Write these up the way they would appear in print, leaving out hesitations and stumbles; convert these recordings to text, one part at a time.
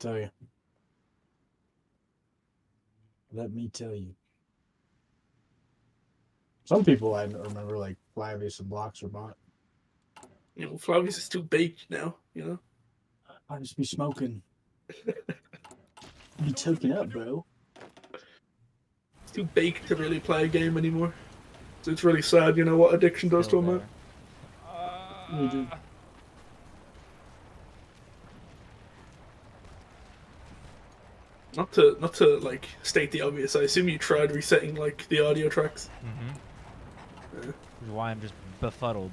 tell you. Let me tell you. Some people I remember like Flavius and Blocks are bought. You know, Flavius is too baked now. You know. I just be smoking. Be token up, bro. It's too baked to really play a game anymore. So it's really sad, you know, what addiction does to Still a man. there. You do. Not to like state the obvious. I assume you tried resetting like the audio tracks. Mm-hmm. Which is why I'm just befuddled.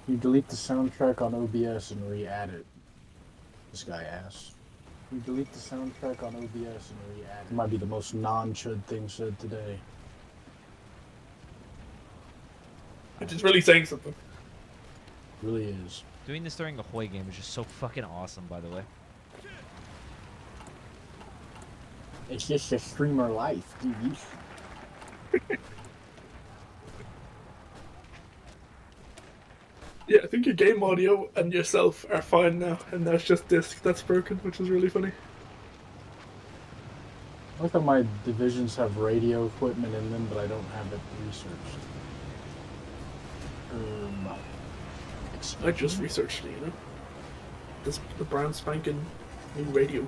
You delete the soundtrack on OBS and re-add it. This guy asked. You delete the soundtrack on OBS and re-add it. Might be the most non-chud thing said today. Which is really saying something. It really is. Doing this during a Hoi game is just so fucking awesome, by the way. It's just a streamer life, dude. Yeah, I think your game audio and yourself are fine now, and that's just disc that's broken, which is really funny. I like how my divisions have radio equipment in them, but I don't have it researched. I just researched it, you know. The brand spanking new radio,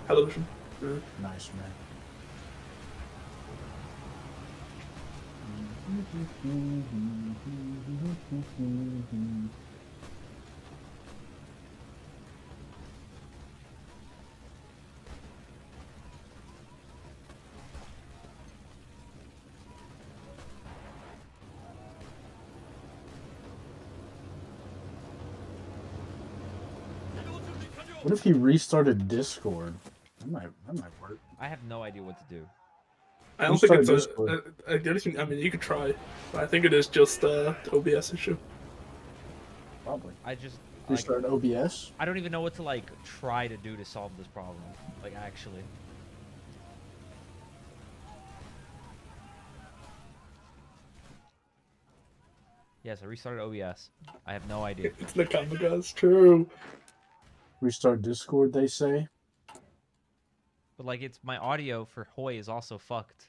television. Nice, man. What if he restarted Discord? That might work. I have no idea what to do. I don't think it's Discord. the only thing. I mean, you could try, but I think it is just the OBS issue. Probably. I just like, Restart OBS? I don't even know what to like try to do to solve this problem. Like actually. Yes, I restarted OBS. I have no idea. It's the Kamikaze, true. Restart Discord, they say. But like, it's my audio for Hoi is also fucked.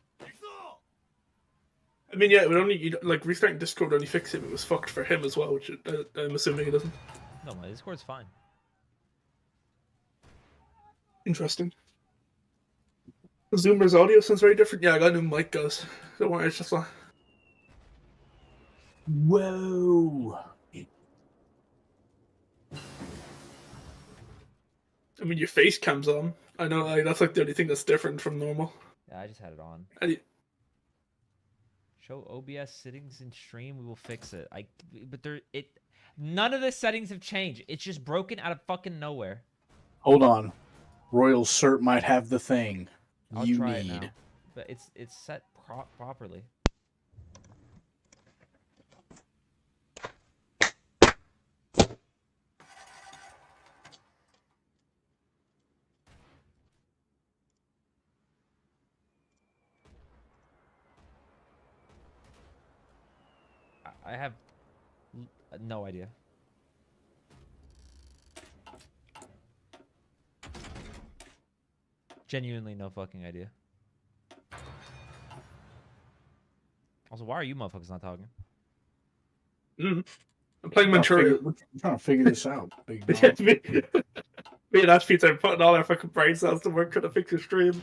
I mean, yeah, it would only like restarting Discord would only fix it. It was fucked for him as well, which I'm assuming it doesn't. No, my Discord's fine. Interesting. Zoomer's audio sounds very different. Yeah, I got a new mic, guys. Don't worry, it's just like. Whoa! I mean, your face cam's on. I know, like, that's like the only thing that's different from normal. Yeah, I just had it on. Show OBS settings in stream. We will fix it. None of the settings have changed. It's just broken out of fucking nowhere. Hold on. Royal Cert might have the thing I'll you try it need. now. But it's set properly. I have no idea. Genuinely no fucking idea. Also, why are you motherfuckers not talking? I'm playing Manchuria. We're trying to figure this out, big dog. Yeah, me and Ash Pizza are putting all our fucking brain cells to work trying to fix your stream.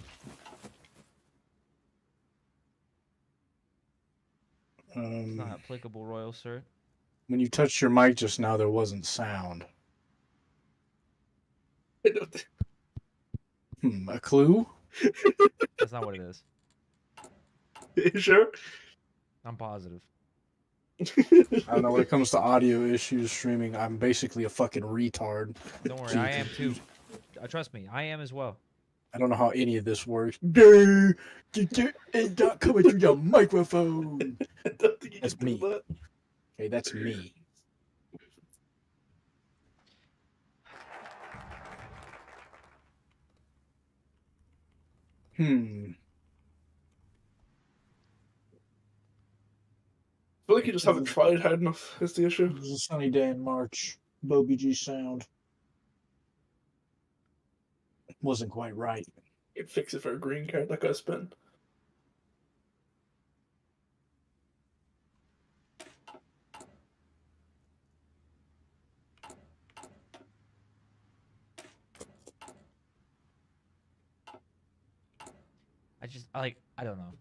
It's not applicable, Royal Sir. When you touched your mic just now, there wasn't sound. A clue? That's not what it is. You sure? I'm positive. I don't know, when it comes to audio issues streaming, I'm basically a fucking retard. Don't worry, I am too. Trust me, I am as well. I don't know how any of this works. It's not coming through your microphone. That's me. That. Okay, that's me. I feel like you just haven't tried hard enough, is the issue. It was a sunny day in March. Bobby G sound. wasn't quite right. You'd fix it for a green card that guy spent. I don't know.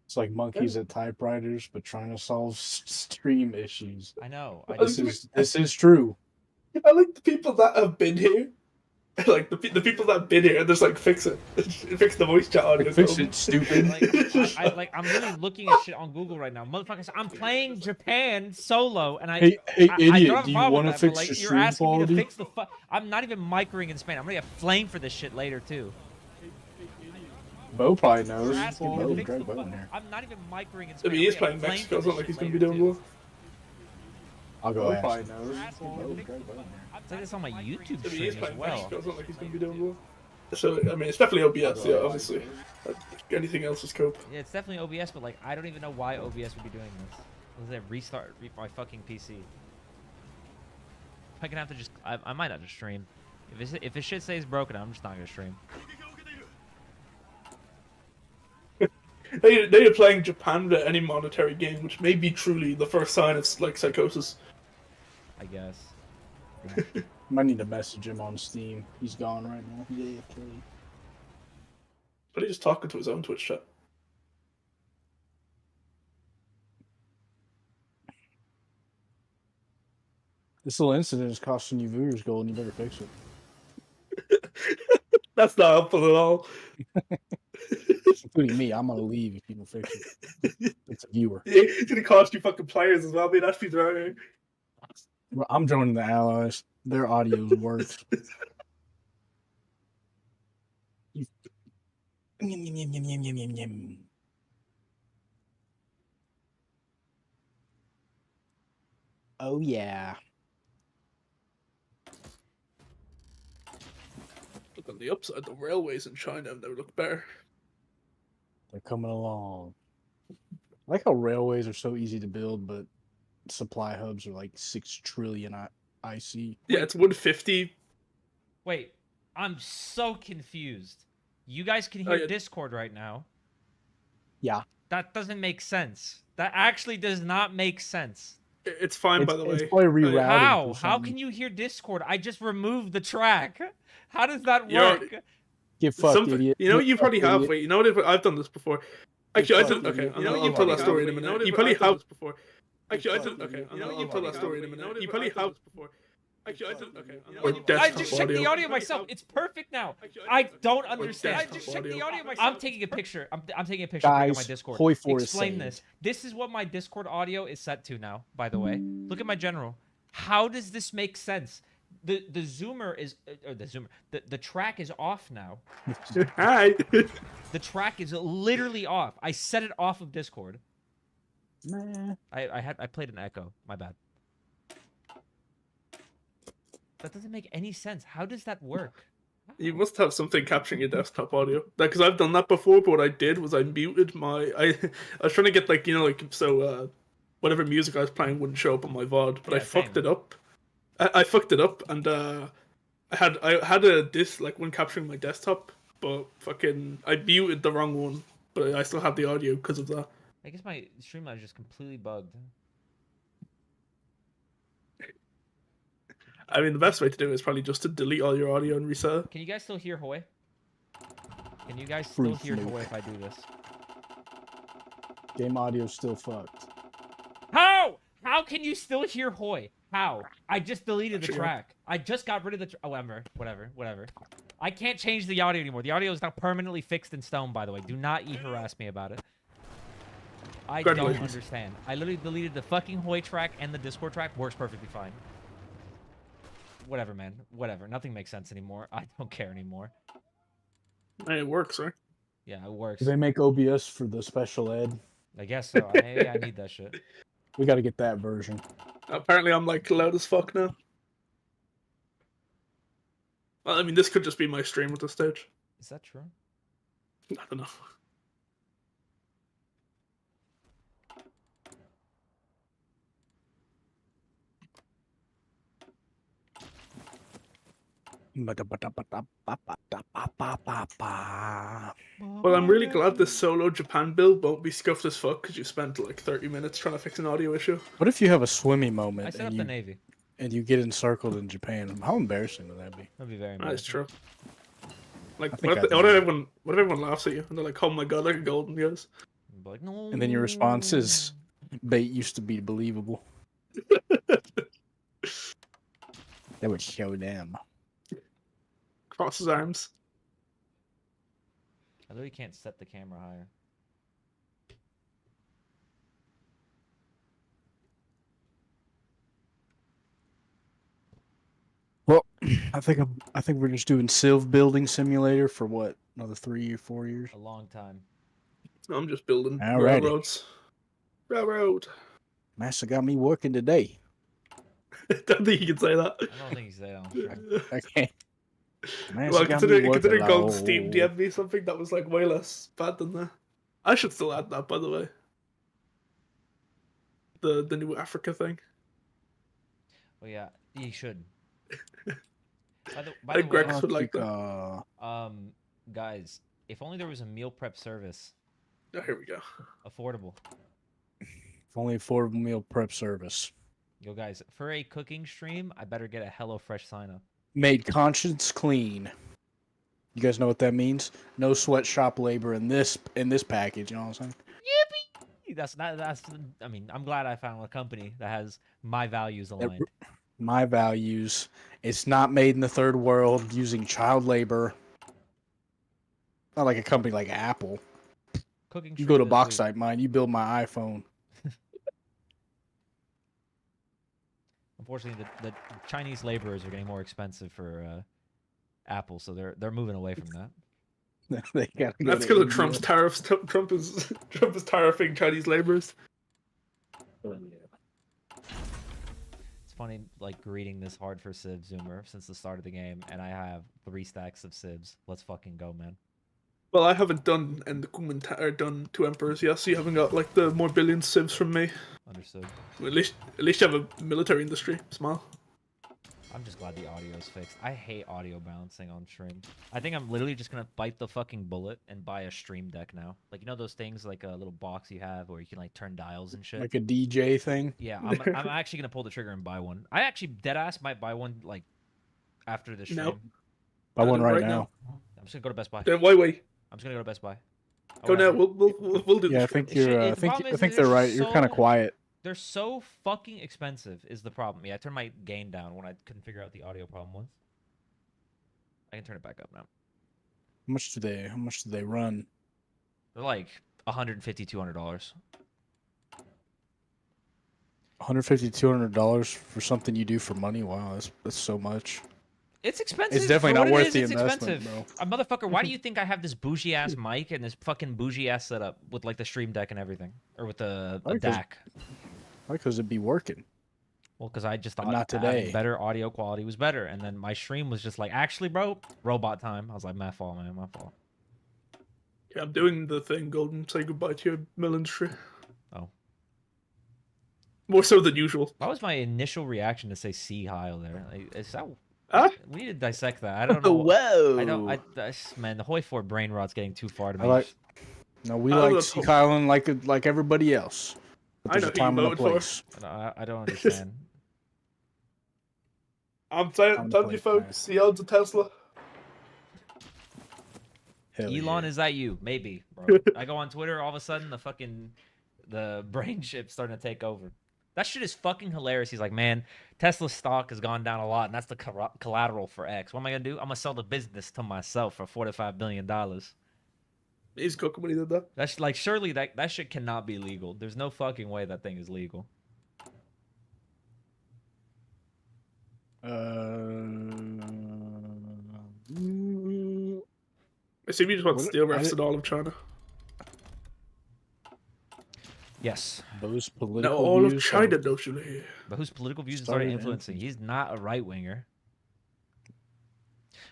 It's like monkeys at typewriters, but trying to solve stream issues. I know. This is true. I like the people that have been here. Like the people that have been here and just like fix it. Fix the voice chat audio. Fix it, stupid. I'm literally looking at shit on Google right now, motherfuckers. I'm playing Japan solo, and Hey, I idiot! don't have a Do you problem want to with that, but, fix like, your you're stream asking quality? me to fix the I'm not even microing in Spain. I'm gonna get flamed for this shit later too. Bo probably knows. You're asking me Bo, to fix drag the Bo in here. I'm not even microing in I Spain. mean, he is playing Mexico. It's not like he's going to be doing well. I'll go Bo ask. probably knows. Bo, drag Bo in here. Say this on my YouTube I mean, he is stream as playing well. Mexico. It's not like he's going to be doing well. So I mean, it's definitely OBS. Yeah, obviously. Anything else is cope. Yeah, it's definitely OBS, but like I don't even know why OBS would be doing this. Let's restart my fucking PC. I can have to just. I might not just stream. If this shit stays broken, I'm just not gonna stream. Now you're playing Japan without any monetary gain, which may be truly the first sign of like psychosis. I guess. Might need to message him on Steam. He's gone right now. Yeah, okay. But he's just talking to his own Twitch chat. This little incident is costing you viewers gold, and you better fix it. That's not helpful at all. Including me. I'm gonna leave if you don't fix it. It's a viewer. Yeah, it's gonna cost you fucking players as well. I mean, that's be right. I'm joining the allies. Their audio's worse. Oh yeah. Look on the upside, the railways in China have never looked better. They're coming along. I like how railways are so easy to build, but supply hubs are like 6 trillion IC. Yeah, it's 150. Wait, I'm so confused. You guys can hear Discord right now. Yeah. That doesn't make sense. That actually does not make sense. It's fine, by the way. It's probably rerouting. How? How can you hear Discord? I just removed the track. How does that work? Get fucked, idiot. You know, you probably have. Wait, you know what? I've done this before. Actually, I did. Okay, you know, you told that story in a minute. You probably have this before. Actually, I did. Okay, you know, you told that story in a minute. You probably have this before. Actually, I did. Okay, I just checked the audio myself. It's perfect now. I don't understand. I just checked the audio myself. I'm taking a picture. I'm taking a picture of my Discord. Explain this. This is what my Discord audio is set to now, by the way. Look at my general. How does this make sense? The zoomer is or the zoomer. The track is off now. Hi. The track is literally off. I set it off of Discord. Nah. I played an echo. My bad. That doesn't make any sense. How does that work? You must have something capturing your desktop audio. Because I've done that before, but what I did was I muted my... I was trying to get, like, you know, like, so whatever music I was playing wouldn't show up on my VOD, but I fucked it up. I fucked it up, and I had a disc, like, one capturing my desktop, but fucking... I muted the wrong one, but I still had the audio because of that. I guess my Streamlabs just completely bugged. I mean, the best way to do it is probably just to delete all your audio and reset it. Can you guys still hear Hoy? Can you guys still hear Hoy if I do this? Game audio's still fucked. How? How can you still hear Hoy? How? I just deleted the track. I just got rid of the... Oh, whatever. I can't change the audio anymore. The audio is now permanently fixed in stone, by the way. Do not harass me about it. I don't understand. I literally deleted the fucking Hoy track and the Discord track. Works perfectly fine. Whatever, man. Whatever. Nothing makes sense anymore. I don't care anymore. Hey, it works, right? Yeah, it works. Do they make OBS for the special ed? I guess so. Maybe I need that shit. We got to get that version. Apparently, I'm like loud as fuck now. Well, I mean, this could just be my stream at this stage. Is that true? I don't know. Well, I'm really glad this solo Japan build won't be scuffed as fuck because you spent like 30 minutes trying to fix an audio issue. What if you have a swimmy I moment set up the Navy. and you get encircled in Japan? How embarrassing would that be? That'd be very That's embarrassing. true. Like, I think what if, I'd what do if it. everyone laughs at you and they're like, "Oh my god, like a golden guys." I'd be like, no. And then your response is, "Bait used to be believable." That would show them. Cross his arms. I literally can't set the camera higher. Well, I think we're just doing Civ building simulator for what, another 3 or 4 years. A long time. I'm just building Alrighty. railroads. Railroad. Master got me working today. Don't think you can say that. I don't think he's there. I'm sure. Okay. Well, considering Golden Steam DM'd me something that was like way less bad than that. I should still add that, by the way. The new Africa thing. Well, yeah, he should. By I think the way, Grex would like that. guys, if only there was a meal prep service, Oh, here we go. affordable. If only affordable meal prep service. Yo, guys, for a cooking stream, I better get a HelloFresh sign up. Made conscience clean. You guys know what that means? No sweatshop labor in this package. You know what I'm saying? Yippee! That's. I mean, I'm glad I found a company that has my values aligned. My values. It's not made in the third world using child labor. Not like a company like Apple. Cooking. You go to stream this week. Bauxite Mine, you build my iPhone. Unfortunately, the Chinese laborers are getting more expensive for Apple, so they're moving away from that. They gotta go That's to because of India. Trump's tariffs. Trump is tariffing Chinese laborers. It's funny, like, greeting this hard for Civ Zoomer since the start of the game, and I have 3 stacks of Civs. Let's fucking go, man. Well, I haven't done done 2 emperors yet, so you haven't got like the more billion civs from me. Understood. Well, at least you have a military industry. Smile. I'm just glad the audio is fixed. I hate audio balancing on stream. I think I'm literally just gonna bite the fucking bullet and buy a stream deck now. Like, you know those things, like a little box you have where you can like turn dials and shit? Like a DJ thing. Yeah, I'm actually gonna pull the trigger and buy one. I actually deadass might buy one like after the stream. No. Buy one right right now. I'm just gonna go to Best Buy. Then why wait? I'm just gonna go to Best Buy. Go now. We'll do Yeah, I this. think It should- you're. the I think problem I is think they're they're right. You're kind of so- quiet. They're so fucking expensive is the problem. Yeah, I turned my gain down when I couldn't figure out the audio problem was. I can turn it back up now. How much do they run? They're like $150, $200. $150, $200 for something you do for money? Wow, that's so much. It's expensive. It's definitely For not what it worth is, the it's investment, expensive. A motherfucker, why do you think I have this bougie ass mic and this fucking bougie ass setup with like the stream deck and everything, or with a Why, 'cause- DAC? Why? Because it'd be working. Well, because I just But thought not having today. better audio quality was better, and then my stream was just like, actually, bro, robot time. I was like, my fault, man, my fault. Yeah, I'm doing the thing, Golden. Say goodbye to your mill industry. Oh. More so than usual. What was my initial reaction to say "see Heil" there? Like, is that? Huh? We need to dissect that. I don't know. Whoa! I don't. Man, the Hoi 4 brain rot's getting too far to me. I like. No, we I like love Sea Hope. Island like everybody else. But I there's know a who you time and a voted for. place. I don't understand. I'm I'm telling you, playing folks. He owns a Tesla. Hell Elon, yeah. is that you? Maybe, bro. I go on Twitter, all of a sudden the brain chip's starting to take over. That shit is fucking hilarious. He's like, man, Tesla's stock has gone down a lot, and that's the collateral for X. What am I gonna do? I'm gonna sell the business to myself for $45 billion. He's cooking when he did that. That's like, surely that shit cannot be legal. There's no fucking way that thing is legal. I assume you just want to What- steal I refs did- in all of China. Yes, Those No, political all of views China are- knows you here. but whose political views Started started influencing? He's not a right winger.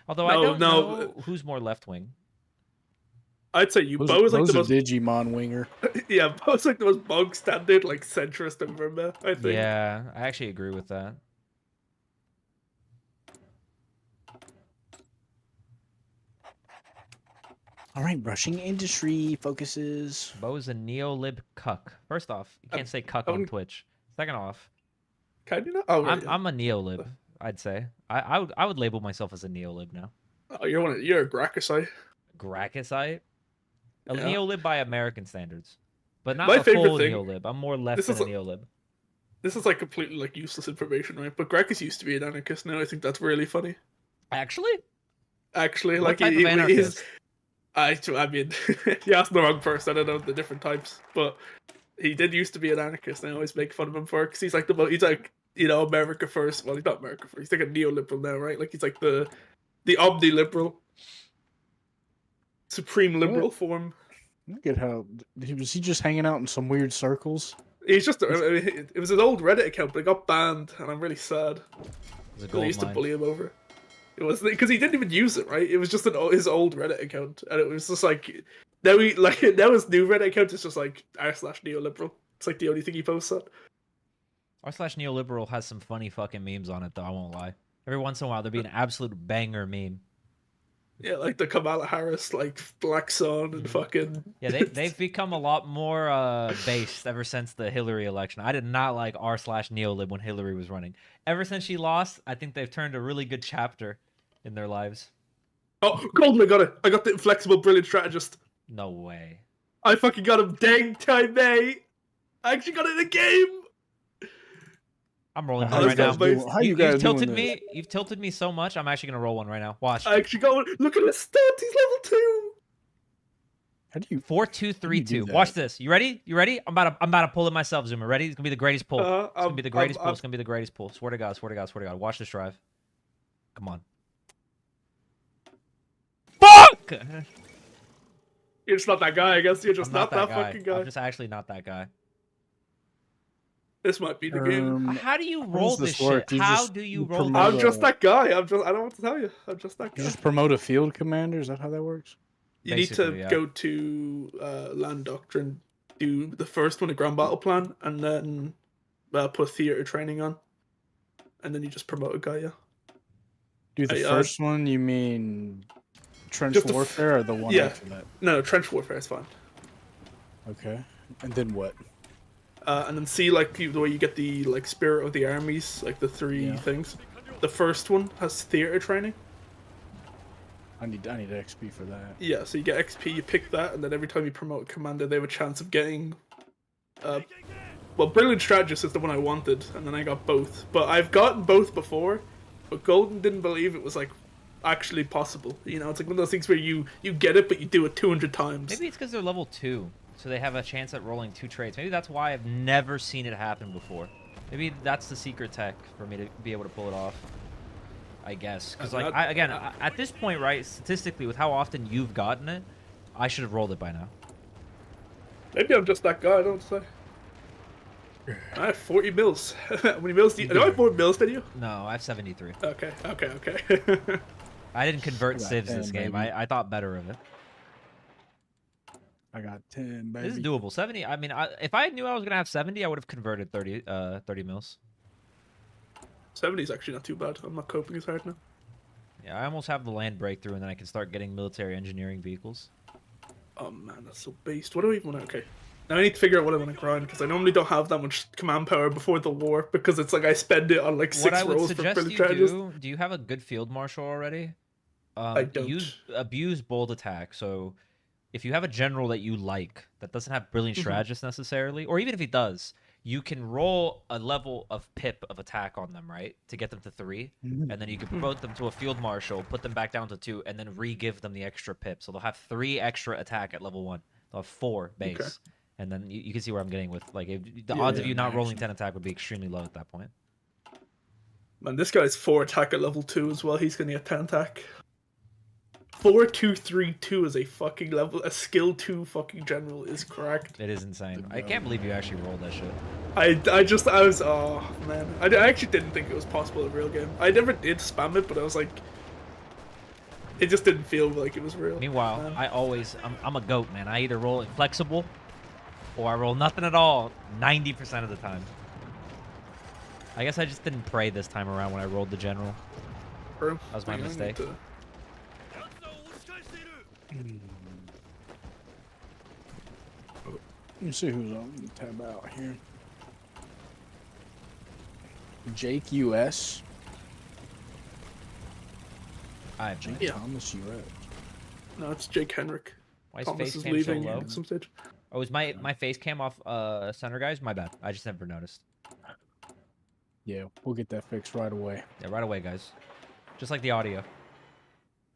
Although No, I don't no, know who's more left wing. I'd say you. Those, Bo is like those the are most. Digimon winger. Yeah, Bo's like the most bog standard, like centrist I've ever met. I think. Yeah, I actually agree with that. All right, brushing industry focuses. Bo's a neolib cuck. First off, you can't say cuck on Twitch. Second off, Can you not? Oh, right, I'm a neolib. I'd say I would label myself as a neolib now. Oh, you're a Grackasite. Grackasite. A Yeah. neolib by American standards, but not My a favorite full thing- neolib. I'm more left this than is a a- neolib. This is like completely like useless information, right? But Gracchus used to be an anarchist. Now I think that's really funny. Actually, Actually, what like type of anarchist? I mean, you asked the wrong person. I don't know the different types, but he did used to be an anarchist. And I always make fun of him for it because he's like he's like America first. Well, he's not America first. He's like a neoliberal now, right? Like he's like the omni-liberal, supreme liberal form. Look at how was he just hanging out in some weird circles? He's just. I mean, it was an old Reddit account, but it got banned, and I'm really sad. It's a I gold used to mine. bully him over. It was because he didn't even use it, right? It was just his old Reddit account, and it was just like now his new Reddit account is just like r/neoliberal. It's like the only thing he posts on. R/neoliberal has some funny fucking memes on it, though. I won't lie. Every once in a while, there'll be an absolute banger meme. Yeah, like the Kamala Harris, like Black Sun, and fucking. Yeah, they've become a lot more based ever since the Hillary election. I did not like r/neolib when Hillary was running. Ever since she lost, I think they've turned a really good chapter in their lives. Oh, Golden! I got it! I got the inflexible, brilliant strategist. No way. I fucking got him! Dang time, mate! I actually got it in a game. I'm rolling How one you right now. guys doing- how you guys You've tilted doing me. You've tilted me so much. I'm actually gonna roll one right now. Watch. I actually got one. Look at his stats. He's level 2. How do you? 4, 2, 3, you do 2. that? Watch this. You ready? You ready? I'm about to pull it myself, Zoomer. Ready? It's gonna be the greatest pull. It's gonna be the greatest pull. It's gonna be the greatest pull. Swear to God. Swear to God. Swear to God. Watch this drive. Come on. Fuck! You're just not that guy. I guess you're just I'm not that guy. fucking guy. I'm just actually not that guy. This might be the game. How do you how roll does this this shit? work? You How just- do you you roll promote I'm this? just that guy. I don't know what to tell you. I'm just that You guy. just promote a field commander? Is that how that works? You need to Basically, yeah. go to Land Doctrine, do the first one, a Grand Battle Plan, and then put theater training on. And then you just promote a guy, yeah. Do the Hey, first one? You mean trench just the f- warfare, or the one yeah. after that? No, trench warfare is fine. Okay, and then what? And then see like the way you get the like spirit of the armies, like the three Yeah. things. The first one has theater training. I need XP for that. Yeah, so you get XP, you pick that, and then every time you promote a commander, they have a chance of getting. Well, Brilliant Strategist is the one I wanted, and then I got both. But I've gotten both before, but Golden didn't believe it was like actually possible. You know, it's like one of those things where you get it, but you do it 200 times. Maybe it's because they're level 2, so they have a chance at rolling 2 trades. Maybe that's why I've never seen it happen before. Maybe that's the secret tech for me to be able to pull it off. I guess, because like at this point, right, statistically, with how often you've gotten it, I should have rolled it by now. Maybe I'm just that guy. I don't say. I have 40 mils. How many mils do you? I have more mils than you. No, I have 73. Okay. I didn't convert I got civs 10, this game. baby. I thought better of it. I got 10, baby. This is doable. 70. I mean, if I knew I was gonna have 70, I would have converted 30 mils. 70 is actually not too bad. I'm not coping as hard now. Yeah, I almost have the land breakthrough, and then I can start getting military engineering vehicles. Oh man, that's so based. What do I even want to... Okay. Now I need to figure out what I want to grind, because I normally don't have that much command power before the war, because it's like I spend it on like 6 What I would rolls for suggest Brilliant you Strategist. do you have a good field marshal already? I don't. Abuse bold attack. So if you have a general that you like that doesn't have brilliant strategist necessarily, or even if he does, you can roll a level of pip of attack on them, right, to get them to 3, and then you can promote them to a field marshal, put them back down to 2, and then re-give them the extra pip. So they'll have 3 extra attack at level 1. They'll have 4 base, Okay. and then you can see where I'm getting with like the odds of you not rolling 10 attack would be extremely low at that point. Man, this guy's 4 attack at level 2 as well. He's going to get 10 attack. 4, 2, 3, 2 is a fucking level. A skill 2 fucking general is cracked. It is insane. I can't believe you actually rolled that shit. I was, oh man. I actually didn't think it was possible in real game. I never did spam it, but I was like, it just didn't feel like it was real. Meanwhile, I'm a goat, man. I either roll inflexible or I roll nothing at all 90% of the time. I guess I just didn't pray this time around when I rolled the general. Bro, That was my hang on, I need mistake. to- Let me see who's on the tab out here. Jake US. I have Jake Yeah. Thomas US. No, it's Jake Henrik. Why is Thomas face is cam so leaving low? at some stage. Oh, is my face cam off center, guys? My bad. I just never noticed. Yeah, we'll get that fixed right away. Yeah, right away, guys. Just like the audio.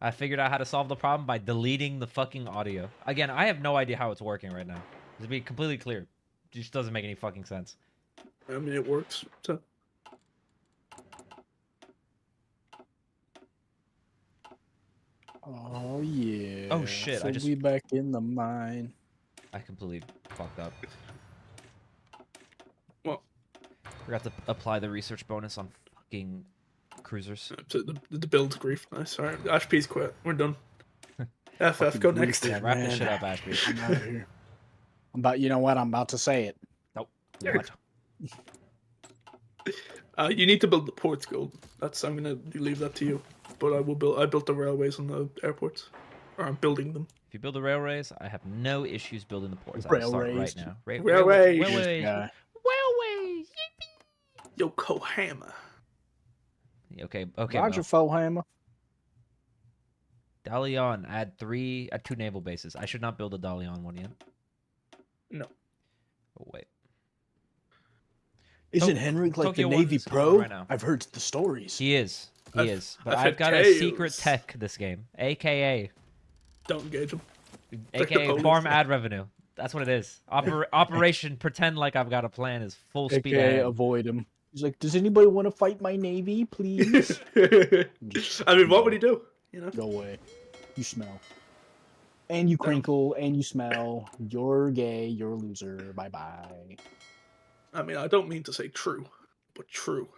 I figured out how to solve the problem by deleting the fucking audio. Again, I have no idea how it's working right now. To be completely clear, it just doesn't make any fucking sense. I mean, it works. So. Oh yeah. Oh, shit, So I just- we back in the mine. I completely fucked up. Well, Forgot to apply the research bonus on fucking cruisers. so the build grief. Nice. All right, Ashby's quit. We're done. FF, go next. Yeah, wrap this Man. shit up, Ashby. I'm out of here. You know what? I'm about to say it. Nope. Yeah. What? You need to build the ports, Gold. I'm gonna leave that to you. But I built the railways and the airports, or I'm building them. If you build the railways, I have no issues building the ports. I'll start Railways. right now. Railways. Railways. Yeah. Railways. Yokohama. Okay. Okay. Roger Mel. Fohammer. Dalian, add 2 naval bases. I should not build a Dalian one yet. No. Oh wait. Isn't Henrik like Tokyo the Navy one's going pro? right now. I've heard the stories. He is. He is. But I've I've got had a secret chaos. tech this game, aka Don't engage them. aka police. farm ad revenue. That's what it is. Operation pretend like I've got a plan is full speed AKA ahead. avoid him. He's like, does anybody want to fight my Navy, please? I mean, what would he do? You know. Go away. You smell. And you crinkle, and you smell. You're gay. You're a loser. Bye-bye. I mean, I don't mean to say true, but true.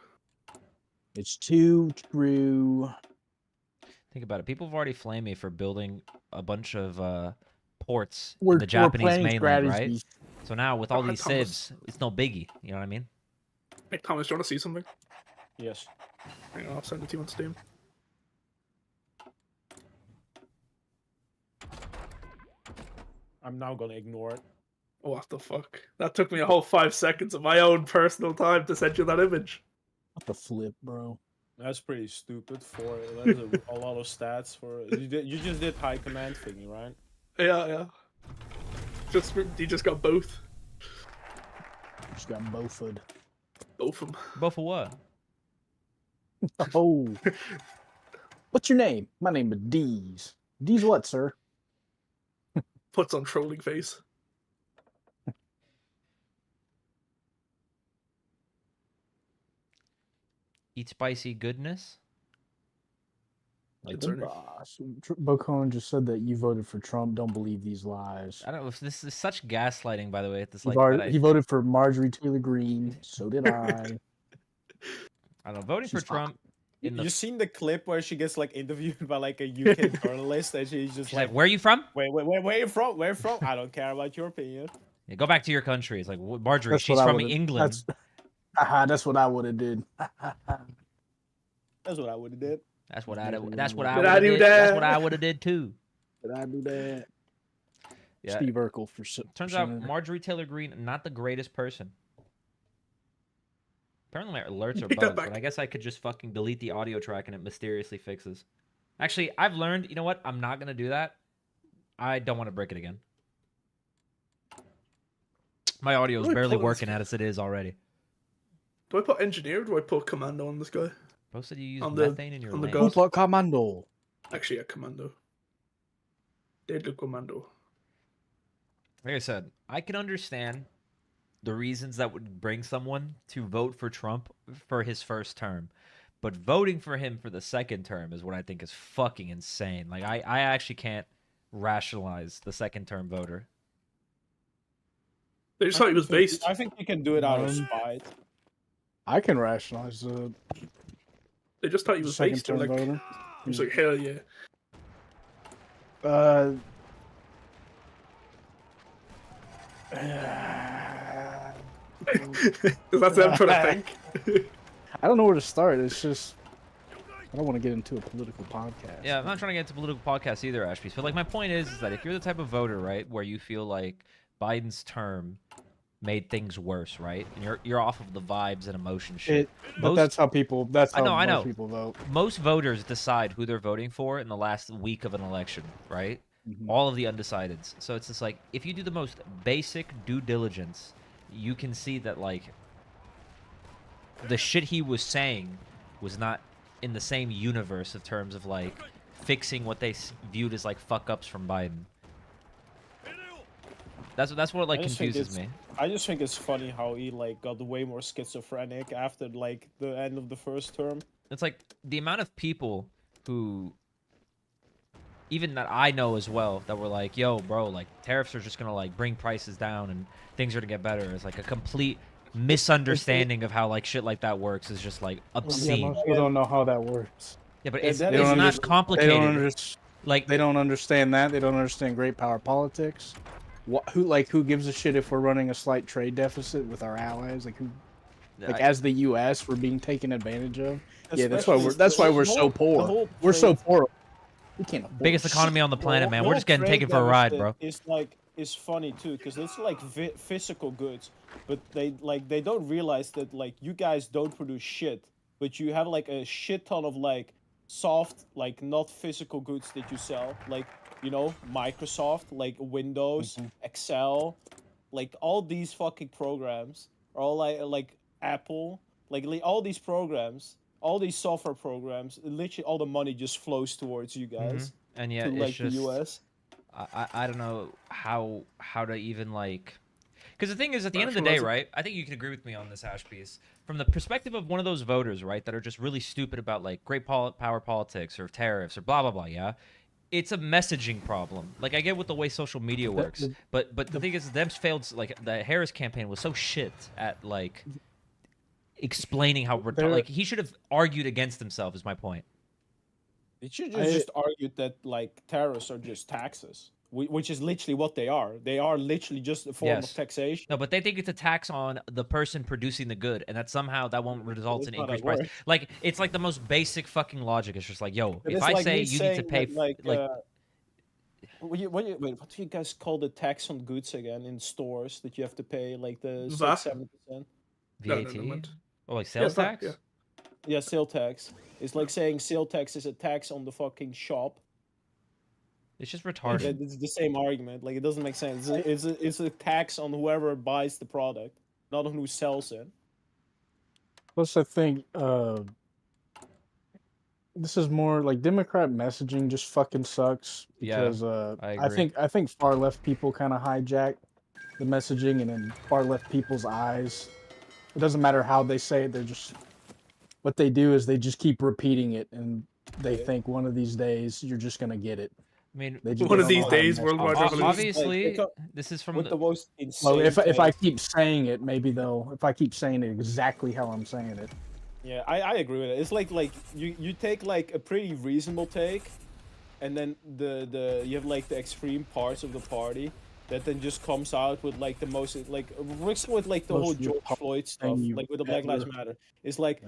It's too true. Think about it. People have already flamed me for building a bunch of ports We're, in the Japanese planning mainland, right? strategies. So now with all these Thomas. civs, it's no biggie. You know what I mean? Hey, Thomas, do you want to see something? Yes. Hang on, I'll send it to you on Steam. I'm now gonna ignore it. What the fuck? That took me a whole 5 seconds of my own personal time to send you that image. What the flip, bro? That's pretty stupid. That is a lot of stats for. You just did high command thingy, right? Yeah. You just got both. Just got Beaufort. Both of them. Both for what? Oh. What's your name? My name is Dees. Dees what, sir? Puts on trolling face. Eat spicy goodness? It's earning. Bocone just said that you voted for Trump. Don't believe these lies. I don't know if this is such gaslighting, by the way. It's He like he voted for Marjorie Taylor Greene. So did I. I don't know. Voting for She's fine. Trump in the You seen the clip where she gets like interviewed by like a UK journalist and she's just she's like, like, "Where are you from? wait, where you from? Where you from? I don't care about your opinion. Yeah, go back to your country." It's like, Marjorie, That's she's what I from would've- England. That's what I would have did. That's what I would have did. That's what I Did would I have do did. That's what that? I would have did too. Did I do that? Yeah. Steve Urkel for Turns for out senator. Marjorie Taylor Greene, not the greatest person. Apparently my alerts are Take that bugged, but back. I guess I could just fucking delete the audio track and it mysteriously fixes. Actually, I've learned, you know what? I'm not gonna do that. I don't want to break it again. My audio is Really barely pulling working as it is already. Do I put engineer or do I put commando on this guy? Posted you use On the- methane in your on the land. go- Super Commando. Actually, a commando. Deadly commando. Like I said, I can understand the reasons that would bring someone to vote for Trump for his first term. But voting for him for the second term is what I think is fucking insane. Like, I actually can't rationalize the second term voter. They just thought he was based. I think you can do it out of spite. I can rationalize the They just thought he was second based. They're term like, voter. he was like, hell yeah. Because that's them trying to think. I don't know where to start. It's just I don't want to get into a political podcast. Yeah, I'm not trying to get into political podcasts either, Ashby. So, like, my point is that if you're the type of voter, right, where you feel like Biden's term made things worse, right? And you're off of the vibes and emotion shit. But that's how people. That's how I know. most people vote. Most voters decide who they're voting for in the last week of an election, right? All of the undecideds. So it's just like, if you do the most basic due diligence, you can see that, like, the shit he was saying was not in the same universe in terms of, like, fixing what they viewed as, like, fuck-ups from Biden. That's what, like, confuses me. I just think it's funny how he, like, got way more schizophrenic after, like, the end of the first term. It's like, the amount of people who, even that I know as well, that were like, yo, bro, like, tariffs are just gonna, like, bring prices down and things are gonna get better. It's like a complete misunderstanding of how, like, shit like that works is just, like, obscene. Yeah, most people don't know how that works. Yeah, but it's They don't not complicated. They don't understand that. They don't understand great power politics. Who gives a shit if we're running a slight trade deficit with our allies? As the U.S., we're being taken advantage of. Yeah, that's why we're so poor. We're so poor. We can't afford biggest economy on the planet, man. We're just getting taken for a ride, bro. It's funny too, because it's like physical goods, but they don't realize that, like, you guys don't produce shit, but you have like a shit ton of, like, soft, like, not physical goods that you sell, like, you know, Microsoft, like Windows, Excel, like all these fucking programs are all like Apple, like all these programs, all these software programs, literally all the money just flows towards you guys. And yet, to, like, it's just, the US. I don't know how to even, like, because the thing is, at the end of the day, right? I think you can agree with me on this, Hash piece. From the perspective of one of those voters, right, that are just really stupid about, like, great power politics or tariffs or blah blah blah, yeah. It's a messaging problem. Like, I get with the way social media works, but the thing is, them failed. Like, the Harris campaign was so shit at, like, explaining how like, he should have argued against himself. Is my point. It should just argue that, like, tariffs are just taxes, which is literally what they are. They are literally just a form of taxation. No, but they think it's a tax on the person producing the good, and that somehow that won't result in increased price. Like, it's like the most basic fucking logic. It's just like, yo, if I say you need to pay, wait, what do you guys call the tax on goods again in stores that you have to pay, like the 7%? VAT? Oh, like sales tax? Yeah, sale tax. It's like saying sale tax is a tax on the fucking shop. It's just retarded. It's the same argument. Like, it doesn't make sense. It's a tax on whoever buys the product, not on who sells it. Plus, I think this is more like Democrat messaging just fucking sucks because I think far left people kind of hijack the messaging, and in far left people's eyes, it doesn't matter how they say it. They're just, what they do is they just keep repeating it, and they think one of these days you're just gonna get it. I mean, one of these days, worldwide revolution. Obviously, this is from the most insane. Well, if I keep saying it, maybe they'll. If I keep saying it exactly how I'm saying it. Yeah, I agree with it. It's like you take, like, a pretty reasonable take, and then you have, like, the extreme parts of the party that then just comes out with, like, the most, like, with, like, the whole George Floyd stuff, like with the Black Lives Matter. It's like,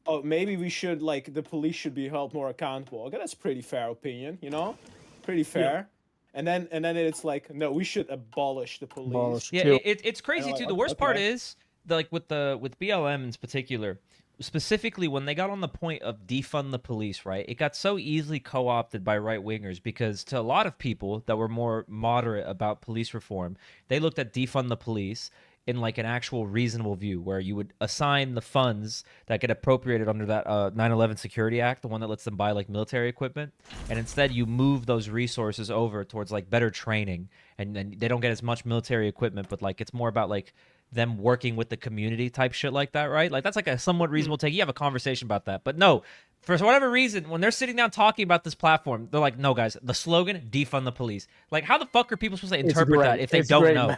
oh, maybe we should, like, the police should be held more accountable. Okay, that's pretty fair opinion, you know, pretty fair. And then it's like, no, we should abolish the police. It's crazy too. The worst part is, like, with BLM in particular, specifically when they got on the point of defund the police, right? It got so easily co-opted by right-wingers because to a lot of people that were more moderate about police reform, they looked at defund the police in, like, an actual reasonable view where you would assign the funds that get appropriated under that 9/11 Security Act, the one that lets them buy, like, military equipment, and instead you move those resources over towards, like, better training, and they don't get as much military equipment, but, like, it's more about, like, them working with the community type shit like that, right? Like, that's like a somewhat reasonable take. You have a conversation about that. But no, for whatever reason, when they're sitting down talking about this platform, they're like, no, guys, the slogan, defund the police. Like, how the fuck are people supposed to interpret that if they don't know?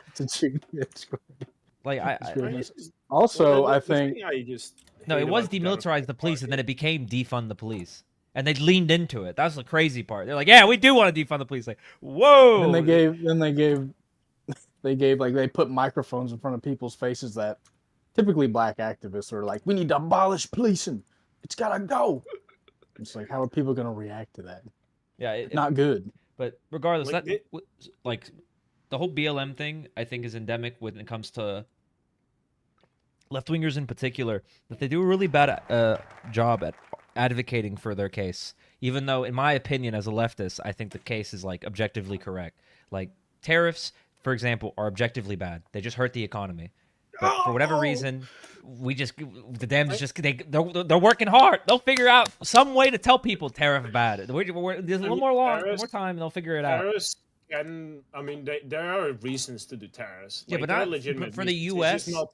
Like, I think... No, it was demilitarize the police, and then it became defund the police. And they leaned into it. That's the crazy part. They're like, yeah, we do want to defund the police. Like, whoa! Then they put microphones in front of people's faces that typically black activists are like, we need to abolish policing. It's gotta go. It's like, how are people gonna react to that? Yeah, not good. But regardless, the whole BLM thing, I think, is endemic when it comes to left-wingers in particular, that they do a really bad job at advocating for their case. Even though, in my opinion, as a leftist, I think the case is like objectively correct. Like tariffs, for example, are objectively bad. They just hurt the economy. But for whatever reason, the Dems they're working hard. They'll figure out some way to tell people tariff bad. There's a little more time, and they'll figure it out. And I mean, there are reasons to do tariffs. Yeah, like, but not legitimate for the reasons. U.S. It's just not,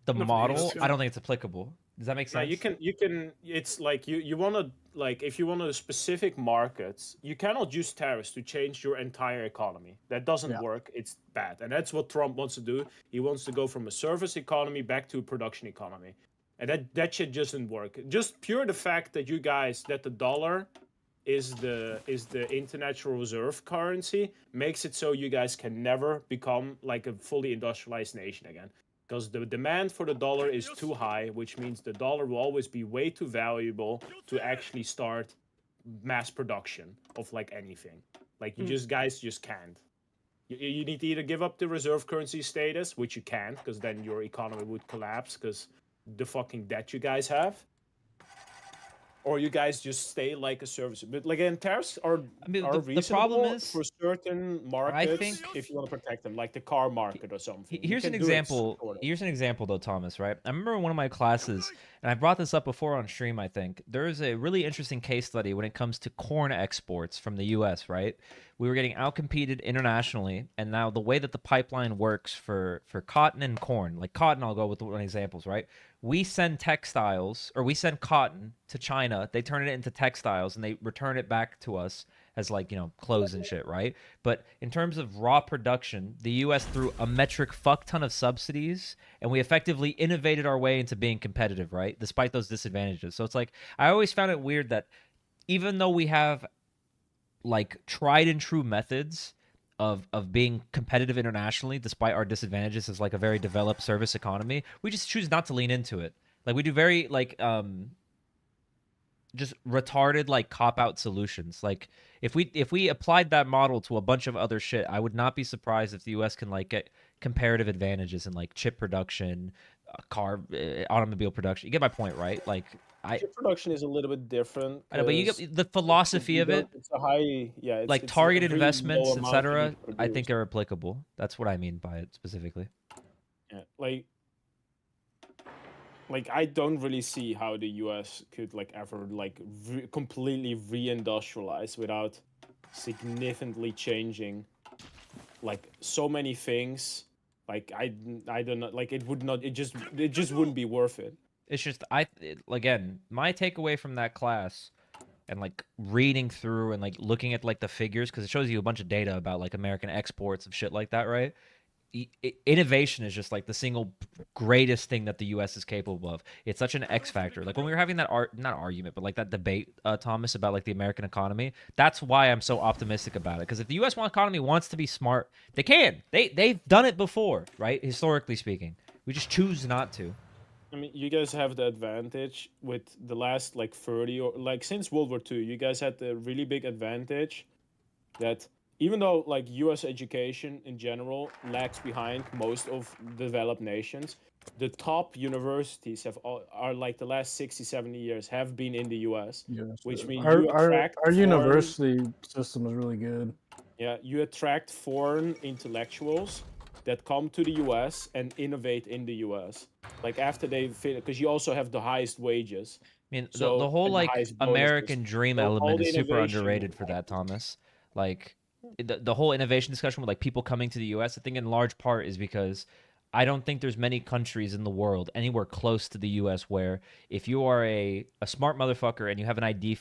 The model, I don't think it's applicable. Does that make sense? yeah, you can. It's like you want to, like, if you want a specific market, you cannot use tariffs to change your entire economy. That doesn't work. It's bad, and that's what Trump wants to do. He wants to go from a service economy back to a production economy, and that shit just doesn't work. Just pure the fact that that the dollar is the international reserve currency makes it so you guys can never become like a fully industrialized nation again. Because the demand for the dollar is too high, which means the dollar will always be way too valuable to actually start mass production of like anything. Like guys just can't. You need to either give up the reserve currency status, which you can't, because then your economy would collapse because the fucking debt you guys have. Or you guys just stay like a service. But like, again, tariffs are reasonable the problem is, for certain markets if you want to protect them, like the car market or something. Here's an example. Here's an example, though, Thomas, right? I remember in one of my classes, and I brought this up before on stream, I think. There is a really interesting case study when it comes to corn exports from the U.S., right? We were getting outcompeted internationally, and now the way that the pipeline works for cotton and corn, like cotton, I'll go with one examples, right? We send textiles, or we send cotton to China. They turn it into textiles, and they return it back to us as, like, you know, clothes and shit, right? But in terms of raw production, the U.S. threw a metric fuck ton of subsidies, and we effectively innovated our way into being competitive, right? Despite those disadvantages. So it's like, I always found it weird that even though we have like tried and true methods of being competitive internationally, despite our disadvantages as like a very developed service economy, we just choose not to lean into it. Like we do very like just retarded like cop out solutions. Like if we applied that model to a bunch of other shit, I would not be surprised if the US can like get comparative advantages in like chip production, automobile production. You get my point, right? Like chip production is a little bit different. I know, but you get the philosophy of it. It's a high, yeah. Like targeted investments, etc. I think are applicable. That's what I mean by it specifically. Yeah, like I don't really see how the U.S. could like ever like completely reindustrialize without significantly changing like so many things. Like I don't know. Like it just wouldn't be worth it. It's just again, my takeaway from that class and like reading through and like looking at like the figures, because it shows you a bunch of data about like American exports of shit like that, right? Innovation is just like the single greatest thing that the U.S. is capable of. It's such an X factor. Like when we were having that not argument, but like that debate, Thomas, about like the American economy. That's why I'm so optimistic about it. Because if the U.S. economy wants to be smart, they can. They've done it before, right? Historically speaking, we just choose not to. I mean, you guys have the advantage with the last like 30 or like since World War II, you guys had the really big advantage that even though like US education in general lags behind most of developed nations, the top universities are like the last 60, 70 years have been in the US, which means our university system is really good. Yeah, you attract foreign intellectuals that come to the US and innovate in the US. Like after they finish, because you also have the highest wages. I mean, so, the whole like American dream element is super underrated for that, Thomas. Like the whole innovation discussion with like people coming to the US, I think in large part is because I don't think there's many countries in the world anywhere close to the US where if you are a smart motherfucker and you have an idea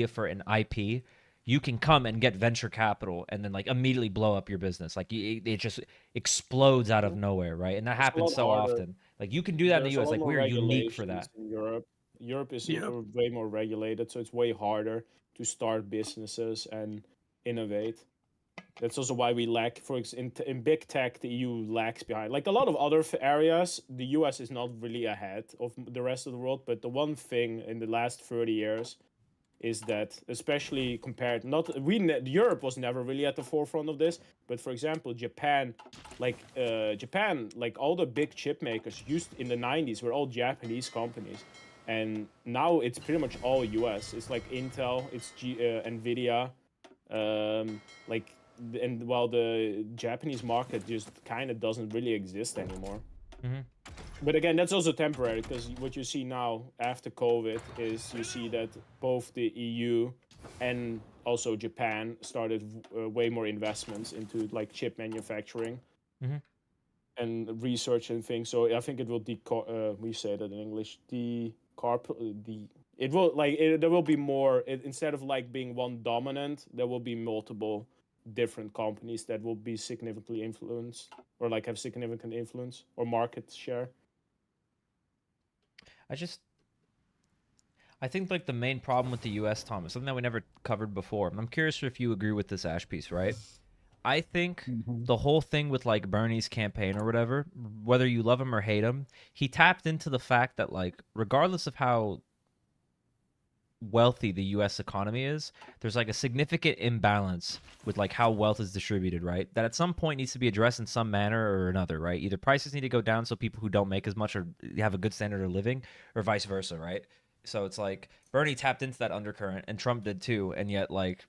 for an IP, you can come and get venture capital and then like immediately blow up your business. Like it just explodes out of nowhere, right? And that happens so often. Like you can do that in the US. Like we're unique for that. In Europe is way more regulated, so it's way harder to start businesses and innovate. That's also why we lack, for example, in big tech, the EU lags behind. Like a lot of other areas, the US is not really ahead of the rest of the world. But the one thing in the last 30 years is that, especially compared, Europe was never really at the forefront of this, but for example, Japan, like all the big chip makers used in the 90s were all Japanese companies, and now it's pretty much all US. It's like Intel, it's Nvidia, like, and while the Japanese market just kind of doesn't really exist anymore. But again, that's also temporary, because what you see now after COVID is you see that both the EU and also Japan started way more investments into like chip manufacturing and research and things. So I think it will we say that in English, there will be more, instead of like being one dominant, there will be multiple different companies that will be significantly influenced or like have significant influence or market share. I think like the main problem with the U.S., Thomas, something that we never covered before. I'm curious if you agree with this, Ash piece, right? I think the whole thing with like Bernie's campaign or whatever, whether you love him or hate him, he tapped into the fact that like regardless of how wealthy the U.S. economy is, there's like a significant imbalance with like how wealth is distributed, right? That at some point needs to be addressed in some manner or another, right? Either prices need to go down so people who don't make as much or have a good standard of living, or vice versa, right? So it's like Bernie tapped into that undercurrent and Trump did too, and yet like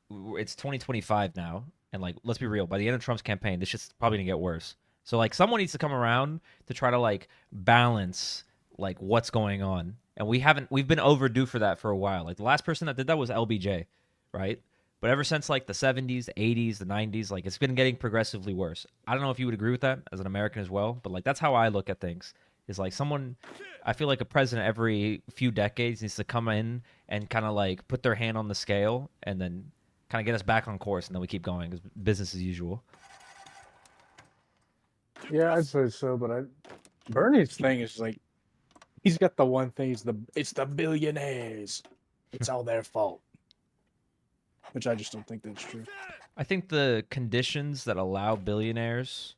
it's 2025 now, and like let's be real, by the end of Trump's campaign, this shit's probably gonna get worse. So like someone needs to come around to try to like balance like what's going on. And we've been overdue for that for a while. Like the last person that did that was LBJ, right? But ever since like the 70s, the 80s, the 90s, like it's been getting progressively worse. I don't know if you would agree with that as an American as well, but like that's how I look at things. Is like I feel like a president every few decades needs to come in and kind of like put their hand on the scale and then kind of get us back on course, and then we keep going as business as usual. Yeah, I'd say so, but Bernie's thing is like, he's got the one thing, it's the billionaires. It's all their fault. Which I just don't think that's true. I think the conditions that allow billionaires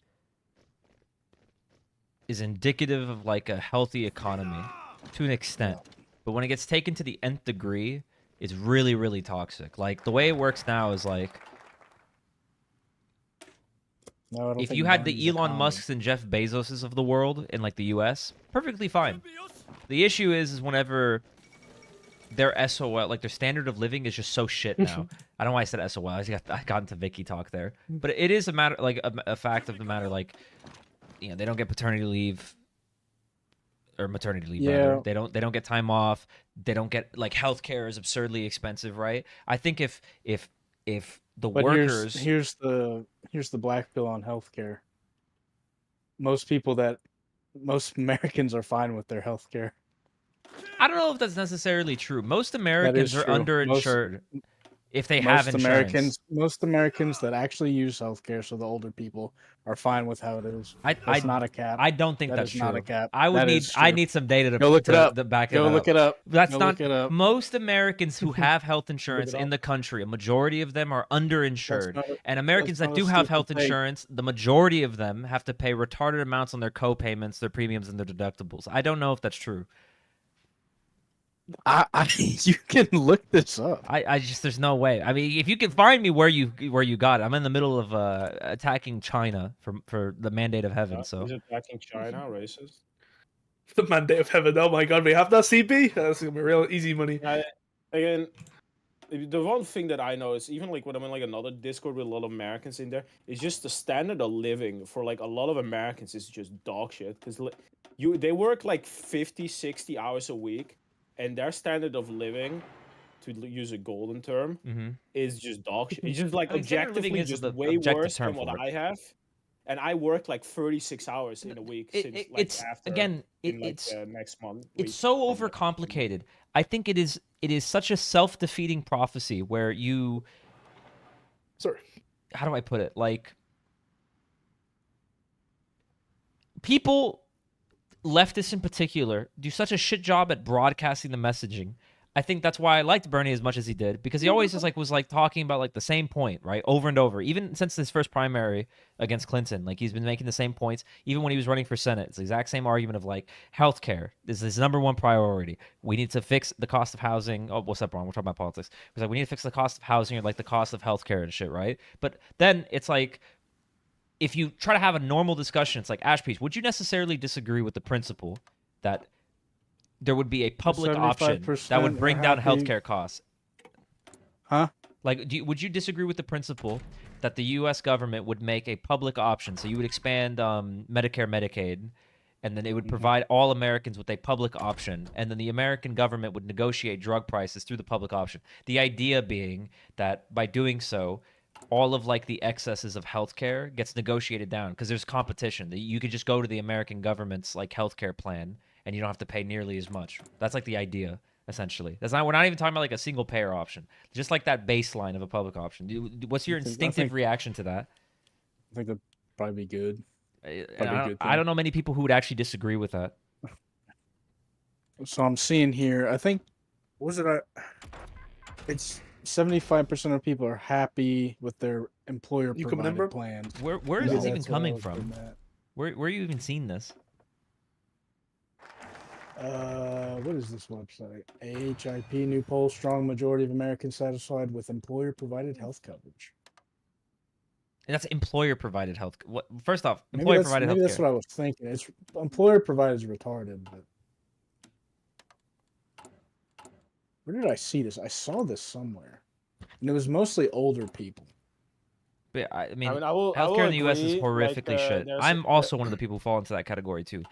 is indicative of like a healthy economy to an extent. But when it gets taken to the nth degree, it's really, really toxic. Like the way it works now is like, if you had the Elon Musks and Jeff Bezoses of the world in like the US, perfectly fine. The issue is whenever their SOL, like their standard of living is just so shit now. I don't know why I said SOL. I got into Vicky talk there. But it is a matter, like a fact of the matter, like, you know, they don't get paternity leave or maternity leave. Yeah. Rather. They don't get time off. They don't get, like, healthcare is absurdly expensive, right? I think if the workers, here's the black pill on healthcare. Most Americans are fine with their healthcare. I don't know if that's necessarily true. Most Americans are underinsured if they have insurance. Most Americans that actually use healthcare, so the older people, are fine with how it is. That's not a cap. I don't think that's true. Not a cap. I need some data to look it up. Back it up. Go look it up. That's not most Americans who have health insurance in the country. A majority of them are underinsured, and Americans that do have health insurance, the majority of them have to pay retarded amounts on their co-payments, their premiums, and their deductibles. I don't know if that's true. You can look this up. I just, there's no way. I mean, if you can find me where you got it. I'm in the middle of attacking China for the mandate of heaven. So is attacking China racist? The mandate of heaven. Oh my god, we have that CP. That's gonna be real easy money. Again, the one thing that I know is, even like when I'm in like another Discord with a lot of Americans in there, is just the standard of living for like a lot of Americans is just dog shit, because they work like 50, 60 hours a week. And their standard of living, to use a golden term, is just dog shit. It's just like objectively just way worse than what I have. And I work like 36 hours in a week it's next month. It's so overcomplicated. I think it is such a self-defeating prophecy where you... Sorry. How do I put it? Like, people... leftists in particular do such a shit job at broadcasting the messaging I think that's why I liked Bernie as much as he did, because he always just was talking about like the same point, right, over and over. Even since his first primary against Clinton, like he's been making the same points. Even when he was running for Senate, it's the exact same argument of like healthcare is his number one priority. We need to fix the cost of housing. Oh, what's up, Ron? We're talking about politics. It's like we need to fix the cost of housing or like the cost of healthcare and shit, right? But then it's like, if you try to have a normal discussion, it's like, Ash Peach, would you necessarily disagree with the principle that there would be a public option that would bring down healthcare costs? Huh? Like, would you disagree with the principle that the U.S. government would make a public option? So you would expand Medicare, Medicaid, and then it would provide all Americans with a public option, and then the American government would negotiate drug prices through the public option. The idea being that by doing so, all of like the excesses of healthcare gets negotiated down because there's competition. You could just go to the American government's like healthcare plan, and you don't have to pay nearly as much. That's like the idea, essentially. We're not even talking about like a single payer option. Just like that baseline of a public option. What's your instinctive reaction to that? I think that'd probably be good. I don't know many people who would actually disagree with that. So I'm seeing here, I think, it's 75% of people are happy with their employer provided plans. Where is this even coming from? Where are you even seeing this? What is this website? AHIP new poll: strong majority of Americans satisfied with employer provided health coverage. And that's employer provided health. First off, employer provided health. Maybe that's what I was thinking. It's employer provided is retarded, but where did I see this? I saw this somewhere, and it was mostly older people. But I mean healthcare in the U.S. is horrifically shit. I'm also one of the people who fall into that category too.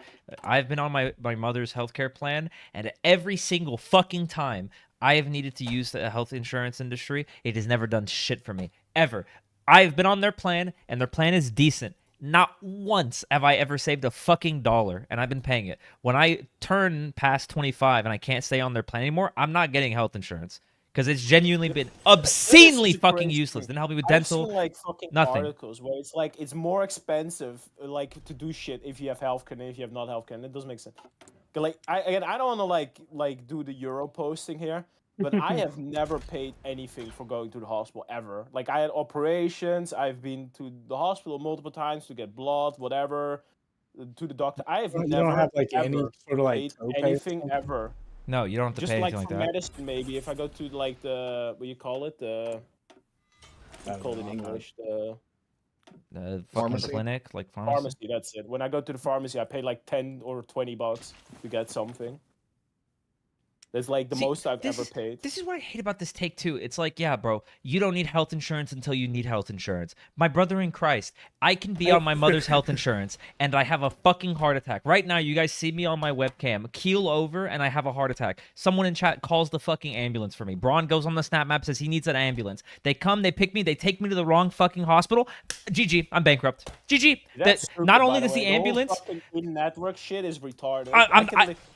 I've been on my mother's healthcare plan, and every single fucking time I have needed to use the health insurance industry, it has never done shit for me, ever. I've been on their plan, and their plan is decent. Not once have I ever saved a fucking dollar, and I've been paying it. When I turn past 25 and I can't stay on their plan anymore, I'm not getting health insurance. Because it's genuinely been obscenely fucking useless. Didn't help me with dental. I've seen, like, fucking nothing. Articles where it's like it's more expensive, like, to do shit if you have healthcare and if you have not healthcare, and it doesn't make sense. Like, I don't want to like do the Euro posting here, but I have never paid anything for going to the hospital ever. Like, I had operations. I've been to the hospital multiple times to get blood, whatever, to the doctor. I have never have like any sort of like anything ever. No, you don't have to pay anything like that. Just like for medicine, maybe. If I go to like what do you call it? What's called in English? The pharmacy clinic, like pharmacy. Pharmacy, that's it. When I go to the pharmacy, I pay like $10 or $20 to get something. That's like the most I've ever paid. This is what I hate about this take too. It's like, yeah, bro, you don't need health insurance until you need health insurance. My brother in Christ, I can be on my mother's health insurance and I have a fucking heart attack. Right now, you guys see me on my webcam, keel over, and I have a heart attack. Someone in chat calls the fucking ambulance for me. Braun goes on the snap map, says he needs an ambulance. They come, they pick me, they take me to the wrong fucking hospital. GG, I'm bankrupt. GG. Not only does the ambulance... The whole fucking network shit is retarded.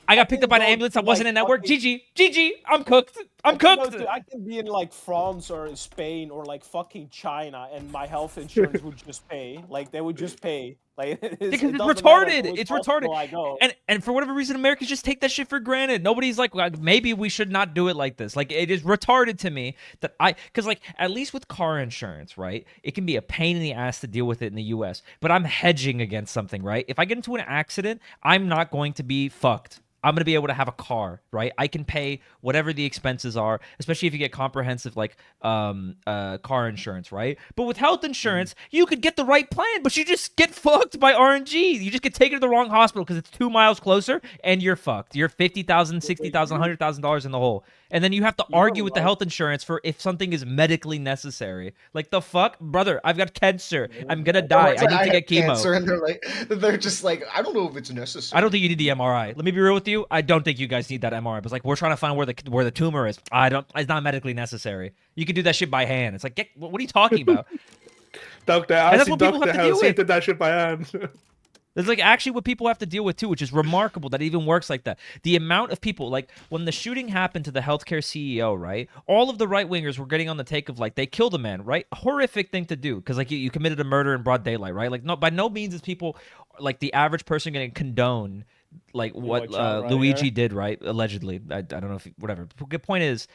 I got picked up by an ambulance that wasn't in network. GG, I'm cooked. I'm cooked. I can be in like France or Spain or like fucking China, and my health insurance would just pay. Like they would just pay. Like because it's retarded. It's retarded. And for whatever reason, Americans just take that shit for granted. Nobody's like, well, maybe we should not do it like this. Like it is retarded to me that because like at least with car insurance, right? It can be a pain in the ass to deal with it in the U.S. But I'm hedging against something, right? If I get into an accident, I'm not going to be fucked. I'm going to be able to have a car, right? I can pay whatever the expenses are, especially if you get comprehensive like car insurance, right? But with health insurance, you could get the right plan, but you just get fucked by RNG. You just get taken to the wrong hospital because it's 2 miles closer and you're fucked. You're $50,000, $60,000, $100,000 in the hole. And then you have to argue with the health insurance for if something is medically necessary. Like the fuck? Brother, I've got cancer. I'm going to die. I need to get chemo. Cancer, and they're just like, I don't know if it's necessary. I don't think you need the MRI. Let me be real with you. I don't think you guys need that MRI. But it's like, we're trying to find where the tumor is. It's not medically necessary. You can do that shit by hand. It's like, what are you talking about? Dr. House did that shit by hand. It's like actually what people have to deal with too, which is remarkable that it even works like that. The amount of people, like when the shooting happened to the healthcare CEO, right? All of the right-wingers were getting on the take of like, they killed a man, right? A horrific thing to do because like you committed a murder in broad daylight, right? Like by no means is people, like the average person going to condone like You what watch out right Luigi here. did, right? Allegedly, I don't know if whatever. Good point is,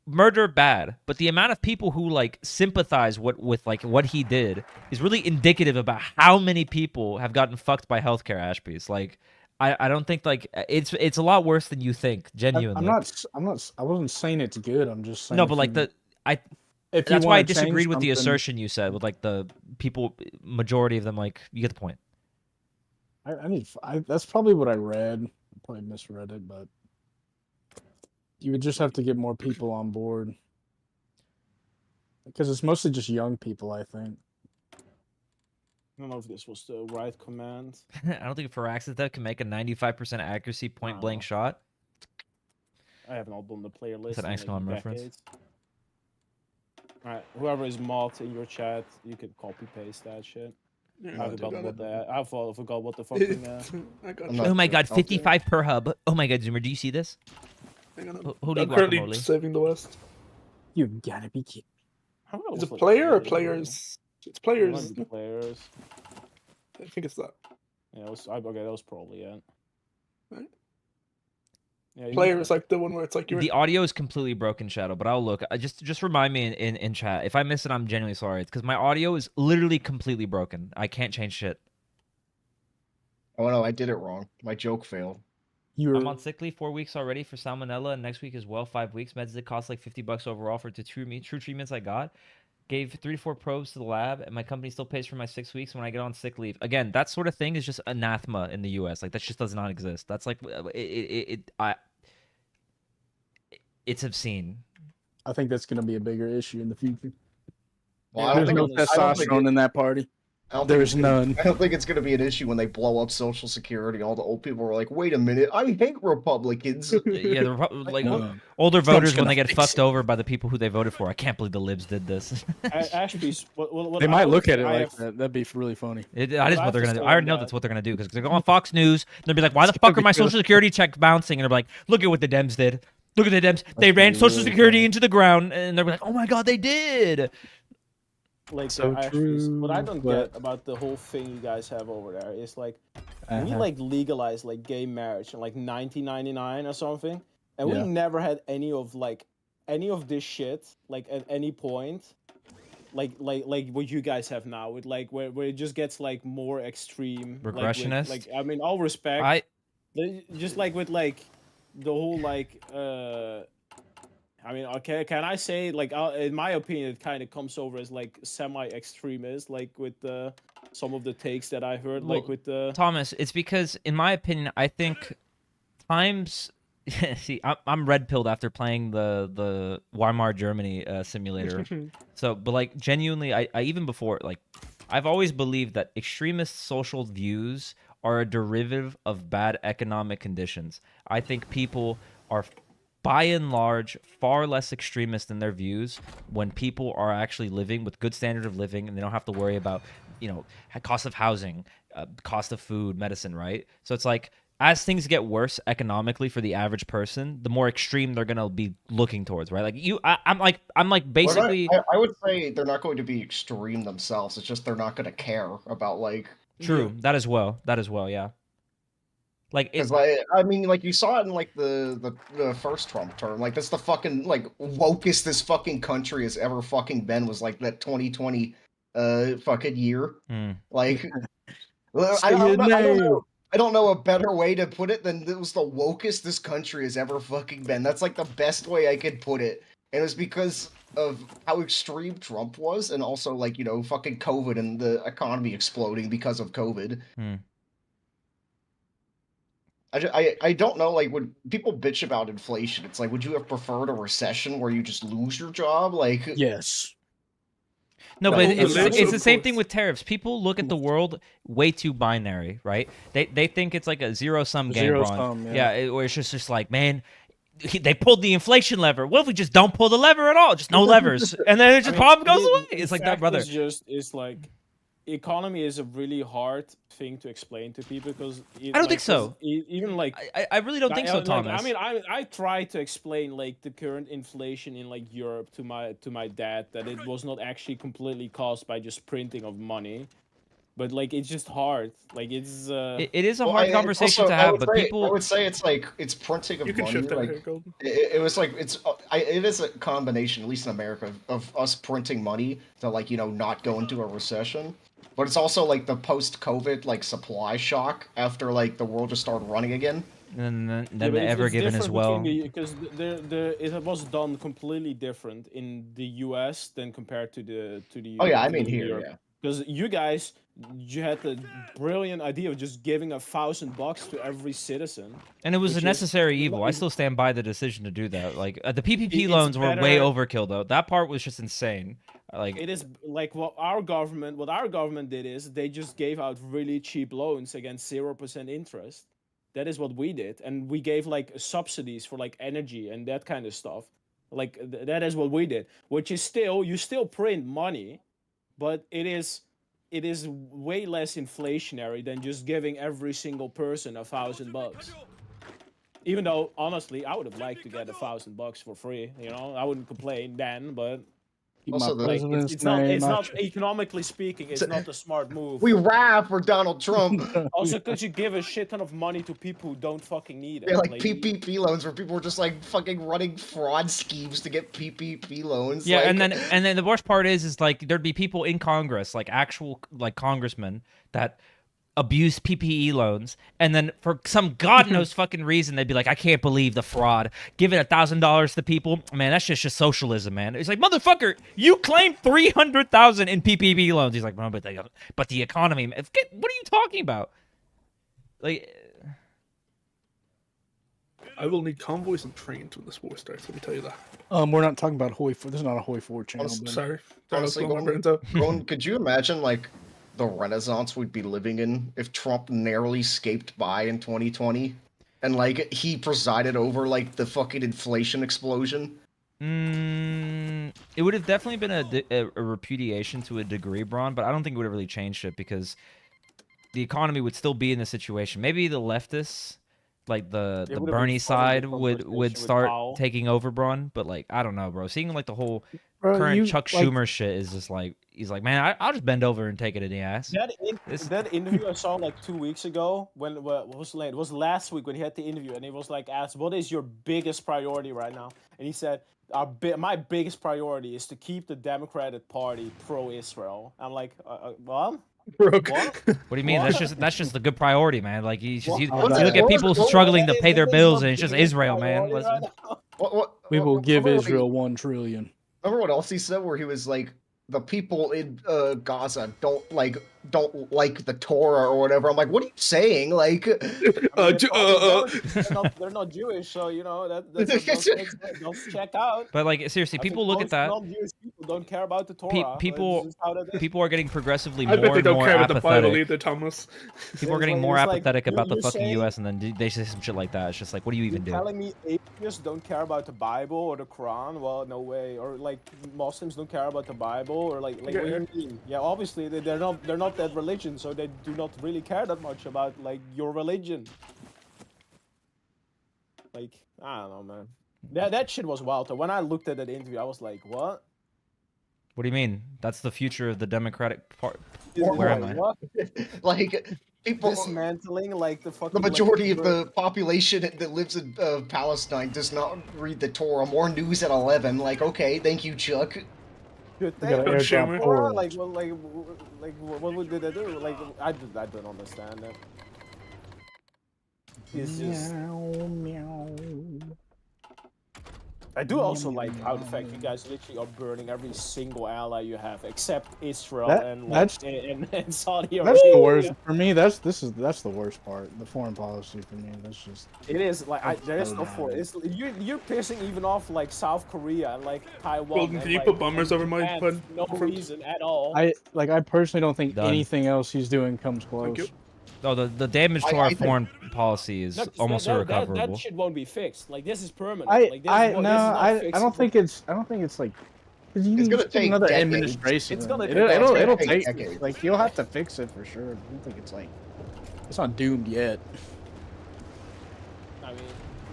murder bad, but the amount of people who like sympathize with like what he did is really indicative about how many people have gotten fucked by healthcare, Ashby's. Like, I don't think like it's a lot worse than you think, genuinely. I wasn't saying it's good. I'm just saying No, but like if you that's why I want to change disagreed with the something, assertion you said with like the people, majority of them, like you get the point. that's probably what I read. I probably misread it, but you would just have to get more people on board because it's mostly just young people, I think. I don't know if this was the right command. I don't think Firaxis can make a 95% accuracy point blank shot. I have not done the player list. That's an in XCOM like reference. decades. Alright, whoever is mod in your chat, you can copy paste that shit. Yeah, I forgot what the fucking. I got Oh my god, 55 per hub. Oh my god, Zoomer, do you see this? Holy I'm currently guacamole. saving the West. You gotta be kidding. Is it player or players? It's players. Players. I think it's that. Yeah, okay, that was probably it. Right? Yeah, Player is like the one where it's like you're. The audio is completely broken, Shadow, but I'll look. Just remind me in chat. If I miss it, I'm genuinely sorry. It's because my audio is literally completely broken. I can't change shit. Oh no, I did it wrong. My joke failed. I'm on sick leave 4 weeks already for salmonella, and next week as well 5 weeks. Meds that cost like $50 overall for the true treatments I got. Gave 3 to 4 probes to the lab, and my company still pays for my 6 weeks when I get on sick leave. Again, that sort of thing is just anathema in the U.S. Like that just does not exist. That's like it's obscene. I think that's going to be a bigger issue in the future. Well, There's no testosterone in that party. There's none. I don't think it's going to be an issue when they blow up Social Security. All the old people are like, "Wait a minute, I hate Republicans." Yeah, like older voters when they get fucked over by the people who they voted for. I can't believe the libs did this. Ashby, they might look at it like that. That'd be really funny. That is what they're gonna do. I already know that's what they're gonna do because they go on Fox News. And they'll be like, "Why the fuck are my Social Security checks bouncing?" And they're like, "Look at what the Dems did. Look at the Dems. They ran Social Security into the ground." And they're like, "Oh my god, they did." Like so true. What I don't get about the whole thing you guys have over there is like we like legalized like gay marriage in like 1999 or something, and we never had any of this shit like at any point, like what you guys have now with like where it just gets like more extreme. Regressionist. Like I mean, all respect. Just like with like the whole like I mean, okay, can I say, like, in my opinion, it kind of comes over as, like, semi-extremist, like, with some of the takes that I heard, like, with the... Thomas, it's because, in my opinion, I think times... See, I'm red-pilled after playing the Weimar Germany simulator. So, but, like, genuinely, I even before, like, I've always believed that extremist social views are a derivative of bad economic conditions. I think people are... by and large, far less extremist in their views when people are actually living with good standard of living and they don't have to worry about, cost of housing, cost of food, medicine, right? So it's like, as things get worse economically for the average person, the more extreme they're gonna be looking towards, right? Like I'm like basically. I would say they're not going to be extreme themselves. It's just they're not going to care about like. True, that as well. That as well, yeah. Like, because I mean, like you saw it in like the first Trump term. Like that's the fucking like wokest this fucking country has ever fucking been was like that 2020 fucking year. Like I don't know a better way to put it than it was the wokest this country has ever fucking been. That's like the best way I could put it. And it was because of how extreme Trump was, and also like fucking COVID and the economy exploding because of COVID. I don't know, like, when people bitch about inflation, it's like, would you have preferred a recession where you just lose your job? Like, yes. No, but it's the same thing with tariffs. People look at the world way too binary, right? They think it's like a zero-sum game, Ron. Yeah, where it's just like, man, they pulled the inflation lever. What if we just don't pull the lever at all? Just no levers. And then it just problem goes away. It's like that, brother. It's like... economy is a really hard thing to explain to people because I don't think so. Even like I really don't think so, Thomas. I mean, I try to explain like the current inflation in like Europe to my dad that it was not actually completely caused by just printing of money, but like it's just hard. Like it's. It is a hard conversation to have, but people. I would say it's like it's printing of You can money. shift that Like here, Golden. it was like it is a combination, at least in America, of us printing money to like not go into a recession. But it's also like the post-COVID like supply shock after like the world just started running again. And then the Ever Given as well. Because it was done completely different in the U.S. than compared to the Oh yeah, I mean here, yeah. Because you guys, you had the brilliant idea of just giving $1,000 to every citizen. And it was a necessary evil. I still stand by the decision to do that. Like the PPP loans were way overkill, though. That part was just insane. Like it is like what our government did is they just gave out really cheap loans against 0% interest. That is what we did, and we gave like subsidies for like energy and that kind of stuff. Like that is what we did, which is you still print money, but it is way less inflationary than just giving every single person $1,000. Even though honestly, I would have liked to get $1,000 for free. I wouldn't complain then, but. Also, like, it's not economically speaking, it's not a smart move. We rap for Donald Trump. Also, because you give a shit ton of money to people who don't fucking need it. Yeah, like PPP loans where people were just like fucking running fraud schemes to get PPP loans. Yeah, like... and then the worst part is like there'd be people in Congress, like actual like congressmen that abuse PPE loans, and then for some god knows fucking reason they'd be like, I can't believe the fraud, giving $1,000 to people, man, that's just socialism, man. It's like, motherfucker, you claimed $300,000 in PPP loans. He's like, no, but the economy, man. What are you talking about? Like, I will need convoys and trains when this war starts. Let me tell you that. We're not talking about Hoi 4. This is not a Hoi 4 channel. Sorry. Honestly, could you imagine like the renaissance we'd be living in if Trump narrowly scaped by in 2020 and like he presided over like the fucking inflation explosion? It would have definitely been a repudiation to a degree, Braun, but I don't think it would have really changed it because the economy would still be in the situation. Maybe the leftists, like the Bernie side, would start taking over, Braun, but like I don't know, bro. Seeing like the whole current Chuck Schumer shit is just like he's like, man, I'll just bend over and take it in the ass. That interview I saw like 2 weeks ago it was last week when he had the interview and he was like asked, what is your biggest priority right now? And he said, my biggest priority is to keep the Democratic Party pro-Israel. I'm like, what? What do you mean? That's just the good priority, man. Like you look at people struggling to pay their bills, and it's just Israel, man. We will give Israel $1 trillion. Remember what else he said? Where he was like, the people in Gaza don't like the Torah or whatever. I'm like, what are you saying? Like, they're not Jewish, so that's check out. But like seriously, people look at that. Non-Jewish people don't care about the Torah. People are getting progressively more and more apathetic. About the Bible either, Thomas. People are getting more apathetic about the fucking U.S. and then they say some shit like that. It's just like, what do you even do? Telling me atheists don't care about the Bible or the Quran? Well, no way. Or like Muslims don't care about the Bible or like what do you mean? Yeah, obviously they're not that religion, so they do not really care that much about like your religion. Like, I don't know, man. That shit was wild. So when I looked at that interview, I was like, what? What do you mean? That's the future of the Democratic Party. Where am I? What? Like people dismantling like the majority of the population that lives in Palestine does not read the Torah. More news at 11. Like, okay, thank you, Chuck. Like, what would they do? Like, I don't understand that. It's just... Meow. I do also like how the fact you guys literally are burning every single ally you have, except Israel and Saudi Arabia. That's the worst for me. That's the worst part. The foreign policy for me. That's just. It is like there is no foreign. You're pissing even off like South Korea and like Taiwan. Golden, can you put bummers over my head? No reason at all. I personally don't think anything else he's doing comes close. No, the damage to our foreign policy is almost irrecoverable. That shit won't be fixed. Like this is permanent. I don't think it's like. It's gonna take another decades. administration. It'll take decades. Like you'll have to fix it for sure. I don't think it's like it's not doomed yet. I mean,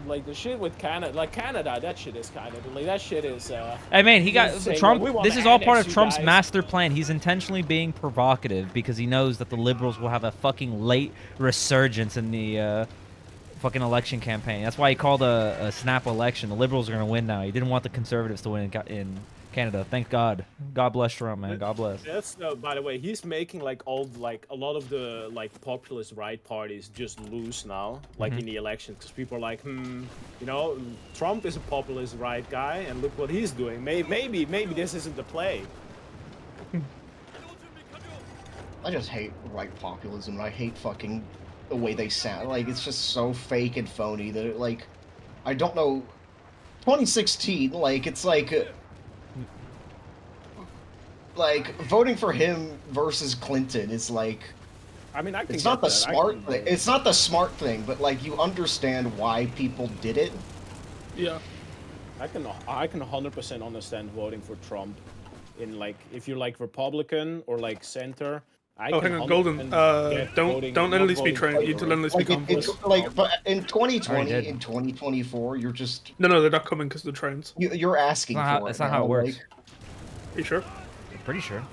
like the shit with Canada, like Canada, that shit is kind of like that shit is. Hey man, he got Trump. This is all part of Trump's guys. master plan. He's intentionally being provocative because he knows that the liberals will have a fucking late resurgence in the fucking election campaign. That's why he called a snap election. The liberals are gonna win now. He didn't want the conservatives to win in Canada. Thank God. God bless Trump, man. God bless. That's by the way, he's making like a lot of the like populist right parties just lose now, like in the elections, because people are like, you know, Trump is a populist right guy, and look what he's doing. Maybe this isn't the play. I just hate right populism. I hate fucking the way they sound. Like, it's just so fake and phony that it, like, I don't know. 2016, like, it's like voting for him versus Clinton is like, I mean, it's not the smart thing. It's not the smart thing, but like you understand why people did it. Yeah, I can 100% understand voting for Trump. In like, if you're like Republican or like center. Hang on, Golden. Don't endlessly speak train. You need to endlessly speak on. But in 2020, in 2024, you're just no, they're not coming because of the trains. You're asking for it. That's not how it works. Like, are you sure? I'm pretty sure.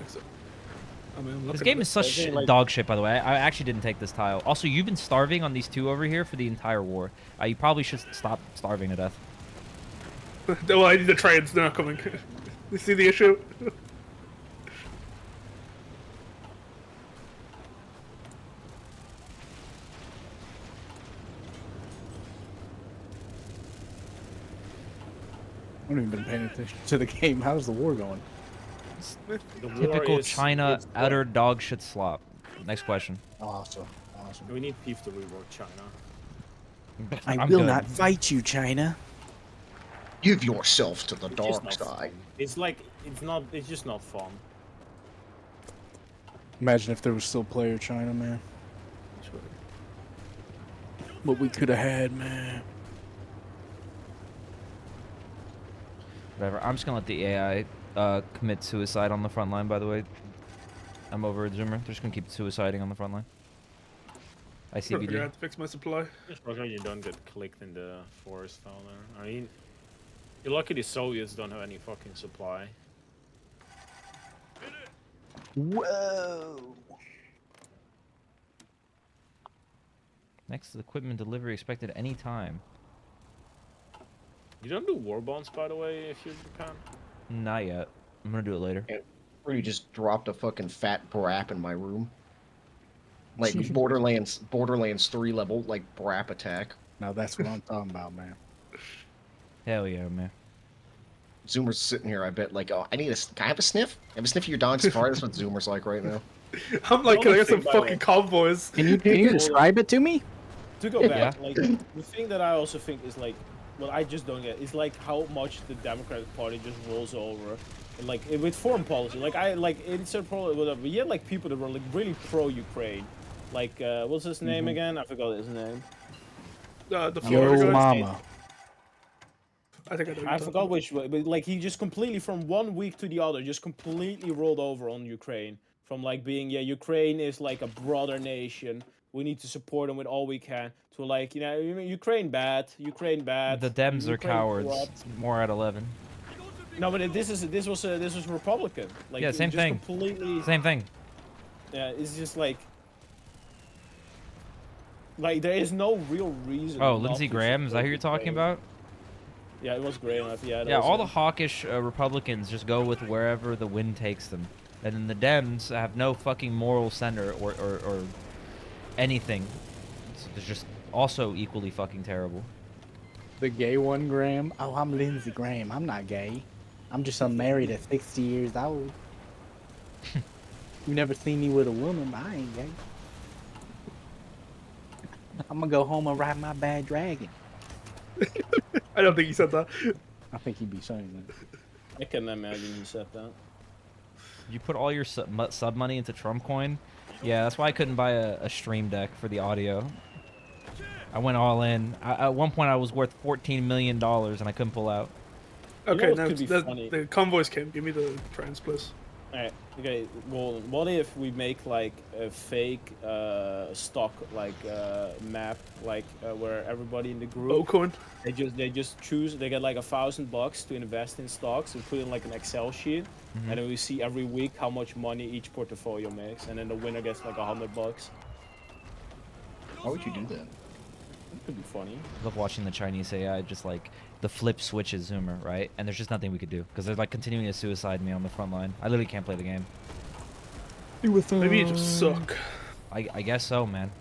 I mean, this game is such dog shit, by the way. I actually didn't take this tile. Also, you've been starving on these two over here for the entire war. You probably should stop starving to death. Well, I need the trains. They're not coming. You see the issue? I haven't even been paying attention to the game. How's the war going? Typical China utter dog shit slop. Next question. Awesome. We need Beef to rework China. I will not fight you, China. Give yourself to the dark side. It's like it's just not fun. Imagine if there was still player China, man. What we could have had, man. Whatever. I'm just gonna let the AI commit suicide on the front line. By the way, I'm over at Zoomer. They're just gonna keep suiciding on the front line. I see. I have to fix my supply. Just because you don't get clicked in the forest down there. I mean, you're lucky the Soviets don't have any fucking supply. Whoa. Next equipment delivery expected any time. You don't do war bonds, by the way, if you're in Japan? Not yet. I'm gonna do it later. You just dropped a fucking fat brap in my room. Like Borderlands 3 level, like brap attack. Now that's what I'm talking about, man. Hell yeah, man. Zoomer's sitting here, I bet, like, oh, can I have a sniff? Have a sniff of your dog safari? That's what Zoomer's like right now. I'm like, can I get some fucking convoys? Can you describe it to me? To go back, like, the thing that I also think is, like, what I just don't get is, like, how much the Democratic Party just rolls over. And, like, with foreign policy. Like, it's a problem, whatever. But yet, like, people that were, like, really pro-Ukraine. Like, what's his name again? I forgot his name. The Yo mama. I forgot which way, but like he just completely from one week to the other just completely rolled over on Ukraine. From like being Ukraine is like a brother nation, we need to support them with all we can, to like, you know, Ukraine bad. The Dems are cowards. It's more at 11. No, but this was Republican. Like, yeah, same thing. Completely. Same thing. Yeah, it's just like there is no real reason. Oh, Lindsey Graham, is that who you're talking about? Yeah, it was Graham. Yeah, all the hawkish Republicans just go with wherever the wind takes them. And then the Dems have no fucking moral center or anything. It's just also equally fucking terrible. The gay one, Graham? Oh, I'm Lindsey Graham. I'm not gay. I'm just unmarried at 60 years old. You never seen me with a woman, but I ain't gay. I'm gonna go home and ride my bad dragon. I don't think he said that. I think he'd be saying that. I can imagine he said that. You put all your sub money into Trump coin? Yeah, that's why I couldn't buy a stream deck for the audio. I went all in. At one point, I was worth $14 million, and I couldn't pull out. Okay, now the convoys came. Give me the trains, please. Alright, okay, well, what if we make like a fake stock like map, like where everybody in the group Bocoin. they just choose, they get like $1,000 to invest in stocks and put in like an Excel sheet, and then we see every week how much money each portfolio makes, and then the winner gets like $100. Why would you do that? It could be funny. I love watching the Chinese AI just like the flip switches zoomer, right? And there's just nothing we could do because they're like continuing to suicide me on the front line. I literally can't play the game. Maybe you just suck. I guess so, man.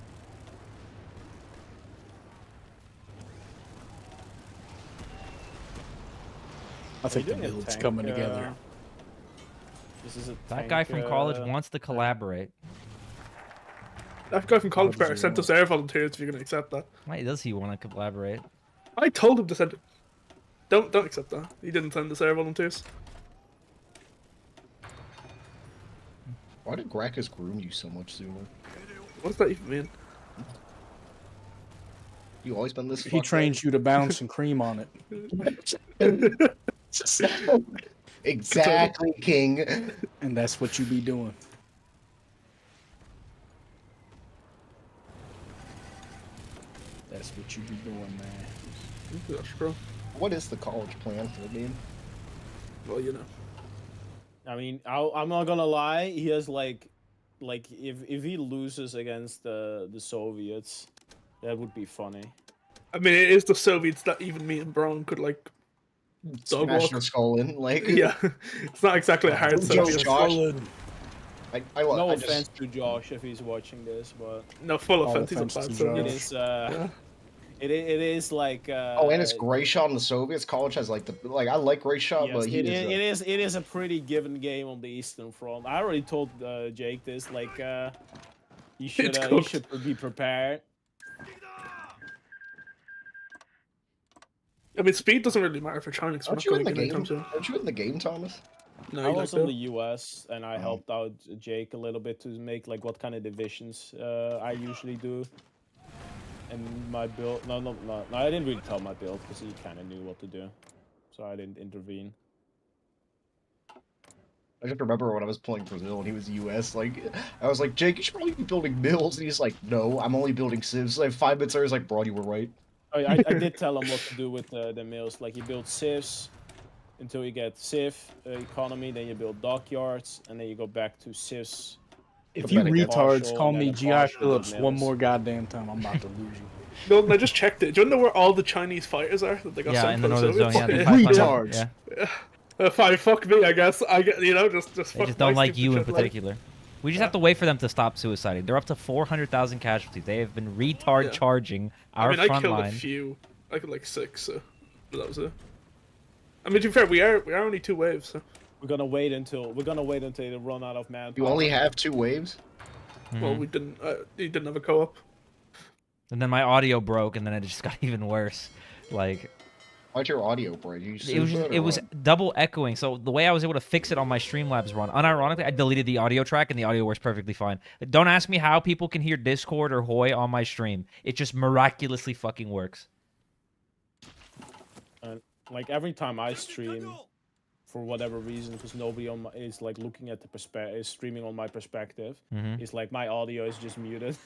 I think the build's coming together. This is a That tank, guy from college wants to collaborate. That guy from college better does he sent us air volunteers if you're gonna accept that. Why does he want to collaborate? I told him to send it. Don't accept that. He didn't send us air volunteers. Why did Gracchus groom you so much, Zoomer? What does that even mean? You always been this. He trains you to bounce and cream on it. Exactly, King. And that's what you be doing. That's what you be doing, man. That's true. What is the college plan for the game? Well, you know. I mean, I'm not gonna lie. He has like if he loses against the Soviets, that would be funny. I mean, it is the Soviets that even me and Braun could like dog Smash walk. your skull in, like. Yeah, it's not exactly a hard Soviet. Josh. No I offense to Josh if he's watching this, but No, full All offense. He's a offense bad to Soviet. it is it is like Oh, and it's Gray Shot in the Soviets. College has like I like Gray Shot, yes, but it is a pretty given game on the Eastern Front. I already told Jake this, like you should be prepared. I mean, speed doesn't really matter for China. Cause Aren't we're you not in the going game? anytime soon. Aren't you in the game, Thomas? No, I you was like in that. the US and I helped out Jake a little bit to make like what kind of divisions I usually do. And my build, no, I didn't really tell my build because he kind of knew what to do, so I didn't intervene. I just remember when I was playing Brazil and he was US, like, I was like, Jake, you should probably be building mills. And he's like, no, I'm only building civs. Like, 5 minutes later, I was like, bro, you were right. I did tell him what to do with the mills. Like, you build civs until you get civ economy, then you build dockyards, and then you go back to civs. If you retards partial, call and me then a G.I. partial Phillips mills. one more goddamn time, I'm about to lose you. No, I just checked it. Do you know where all the Chinese fighters are that they got Yeah, sent in to the northern zone. Soviets? Yeah, the 500, Retards. Yeah. Fine, fuck me, I guess. I get, you know, just They fuck just don't my like stupid you in shit, like- particular. We just have to wait for them to stop suiciding. They're up to 400,000 casualties. They have been retard charging our I mean, I front killed line. a few. I killed like 6, so but that was it. I mean, to be fair, we are only 2 waves, so. We're gonna wait until they run out of manpower. You only have 2 waves? Well, we didn't. He didn't have a co-op. And then my audio broke, and then it just got even worse. Like, Why'd your audio break? it was double echoing. So the way I was able to fix it on my Streamlabs run, unironically, I deleted the audio track, and the audio works perfectly fine. Don't ask me how people can hear Discord or Hoy on my stream. It just miraculously fucking works. Like every time I stream, for whatever reason, because nobody on my is like looking at is streaming on my perspective. It's like my audio is just muted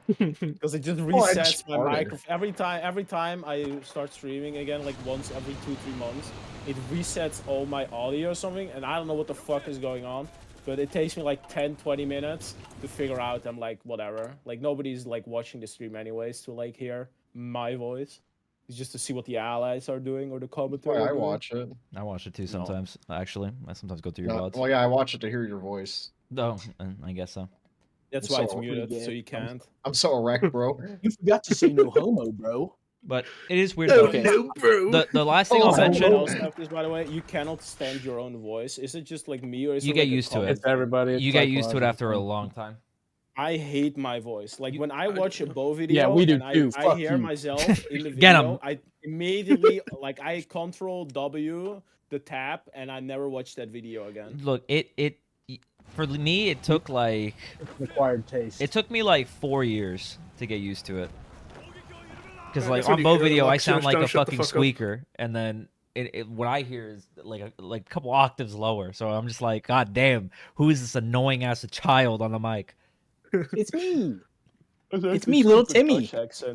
because it just resets my microphone every time I start streaming again, like once every 2-3 months. It resets all my audio or something, and I don't know what the fuck is going on. But it takes me like 10-20 minutes to figure out. I'm like, whatever. Like nobody's like watching the stream anyways to like hear my voice. It's just to see what the allies are doing or the commentary. I watch it. I watch it too sometimes, actually. I sometimes go through your VODs. Well, yeah, I watch it to hear your voice. Oh, I guess so. That's why it's muted, so you can't. I'm so erect, bro. You forgot to say no homo, bro. But it is weird though. No, bro. The last thing I'll mention. This, by the way, you cannot stand your own voice. Is it just like me, or is You it get like used to it. It's everybody. You get used to it after a long time. I hate my voice. Like when I watch a Bo video, we do and too. I Fuck hear you. myself in the Get 'em. video, I immediately like I Control W the tab, and I never watch that video again. Look, it for me it took like Required taste. it took me like 4 years to get used to it. Because Yeah, like that's when on you Bo hear the video, I Lux sound like don't a shut the fucking fuck up. squeaker, and then what I hear is like a couple octaves lower. So I'm just like, God damn, who is this annoying ass child on the mic? It's me. It's me, little Timmy.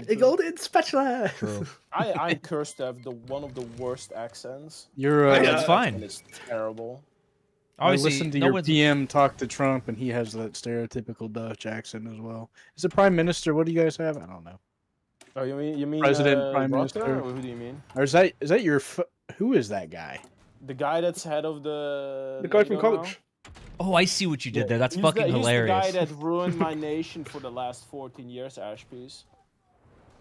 A golden spatula. True. I'm cursed to have one of the worst accents. You're That's fine. It's terrible. I listened to your PM talk to Trump, and he has that stereotypical Dutch accent as well. Is it Prime Minister? What do you guys have? I don't know. Oh, you mean President, Prime Minister? Or who do you mean? Or is that your? Who is that guy? The guy that's head of the guy from college. Oh, I see what you did there. That's fucking hilarious. He's the guy that ruined my nation for the last 14 years, Ashpiece.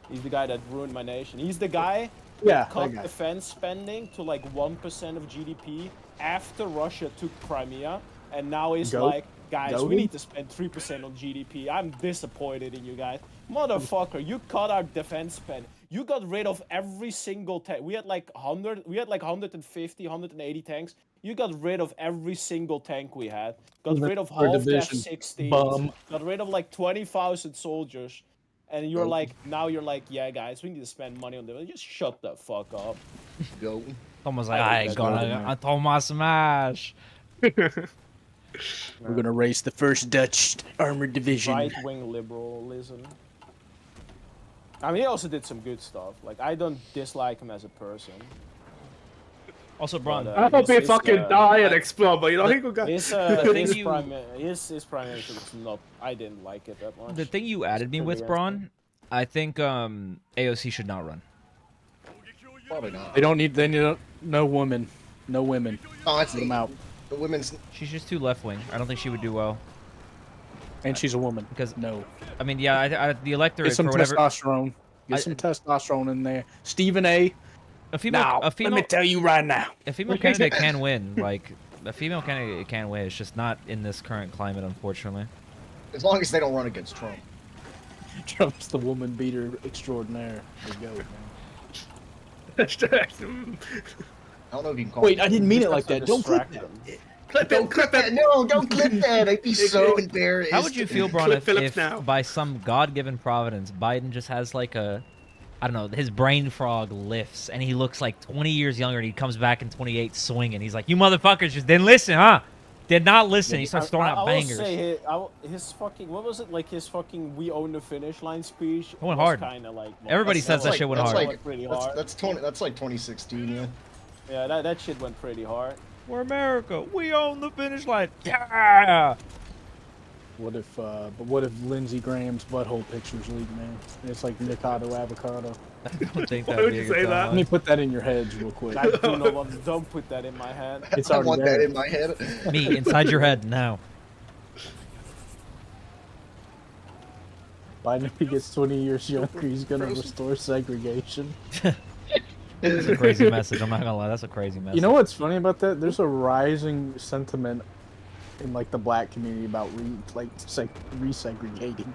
He's the guy that ruined my nation. He's the guy that cut defense spending to like 1% of GDP after Russia took Crimea, and now he's like, guys, we need to spend 3% on GDP. I'm disappointed in you guys. Motherfucker, you cut our defense spend. You got rid of every single tank. We had like 150, 180 tanks. You got rid of every single tank we had. Got rid of half the F-16s. Got rid of like 20,000 soldiers. And you're like, now you're like, yeah, guys, we need to spend money on them. Just shut the fuck up. Go. Thomas like, I Thomas smash. We're gonna race the first Dutch armored division. Right-wing liberalism. I mean, he also did some good stuff. Like, I don't dislike him as a person. Also, Braun. I hope he fucking die and explode, but you know, he could go. His prime minister was not. I didn't like it that much. The thing you added me with, Braun, I think AOC should not run. Probably not. They need no women. No women. Oh, that's them out. The women's. She's just too left wing. I don't think she would do well. And she's a woman. Because no. I mean, yeah, the electorate. Get some testosterone. Get some testosterone in there. Stephen A. A female, let me tell you right now. A female candidate can win. Like, a female candidate can win. It's just not in this current climate, unfortunately. As long as they don't run against Trump. Trump's the woman beater extraordinaire. There you go, man. I don't know if you can call Wait, I didn't mean it like that. Don't clip that. Clip that. No, don't clip that. I'd be so embarrassed. How would you feel, Braun, if by some God-given providence, Biden just has like a... I don't know, his brain frog lifts, and he looks like 20 years younger, and he comes back in 28 swinging. He's like, you motherfuckers just didn't listen, huh? Did not listen. He starts throwing out bangers. I will say his fucking, what was it, like his fucking we own the finish line speech? It went hard. Kinda like, everybody says that shit went hard. That's like 2016, yeah. Yeah, that shit went pretty hard. We're America. We own the finish line. Yeah! What if Lindsey Graham's butthole pictures leak, man? It's like Mikado avocado. I don't think Why would you say that? Let me put that in your heads real quick. Don't put that in my head. I want that in my head. Me, inside your head now. Biden, if he gets 20 years younger, he's gonna restore segregation. That's a crazy message. I'm not gonna lie. That's a crazy message. You know what's funny about that? There's a rising sentiment in like the black community about resegregating.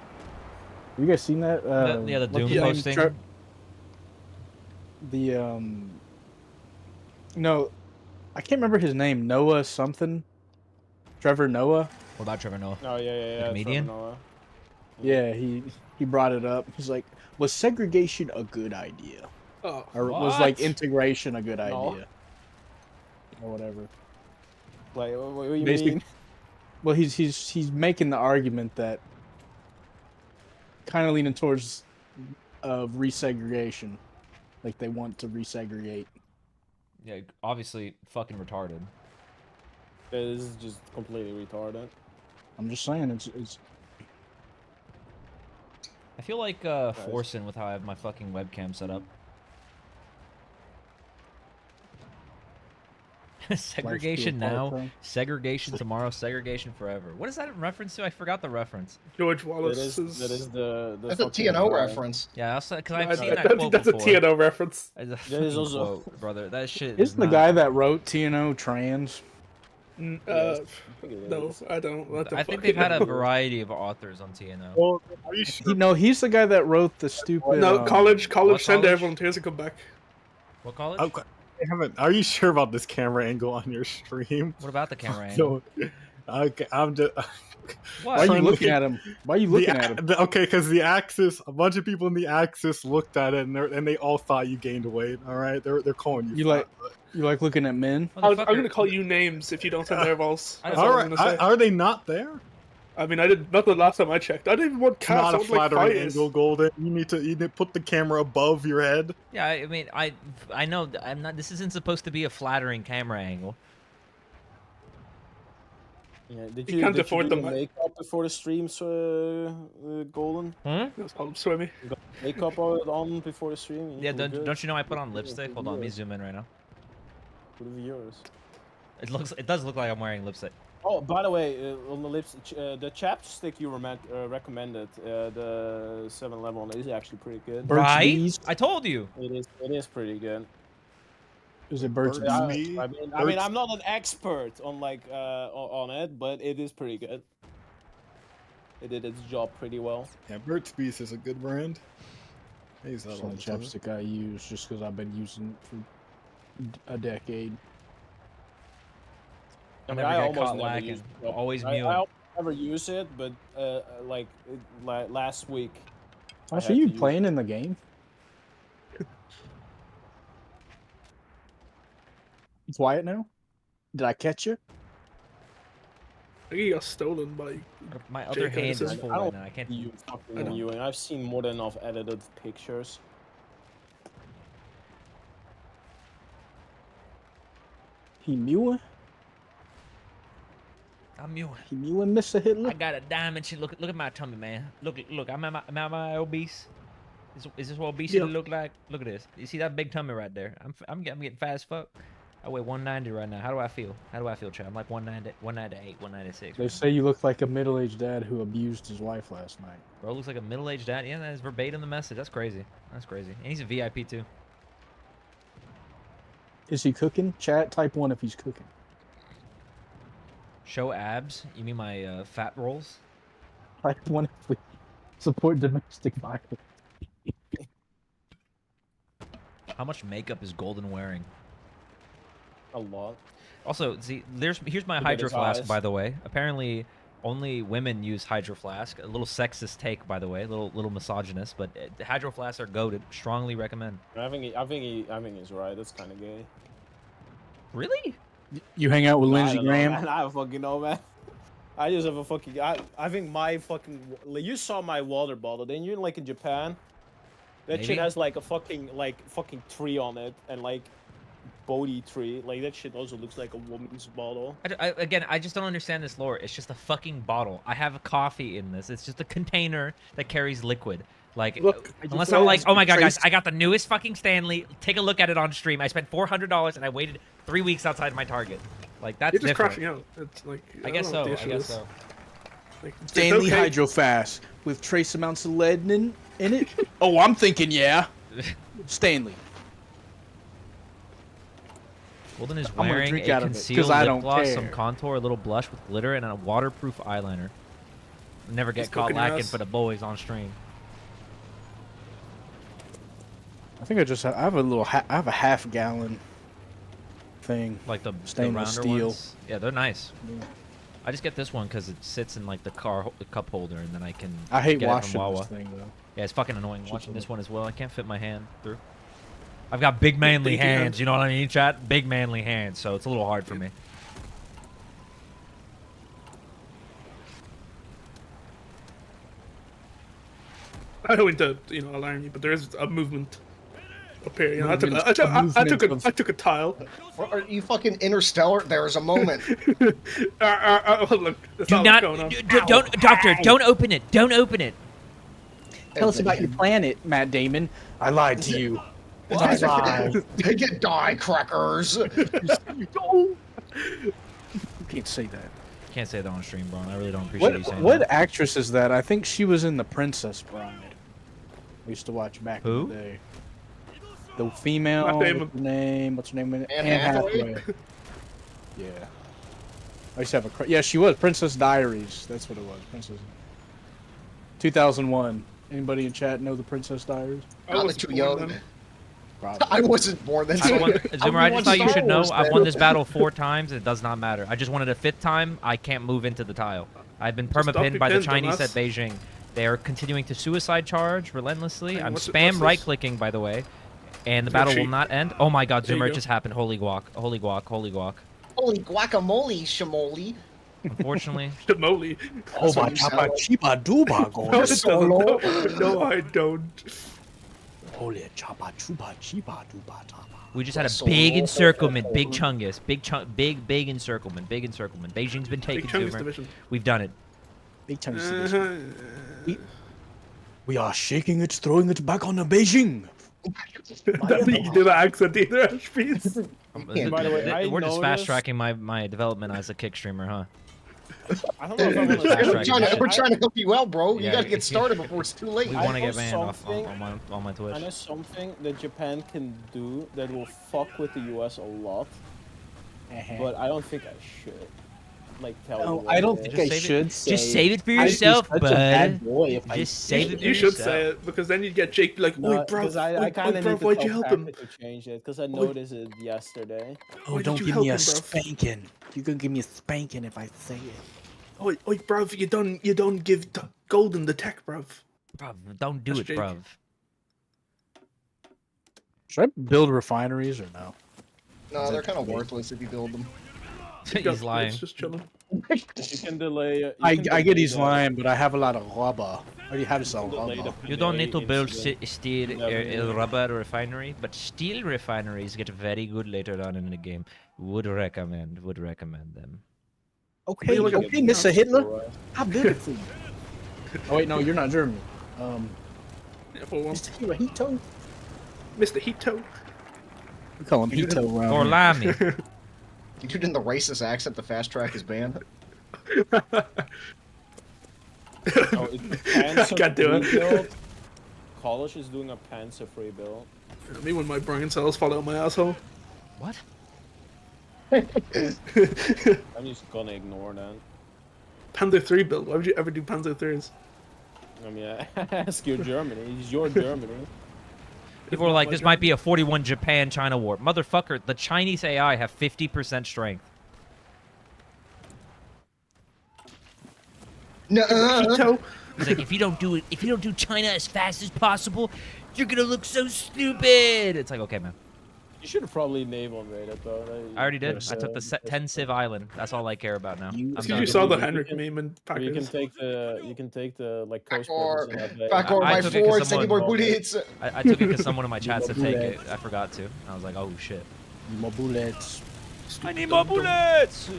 You guys seen that? Yeah, the doom posting. No, I can't remember his name. Noah something. Trevor Noah. What about Trevor Noah? Oh yeah. The comedian. Trevor Noah. Yeah, he brought it up. He's like, was segregation a good idea? Or was like integration a good idea? Or whatever. Like, what do you mean? Well, he's making the argument that kind of leaning towards resegregation, like they want to resegregate. Yeah, obviously fucking retarded. This is just completely retarded. I'm just saying, it's. I feel like forcing with how I have my fucking webcam set up. Segregation now, segregation tomorrow, segregation forever. What is that in reference to? I forgot the reference. George Wallace. That is the that's a TNO reference. Yeah, because I've seen that quote that's before. That's a TNO reference. That is also quote, brother. That shit. Isn't the guy that wrote TNO trans? No, I don't. I think they've had a variety of authors on TNO. Well, are you sure? No, he's the guy that wrote the stupid. No, college. Send their volunteers to come back. What college? Okay. Are you sure about this camera angle on your stream? What about the camera angle? Okay, I'm just. What? Why are you Trying to looking think- at him? Why are you looking at him? Okay, because the Axis, a bunch of people in the Axis looked at it and they all thought you gained weight. All right, they're calling you. You fat, like looking at men? I'm Motherfucker. gonna call you names if you don't send airballs. I That's don't- all all I'm right, gonna say. are they not there? I mean, I did not the last time I checked. I didn't even want It's cats. not I a would like flattering fighters. angle, Golden. You need to put the camera above your head. Yeah, I mean, I know I'm not. This isn't supposed to be a flattering camera angle. Yeah, did You you, can't did afford you do them. the makeup before the streams, Golden? That's all I'm swimming. You got makeup on before the stream? You Yeah, look good. don't you know I put on lipstick? Hold on, let me zoom in right now. For the viewers. It does look like I'm wearing lipstick. Oh, by the way, on the lips, the chapstick you recommended, the 7-Eleven one, is actually pretty good. Burt's Right? Bees? I told you. It is pretty good. Is it Burt's Burt's Bees? Bees? I mean, I'm not an expert on on it, but it is pretty good. It did its job pretty well. Yeah, Burt's Bees is a good brand. I use that It's all the the time. chapstick I use just because I've been using it for a decade. I mean, never I get almost caught never lacking. use it. Always I mewing. almost never use it, but last week. I I had see you to use playing in the game. It's quiet now. Did I catch you? I think he got stolen by. My other Jake, hand this is is- full I right don't now. I can't. You I fucking know. viewing. I've seen more than enough edited pictures. He mewing? I'm mewing. He mewing, Mr. Hitler? I got a diamond shit. Look at my tummy, man. Look. Am I obese? Is this what obesity Yeah. look like? Look at this. You see that big tummy right there? I'm getting fat as fuck. I weigh 190 right now. How do I feel? Chad? I'm like 190, 198, 196. They say you look like a middle-aged dad who abused his wife last night. Bro looks like a middle-aged dad. Yeah, that is verbatim the message. That's crazy. And he's a VIP too. Is he cooking? Chat, type 1 if he's cooking. Show abs? You mean my fat rolls? Type 1 if we support domestic violence. How much makeup is Golden wearing? A lot. Also, see, here's my Look at hydro his flask, eyes. by the way. Apparently, only women use hydro flask. A little sexist take, by the way, a little misogynist, but hydro flasks are goated. Strongly recommend. I think he's right. That's kind of gay. Really? You hang out with I Lindsey don't know, Graham? man. I don't fucking know, man. I just have a fucking. I think my fucking. You saw my water bottle, didn't you? Like in Japan. That shit Maybe. has like a fucking tree on it and like Bodhi tree. Like that shit also looks like a woman's bottle. Again, I just don't understand this lore. It's just a fucking bottle. I have a coffee in this. It's just a container that carries liquid. Like, Look, unless I'm like, oh my god, guys, I got the newest fucking Stanley. Take a look at it on stream. I spent $400 and I waited 3 weeks outside my Target. Like, that's You're just different. crashing out. It's like. I guess don't know so. what the I issue guess is. so. Like, it's Stanley okay. Hydro Fast with trace amounts of lead in it. Oh, I'm thinking, yeah. Stanley. Golden is gonna wearing drink a out of it, 'cause concealed I lip don't gloss, care. some contour, a little blush with glitter, and a waterproof eyeliner. Never get He's caught cooking lacking ass. for the boys on stream. I think I have I have a half-gallon thing. Like the Stainless rounder steel. ones. Yeah, they're nice. Yeah. I just get this one because it sits in like the cup holder, and then I can. I hate get it from washing Wawa. this thing though. Yeah, it's fucking annoying Shit's watching this annoying. one as well. I can't fit my hand through. I've got big manly Big hands. hands. You know what I mean, chat? Big manly hands, so it's a little hard for me. I don't mean to, alarm you, but there is a movement up here. I took Movement- I took, a I, I movement took a, of- I took a tile. Are you fucking interstellar? There's a moment. Look, that's Do not not, what's going on. don't, doctor, don't open it. Don't open it. Tell us about your planet, Matt Damon. I lied to you. I lied. Take it, die crackers. You can't say that. Can't say that on stream, bro. I really don't appreciate you saying What that. actress is that? I think she was in The Princess Bride. I used to watch back Who? in the day. The female. Matt Damon. What's her name? Anne Hathaway? Yeah. I used to have a. Yeah, she was Princess Diaries. That's what it was. Princess. 2001. Anybody in chat know the Princess Diaries? I I was wasn't too born young. then. Probably. I wasn't born then. Zoomer, I just thought you should know I've won this battle 4 times. It does not matter. I just wanted a 5th time. I can't move into the tile. I've been perma-pinned by the Chinese at Beijing. They are continuing to suicide charge relentlessly. I'm spam right-clicking, by the way. And the battle will not end. Oh my god, Zoomer, it just happened. Holy guac. Holy guac. Holy guac. Holy guacamole, shamoli. Unfortunately. Shamoli. Oh my chapa chiba duba go. No, I don't. Holy chapa chupa chiba duba tapa. We just had a big encirclement, big chungus, big encirclement, big encirclement. Beijing's been taken, Zoomer. We've done it. Big chungus division. We are shaking it, throwing it back on the Beijing. That you do that accent either, please. By the way, we're just fast tracking my development as a kick streamer, huh? I don't know if I want to. We're trying to help you out, bro. You gotta get started before it's too late. We want to get banned off on my Twitch. I know something that Japan can do that will fuck with the US a lot, but I don't think I should. Like tell you. No, I don't think I should. Just save it for yourself, bud. Just save it for yourself. You should say it because then you'd get Jake like, "Wait, bro, I kind of need why'd you help him?" To change it because I noticed it yesterday. Oh, don't give me a spanking. You're gonna give me a spanking if I say it. Oi, bruv, you don't give Golden the tech, bruv. Bruv, don't do it, bruv. Should I build refineries or no? No, they're kind of worthless if you build them. He's lying. It's just chilling. You can delay. I get he's lying, but I have a lot of rubber. I already have some rubber. You don't need to build steel rubber refinery, but steel refineries get very good later on in the game. Would recommend them. Okay, okay, Mr. Hitler. I'll build it for you. Oh wait, no, you're not German. Mr. Hirohito. Mr. Hito. We call him Hito around Or Lamy. You do it in the racist accent, the fast track is banned. Can't do it. College is doing a Panzer free build. Me when my brain cells fall out my asshole. What? I'm just gonna ignore that. Panzer 3 build. Why would you ever do Panzer 3s? I mean, ask your Germany. It's your Germany. People are like, this might be a 41 Japan-China war. Motherfucker, the Chinese AI have 50% strength. No. He's like, if you don't do China as fast as possible, you're gonna look so stupid. It's like, okay, man. You should have probably naval invaded though. I already did. I took the 10 Civ Island. That's all I care about now. You saw the Henrik meme in Packers. You can take the like coast province. Back over my forward, sending more bullets. I took it because someone in my chat said take it. I forgot to. I was like, oh shit. More bullets. I need more bullets.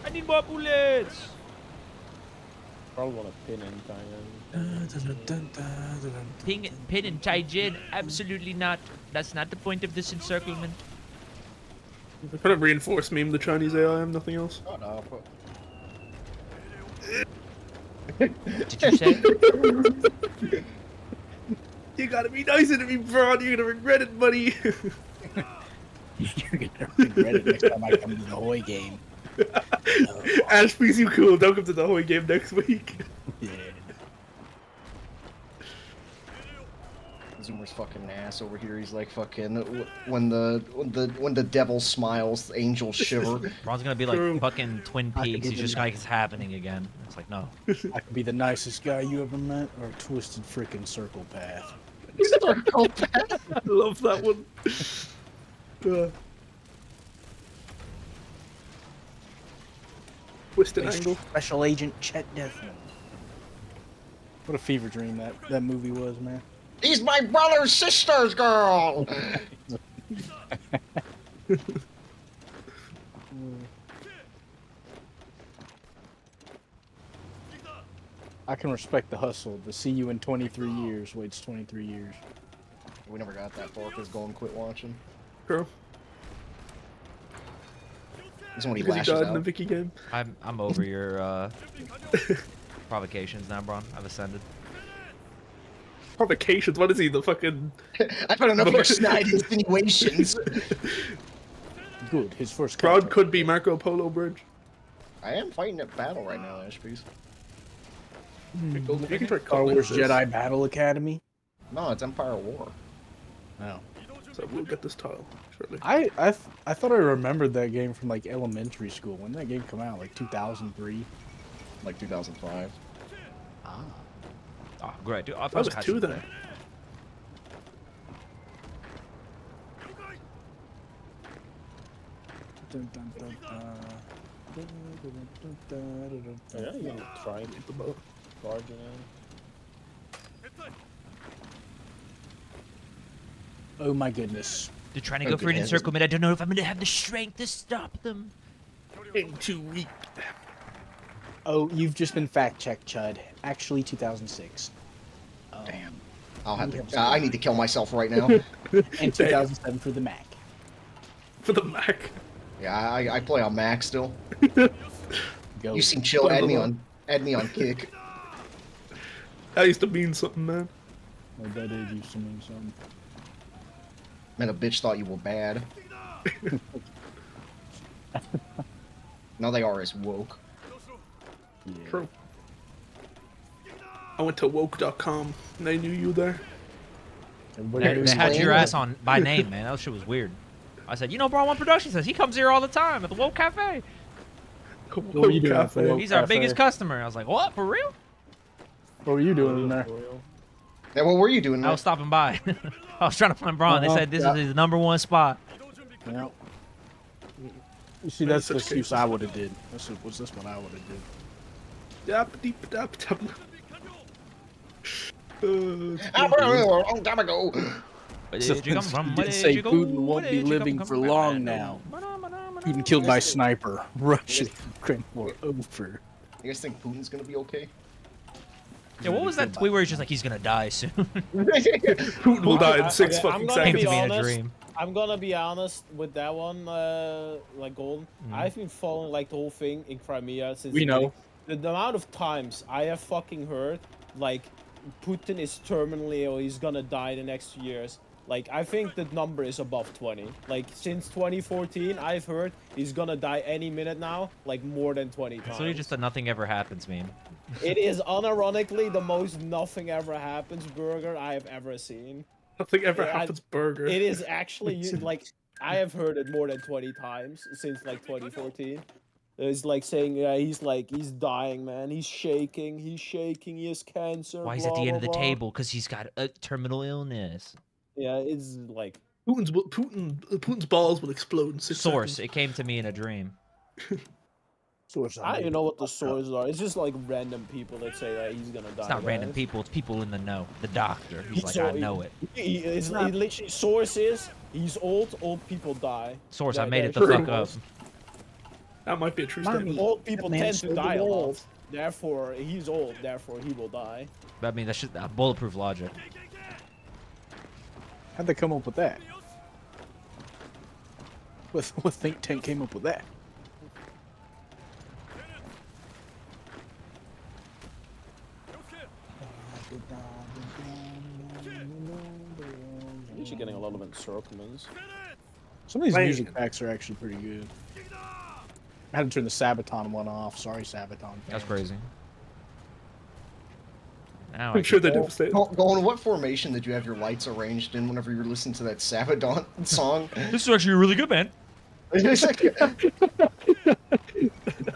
I need more bullets. Probably want to pin in Thailand. Pin in Taijin? Absolutely not. That's not the point of this encirclement. Kind of reinforced meme the Chinese AI. I'm nothing else. Oh, no. Did you say? You gotta be nicer to me, bro. You're gonna regret it, buddy. You're gonna regret it next time I come to the Hoi game. Ash, please, you cool. Don't come to the Hoi game next week. Yeah. Zoomer's fucking ass over here. He's like fucking when the devil smiles, the angels shiver. Ron's gonna be like fucking Twin Peaks. He's just like, it's happening again. It's like, no. I could be the nicest guy you ever met, or a twisted freaking circle path. Circle path. I love that one. Twisted angle. Special Agent Chet Desmond. What a fever dream that movie was, man. He's my brother's sister's girl. I can respect the hustle. To see you in 23 years waits 23 years. We never got that far because Golden quit watching. Girl. This is when he Because lashes he died out. in the Vicky game. I'm over your provocations now, Bron. I've ascended. Provocations? What is he? The fucking... I've had enough of your snide insinuations. Good. His first Crowd could be Marco Polo Bridge. I am fighting at battle right now, Ashby's. You can try Star Wars calling this. Jedi Battle Academy. No, it's Empire War. No. So we'll get this tile shortly. I thought I remembered that game from like elementary school. When did that game come out? Like 2003? Like 2005. Ah. Oh, great. Dude, I That was 2 then. Yeah, you can try and get the boat. Bargain in. Oh my goodness. They're trying to go for an encirclement. I don't know if I'm going to have the strength to stop them. In 2 weeks. Oh, you've just been fact-checked, Chud. Actually, 2006. Damn. I'll have to. I need to kill myself right now. And 2007 for the Mac. For the Mac. Yeah, I play on Mac still. Go. You seem chill. Add me on Kick. That used to mean something, man. Like, that did used to mean something. Man, a bitch thought you were bad. Now they are as woke. Yeah. True. I went to woke.com and they knew you there. They had your ass on by name, man. That shit was weird. I said, you know, bro, One Production says he comes here all the time at the Woke Cafe. What were you doing at the Woke He's our Cafe? biggest customer. I was like, what? For real? What were you doing in there? Yeah, what were you doing? I was stopping by. I was trying to find Braun. They said this is his #1 spot. Yeah. You see, that's the excuse I would have did. This what I would have did. A long time ago. Where did you come from? Where Did did say you go? Putin Where won't be did you living come for from? long now. Putin killed by sniper. Russia, Ukraine war over. You guys think Putin's gonna be okay? Yeah, what was that tweet where he's just like, he's gonna die soon? Putin will die in 6 fucking Came seconds. to me in a dream. I'm gonna be honest with that one, like Golden. I've been following like the whole thing in Crimea since We know. the amount of times I have fucking heard like Putin is terminally ill, he's gonna die in the next few years. Like I think the number is above 20. Like since 2014, I've heard he's gonna die any minute now, like more than 20 times. So you just a nothing ever happens meme. It is unironically the most nothing ever happens burger I have ever seen. Nothing ever happens burger. It is actually like I have heard it more than 20 times since like 2014. It's like saying, yeah, he's dying, man. He's shaking, he has cancer. Why he's at the end of the table? Because he's got a terminal illness. Yeah, it's like Putin's balls will explode in 6 Source, seconds. it came to me in a dream. Source. I don't even know what the sources are. It's just like random people that say that he's gonna die. It's not random guys. people, it's people in the know. The doctor. He's like, So I know it. It's literally source is he's old people die. Source, I That- made it that- the fuck up. That might be a true Mommy. statement. Old people That man tend to showed the die a lot. world. Therefore, he's old. Therefore, he will die. I mean, that's just bulletproof logic. How'd they come up with that? What think tank came up with that? At least you're getting a lot of encirclements. Some of these Wait. music packs are actually pretty good. I had to turn the Sabaton one off. Sorry, Sabaton. That's fans. crazy. Now I'm sure they devastate. Going, what formation did you have your lights arranged in whenever you were listening to that Savadon song? This is actually really good, man. I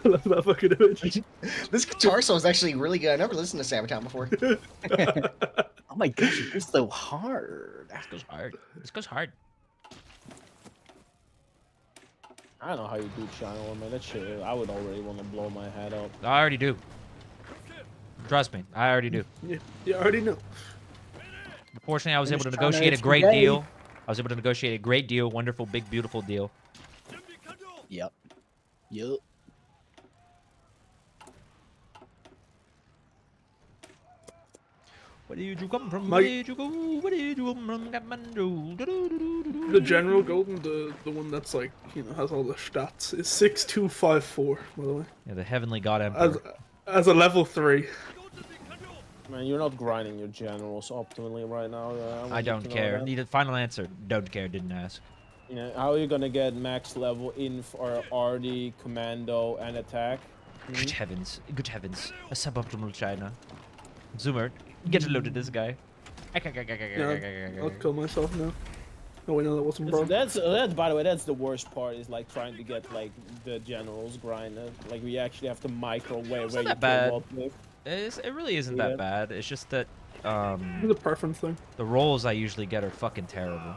love that fucking image. This guitar song is actually really good. I never listened to Sabaton before. Oh my gosh, it goes so hard. This goes hard. This goes hard. I don't know how you do channel, man. That shit, I would already want to blow my head up. I already do. Trust me, I already do. Yeah, you already know. Fortunately, I was able to Just trying to negotiate a great today. deal. I was able to negotiate a great deal, wonderful, big, beautiful deal. Yep. Yep. Where did you come from? My- Where did you go? Where did you come from? Kathmandu? The general golden, the one that's like, you know, has all the stats, is 6254, by the way. Yeah, the heavenly god emperor. As a level 3. Man, you're not grinding your generals optimally right now. I don't care. That. Need a final answer. Don't care. Didn't ask. You know, how are you gonna get max level in for RD, commando, and attack? Good heavens. Good heavens. A suboptimal China. Zoomer, get a load of this guy. I'll kill myself now. Oh wait, no, that wasn't bro. That's by the way, that's the worst part, is like trying to get like the generals grinded. Like we actually have to microwave where you bad. It really isn't that bad. It's just that it's a preference thing. The rolls I usually get are fucking terrible.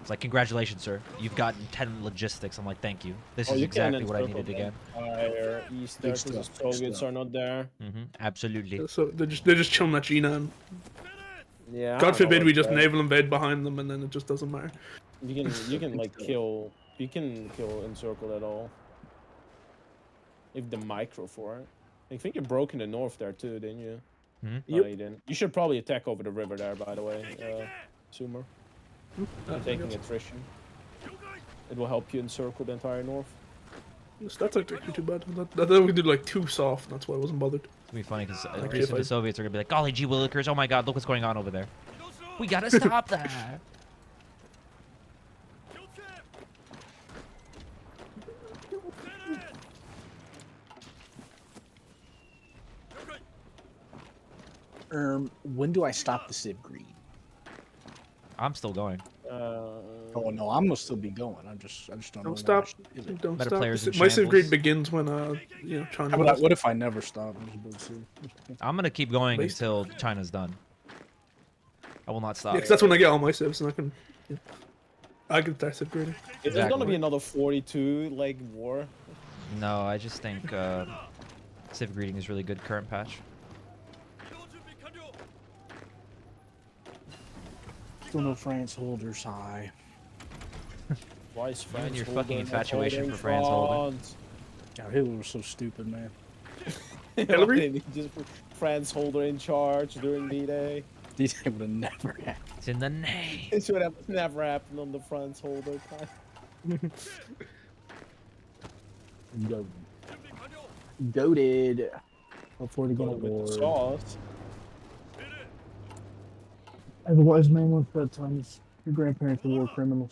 It's like, congratulations, sir. You've gotten 10 logistics. I'm like, thank you. This is exactly what I needed to get. Empire, East, because the Soviets are not there. Absolutely. So they're just chilling at G9. Yeah. God forbid we just naval invade behind them, and then it just doesn't matter. You can like kill. You can kill encircle at all. If the micro for it. I think you broke in the north there too, didn't you? Yep. You didn't. You should probably attack over the river there, by the way, Sumer. Taking attrition. It will help you encircle the entire north. That's actually too bad. That we could do like too soft, and that's why I wasn't bothered. It's gonna be funny because pretty soon the Soviets are gonna be like, golly gee willikers, oh my god, look what's going on over there. We gotta stop that. When do I stop the Civ greed? I'm still going. Oh no, I'm gonna still be going. I just don't know. Don't stop. Don't Better stop. players in My Civ greed shambles. begins when China. What if I never stop? I'm gonna keep going until China's done. I will not stop. Yeah, 'cause that's when I get all my civs, and I can start Civ greeding. Is there gonna be another 42 like war? No, I just think Civ greeting is really good current patch. Still no France holders high. Why is France your holding fucking a infatuation holding for France holding. France? God, Hitler was so stupid, man. Hillary? Just put France holder in charge during D-Day. D-Day would have never happened. It's in the name. This would have never happened on the France holder time. Goated. Before to get a With the war. sauce. Otherwise, man, once that time, your grandparents were war criminals.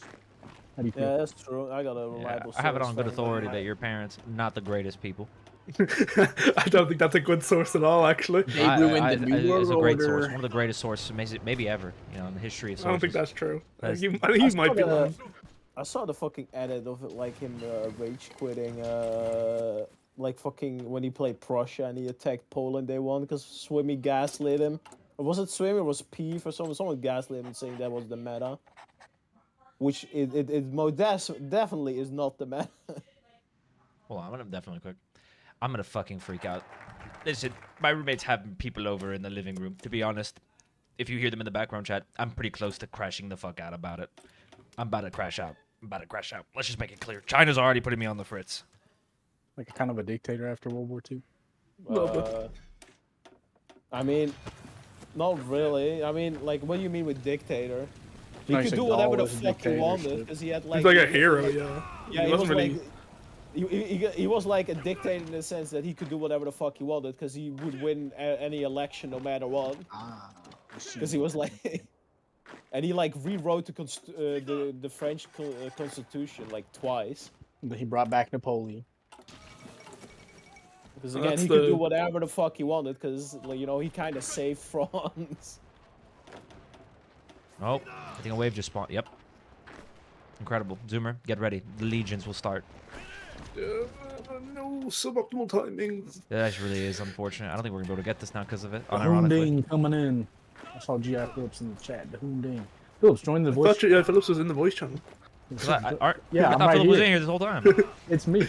How do you feel? Yeah, that's true. I got a reliable I have it source on good from authority my- that your parents not the greatest people. I don't think that's a good source at all, actually. They ruined the New World It's a great source, Order. one of the greatest sources maybe ever, in the history of sources. I don't think that's true. I That's- think he might be lying. I saw the fucking edit of it, like him rage quitting, like fucking when he played Prussia and he attacked Poland. They won because Swimmy gaslit him. Or was it Swimmy or was P for someone? Someone gaslit him saying that was the meta. Which it definitely is not the meta. Hold on, I'm gonna definitely quick. I'm gonna fucking freak out. Listen, my roommates have people over in the living room. To be honest, if you hear them in the background chat, I'm pretty close to crashing the fuck out about it. I'm about to crash out. Let's just make it clear. China's already putting me on the fritz. Like a kind of a dictator after World War II. I mean, not really. I mean, like, what do you mean with dictator? He No, could he's do like, whatever "Oh, the it's a fuck he wanted dictatorship." because he had like. He's like a hero, yeah. Yeah, he wasn't was really. like. He was like a dictator in the sense that he could do whatever the fuck he wanted because he would win any election no matter what. Because he was like, and he like rewrote the French constitution like twice. He brought back Napoleon. Because again, he could do whatever the fuck he wanted because like, he kind of saved France. Oh, I think a wave just spawned. Yep. Incredible. Zoomer, get ready. The legions will start. No suboptimal timing. That really is unfortunate. I don't think we're gonna be able to get this now because of it. The Unironically. Hoonding coming in. I saw G.I. Phillips in the chat. The Hoonding. Phillips, join the I voice. thought Phillips was in the voice channel. Yeah, I I'm thought right Philip was here. in here this whole time. It's me,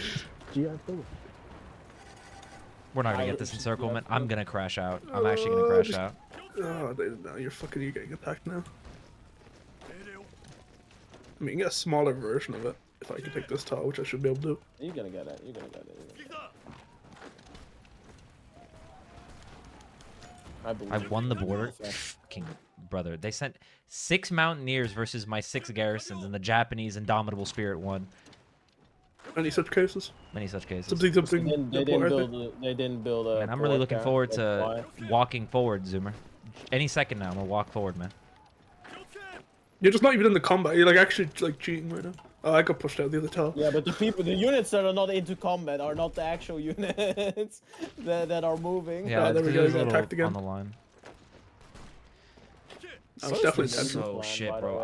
G.I. Phillips. We're not gonna get this encirclement. I'm gonna crash out. I'm actually gonna crash out. Oh, no, you're getting attacked now. I mean, you can get a smaller version of it if I can take this tile, which I should be able to do. You're gonna get it. You're gonna get it. I won the border. King brother. They sent 6 mountaineers versus my 6 garrisons, and the Japanese indomitable spirit won. Any such cases? Many such cases. Something. They didn't build a. And I'm really looking forward that's to why. walking forward, Zoomer. Any second now, I'm gonna walk forward, man. You're just not even in the combat. You're like actually like cheating right now. Oh, I got pushed out the other tile. Yeah, but the units that are not into combat are not the actual units that are moving. Yeah, there we it's go, a we got little attacked again. on the line. I was definitely so shit, bro.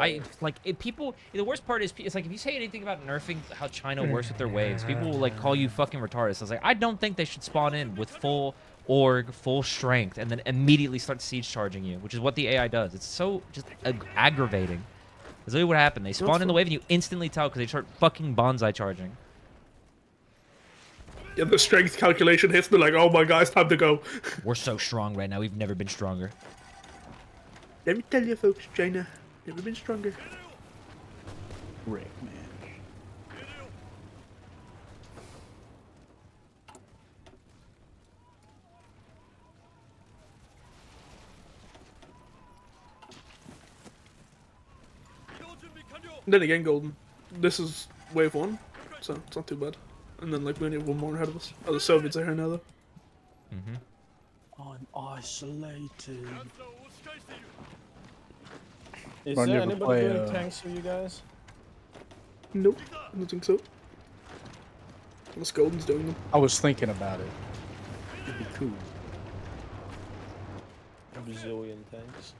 People. The worst part is, it's like if you say anything about nerfing how China works with their waves, people will like call you fucking retarded. So it's like I don't think they should spawn in with full org, full strength, and then immediately start siege charging you, which is what the AI does. It's so just aggravating. That's literally what happened. They spawn in the wave and you instantly tell because they start fucking bonsai charging. Yeah, the strength calculation hits. They're like, oh my god, it's time to go. We're so strong right now. We've never been stronger. Let me tell you, folks, China never been stronger. Rick, man. Then again, Golden. This is wave 1, so it's not too bad. And then like we only have one more ahead of us. Oh, the Soviets are here now, though. I'm isolated. Is Run, there you ever anybody play, doing tanks for you guys? Nope, I don't think so. Unless Golden's doing them. I was thinking about it. It'd be cool. A bazillion tanks.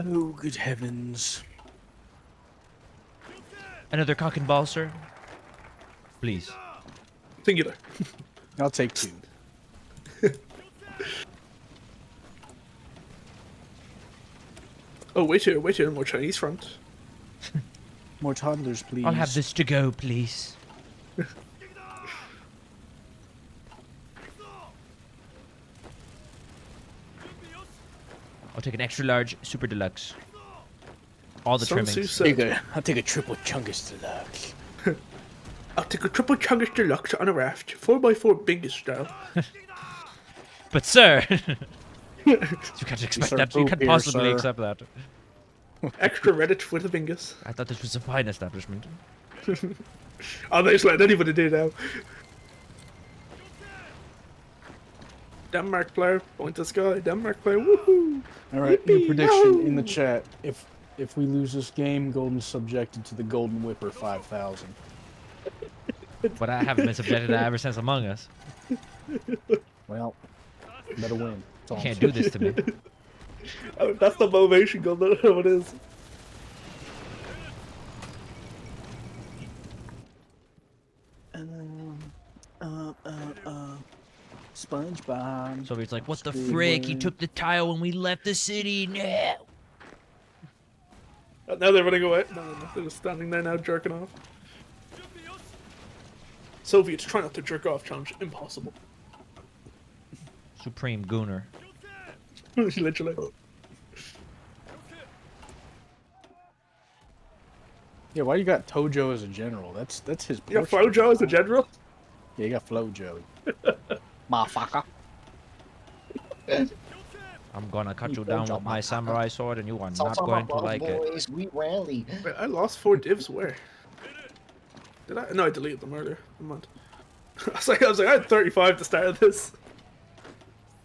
Oh, good heavens. Another cock and ball, sir? Please. Singular. I'll take 2. Oh, wait here, more Chinese front. More toddlers, please. I'll have this to go, please. I'll take an extra large, super deluxe. All the Sun Tzu trimmings. said, I'll take a triple chungus deluxe. I'll take a triple chungus deluxe on a raft, 4x4 biggest style. But sir, you can't expect serve that. You poop can't here, possibly sir. accept that. Extra Reddit with the fingers. I thought this was a fine establishment. Oh, they just let anybody do now. Denmark player, point to sky. Denmark player, woohoo! All right, new Yippee, prediction in the yahoo! chat. If we lose this game, Golden's subjected to the Golden Whipper 5000. But I haven't been subjected to that ever since Among Us. Well, better win. That's all You I'm can't saying. do this to me. Oh, that's the motivation goal, I don't know what it is. SpongeBob. So he's like, what the Squidward. frick? He took the tile when we left the city. No. Oh, now they're running away. No, they're just standing there now, jerking off. Soviets try not to jerk off challenge. Impossible. Supreme Gooner. Literally. Yeah, why you got Tojo as a general? That's his. You got portion. Flojo as a general? Yeah, you got Flojo. Motherfucker. I'm gonna cut you down with my samurai sword, and you are not going to like it. Boys, we rally. Wait, I lost 4 divs where? Did I? No, I deleted them earlier. I'm not. I was like, I had 35 to start this.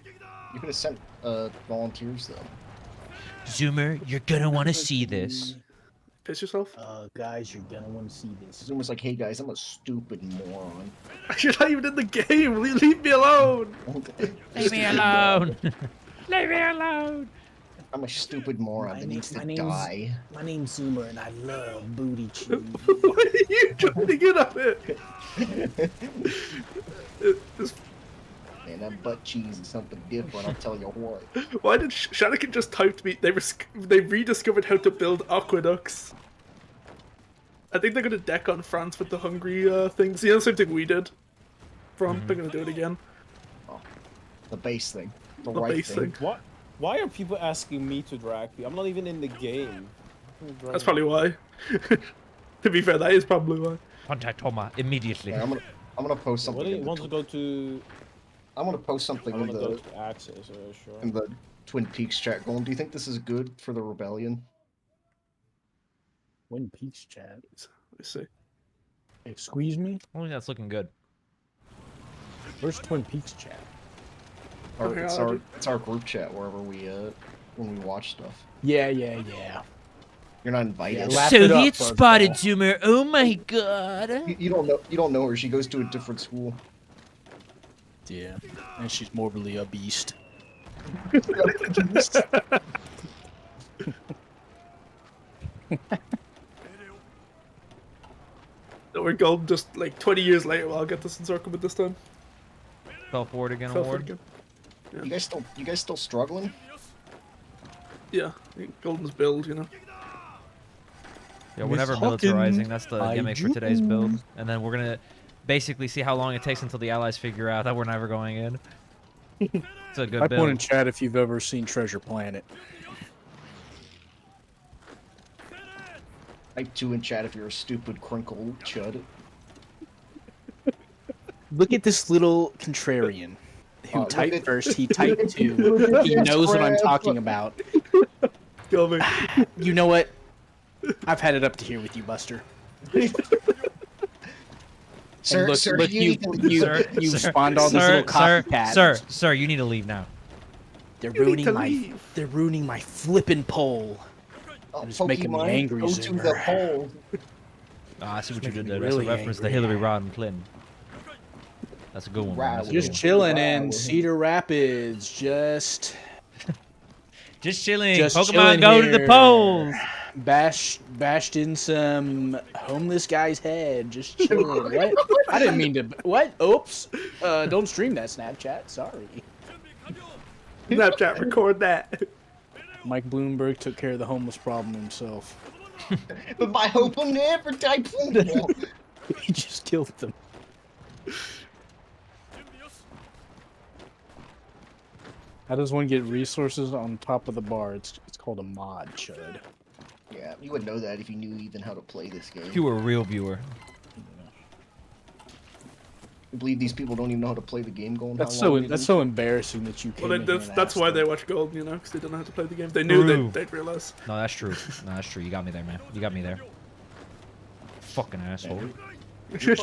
You could have sent volunteers though. Zoomer, you're gonna want to see this. Piss yourself? Guys, you're gonna want to see this. It's almost like, hey guys, I'm a stupid moron. You're not even in the game. Leave me alone. Leave me alone. Leave me alone. I'm a stupid moron that needs to die. My name's Zoomer, and I love booty cheese. Why are you trying to get on it? Man, that butt cheese is something different, I'll tell you what. Why did Shanakin just type to me? They rediscovered how to build aqueducts. I think they're gonna deck on France with the hungry things. You know, the same thing we did. They're gonna do it again. Oh, the base thing. The The right base thing. thing. What? Why are people asking me to drag you? I'm not even in the game. That's probably why. To be fair, that is probably why. Contact Homa immediately. Yeah, I'm gonna post something. What do you in want to go to? I'm gonna post something I in want to go the to Access, sure. in the Twin Peaks chat. Golden, do you think this is good for the rebellion? Twin Peaks chat. Let's see. Hey, squeeze me. I think that's looking good. Where's Twin Peaks chat? Or Okay, it's our group chat wherever we when we watch stuff. Yeah. You You're not invited. Yeah, Soviet spotted Zoomer. Oh my god. You don't know. You don't know her. She goes to a different school. Yeah, and she's morbidly a beast. We're golden just like 20 years later. Well, I'll get this encirclement this time. Fell forward again. Fell Award. forward again. Yeah. You guys still struggling? Yeah, I think Golden's build, you know. Yeah, we're never militarizing. That's the gimmick for today's build. And then we're gonna basically see how long it takes until the allies figure out that we're never going in. It's a good build. Type one in chat if you've ever seen Treasure Planet. Type 2 in chat if you're a stupid crinkle chud. Look at this little contrarian who typed first. He typed 2. He knows what I'm talking about. You know what? I've had it up to here with you, Buster. Sir, look, sir, look, you spawned all these little copycats. Sir, you need to leave now. They're ruining my flippin' poll. Oh, just making me angry. Go to the poll. I see what you did there. That's a reference to Hillary Rodham Clinton. That's a good one. That's just chilling in Cedar Rapids. Just chilling. Pokemon go to the polls. Bashed in some homeless guy's head. Just chilling. What? I didn't mean to. What? Oops. Don't stream that Snapchat. Sorry. Snapchat, record that. Mike Bloomberg took care of the homeless problem himself. But I hope I'm never type. He just killed them. How does one get resources on top of the bar? It's called a mod, chud. Yeah, you would know that if you knew even how to play this game. If you were a real viewer. I believe these people don't even know how to play the game. Going that's so embarrassing that you can't. Well, that's why they watch Golden, you know, because they don't know how to play the game. They knew they'd realize. No, that's true. No, that's true. You got me there, man. You got me there. Fucking asshole. Your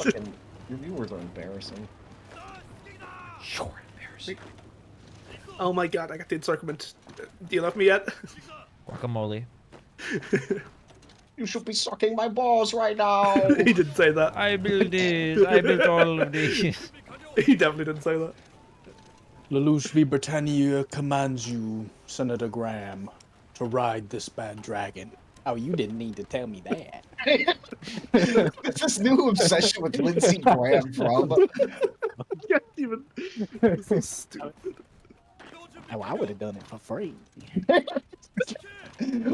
viewers are embarrassing. You're embarrassing. Oh my god, I got the encirclement. Do you love me yet? Guacamole. You should be sucking my balls right now. He didn't say that. I built this. I built all of this. He definitely didn't say that. Lelouch v. Britannia commands you, Senator Graham, to ride this bad dragon. Oh, you didn't need to tell me that. It's this new obsession with Lindsey Graham from. Can't even. This is stupid. Oh, I would have done it for free.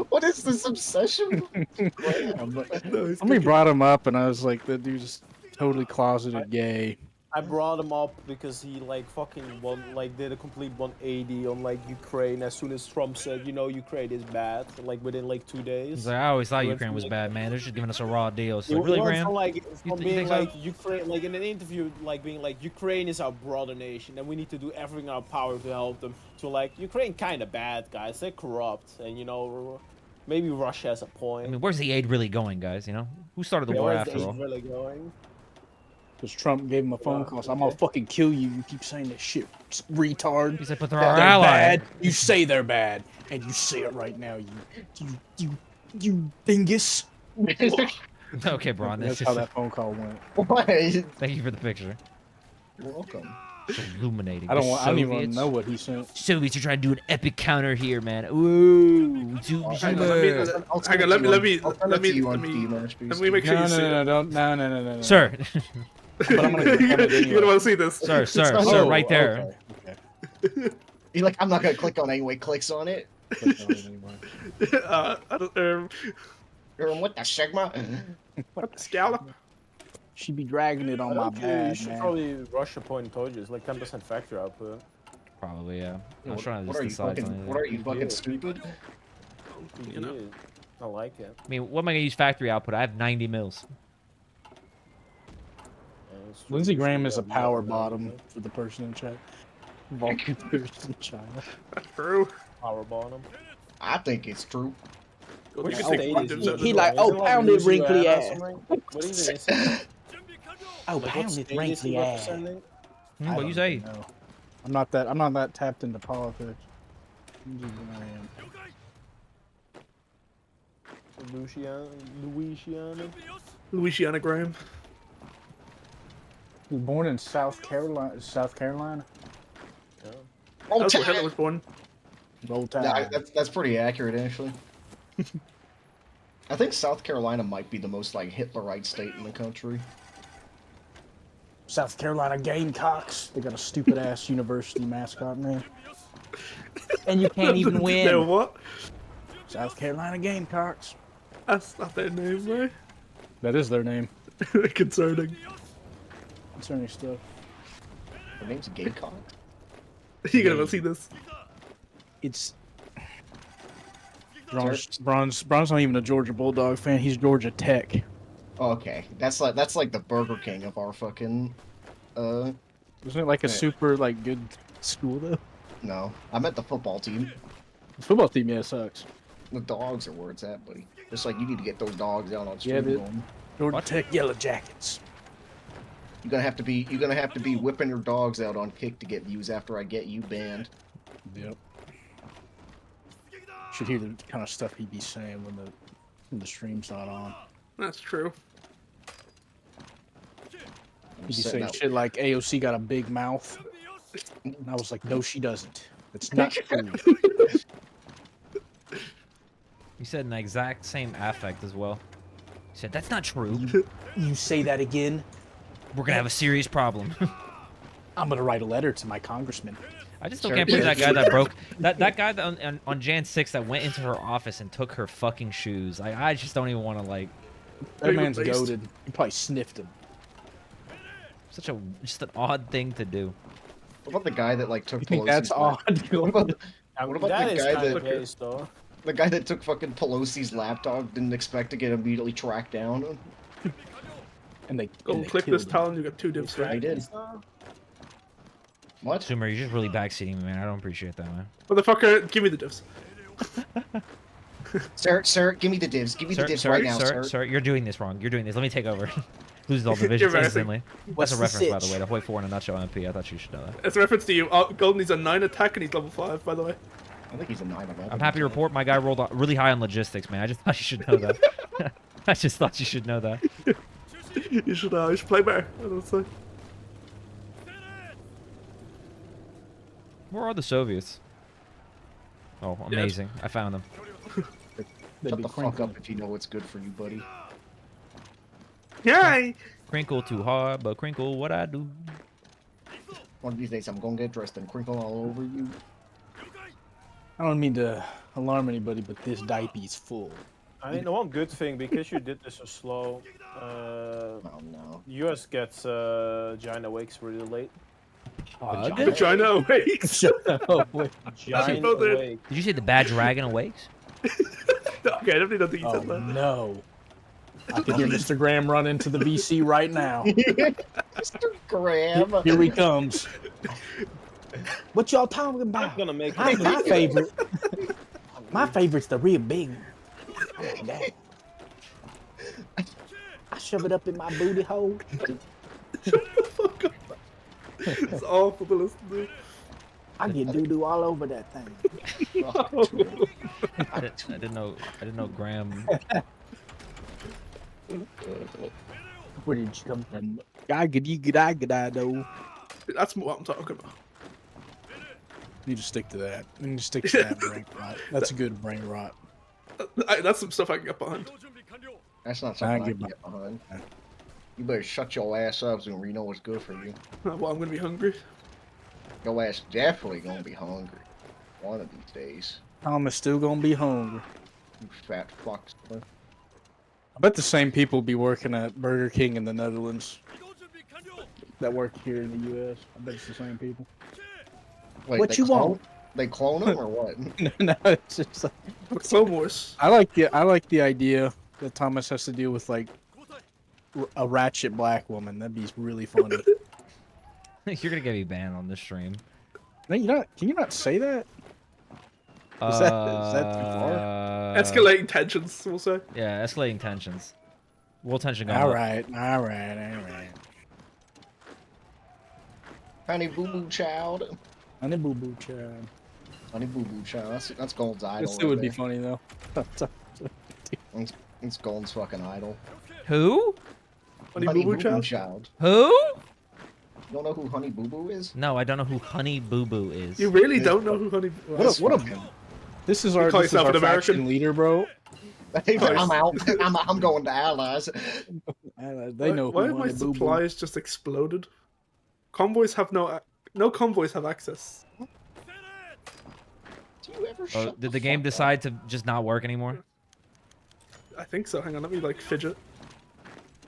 What is this obsession with Graham? Somebody brought him up, and I was like, "That dude's totally closeted gay." I brought him up because he did a complete 180 on like Ukraine as soon as Trump said, you know, Ukraine is bad, like within like 2 days. He's like, I always thought Ukraine was bad, man. They're just giving us a raw deal. So like, really, Graham? From being like Ukraine, like in an interview, like being like Ukraine is our brother nation, and we need to do everything in our power to help them. To like Ukraine, kind of bad guys. They're corrupt, and you know, maybe Russia has a point. I mean, where's the aid really going, guys? You know, who started the war after all? Really going? Because Trump gave him a phone call, so I'm gonna fucking kill you. You keep saying that shit, retard. He said, but they're our ally. Bad. You say they're bad, and you say it right now. You dingus. Okay, Braun. That's how that phone call went. Why? Thank you for the picture. You're welcome. It's illuminating. I don't even want to know what he sent. Soviets are trying to do an epic counter here, man. Ooh, hang on, let me make sure you see it. No. Sir. But I'm gonna You're gonna want to see this. Sir, right there. Okay. You're like, I'm not gonna click on it anyway. Clicks on it. I don't. What the Sigma? What the scallop? She'd be dragging it on my bag, You should probably rush your point. Told you it's like 10% factory output. Probably, yeah. I'm trying to What just are you decide. What are you fucking stupid? You know. I like it. I mean, what am I gonna use factory output? I have 90 mils. Lindsey Graham is a power bottom for the person in chat. Volunteers in China. That's true. Power bottom. I think it's true. He like, oh, pound it, wrinkly ass. What is it? Oh, pound it, wrinkly ass. What you say? Know. I'm not that tapped into politics. I'm just Louisiana Graham. He was born in South Carolina. South Carolina. Roll That's where Hitler Tide! was born. Roll Nah, Tide. that's pretty accurate, actually. I think South Carolina might be the most, like, Hitlerite state in the country. South Carolina Gamecocks. They got a stupid ass university mascot name. And you can't even They're win. what? South Carolina Gamecocks. That's not their name, right? That is their name. Concerning. Concerning stuff. Their name's Gamecock. You gotta go see this. It's Bron's not even a Georgia Bulldog fan. He's Georgia Tech. Okay, that's like the Burger King of our fucking. Isn't it like a super like good school though? No, I meant the football team. The football team, yeah, sucks. The dogs are where it's at, buddy. Just like you need to get those dogs out on Yeah, street. Georgia Tech Yellow Jackets. You're gonna have to be whipping your dogs out on Kick to get views after I get you banned. Yep. Should hear the kind of stuff he'd be saying when the stream's not on. That's true. I'm He'd be setting saying out- shit like AOC got a big mouth. And I was like, no, she doesn't. That's not true. You said in the exact same affect as well. You said, that's not true. You say that again, We're gonna have a serious problem. I'm gonna write a letter to my congressman. I just still Sure. can't believe that guy that broke that guy that on Jan 6th that went into her office and took her fucking shoes. I just don't even want to like. That man's Based. goated. He probably sniffed him. Just an odd thing to do. What about the guy that like took? You think Pelosi's that's lap- odd? What about, what about That the is guy kind of that based, though. the guy that took fucking Pelosi's lapdog didn't expect to get immediately tracked down? And they Go and they click killed this him. talent, you got 2 dips I right. did. What? Sumer, you're just really backseating me, man. I don't appreciate that, man. Motherfucker, give me the diffs. Sir, give me the divs. Give me the divs right now, sir, you're doing this wrong. You're doing this. Let me take over. Loses all divisions You're instantly. What's That's a the reference, by the sitch? way. To Hoi 4 in a nutshell MP. I thought you should know that. It's a reference to you. Golden needs a 9 attack and he's level 5, by the way. I think he's a 9/11. I'm happy to report my guy rolled really high on logistics, man. I just thought you should know that. I just thought you should know that. You should play better. I don't say. Where are the Soviets? Oh, Yes. amazing. I found them. They'd Shut be the fuck crinkling. up if you know what's good for you, buddy. Yay! Crinkle too hard, but crinkle what I do. One of these days I'm gonna get dressed and crinkle all over you. I don't mean to alarm anybody, but this diaper's full. I mean, the one good thing, because you did this so slow, Oh no. US gets Giant Awakes really late. Vagina awakes. Oh, wait. Giant both did. Awake. Did you say the bad dragon awakes? Okay, I definitely don't think you Oh, said that. no. I can hear Mr. Graham run into the VC right now. Mr. Graham. Here he comes. What y'all talking I'm about? gonna make My favorite. My favorite's the real big one. I like that. I shove it up in my booty hole. Fuck up. It's awful to listen to. I get doo-doo all over that thing. I didn't know Graham. Where did you come from? I though. That's what I'm talking about. You just stick to that. You need to stick to that brain rot. That's a good brain rot. That's some stuff I can get behind. That's not something I give can up. get behind. You better shut your ass up so we know what's good for you. Well, I'm gonna be hungry. Your ass definitely gonna be hungry. One of these days. Thomas still gonna be hungry. You fat fucks. I bet the same people be working at Burger King in the Netherlands that work here in the U.S. I bet it's the same people. Wait, What they you clone- want? They clone him or what? No, it's just like, Clone Wars. I like the idea that Thomas has to deal with like a ratchet black woman. That'd be really funny. You're gonna get me banned on this stream. No, can you not say that? Is that too far? Escalating tensions, we'll say. Yeah, escalating tensions. World tension going All up. right. Honey Boo Boo Child. Honey boo boo child. Honey Boo Boo Child. That's Gold's idol. It still would be right funny though. It's Golden's fucking idol. Who? Honey Honey Boo Boo Boo Boo Child? Child. Who? You don't know who Honey Boo Boo is? No, I don't know who Honey Boo Boo is. You really don't know who Honey Boo Boo is? This is You our, call this is yourself our an American? faction leader, bro. I'm out. I'm going to Allies. They know Why who have my Honey Boo Boo. supplies just exploded? Convoys have no convoys have access. Do you ever Oh, shut did the game fuck decide to just not work anymore? I think so. Hang on, let me like fidget. up?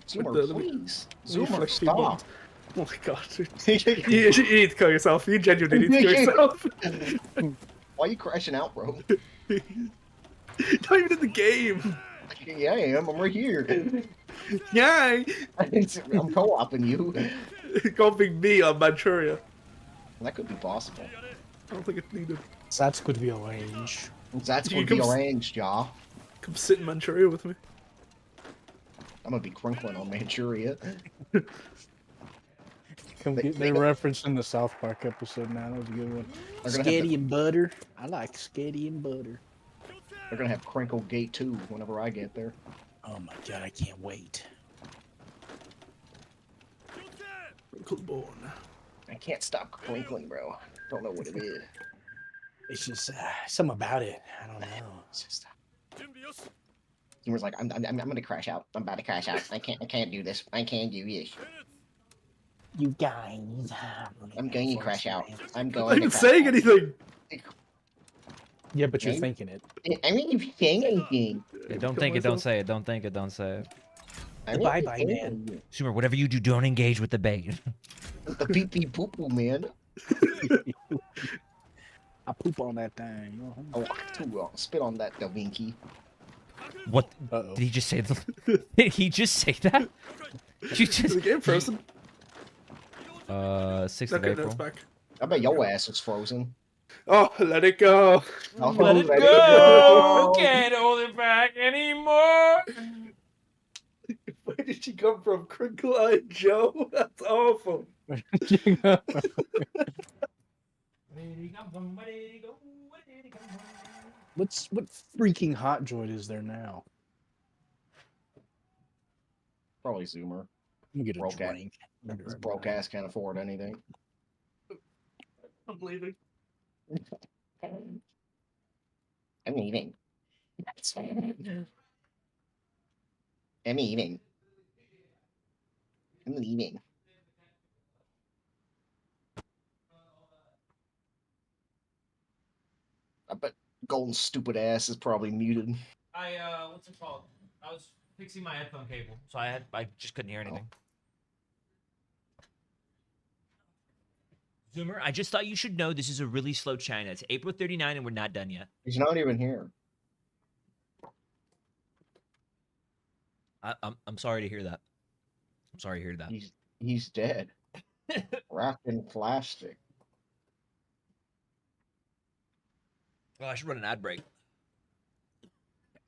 Zoomer, Let me- please. let me Zoomer, flick stop. buttons. Oh my god. You need to kill yourself. You genuinely need to kill yourself. Why are you crashing out, bro? Not even in the game. Yeah, I am. I'm right here. Yay! I'm co-oping you. Copying me on Manchuria. That could be possible. I don't think it's needed. That's could be arranged. That's You going to be come s- arranged, y'all. Come sit in Manchuria with me. I'm going to be crinkling on Manchuria. They referenced in the South Park episode now. That was a good one. They're gonna have Sketty and butter. I like sketty and butter. They're going to have Crinkle Gate 2 whenever I get there. Oh my god, I can't wait. Born. I can't stop crinkling, bro. Don't know what it is. It's just something about it. I don't know. It's just... Zoomer's like, I'm gonna crash out. I'm about to crash out. I can't do this. I can't do this. You guys. I'm going to crash out. I'm I'm going not to even crash saying out. anything. Yeah, but you're Maybe. thinking it. I'm not even saying anything. Yeah, don't think it, don't say it. Don't think it, don't say it. I'm Bye not bye, saying man. anything. Sumer, whatever you do, don't engage with the bait. The pee pee poo poo, man. I poop on that thing. I like to spit on that Da Vinci. What? Uh-oh. Did he just say Did he just say that? You Is just... the game frozen? 6th of Okay, April. that's back. I bet your ass is frozen. Oh, let it go. Oh, Let it let go! go. Can't hold it back anymore! Where did she come from? Crinkle Eyed Joe? That's awful. What freaking hot joint is there now? Probably Zoomer. Let me get a Broke ass. drink. This broke ass can't afford anything. I'm leaving. I'm eating. I'm eating. I'm leaving. I bet Golden's stupid ass is probably muted. What's it called? I was fixing my headphone cable, so I just couldn't hear anything. Zoomer, I just thought you should know this is a really slow China. It's April 39 and we're not done yet. He's not even here. I'm sorry to hear that. I'm sorry to hear that. He's dead. Wrapped in plastic. Well, I should run an ad break.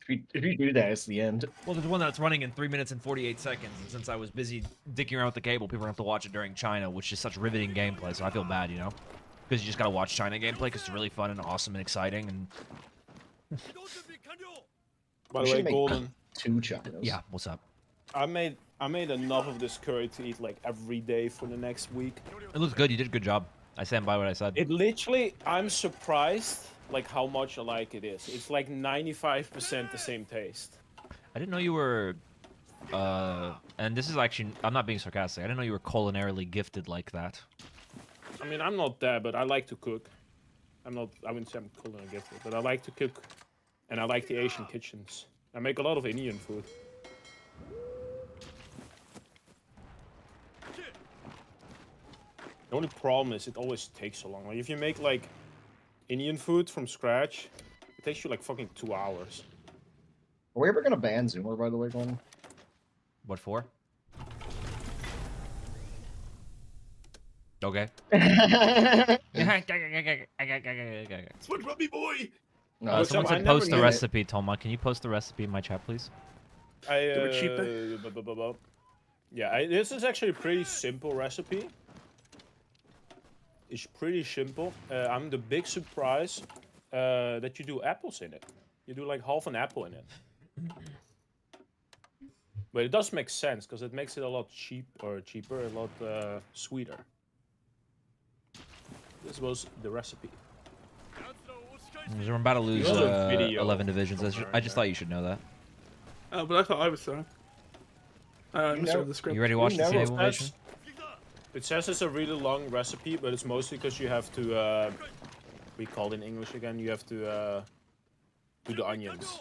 If you do that, it's the end. Well, there's one that's running in 3 minutes and 48 seconds, and since I was busy dicking around with the cable, people have to watch it during China, which is such riveting gameplay, so I feel bad, you know? Because you just gotta watch China gameplay, because it's really fun and awesome and exciting, and... By We the way, should make Golden, 2 Chinas. Yeah, what's up? I made enough of this curry to eat like every day for the next week. It looks good, you did a good job. I stand by what I said. It literally, I'm surprised like how much alike it is. It's like 95% the same taste. I didn't know you were... and this is actually... I'm not being sarcastic. I didn't know you were culinarily gifted like that. I mean, I'm not that, but I like to cook. I wouldn't say I'm culinary gifted, but I like to cook. And I like the Asian kitchens. I make a lot of Indian food. The only problem is it always takes so long. Like if you make like Indian food from scratch, it takes you like fucking 2 hours. Are we ever gonna ban Zoomer, by the way, Golden? What for? Okay. SpongeBob me boy! No, Someone I said never post the knew it. recipe, Toma. Can you post the recipe in my chat, please? it cheaper? Yeah, this is actually a pretty simple recipe. It's pretty simple. I'm the big surprise that you do apples in it. You do like half an apple in it. But it does make sense because it makes it a lot cheaper, a lot sweeter. This was the recipe. We're about to lose 11 divisions. I just thought you should know that. Oh, but I thought I was sorry. I misread the script. You ready to watch the naval invasion? It says it's a really long recipe, but it's mostly because you have to, we call it in English again, you have to do the onions.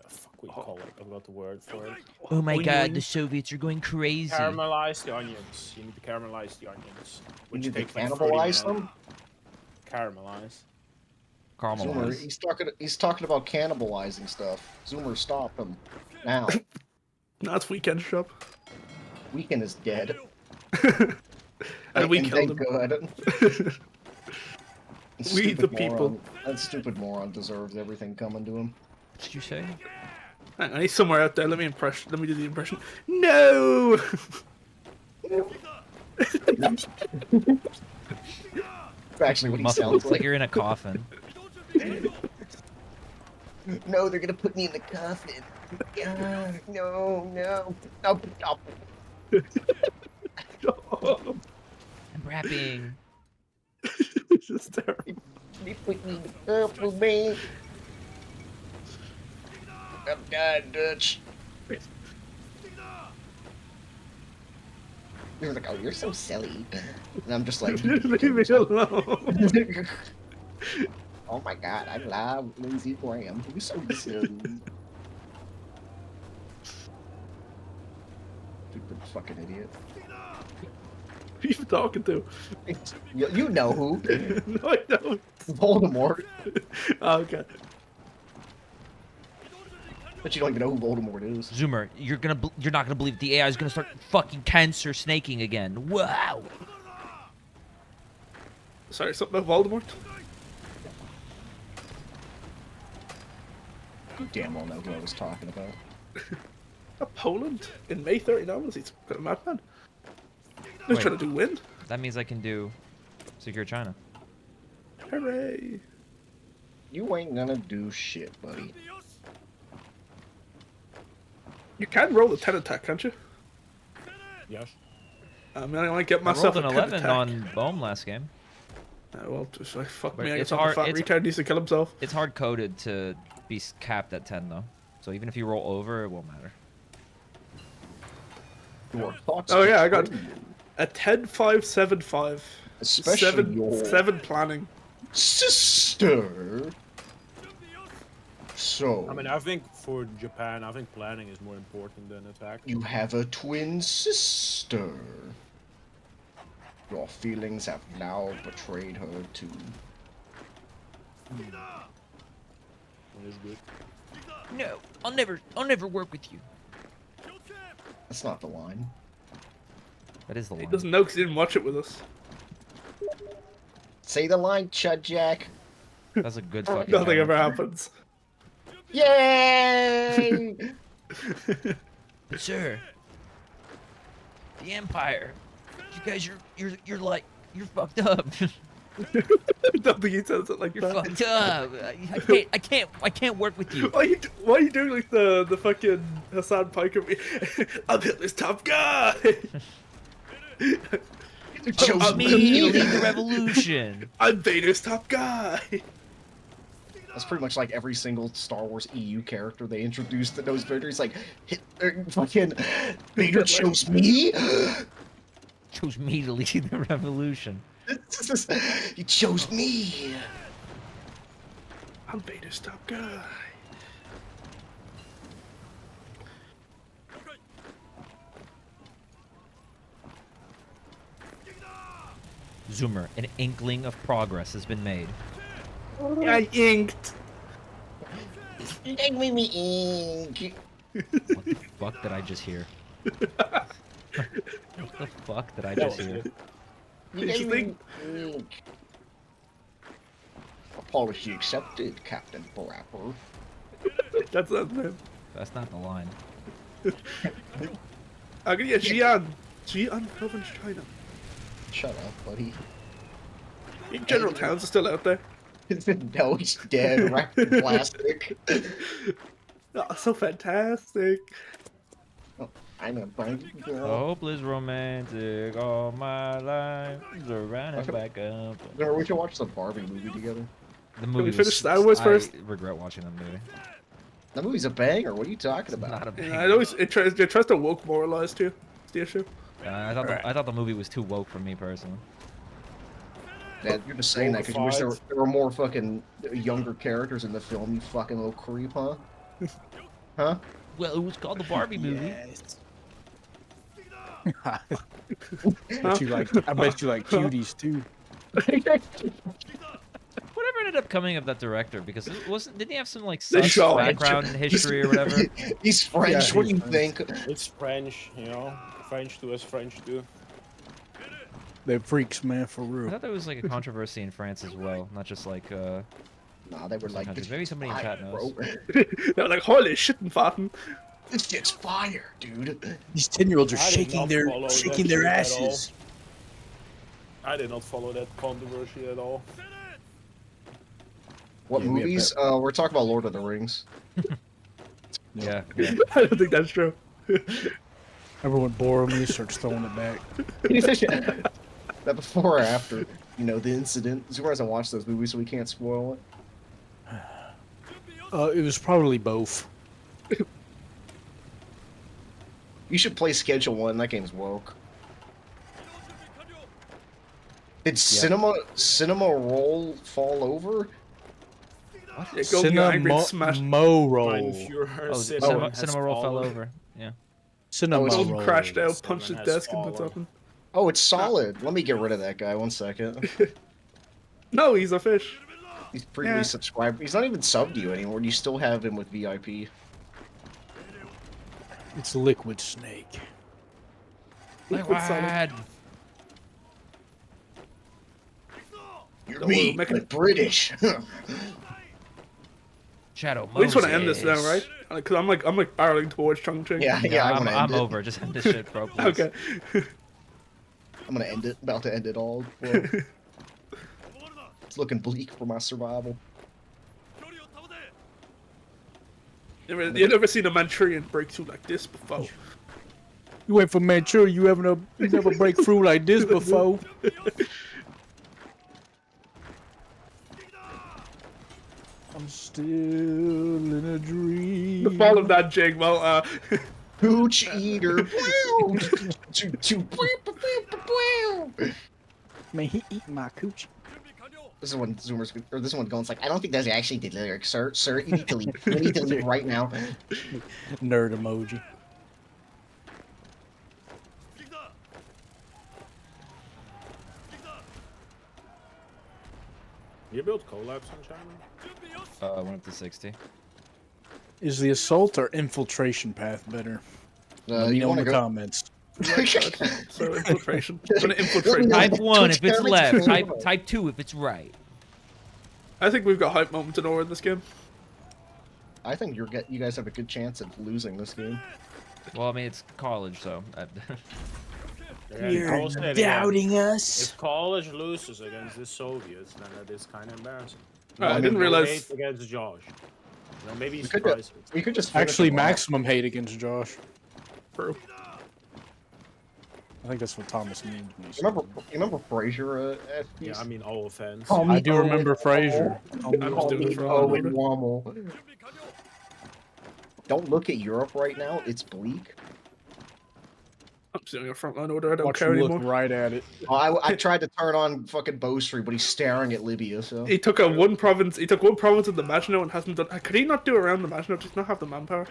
Fuck, we call it. I forgot the word for it. Oh my god, the Soviets are going crazy. Caramelize the onions. You need to caramelize the onions. Which takes cannibalize them? Caramelize. Zoomer, he's talking about cannibalizing stuff. Zoomer, stop him. Now. No, it's Weekend shop. Weekend is dead. And we killed him. Good. We the people. That stupid moron deserves everything coming to him. What did you say? Hang on, he's somewhere out there. Let me do the impression. No! Actually, what he sounds like you're in a coffin. No, they're gonna put me in the coffin. No. No. I'm rapping. This is terrible. They put me in the coffin, man. I'm dying, Dutch. They were like, "Oh, you're so silly," and I'm just like, "Leave me alone." Oh my god, I love Lindsey Graham. You're so silly. Stupid fucking idiot. Who are you talking to? You know who? No, I don't. Voldemort. Oh, okay. But you don't even know who Voldemort is. Zoomer, you're not gonna believe the AI is gonna start fucking cancer snaking again. Wow. Sorry, something about Voldemort? You damn well know who I was talking about. Poland in May 39 was he's a madman. He's trying to do win. That means I can do secure China. Hooray! You ain't gonna do shit, buddy. You can roll a 10 attack, can't you? Yes. I mean, I might get myself I rolled an an 11 on Bohm last game. Well, just like fuck But me. I it's guess hard. fat retard needs to kill himself. It's hard coded to be capped at 10 though. So even if you roll over, it won't matter. Oh yeah, I got a 10-5-7-5. Especially seven planning. Sister. So. I mean, I think for Japan, I think planning is more important than attack. You have a twin sister. Your feelings have now betrayed her too. That is good. No, I'll never work with you. That's not the line. That is the line. He doesn't know because he didn't watch it with us. Say the line, Chud Jack. That's a good fucking Nothing ever happens. Yay! But sir, the Empire. You guys, you're fucked up. I don't think he says it like You're that. fucked up. I can't work with you. Why are you doing like the fucking Hassan Piker? I'm Hitler's top guy. Chose me to lead the revolution. I'm Vader's top guy. That's pretty much like every single Star Wars EU character they introduced that knows Vader. He's like, fucking Vader chose me. Chose me to lead the revolution. He chose me. I'm Vader's top guy. Zoomer, an inkling of progress has been made. I inked. Give me ink. What the fuck did I just hear? What the fuck did I just hear? Interesting. Apology accepted, Captain Barapper. That's not him. That's not the line. I'm gonna get Xi'an. Xi'an Province, China. Shut up, buddy. General Towns are still out there. No, he's dead, wrapped in plastic. Oh, so fantastic. Oh, I'm a bang girl. Hopeless romantic all my life. Running back up. No, we should watch the Barbie movie together. The movie we finish was, Star Wars first? I regret watching that movie. That movie's a banger. What are you talking about? Not a big. Yeah, it tries to woke moralize too. It's the issue. I thought the movie was too woke for me personally. Dad, you're just saying that because you wish there were more fucking younger characters in the film, you fucking little creep, huh? Huh? Well, it was called the Barbie movie. Yes. I bet you like cuties too. Whatever ended up coming of that director? Because it wasn't. Didn't he have some like He's background history or whatever? He's French. Yeah, what do you French. think? It's French, you know. French do as French do. They're freaks, man, for I real. thought there was like a controversy in France as well, not just like. Nah, they were like, countries. this Maybe somebody in chat knows. bro. They were like, holy shit and farting. This shit's fire, dude. These 10-year-olds are I did shaking not their follow that shaking shit their at asses. I did not follow that controversy at all. What Yeah, we have movies? We're talking about Lord of the Rings. Yeah. I don't think that's true. Everyone Boromir starts throwing it back. That before or after, you know, the incident. Zoomer hasn't watched those movies, so we can't spoil it. It was probably both. You should play Schedule 1. That game's woke. Did Cinema Roll fall over? Yeah, go be angry and smash. Mo roll. Cinema Roll fell over. Yeah. Cinema Gold roll. crashed out, punched his has desk, and fallen. what's happened? Oh, it's solid. Let me get rid of that guy. 1 second. No, he's a fish. He's previously subscribed. He's not even subbed to you anymore. You still have him with VIP. It's Liquid Snake. Lad. You're So me, we're making- but British. Shadow We just want to end this now, Moses. right? Because I'm like barreling towards Chongqing. yeah, I want to end I'm it. over. Just end this shit, bro. Please. Okay. I'm gonna end it. About to end it all. Well, it's looking bleak for my survival. You never seen a Manchurian breakthrough like this before. You went from Manchuria. You never break through like this before. I'm still in a dream. The fall of that jig. Well, Hooch eater. Man, he eat my coochie. This is when Zoomer's or this one going like, I don't think that's actually the lyrics, sir. Sir, you need to leave. You need to leave right now. Nerd emoji. You built collabs on China? I went up to 60. Is the assault or infiltration path better? Let me You know in want the to go? comments. so infiltration. I'm gonna infiltrate. Let me Type 1 if it's Twitch left. comments. Type 2 if it's right. I think we've got hype moments in order in this game. I think you guys have a good chance of losing this game. Well, I mean, it's college, so. Again, I'll say it again. doubting us. If college loses against the Soviets, then that is kind of embarrassing. I mean, didn't realize. Hate against Josh. You know, maybe he's We could surprised. We could just finish Actually, them off. maximum hate against Josh. Bro. I think that's what Thomas means. when he said You that. remember Frazier? Yeah, I mean, all offense. I do remember Frazier. I'm just doing this for Owen Wammel. Don't look at Europe right now. It's bleak. I'm sitting in a frontline order. I don't Watch care him look anymore. right at it. I tried to turn on fucking Bow Street, but he's staring at Libya. So He took one province. He took one province of the Maginot and hasn't done. Could he not do around the Maginot? Does he not have the manpower?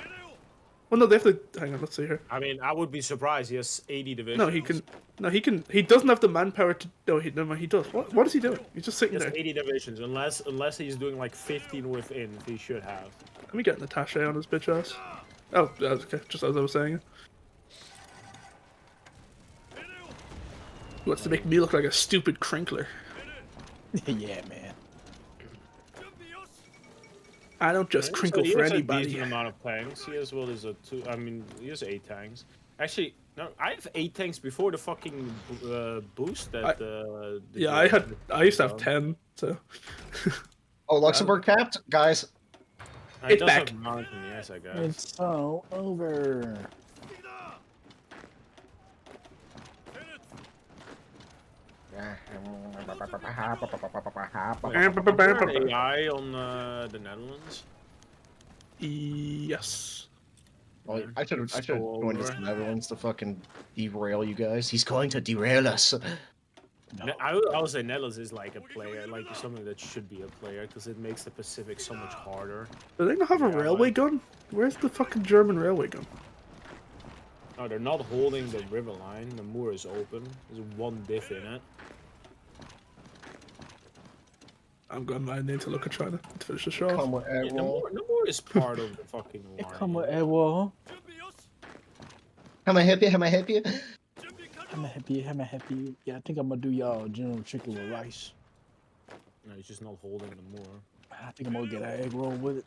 Well, no, they have to. Hang on, let's see here. I mean, I would be surprised. He has 80 divisions. No, he can. No, he can. He doesn't have the manpower to. No, he does. What is he doing? He's just He sitting has there. 80 divisions. Unless he's doing like 15 within, he should have. Let me get an attaché on his bitch ass. Oh, okay. Just as I was saying. He wants to make me look like a stupid crinkler. Yeah, man. I don't just crinkle He for has a anybody. decent amount of tanks. He as well as a two. I mean, he has 8 tanks. Actually, no, I have 8 tanks before the fucking boost that. Yeah, I used to have 10. So. oh, Luxembourg capped, guys. It does back. have mountain, yes, I guess. It's so over. AI on the Netherlands? Yes. Well, I should join the Netherlands to fucking derail you guys. He's going to derail us. No. I would say Netherlands is like a player, like something that should be a player, because it makes the Pacific so much harder. Do they not have a railway gun? Where's the fucking German railway gun? No, they're not holding the river line. The moor is open. There's one diff in it. I'm going to need to look at China to finish the show. Come with Yeah, the moor is part of the fucking line. Come with Airwall. Am I happy? Am I happy? I'm happy. Yeah, I think I'm gonna do y'all general chicken with rice. No, he's just not holding the moor. I think I'm gonna get an egg roll with it.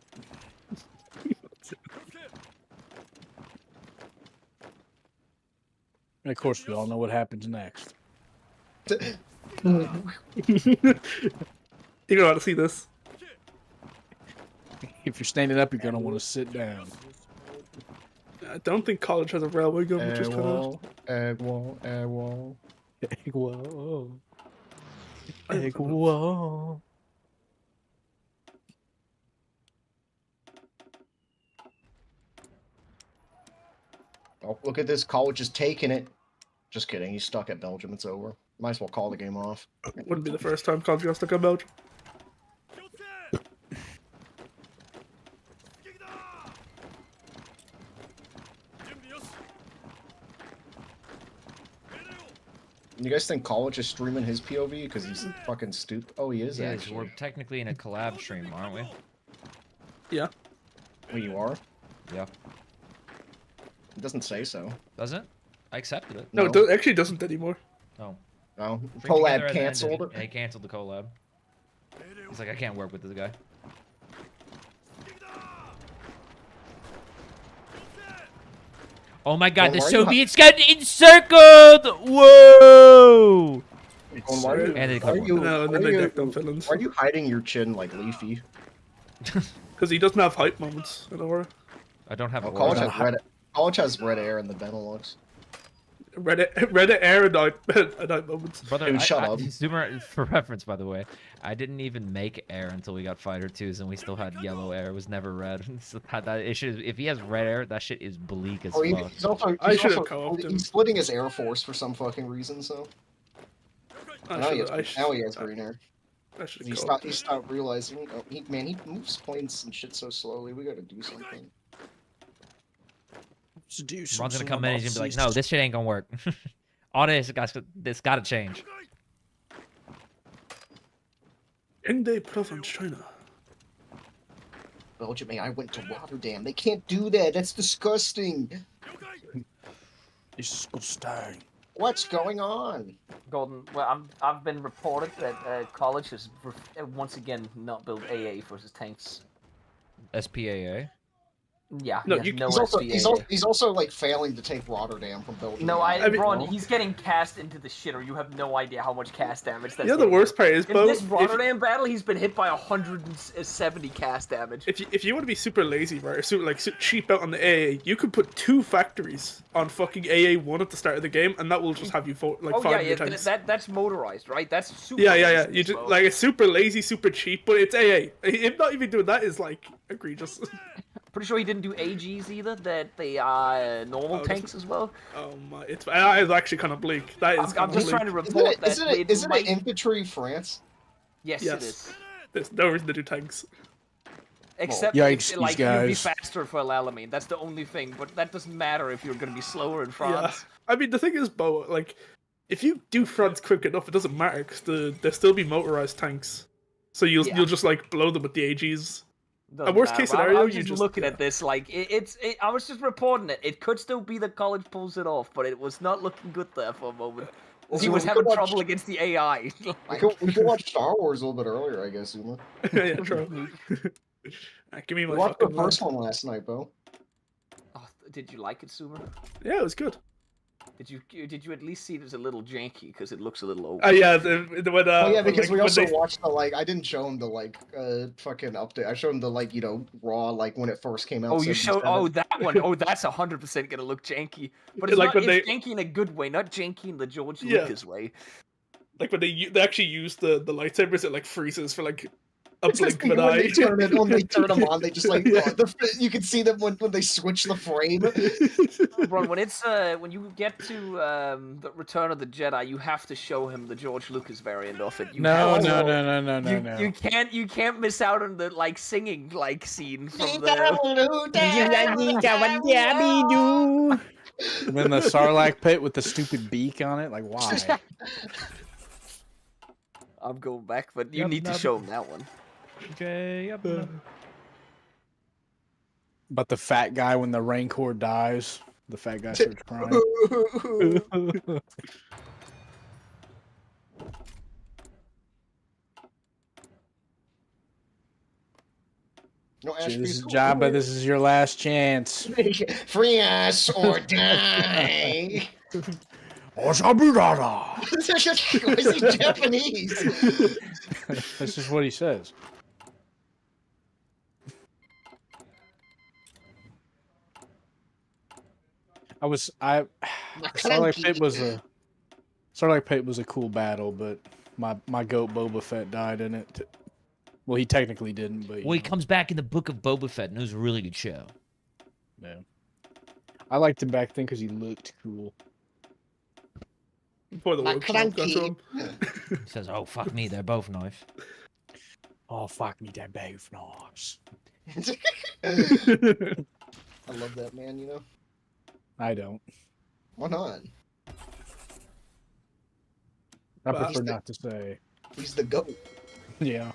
And of course, we all know what happens next. You're gonna want to see this. If you're standing up, you're gonna want to sit down. I don't think college has a railway gun, which is kind of... Egg wall. Egg wall. Egg wall. Oh, look at this. College is taking it. Just kidding. He's stuck at Belgium. It's over. Might as well call the game off. Wouldn't be the first time college got stuck on Belgium. You guys think College is streaming his POV because he's fucking stupid? Oh, he is. Yeah, actually. we're technically in a collab stream, aren't we? Yeah. Well, you are. Yeah. It doesn't say so. Does it? I accepted it. No, it actually doesn't anymore. Oh. No. Stream together Collab and then canceled. He canceled the collab. He's like, I can't work with this guy. Oh my god, the Soviets got encircled! Whoa! Why are you, And they why are you, No, and then why they are you- decked on Finland. why are you hiding your chin like Leafy? Because he doesn't have hype moments in Aura. I don't have Oh, a College word. has red air in the Benelux. Reddit air and night moments. Brother, Dude, shut up. Zoomer, for reference, by the way, I didn't even make air until we got Fighter 2s, and we still had yellow air. It was never red. So if he has red air, that shit is bleak as fuck. He's also, I he's, should have also, co-opted him. he's splitting his air force for some fucking reason, so. Now he has green air. He stopped realizing. Oh, he moves planes and shit so slowly. We gotta do something. Ron's gonna come in and he's gonna be like, no, this shit ain't gonna work. All this gotta change. Inde province, China. Belgium, I went to Rotterdam. They can't do that. That's disgusting. Disgusting. What's going on? Gordon, well, I've been reported that college has once again not built AA for his tanks. SPAA? Yeah, No, he's also like failing to take Rotterdam from Belgium. No, Ron, he's getting cast into the shitter. You have no idea how much cast damage that's. Yeah, the worst part is, in this Rotterdam battle, he's been hit by 170 cast damage. If you want to be super lazy, right, or super cheap out on the AA, you could put 2 factories on fucking AA1 at the start of the game, and that will just have you fighting your tanks. That's motorized, right? That's super. Yeah. You just like it's super lazy, super cheap, but it's AA. Him not even doing that is like egregious. Pretty sure he didn't do AGs either. That they normal tanks as well. Oh my! It's actually kind of bleak. That is. I'm just trying to report that. Isn't it infantry France? Yes, it is. There's no reason to do tanks. Except yikes, like guys. you'd be faster for L'Alamine. That's the only thing. But that doesn't matter if you're going to be slower in France. Yeah. I mean, the thing is, Bo, like, if you do France quick enough, it doesn't matter because there'll still be motorized tanks. So you'll just like blow them with the AGs. A worst case scenario, I was just looking at this like I was just reporting it. It could still be that college pulls it off, but it was not looking good there for a moment. He was having trouble against the AI. We could watch Star Wars a little bit earlier, I guess, Uma. Yeah, true. Give me my watched fucking the first one last night, Bo. Oh, did you like it, Sumer? Yeah, it was good. Did you at least see it as a little janky because it looks a little old? Yeah, because we also watched the I didn't show him the fucking update. I showed him the raw when it first came out. Oh, you showed that one. Oh, that's 100% gonna look janky. But it's janky in a good way, not janky in the George Lucas way. Like when they actually use the lightsabers, it like freezes for like a It's blink like of an when eye. they turn it on, they turn them on. They just like you can see them when they switch the frame. Bro, when it's when you get to the Return of the Jedi, you have to show him the George Lucas variant of it. No. You can't miss out on the like singing like scene from the. When the Sarlacc pit with the stupid beak on it, like why? I'm going back, but you need to show him that one. Okay, But the fat guy when the Rancor dies, the fat guy starts crying. No, This is Jabba. This is your last chance. Free us or die. Osabudara. Is he Japanese? That's just what he says. Sarlacc Pit was a cool battle, but my goat Boba Fett died in it. Well, he technically didn't, but well, he comes back in the book of Boba Fett, and it was a really good show. Yeah, I liked him back then because he looked cool. Before the woke got to him. He says, "Oh fuck me, they're both knife." Oh fuck me, they're both knives. I love that man. You know. I don't. Why not? I prefer not to say. He's the goat. Yeah.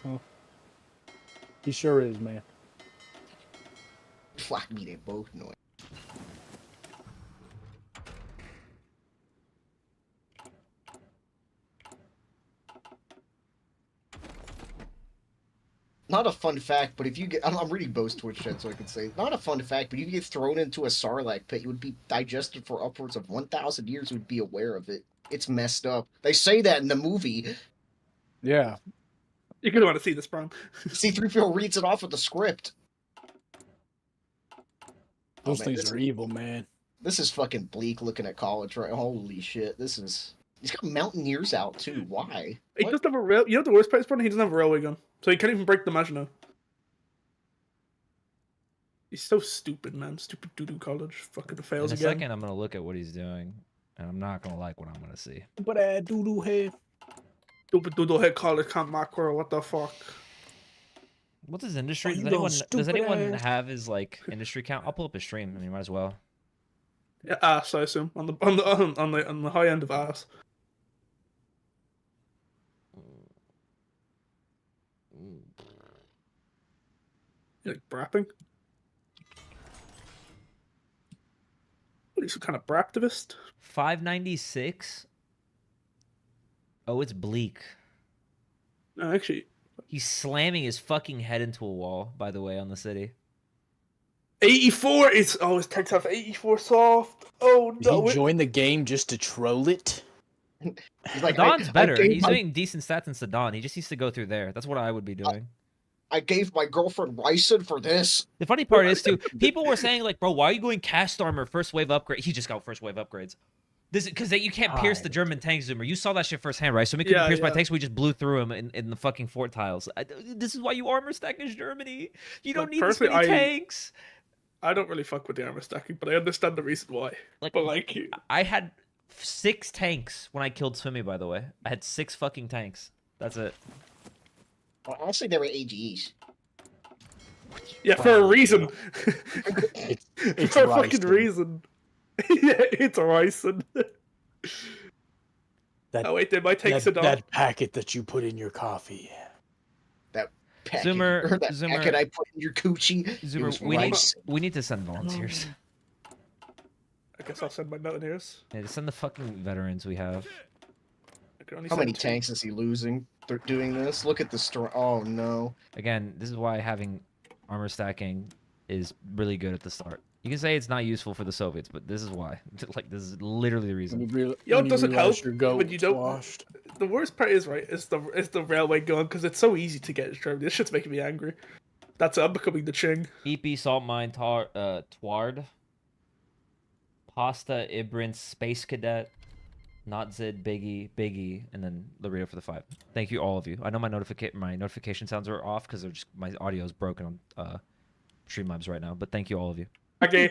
He sure is, man. Fuck me, they both know it. Not a fun fact, but if you get... I'm reading Bo's Twitch chat, so I can say... Not a fun fact, but if you get thrown into a Sarlacc pit, you would be digested for upwards of 1,000 years, you would be aware of it. It's messed up. They say that in the movie. Yeah. You're gonna want to see this, Bron. C-3PO reads it off of the script. Those things are evil, man. This is fucking bleak looking at college, right? Holy shit, this is... He's got Mountaineers out, too. Why? He doesn't have a rail... You know what the worst part is, Bron? He doesn't have a railway gun. So he can't even break the Maginot. He's so stupid, man. Stupid doo-doo college. Fucking fails again. In a second, I'm gonna look at what he's doing, and I'm not gonna like what I'm gonna see. But doo-doo head. Stupid doodle head college camp macro. What the fuck? What's his industry? Oh, Does anyone have his like industry count? I'll pull up his stream. I mean, might as well. Yeah, ass, I assume. On the high end of ass. You like brapping? What are you, some kind of braptivist? 596. Oh, it's bleak. No, actually. He's slamming his fucking head into a wall, by the way, on the city. 84! His tanks have 84 soft. Oh no. Did he join the game just to troll it? He's like, Sedan's better. He's doing decent stats in Sedan. He just needs to go through there. That's what I would be doing. I gave my girlfriend ricin for this. The funny part is, too, people were saying, like, bro, why are you going cast armor, first wave upgrade? He just got first wave upgrades. This because you can't pierce the German tank zoomer. You saw that shit firsthand, right? So we couldn't pierce my tanks. We just blew through him in the fucking fort tiles. This is why you armor stack in Germany. You don't need this many tanks. I don't really fuck with the armor stacking, but I understand the reason why. I had 6 tanks when I killed Swimmy, by the way. I had 6 fucking tanks. That's it. Well, honestly, they were AGEs. Yeah, for a reason. It's for a fucking reason. Yeah, it's a ricin. Oh wait, my tanks are done. That packet that you put in your coffee. That packet, Zoomer, packet I put in your coochie. Zoomer, we need to send volunteers. I guess I'll send my mountaineers. Yeah, send the fucking veterans we have. How many tanks is he losing doing this? Look at the story. Oh no. Again, this is why having armor stacking is really good at the start. You can say it's not useful for the Soviets, but this is why. Like, this is literally the reason. It doesn't help when you don't. Washed. The worst part is, right, it's the railway gun, because it's so easy to get in Germany. This shit's making me angry. That's it, I'm becoming the Ching. EP, Salt Mine, Tward. Pasta, Ibrin, Space Cadet. Not Zid, Biggie, and then Laredo for the 5. Thank you, all of you. I know my notification sounds are off because my audio is broken on Streamlabs right now, but thank you, all of you. Okay.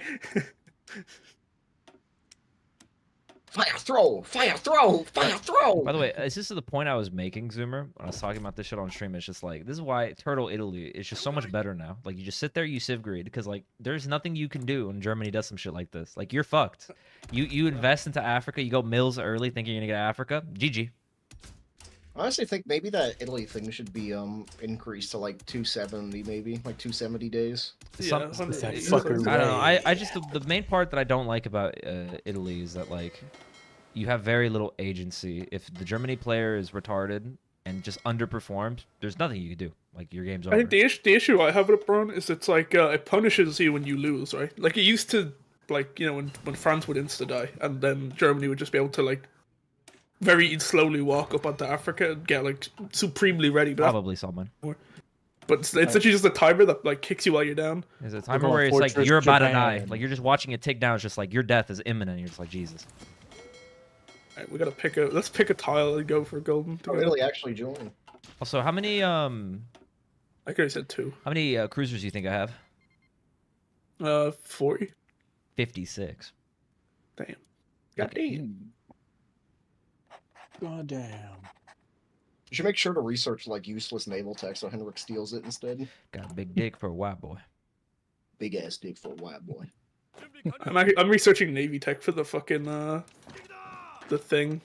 Fire throw! Fire throw! Fire throw! By the way, is this the point I was making, Zoomer? When I was talking about this shit on stream, it's just like, this is why Turtle Italy is just so much better now. Like, you just sit there, you civ greed, because, like, there's nothing you can do when Germany does some shit like this. Like, you're fucked. You invest into Africa, you go mills early thinking you're gonna get Africa, GG. I honestly think maybe that Italy thing should be increased to like 270, maybe like 270 days. Yeah, I don't know. I just the main part that I don't like about Italy is that like you have very little agency. If the Germany player is retarded and just underperformed, there's nothing you can do. Like your game's over. I think the issue I have with it, Braun, is it's like it punishes you when you lose, right? Like it used to, like when France would insta die, and then Germany would just be able to like very slowly walk up onto Africa and get like supremely ready. But probably someone. But it's literally just a timer that like kicks you while you're down. There's a timer where it's like you're about to die. Like you're just watching it tick down. It's just like your death is imminent. You're just like Jesus. All right, we gotta pick let's pick a tile and go for golden. Oh, Italy actually joined. Also, how many I could have said 2. How many cruisers do you think I have? 40. 56. Damn. God damn. God damn. You should make sure to research like useless naval tech so Henrik steals it instead. Got a big dick for a white boy. Big ass dick for a white boy. I'm researching Navy tech for the fucking the thing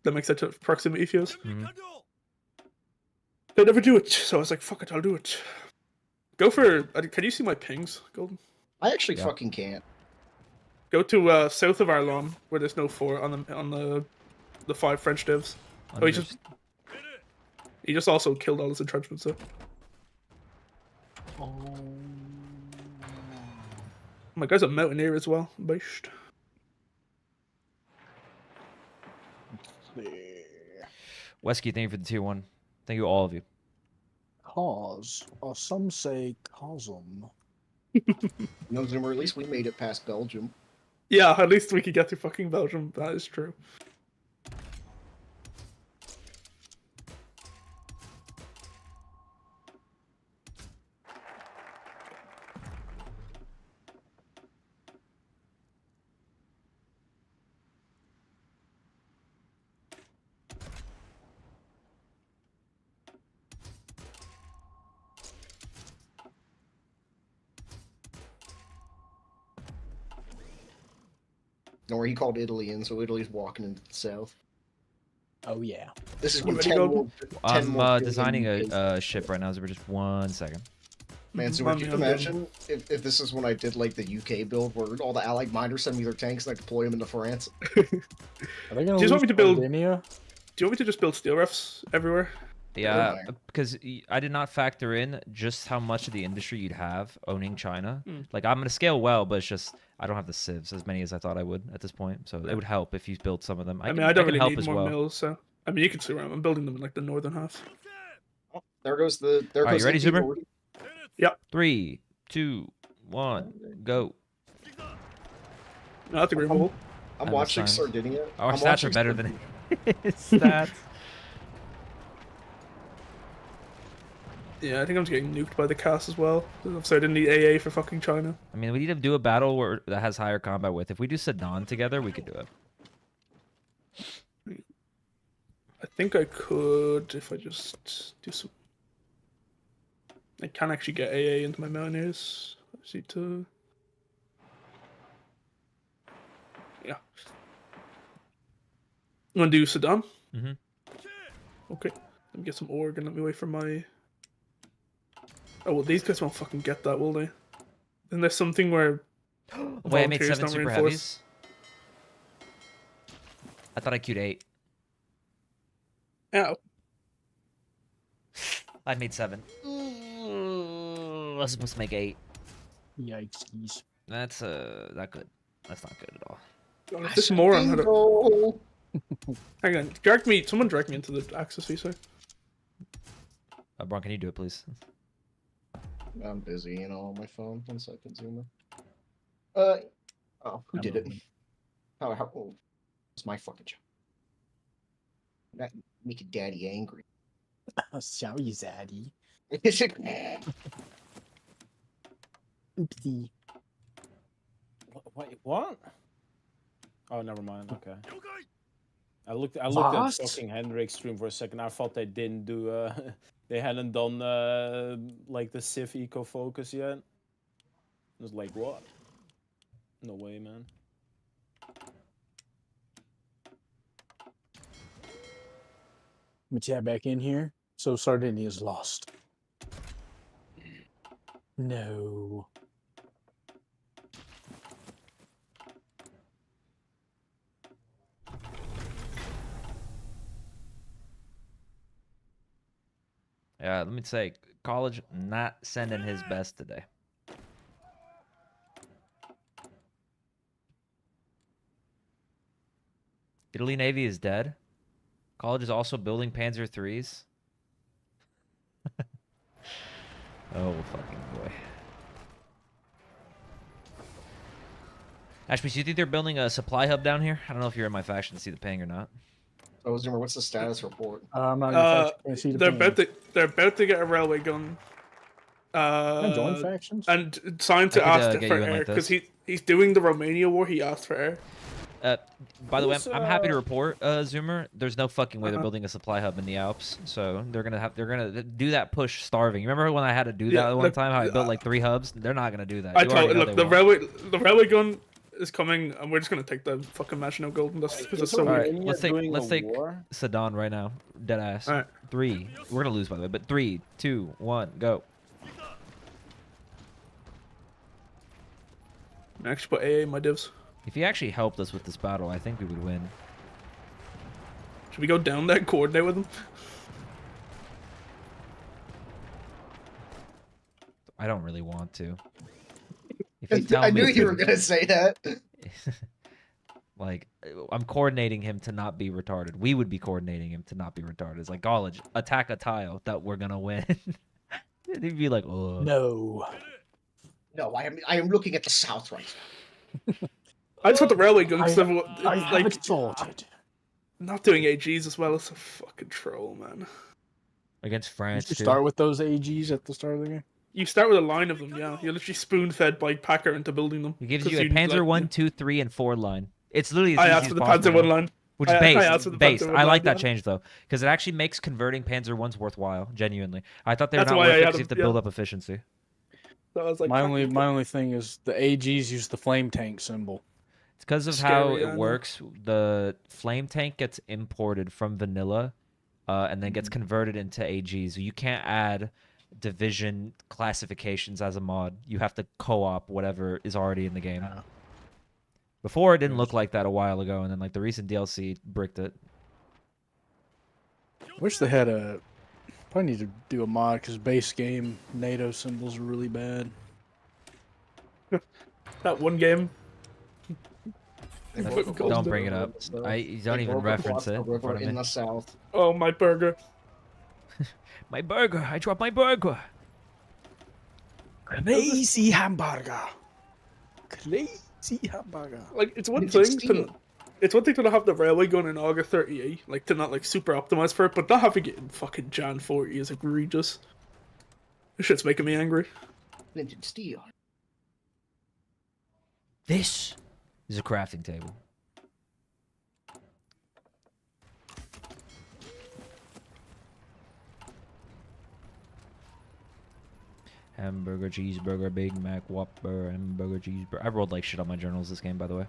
that makes that to proximity fuse. Mm-hmm. I never do it, so I was like, "Fuck it, I'll do it." Go for. Can you see my pings, Golden? I actually fucking can't. Go to south of Arlon, where there's no fort on the 5 French divs. Oh, he just also killed all his entrenchments. So. Oh, my guy's a mountaineer as well. Based. Wesky, thank you for the tier 1. Thank you, all of you. Cause, or some say cosm. No, Zoomer, at least we made it past Belgium. Yeah, at least we could get to fucking Belgium. That is true. No, where he called Italy in, so Italy's walking into the south. Oh yeah. This is You when ready, 10 Golden? more, 10 I'm more designing billion a ship right now, so just 1 second. Man, so would you imagine if this is when I did like the UK build where all the Allied miners send me their tanks and I deploy them into France? Are they gonna Do you want me to build? Sardinia? Do you want me to just build steel refs everywhere? Yeah, because I did not factor in just how much of the industry you'd have owning China. Like, I'm going to scale well, but it's just, I don't have the civs as many as I thought I would at this point. So it would help if you built some of them. I mean, I don't really need more mills, so... I mean, you can see where I'm building them in, like, the northern half. Oh, there goes the... There All right, goes you ready, Zoomer? Yep. 3, 2, 1, go. No, that's a great move. I'm watching Sardinia. Our stats are better than his stats. Yeah, I think I'm just getting nuked by the cast as well. So I didn't need AA for fucking China. I mean, we need to do a battle that has higher combat width. If we do Sedan together, we could do it. I think I could if I just do some... I can actually get AA into my mountaineers. I just need to... Yeah. You want to do Saddam? Mm-hmm. Okay. Let me get some org and let me wait for my... Oh, well, these guys won't fucking get that, will they? Isn't there something where... Wait, I made 7 super heavies? I thought I queued 8. Ow. I made 7. I was supposed to make 8. Yikes. That's not good. That's not good at all. This moron had a... Hang on, someone dragged me into the Axis visa. Bron, can you do it, please? I'm busy, on my phone. 1 second, Zoomer. Who did it? How? It's my fucking job. That making daddy angry. Sorry, Zaddy. Oopsie. Wait, what? Oh, never mind. Okay. I looked at fucking Hendrik's stream for a second. I thought they didn't do. They hadn't done like the Civ Eco Focus yet. I was like, what? No way, man. Let me chat back in here. So Sardinia's lost. No. Yeah, let me say, college not sending his best today. Italy Navy is dead. College is also building Panzer IIIs. Oh, fucking boy. Ashby, do you think they're building a supply hub down here? I don't know if you're in my faction to see the ping or not. Oh, Zimmer, what's the status report? I'm not in faction. Can't see the they're about to get a railway gun. Can I join factions? And signed to ask for air because he's doing the Romania war. He asked for air. By the way, I'm happy to report, Zoomer. There's no fucking way they're building a supply hub in the Alps, so they're gonna do that push starving. You remember when I had to do that one time? How I built like 3 hubs? They're not gonna do that. I told look, the railway gun is coming, and we're just gonna take the fucking National Gold because it's so. All right, let's take Sedan right now. Dead ass. All right. 3. We're gonna lose by the way, but 3, 2, 1, go. Actually, put AA in my divs. If he actually helped us with this battle, I think we would win. Should we go down there and coordinate with him? I don't really want to. I knew you were gonna say that. Like, I'm coordinating him to not be retarded. We would be coordinating him to not be retarded. It's like, college, attack a tile that we're gonna win. He'd be like, oh. No. No, I am looking at the south right now. I just want the railway gun because I have it sorted. Not doing AGs as well. It's a fucking troll, man. Against France, you start with those AGs at the start of the game? You start with a line of them, yeah. You're literally spoon-fed by Packer into building them. He gives you a Panzer 1, 2, 3, and 4 line. It's literally I asked for the Panzer 1 line. Which is based. I like that change, though, because it actually makes converting Panzer 1s worthwhile, genuinely. I thought they were not worth it because you have to build up efficiency. So I was like, my only thing is the AGs use the flame tank symbol. It's because of how it works. The flame tank gets imported from vanilla and then gets converted into AGs. You can't add division classifications as a mod. You have to co-op whatever is already in the game. Before, it didn't look like that a while ago, and then like the recent DLC bricked it. Wish they had probably need to do a mod because base game NATO symbols are really bad. That one game. Don't bring it up. You don't even reference it. In the south. Oh, my burger. My burger. I dropped my burger. Crazy hamburger. Crazy hamburger. Like, it's one thing to have the railway gun in August 38, like to not like super optimize for it, but not having it in fucking Jan 40 is egregious. This shit's making me angry. Vintage steel. This is a crafting table. Hamburger, cheeseburger, Big Mac, Whopper, hamburger, cheeseburger. I rolled like shit on my journals this game, by the way.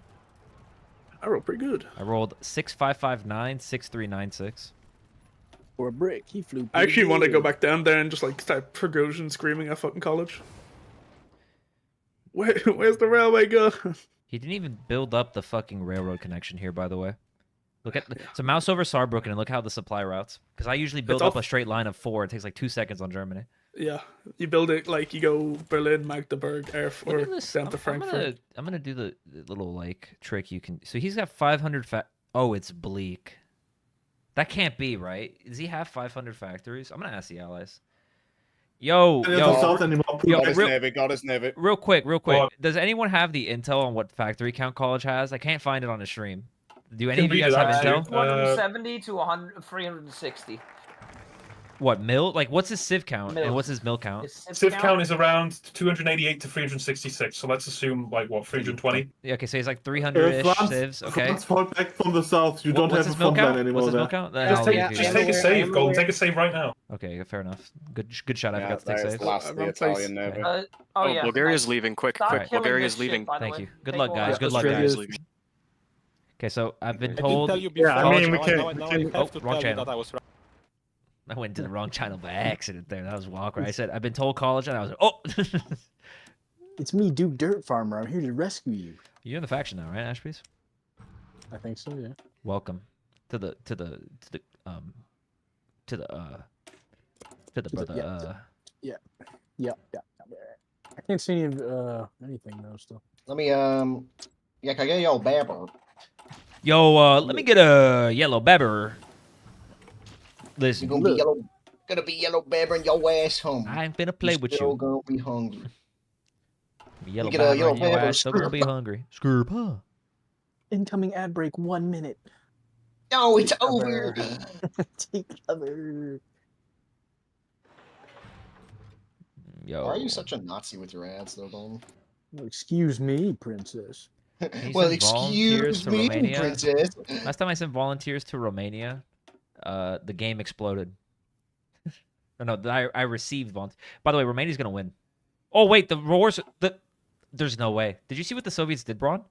I rolled pretty good. I rolled 6559, 6396. For a brick, he flew. I actually want to go back down there and just like start progression screaming at fucking college. Where's the railway go? He didn't even build up the fucking railroad connection here, by the way. Look at so mouse over Saarbrücken and look how the supply routes. Because I usually build up a straight line of 4. It takes like 2 seconds on Germany. Yeah, you build it like you go Berlin, Magdeburg, Erfurt, down to Frankfurt. I'm gonna do the little like trick you can. So he's got 500 Oh, it's bleak. That can't be right. Does he have 500 factories? I'm gonna ask the allies. Yo, real quick. Does anyone have the intel on what factory count college has? I can't find it on his stream. Do any of you guys have intel? 270 to 360. What, mil? Like, what's his civ count? Mil. And what's his mil count? Civ count is around 288 to 366, so let's assume, like, what, 320? Yeah, okay, so he's like 300-ish civs, okay. France fall back from the south, you don't have a front line anymore. What's his mil count? Just take a save, Golden. Take a save right now. Okay, fair enough. Good shot. I forgot to take saves. The Italian Navy. Yeah. Bulgaria's leaving. Quick. Bulgaria's leaving. Thank you. Good luck, guys. Good luck, guys. Okay, so I've been told. Yeah, I mean, we can. Oh, wrong channel. I went to the wrong channel by accident there. That was awkward. I said, I've been told college, and I was like, oh! It's me, Duke Dirt Farmer. I'm here to rescue you. You're in the faction now, right, Ashbees? I think so, yeah. Welcome to the Yeah. I can't see any of anything though still. Let me yeah, can I get a yellow babber? Yo, let me get a yellow babber. Listen, gonna be yellow babber in your ass home. I'm gonna play with still you. Gonna be hungry. Yellow babber in your ass, still gonna be hungry. Screw huh? Incoming ad break, 1 minute. No, it's over. Take cover. Yo. Why are you such a Nazi with your ads, though, Don? Well, excuse me, princess. Well, excuse me, princess. Last time I sent volunteers to Romania, the game exploded. No, I received volunteers. By the way, Romania's gonna win. Oh wait, the wars. There's no way. Did you see what the Soviets did, Braun?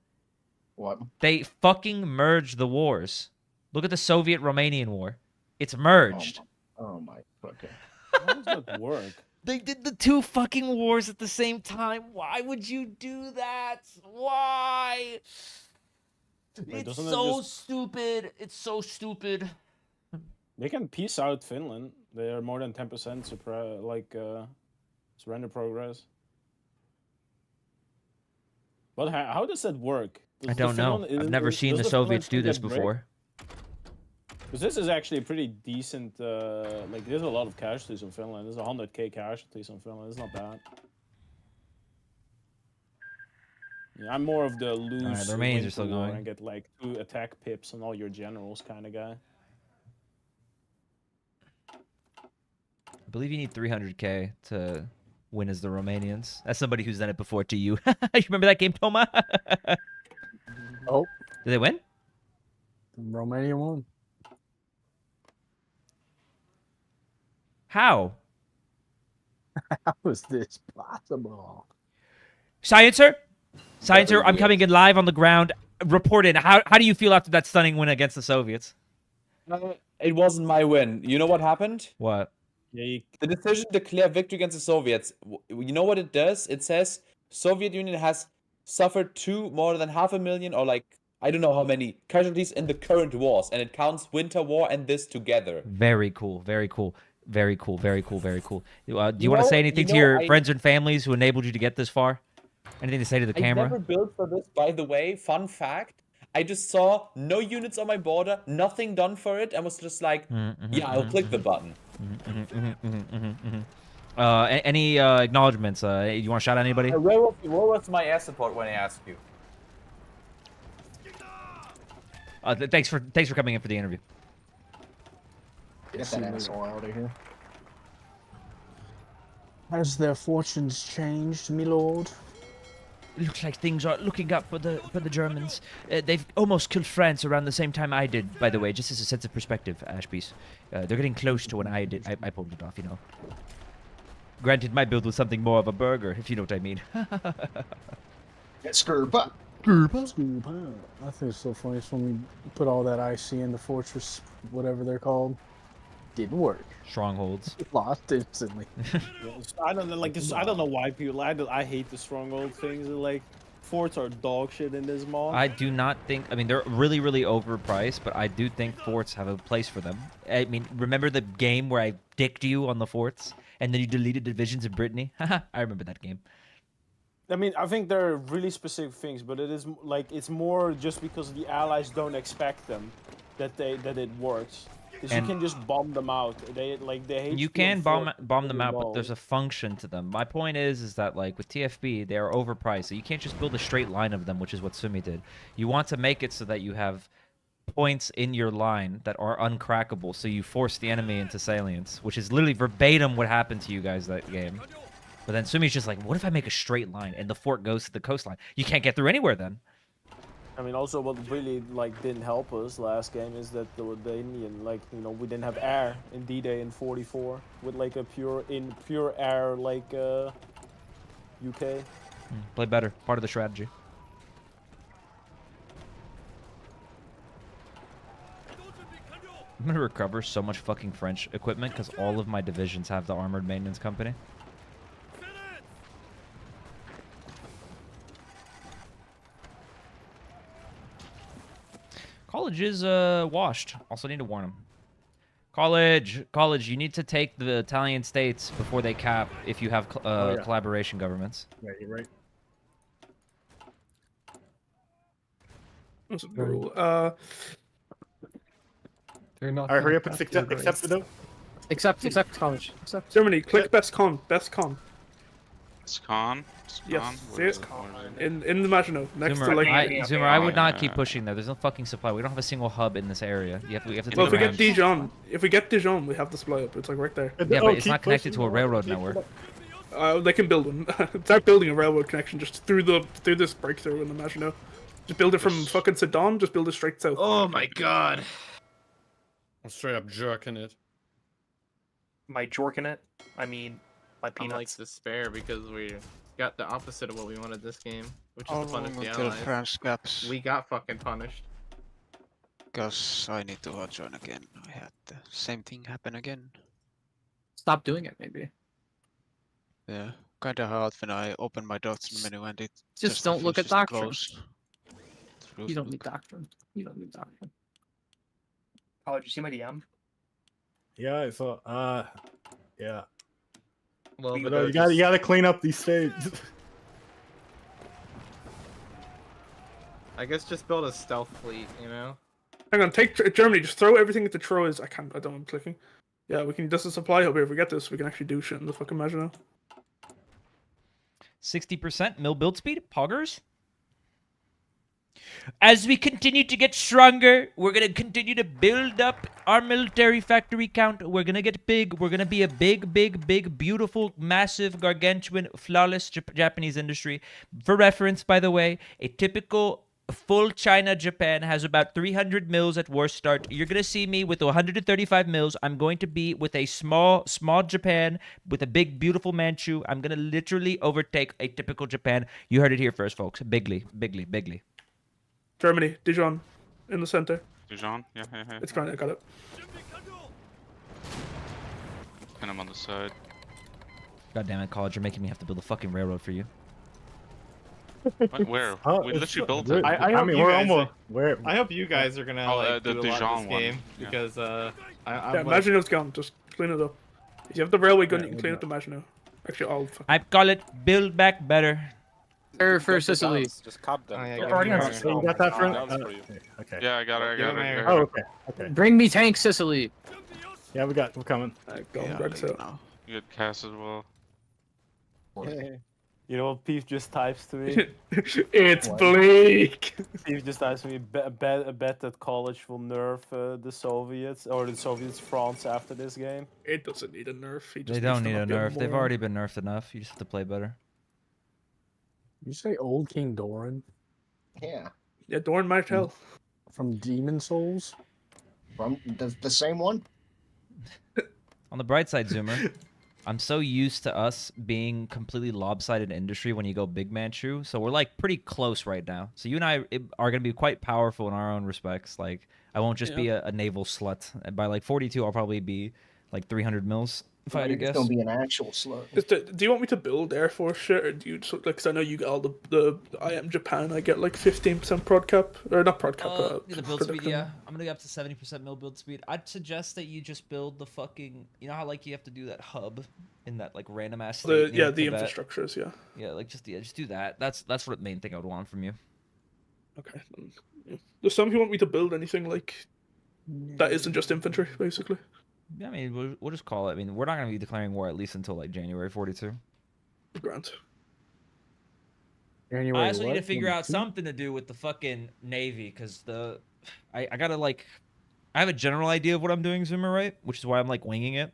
What? They fucking merged the wars. Look at the Soviet-Romanian war. It's merged. Oh my fucking. How does that work? They did the two fucking wars at the same time. Why would you do that? Why? Wait, It's so stupid. It's so stupid. They can peace out Finland. They are more than 10% surrender progress. But how does that work? I don't know. I've never seen the Soviets do this before. Because this is actually a pretty decent, like, there's a lot of casualties in Finland. There's 100k casualties in Finland. It's not bad. Yeah, I'm more of the lose. Alright, the Romanians are still going. And get, like, 2 attack pips on all your generals kind of guy. I believe you need 300k to win as the Romanians. That's somebody who's done it before to you. You remember that game, Toma? Oh. Did they win? Romania won. How? How is this possible? Sciencer, I'm coming in live on the ground. Report in. How do you feel after that stunning win against the Soviets? It wasn't my win. You know what happened? What? Yeah, The decision to declare victory against the Soviets. You know what it does? It says Soviet Union has suffered more than 500,000 or like I don't know how many casualties in the current wars, and it counts Winter War and this together. Very cool. Very cool. Very cool. Very cool. Very cool. Do you want to say anything to your friends and families who enabled you to get this far? Anything to say to the camera? I never built for this, by the way. Fun fact. I just saw no units on my border, nothing done for it, and was just like, yeah, I'll click the button. Any acknowledgements? You want to shout at anybody? Where was my air support when I asked you? Thanks for coming in for the interview. Get that asshole out of here. Has their fortunes changed, my lord? It looks like things are looking up for the Germans. They've almost killed France around the same time I did, by the way, just as a sense of perspective, Ashbees. They're getting close to when I did. I pulled it off, you know. Granted, my build was something more of a burger, if you know what I mean. Scurpa. I think it's so funny. It's when we put all that IC in the fortress, whatever they're called. Didn't work. Strongholds. Lost instantly. I don't know, like this. I don't know why people. I hate the stronghold things. Like forts are dog shit in this mod. I do not think. I mean, they're really, really overpriced, but I do think forts have a place for them. I mean, remember the game where I dicked you on the forts, and then you deleted divisions in Brittany? I remember that game. I mean, I think there are really specific things, but it is like it's more just because the allies don't expect them that it works. Because you can just bomb them out. They hate. You can bomb them out, but there's a function to them. My point is that like with TFB, they are overpriced. So you can't just build a straight line of them, which is what Sumi did. You want to make it so that you have points in your line that are uncrackable, so you force the enemy into salience, which is literally verbatim what happened to you guys that game. But then Sumi's just like, what if I make a straight line and the fort goes to the coastline? You can't get through anywhere then. I mean, also what really like didn't help us last game is that the Indian, like, you know, we didn't have air in D-Day in 44 with like a pure air like UK. Play better. Part of the strategy. I'm gonna recover so much fucking French equipment because all of my divisions have the armored maintenance company. College is washed. Also need to warn them. College, you need to take the Italian states before they cap if you have collaboration governments. Yeah, you're right. That's a rule. All right, hurry up and accept it though. Accept college. Accept. Germany, click best con. Best con. Best con. Yes, see it? In the Maginot, next to like. Zoomer, I would not keep pushing there. There's no fucking supply. We don't have a single hub in this area. We have to. Well, if we get Dijon, we have the supply up. It's like right there. Yeah, but it's not connected to a railroad network. They can build one. Start building a railroad connection just through this breakthrough in the Maginot. Just build it from fucking Sedan. Just build it straight south. Oh my god. I'm straight up jerking it. My jorking it? I mean, my peanuts. I'm like despair because we got the opposite of what we wanted this game, which is to punish the allies. We got fucking punished. Because I need to join again. I had the same thing happen again. Stop doing it, maybe. Yeah, kinda hard when I open my doctrine menu and it just don't look at doctrine. You don't need doctrine. You don't need doctrine. Oh, did you see my DM? Yeah, so yeah. Well, you gotta clean up these states. I guess just build a stealth fleet, you know. Hang on, take Germany. Just throw everything into Troyes. I don't. I'm clicking. Yeah, we can. This is a supply hub here. If we get this, we can actually do shit in the fucking Maginot. 60% mill build speed, poggers. As we continue to get stronger, we're going to continue to build up our military factory count. We're going to get big. We're going to be a big, beautiful, massive, gargantuan, flawless Japanese industry. For reference, by the way, a typical full China Japan has about 300 mills at war start. You're going to see me with 135 mills. I'm going to be with a small Japan with a big, beautiful Manchu. I'm going to literally overtake a typical Japan. You heard it here first, folks. Bigly. Germany, Dijon, in the center. Dijon? Yeah. It's fine, I got it. And I'm on the side. God damn it, college, you're making me have to build a fucking railroad for you. Where? We literally built it. I mean, we're almost. Where? I hope you guys are gonna like do a lot of this game because yeah, Maginot's gone. Just clean it up. If you have the railway gun, you can clean up the Maginot. Actually, I call it build back better. For Sicily. Just cop them. You got that for? Okay. Yeah, I got it. Oh, okay. Bring me tanks, Sicily. Yeah, we're coming. You get Cass as well. You know what Pete just types to me? It's bleak! Pete just types to me, bet that college will nerf the Soviets, or the Soviets France after this game. It doesn't need a nerf. They don't need a nerf. They've already been nerfed enough. You just have to play better. You say old King Doran? Yeah. Yeah, Doran Martell. From Demon Souls? From the same one? On the bright side, Zoomer, I'm so used to us being completely lopsided industry when you go big Manchu, so we're like pretty close right now. So you and I are going to be quite powerful in our own respects. Like, I won't just be a naval slut. By like 42, I'll probably be like 300 mils. If I had to guess. It's gonna be an actual slut. Do you want me to build Air Force shit, or do you just, like? Because I know you get all the I am Japan. I get like 15% prod cap, or not prod cap. The build speed, yeah. I'm gonna go up to 70% mill build speed. I'd suggest that you just build the fucking. You know how like you have to do that hub in that like random ass. The infrastructures, yeah. Yeah, like just do that. That's what the main thing I would want from you. Okay. Does some of you want me to build anything like that isn't just infantry, basically? Yeah, I mean, we'll just call it. I mean, we're not going to be declaring war at least until like January 42. Grant. I also need to figure out something to do with the fucking Navy, because I gotta like, I have a general idea of what I'm doing, Zoomer, right? Which is why I'm like winging it.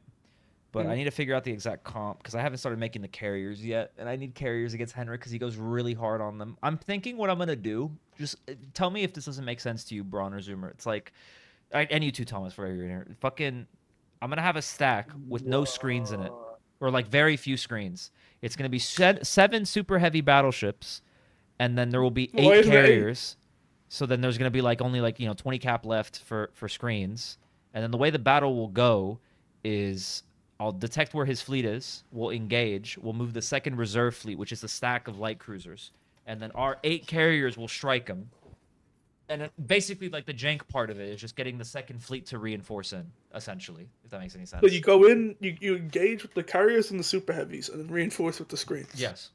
But I need to figure out the exact comp because I haven't started making the carriers yet, and I need carriers against Henrik because he goes really hard on them. I'm thinking what I'm gonna do. Just tell me if this doesn't make sense to you, Braun or Zoomer. It's like, and you too, Thomas, for you're in here. Fucking, I'm gonna have a stack with no screens in it, or like very few screens. It's gonna be 7 super heavy battleships, and then there will be 8 carriers. So then there's gonna be like only like 20 cap left for screens, and then the way the battle will go is I'll detect where his fleet is. We'll engage. We'll move the second reserve fleet, which is a stack of light cruisers, and then our 8 carriers will strike him. And basically, like the jank part of it is just getting the second fleet to reinforce in, essentially, if that makes any sense. So you go in, you engage with the carriers and the super heavies, and then reinforce with the screens. Yes.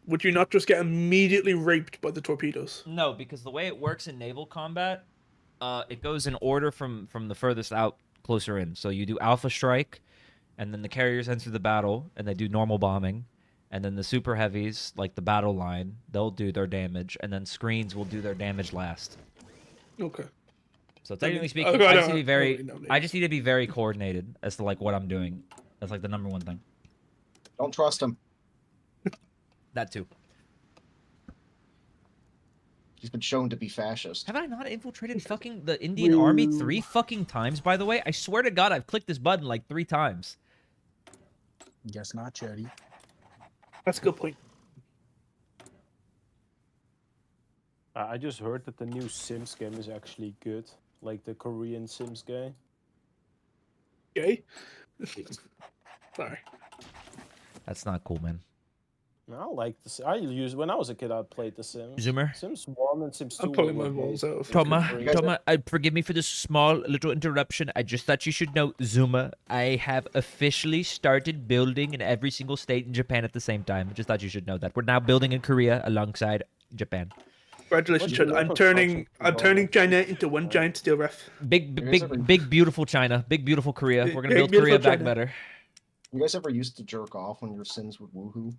Would you not just get immediately raped by the torpedoes? No, because the way it works in naval combat, it goes in order from the furthest out, closer in. So you do Alpha Strike, and then the carriers enter the battle, and they do normal bombing. And then the super heavies, like the battle line, they'll do their damage, and then screens will do their damage last. Okay. So technically speaking, I just need to be very coordinated as to like what I'm doing. That's like the number one thing. Don't trust him. That too. He's been shown to be fascist. Have I not infiltrated fucking the Indian army 3 fucking times, by the way? I swear to God, I've clicked this button like 3 times. Guess not, Chetty. That's a good point. I just heard that the new Sims game is actually good. Like the Korean Sims game. Gay? Sorry. That's not cool, man. I like this. When I was a kid, I played the Sims. Zoomer? Sims 1 and Sims 2. I'm pulling my walls out. Toma, forgive me for this small little interruption. I just thought you should know, Zuma, I have officially started building in every single state in Japan at the same time. I just thought you should know that. We're now building in Korea alongside Japan. Congratulations, Chad. I'm turning China into one giant steel ref. Big beautiful China. Big beautiful Korea. We're gonna build Korea back better. You guys ever used to jerk off when your Sims would woohoo?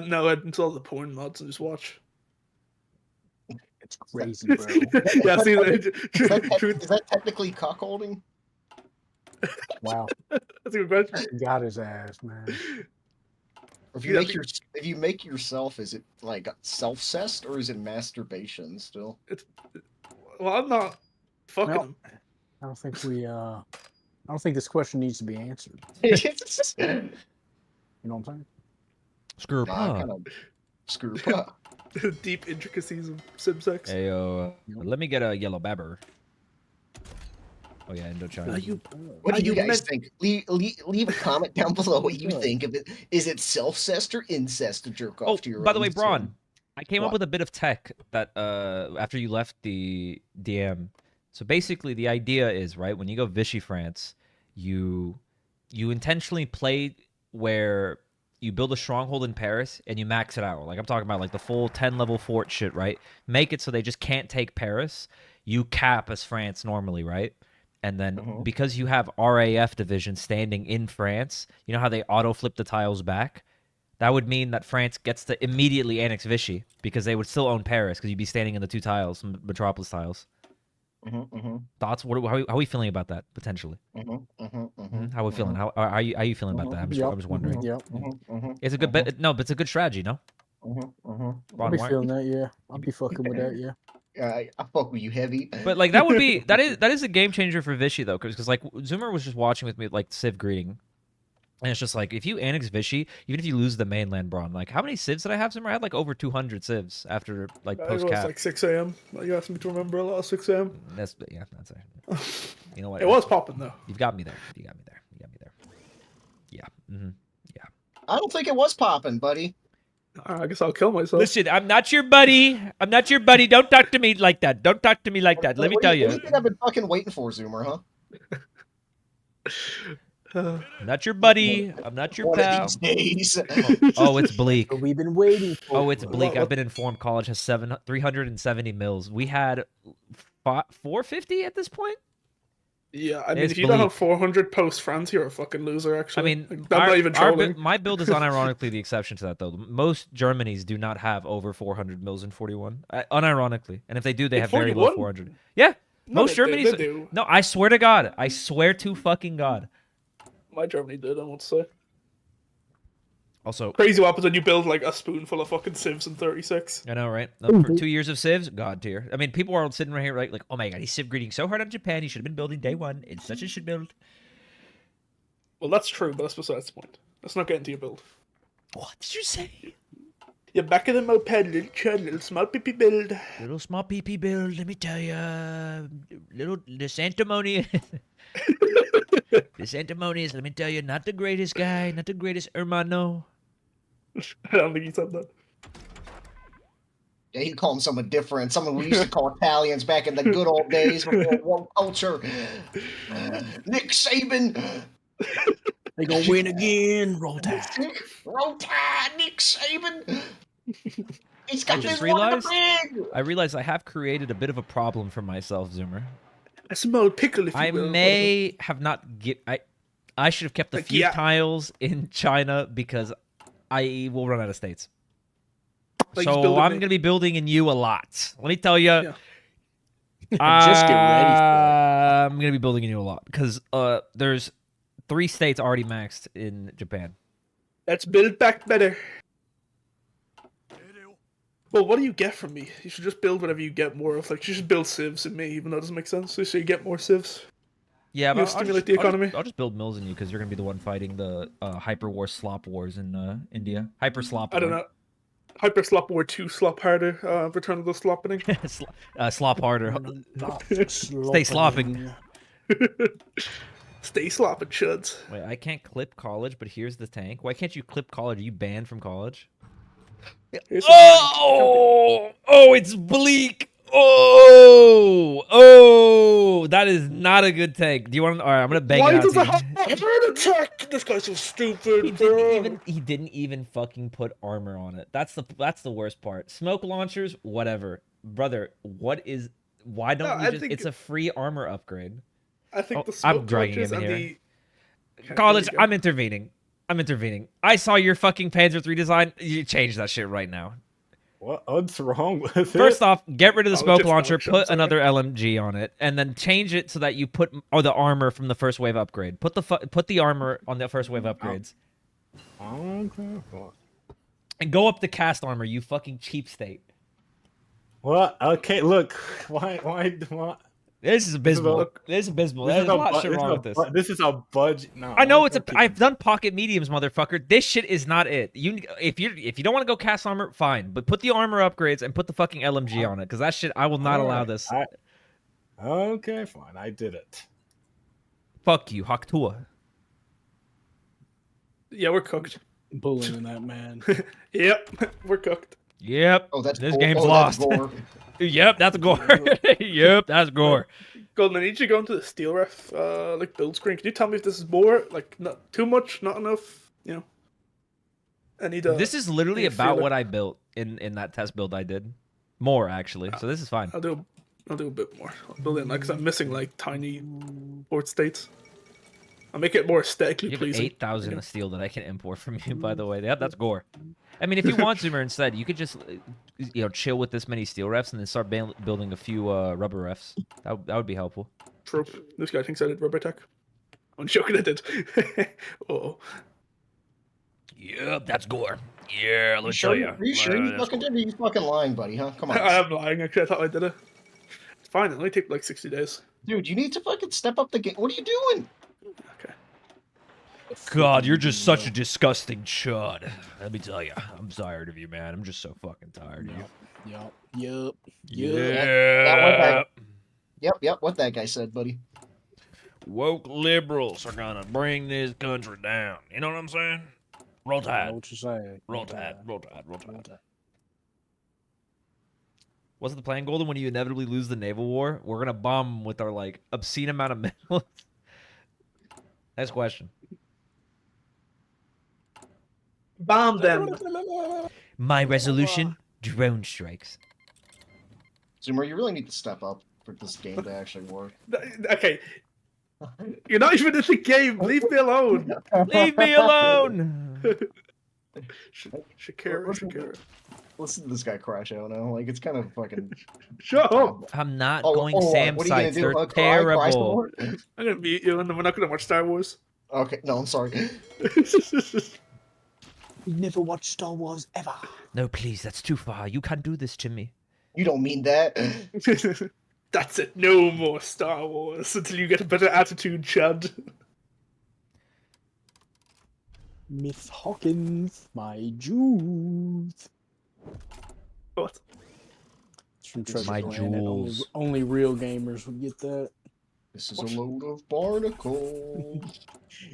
No, I install the porn mods and just watch. It's crazy, bro. Yeah, see, is that technically cuckolding? Wow. That's a good question. He got his ass, man. If you make yourself, is it like self-cessed or is it masturbation still? Well, I'm not fucking him. I don't think I don't think this question needs to be answered. You know what I'm saying? Screw up. Screw up. Deep intricacies of sim sex. Hey, let me get a yellow babber. Oh yeah, Indochina. What do you guys think? Leave a comment down below what you think of it. Is it self-cessed or incest to jerk off to your by the way, Braun, I came up with a bit of tech that after you left the DM. So basically the idea is, right, when you go Vichy France, you intentionally play where you build a stronghold in Paris and you max it out. Like I'm talking about like the full 10-level fort shit, right? Make it so they just can't take Paris. You cap as France normally, right? And then because you have RAF division standing in France, you know how they auto-flip the tiles back? That would mean that France gets to immediately annex Vichy because they would still own Paris because you'd be standing in the 2 tiles, Metropolis tiles. Thoughts? How are we feeling about that, potentially? How are we feeling? How are you feeling about that? I'm just wondering. It's a good bet. No, but it's a good strategy, no? I'll be feeling that, yeah. I'll be fucking with that, yeah. I fuck with you heavy. But like that would be that is a game changer for Vichy though, because like Zoomer was just watching with me like Civ greeting, and it's just like if you annex Vichy, even if you lose the mainland, Braun, like how many civs did I have? Zoomer, I had like over 200 civs after like post cap. It was like 6 a.m. You asked me to remember a lot of 6 a.m. That's it. You know what? It was popping though. You've got me there. Yeah. Yeah. I don't think it was popping, buddy. I guess I'll kill myself. Listen, I'm not your buddy. Don't talk to me like that. Let me tell you. What do you think I've been fucking waiting for, Zoomer, huh? I'm not your buddy. I'm not your pal. These days. Oh, it's bleak. We've been waiting for. Oh, it's bleak. I've been informed college has 370 mils. We had 450 at this point. Yeah, I mean, if you don't have 400 post France, you're a fucking loser. Actually, I mean, like, I'm not even trolling. my build is unironically the exception to that, though. Most Germanys do not have over 400 mils in 41, unironically, and if they do, they have very low 400. Yeah, most Germanys. They do. No, I swear to God, I swear to fucking God. My Germany did. I want to say. Also, crazy what happens when you build like a spoonful of fucking civs in 36. I know, right? For 2 years of civs, God tier. I mean, people are sitting right here like, oh my God, he's civ greeting so hard on Japan. He should have been building day one. It's such a shit build. Well, that's true, but that's besides the point. Let's not get into your build. What did you say? You're back in the moped, little small PP build. Little small PP build, let me tell you. The Santimonious. The Santimonious, let me tell you, not the greatest guy, not the greatest hermano. I don't think he said that. Yeah, he called him someone different. Someone we used to call Italians back in the good old days before woke culture. Nick Saban. They gonna win again. Roll Tide. Roll Tide, Nick Saban. He's got this I realized I have created a bit of a problem for myself, Zoomer. A small pickle, if you will. I may have not I should have kept the few tiles in China because I will run out of states. Like so I'm going to be building in you a lot. Let me tell you. Yeah. Just get ready for it. I'm going to be building in you a lot because there's 3 states already maxed in Japan. Let's build back better. Well, what do you get from me? You should just build whatever you get more of. Like, you should build civs in me, even though it doesn't make sense. So you get more civs. Yeah, but stimulate the economy. I'll just build mills in you because you're going to be the one fighting the hyper war slop wars in India. Hyper slop. I don't know. Hyper slop war 2 slop harder. Return of the slopping. Slop harder. Stay slopping. Stay slopping, chuds. Wait, I can't clip college, but here's the tank. Why can't you clip college? Are you banned from college? Oh, it's bleak. Oh, that is not a good tank. Do you want? All right, I'm gonna bang it out. Why does it have an attack? This guy's so stupid. He didn't even fucking put armor on it. That's the worst part. Smoke launchers, whatever, brother. Why don't you just? It's a free armor upgrade. I think the smoke I'm dragging him and here. College, I'm intervening. I saw your fucking Panzer III design. You change that shit right now. What's wrong with it? First off, get rid of the smoke launcher, put another LMG on it, and then change it so that you put the armor from the first wave upgrade. Put the armor on the first wave upgrades. Okay. And go up the cast armor, you fucking cheap state. What? Okay, look. Why? This is abysmal. This is abysmal. There's a lot of shit wrong with this. This is a budget. No, I know I've done pocket mediums, motherfucker. This shit is not it. If you don't want to go cast armor, fine. But put the armor upgrades and put the fucking LMG on it, because that shit I will not allow this. Okay, fine. I did it. Fuck you, Haktua. Yeah, we're cooked. Bullying that man. Yep, we're cooked. Yep. Oh, that's this gore. game's lost. Yep, that's gore. Yep, that's gore. Golden, I need you to go into the steel ref like build screen. Can you tell me if this is more, like, not too much, not enough? You know, I need to. This is literally about what I built in that test build I did. More actually, so this is fine. I'll do a bit more. I'll build in because I'm missing like tiny port states. I'll make it more aesthetically pleasing. 8,000 of steel that I can import from you, by the way. That's gore. I mean, if you want Zoomer instead, you could just chill with this many steel refs and then start building a few rubber refs. That would be helpful. True. This guy thinks I did rubber tech. I'm joking, I did. Oh. Yep, that's gore. Yeah, let's show you. Are you sure you fucking did? Or are you fucking lying, buddy? Huh? Come on. I am lying. Actually, I thought I did it. It's fine. It only takes like 60 days. Dude, you need to fucking step up the game. What are you doing? Okay. God, you're just such a disgusting chud. Let me tell you, I'm tired of you, man. I'm just so fucking tired of you. Yup. Yep. What that guy said, buddy. Woke liberals are gonna bring this country down. You know what I'm saying? Roll Tide. I know what you're saying. Roll Tide. What's the plan, Golden? When you inevitably lose the naval war, we're gonna bomb with our like obscene amount of missiles. Next question. Bomb them. My resolution: drone strikes. Zoomer, you really need to step up for this game to actually work. Okay. You're not even in the game. Leave me alone. Leave me alone. Shakira. Listen to this guy crash out now. Like, it's kind of fucking. Shut up. I'm not going Sam what are you gonna sites. do? They're Cry terrible. some more? I'm gonna mute you, and then we're not gonna watch Star Wars. Okay, no, I'm sorry. We never watched Star Wars ever. No, please, that's too far. You can't do this to me. You don't mean that. That's it. No more Star Wars until you get a better attitude, Chad. Miss Hawkins, my Jews. What? It's from Treasure My Planet. jewels. Only real gamers would get that. This is a load of barnacles.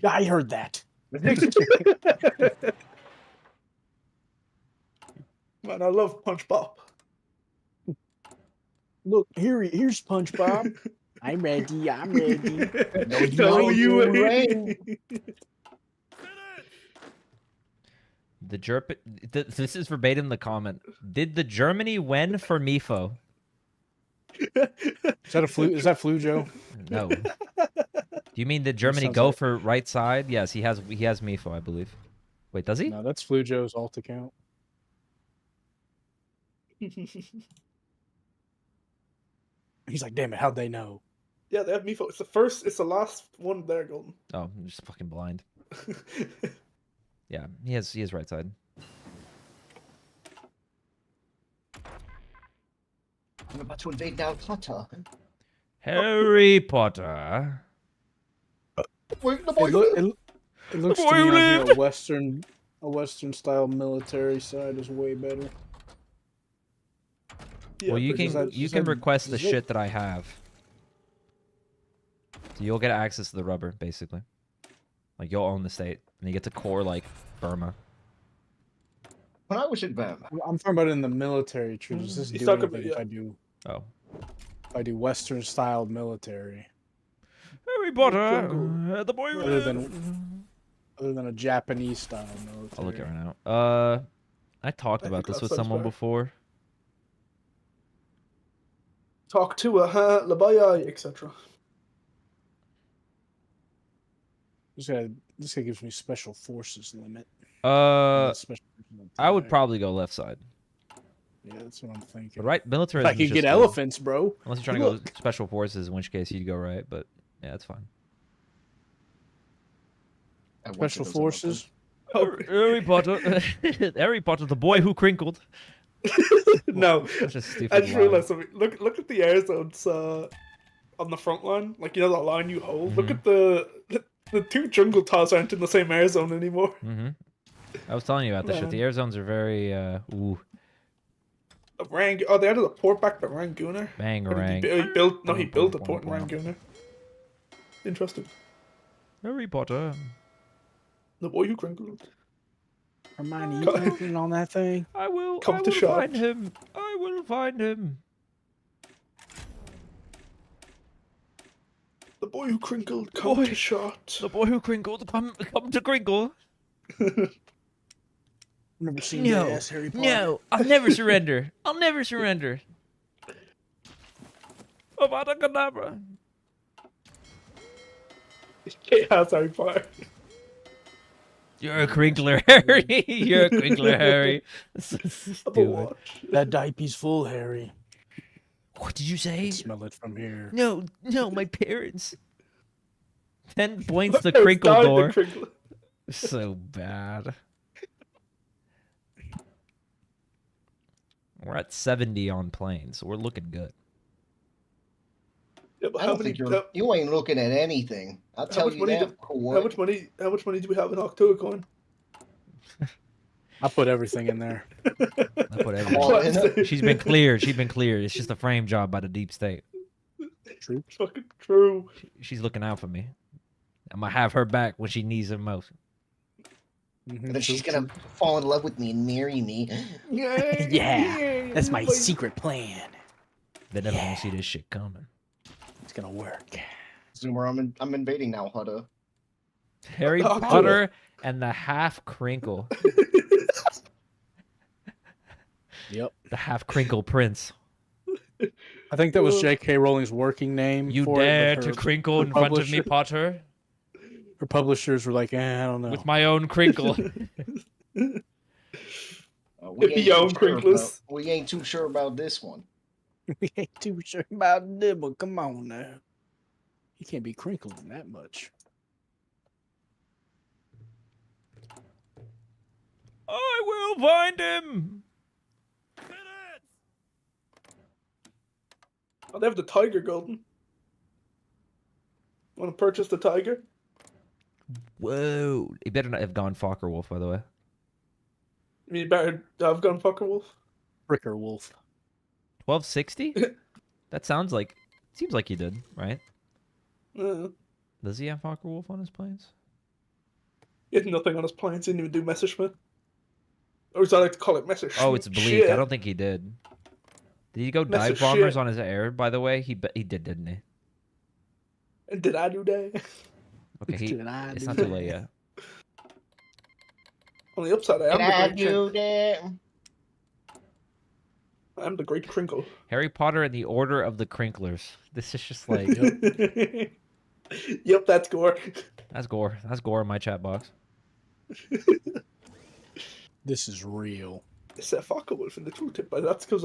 Yeah, I heard that. Man, I love Punch Bop. Look, here's Punch Bob. I'm ready. I'm ready. No, you ain't. This is verbatim the comment. Did the Germany win for Mifo? Is that a flu? Is that flu, Joe? No. Do you mean did Germany go for right side? Yes, he has Mifo, I believe. Wait, does he? No, that's Flu Joe's alt account. He's like, damn it, how'd they know? Yeah, they have Mifo. It's the last one there, Golden. Oh, I'm just fucking blind. Yeah, he has right side. I'm about to invade now, Potter. Harry Potter. Wait, the boy. It looks to me like a Western style military side is way better. Yeah, well, you can request the shit that I have. So you'll get access to the rubber, basically. Like you'll own the state, and you get to core like Burma. When I was in Burma, I'm talking about in the military tree. Does this do anything if I do? Oh, if I do Western style military. Harry Potter, the boy. Other than a Japanese style military. I'll look at it right now. I talked about this with someone before. Talk to a Labaya, etc. This guy gives me special forces limit. I would probably go left side. Yeah, that's what I'm thinking. But right, military. If I could get elephants, bro. Unless you're trying to go special forces, in which case you'd go right. But yeah, that's fine. Special forces. Harry Potter. Harry Potter, the boy who crinkled. No, That's just stupid. I just realized something. Look at the air zones on the front line. Like, you know that line you hold. Look at the two jungle tars aren't in the same air zone anymore. I was telling you about this shit. The air zones are very ooh. They added a port back to Rangooner. Bangarang. He built a port in Rangooner. Interesting. Harry Potter. The boy who crinkled. Hermione, you clicking on that thing? I will shot. find him. I will find him. The boy who crinkled, come to shot. The boy who crinkled, come to crinkle. Never seen that ass, Harry Potter. No, I'll never surrender. I'll never surrender. Avada Kedavra. Chaos Harry Potter. You're a crinkler, Harry. You're a crinkler, Harry. That diaper's full, Harry. What did you say? I smell it from here. No, my parents. 10 points the crinkle door. So bad. We're at 70 on planes, so we're looking good. Yeah, but I don't think you ain't looking at anything. I'll tell you that. How much money do we have in Octocoin? I put everything in there. I put everything. She's been cleared. It's just a frame job by the deep state. True. Fucking true. She's looking out for me. I'm gonna have her back when she needs it most. And then she's gonna fall in love with me and marry me. Yeah, that's my secret plan. They never gonna see this shit coming. It's gonna work. Zoomer, I'm invading now, Hudda. Harry Potter and the half crinkle. Yep. The half crinkle prince. I think that was J.K. Rowling's working name. You for dare it, but to crinkle in front of me, Potter? Her publishers were like, I don't know. With my own crinkle. We ain't too sure about this one. We ain't too sure about this, but come on now. You can't be crinkling that much. I will find him. Oh, they have the tiger, Golden. Want to purchase the tiger? Whoa. He better not have gone Fokker Wolf, by the way. I mean, you better have gone Fokker Wolf. Fricker Wolf. 1260? That sounds like... Seems like he did, right? Does he have Fokker Wolf on his planes? He had nothing on his planes. He didn't even do Messerschmitt. Or as I like to call it, Messerschmitt. Oh, it's Bleak. I don't think he did. Did he go dive bombers on his air, by the way? He did, didn't he? And did I do that? Okay, it's not too late yet. On the upside, I am the great crinkle. Harry Potter and the Order of the Crinklers. This is just like... Yep, that's Gore. That's Gore. That's Gore in my chat box. This is real. It's a Fokker Wolf in the tooltip, but that's because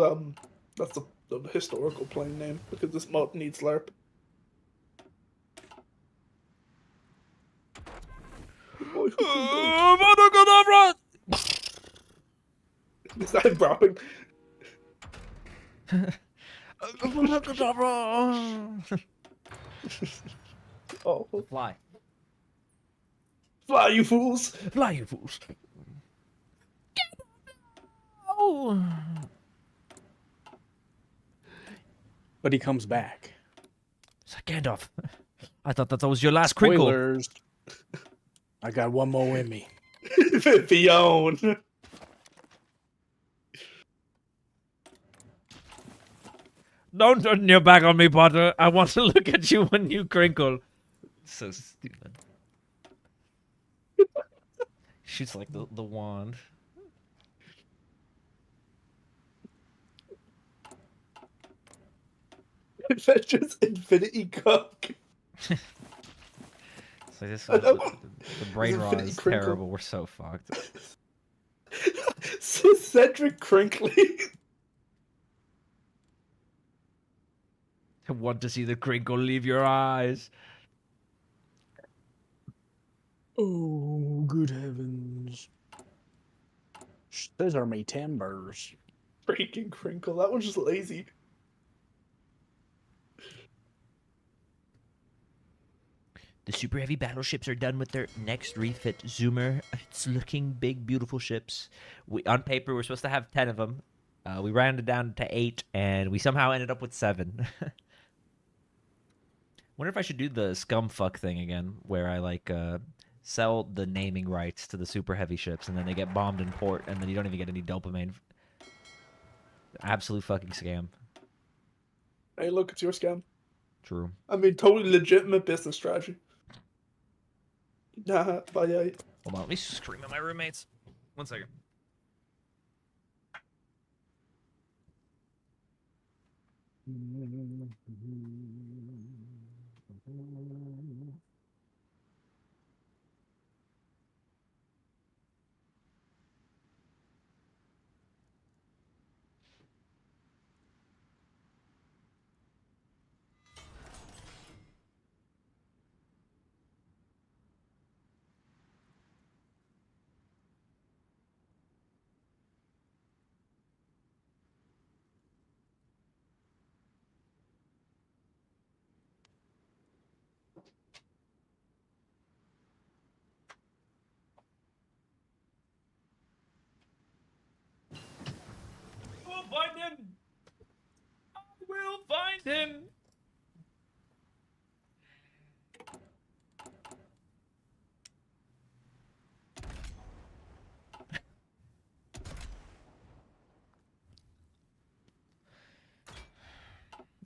that's the historical plane name, because this mod needs LARP. Is that him rapping? Oh, fly. Fly, you fools! Fly, you fools! Oh. But he comes back. It's like Gandalf. I thought that was your last crinkle. Spoilers. I got one more in me. Beyond. Don't turn your back on me, Potter. I want to look at you when you crinkle. So stupid. Shoots like the wand. Adventures Infinity Cock. So this the brain rot is terrible. We're so fucked. So Cedric Crinkly. I want to see the crinkle leave your eyes. Oh, good heavens. Those are my timbers. Freaking Crinkle. That one's just lazy. The super heavy battleships are done with their next refit. Zoomer, it's looking big, beautiful ships. On paper, we're supposed to have 10 of them. We rounded down to 8, and we somehow ended up with 7. Wonder if I should do the scumfuck thing again, where I like sell the naming rights to the super heavy ships, and then they get bombed in port, and then you don't even get any dopamine. Absolute fucking scam. Hey, look, it's your scam. True. I mean, totally legitimate business strategy. Nah, bye. Hold on, let me scream at my roommates. 1 second. Find him! I will find him!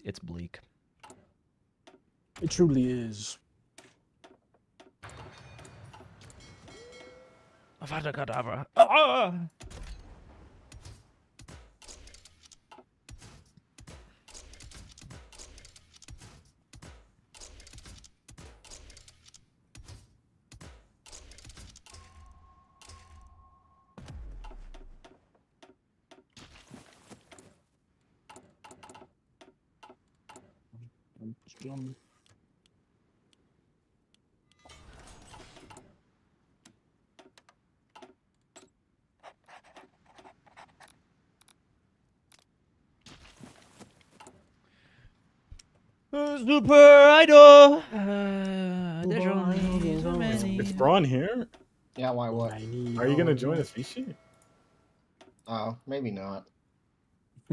It's bleak. It truly is. Avada Kedavra. Super Idol. It's Braun here. Yeah, why what? Are you gonna join us, Vichy? Oh, maybe not.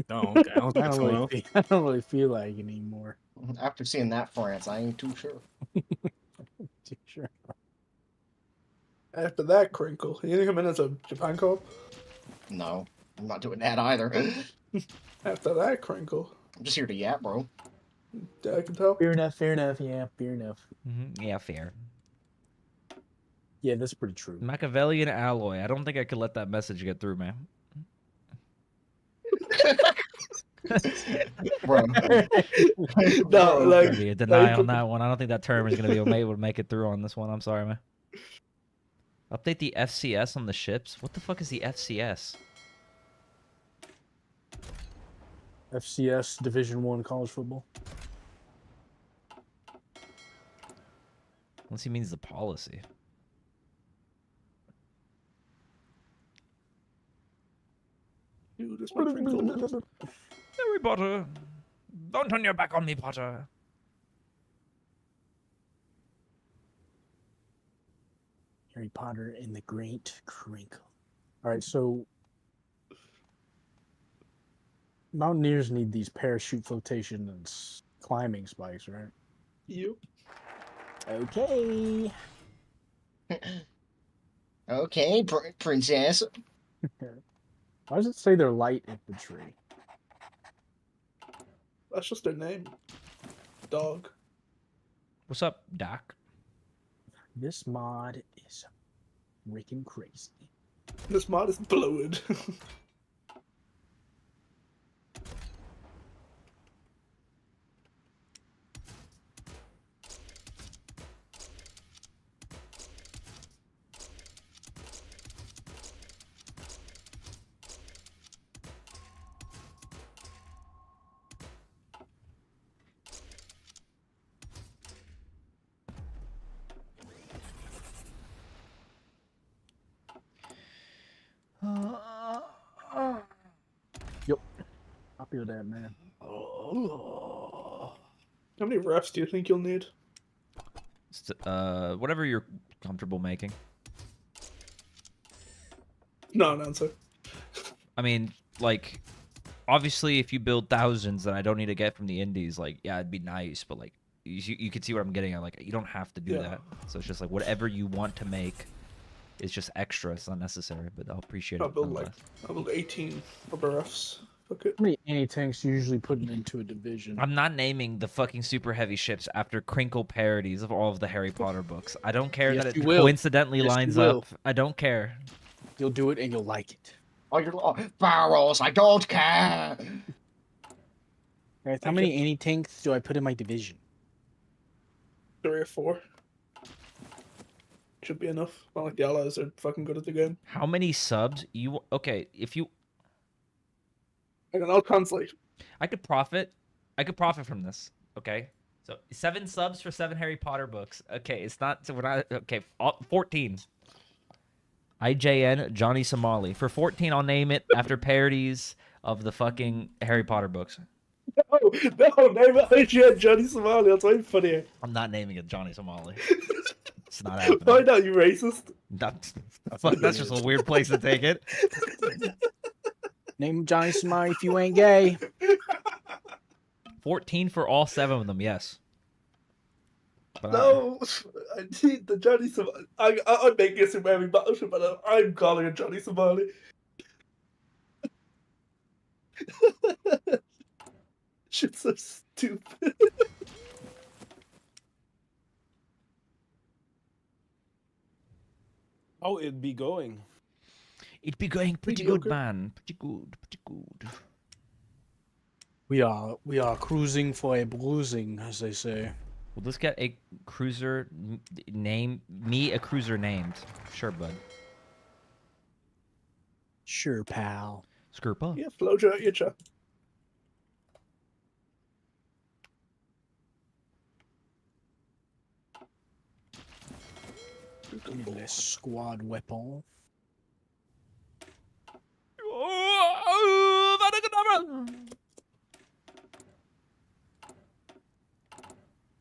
No, okay. I don't think so. I don't really feel like it anymore. After seeing that France, I ain't too sure. Too sure. After that crinkle, you gonna come in as a Japan co-op? No, I'm not doing that either. After that crinkle. I'm just here to yap, bro. Yeah, I can tell. Fair enough, fair enough, yeah, fair enough. Yeah, fair. Yeah, that's pretty true. Machiavellian alloy. I don't think I could let that message get through, man. Bro. No, like, Gonna be a deny on that one. I don't think that term is gonna be able to make it through on this one. I'm sorry, man. Update the FCS on the ships. What the fuck is the FCS? FCS Division 1 college football. Unless he means the policy. Dude, this my crinkle. Harry Potter. Don't turn your back on me, Potter. Harry Potter and the Great Crinkle. All right, so mountaineers need these parachute flotation and climbing spikes, right? Yep. Okay. Okay, princess. Why does it say they're light infantry? That's just their name. Dog. What's up, Doc? This mod is freaking crazy. This mod is bloated. Yep. Copy of that, man. How many refs do you think you'll need? Whatever you're comfortable making. No answer. I mean, like, obviously, if you build thousands that I don't need to get from the indies, like, yeah, it'd be nice, but like, you can see what I'm getting at. Like, you don't have to do that. So it's just like whatever you want to make is just extra. It's not necessary, but I'll appreciate it. I'll build 18 rubber refs. Okay. How many anti-tanks you usually putting into a division? I'm not naming the fucking super heavy ships after crinkle parodies of all of the Harry Potter books. I don't care that it coincidentally lines up. I don't care. You'll do it and you'll like it. Oh, you're barrels. I don't care. Right, how many anti-tanks do I put in my division? 3 or 4. Should be enough. Not like the allies are fucking good at the game. How many subs you? Okay, if you. Hang on, I'll translate. I could profit from this. Okay, so 7 subs for 7 Harry Potter books. Okay, it's not. So we're not. Okay, 14. IJN Johnny Somali. For 14, I'll name it after parodies of the fucking Harry Potter books. No, name it IGN Johnny Somali. That's way funnier. I'm not naming it Johnny Somali. It's not happening. Why not, you racist? That's just a weird place to take it. Name Johnny Somali if you ain't gay. 14 for all 7 of them, yes. But no, I need the Johnny Somali. I'm making a Super Heavy Battleship, but I'm calling it Johnny Somali. Shit's so stupid. How it be going? It'd be going pretty good, man. Pretty good, pretty good. We are cruising for a bruising, as they say. We'll just get a cruiser name. Me a cruiser named. Sure, bud. Sure, pal. Skirpa. Yeah, Flojo, you chat. Les squad weapon.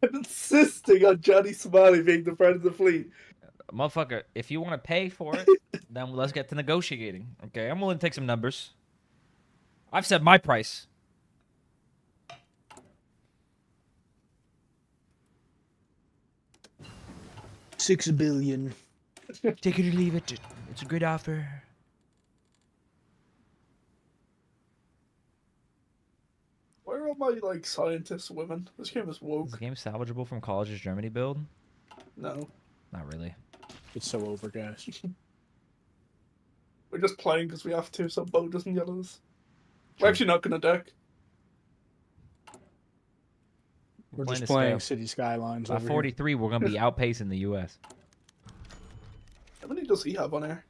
I'm insisting on Johnny Somali being the friend of the fleet. Motherfucker, if you want to pay for it, then let's get to negotiating. Okay, I'm willing to take some numbers. I've said my price. $6 billion. Take it or leave it. It's a great offer. Where are all my like scientists women? This game is woke. Is the game salvageable from College's Germany build? No. Not really. It's so over, guys. We're just playing because we have to, so Bo doesn't yell at us. We're actually not gonna deck. We're just playing City Skylines. By 43, we're gonna be outpacing the U.S. How many does he have on air?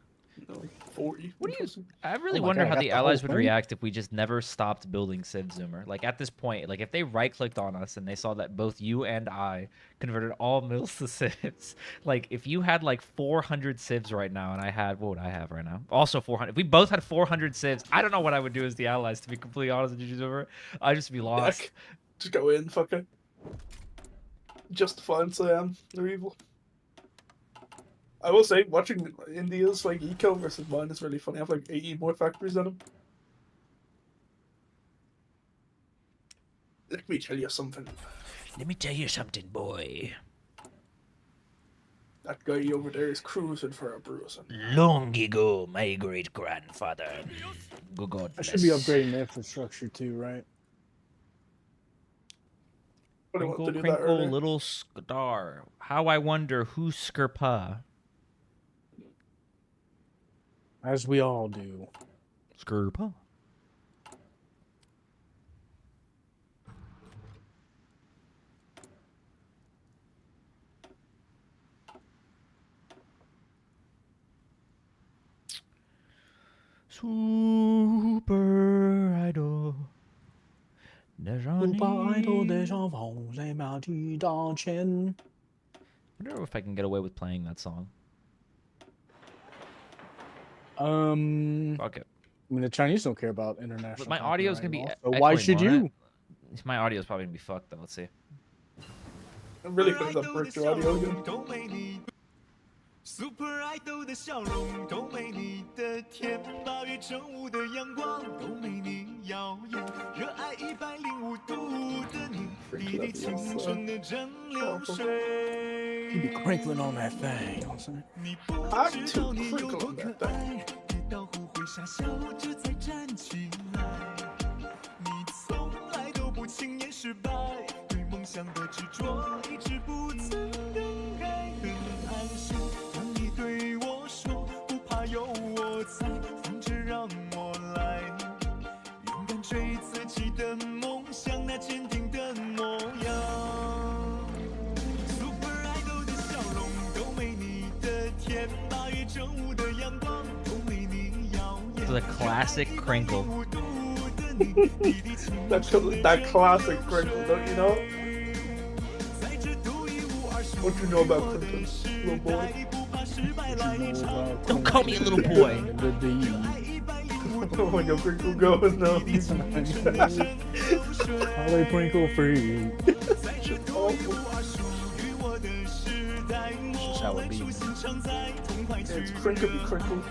No, 40. What do you? I really wonder how the Allies would react if we just never stopped building Civ Zoomer. Like at this point, like if they right-clicked on us and they saw that both you and I converted all mills to civs. Like if you had like 400 civs right now, and I had, what would I have right now? Also 400. If we both had 400 civs, I don't know what I would do as the Allies. To be completely honest with you, Zoomer, I'd just be lost. Deck. Just go in, fuck it. Justify and say they're evil. I will say, watching India's like eco versus mine is really funny. I have like 80 more factories than them. Let me tell you something. Let me tell you something, boy. That guy over there is cruising for a bruising. Long ago, my great grandfather. Good God I bless. should be upgrading the infrastructure too, right? Crinkle, crinkle, little star. How I wonder who's Skirpa. As we all do. Skirpa. Super idol. Super idol des enfants, les mardis d'Ancien. I wonder if I can get away with playing that song. Fuck it. I mean, the Chinese don't care about international. But my audio is gonna be. So why should you? My audio is probably gonna be fucked though. Let's see. I'm really putting that virtual audio again. Super idol 的笑容都没你的甜，8月正午的阳光都没你耀眼，热爱105度的你，滴滴青春的蒸馏水。 You be crinkling on that thing. 你不知道你有多可爱，跌倒后会傻笑着再站起来。你从来都不轻言失败，对梦想的执着一直不曾更改，很安心。 对我说，不怕有我在，放着让我来，勇敢追自己的梦想，那坚定的模样。Super idol 的笑容都没你的甜，8月正午的阳光都没你耀眼。 It's a classic crinkle. that classic crinkle, don't you know? What you know about crinkles, little boy? Don't call me a little boy. When your crinkle goes, no. Holly Crinkle free. Shit's awful. This is how it be. Yeah, it's crinkle be crinkle.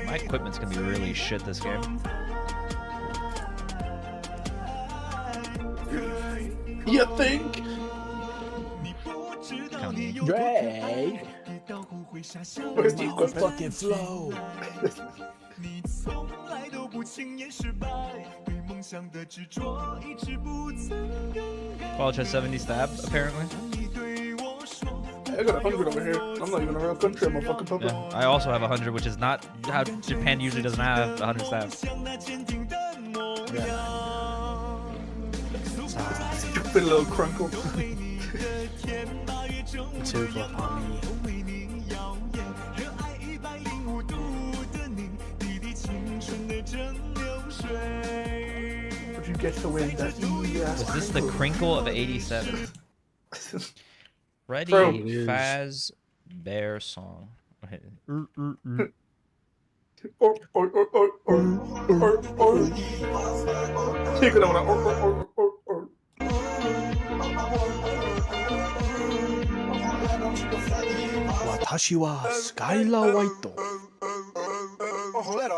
My equipment's gonna be really shit this game. You think? Drake. Where's the equipment? Fucking flow. College has 70 stab, apparently. I got 100 over here. I'm not even a real country, I'm a fucking puppet. Yeah, I also have 100, which is not how Japan usually doesn't have 100 stab. Stupid little crinkle. Too funny. get to win that. Was this the crinkle of '87? Freddy Fazbear song. Watashi wa Skylar White.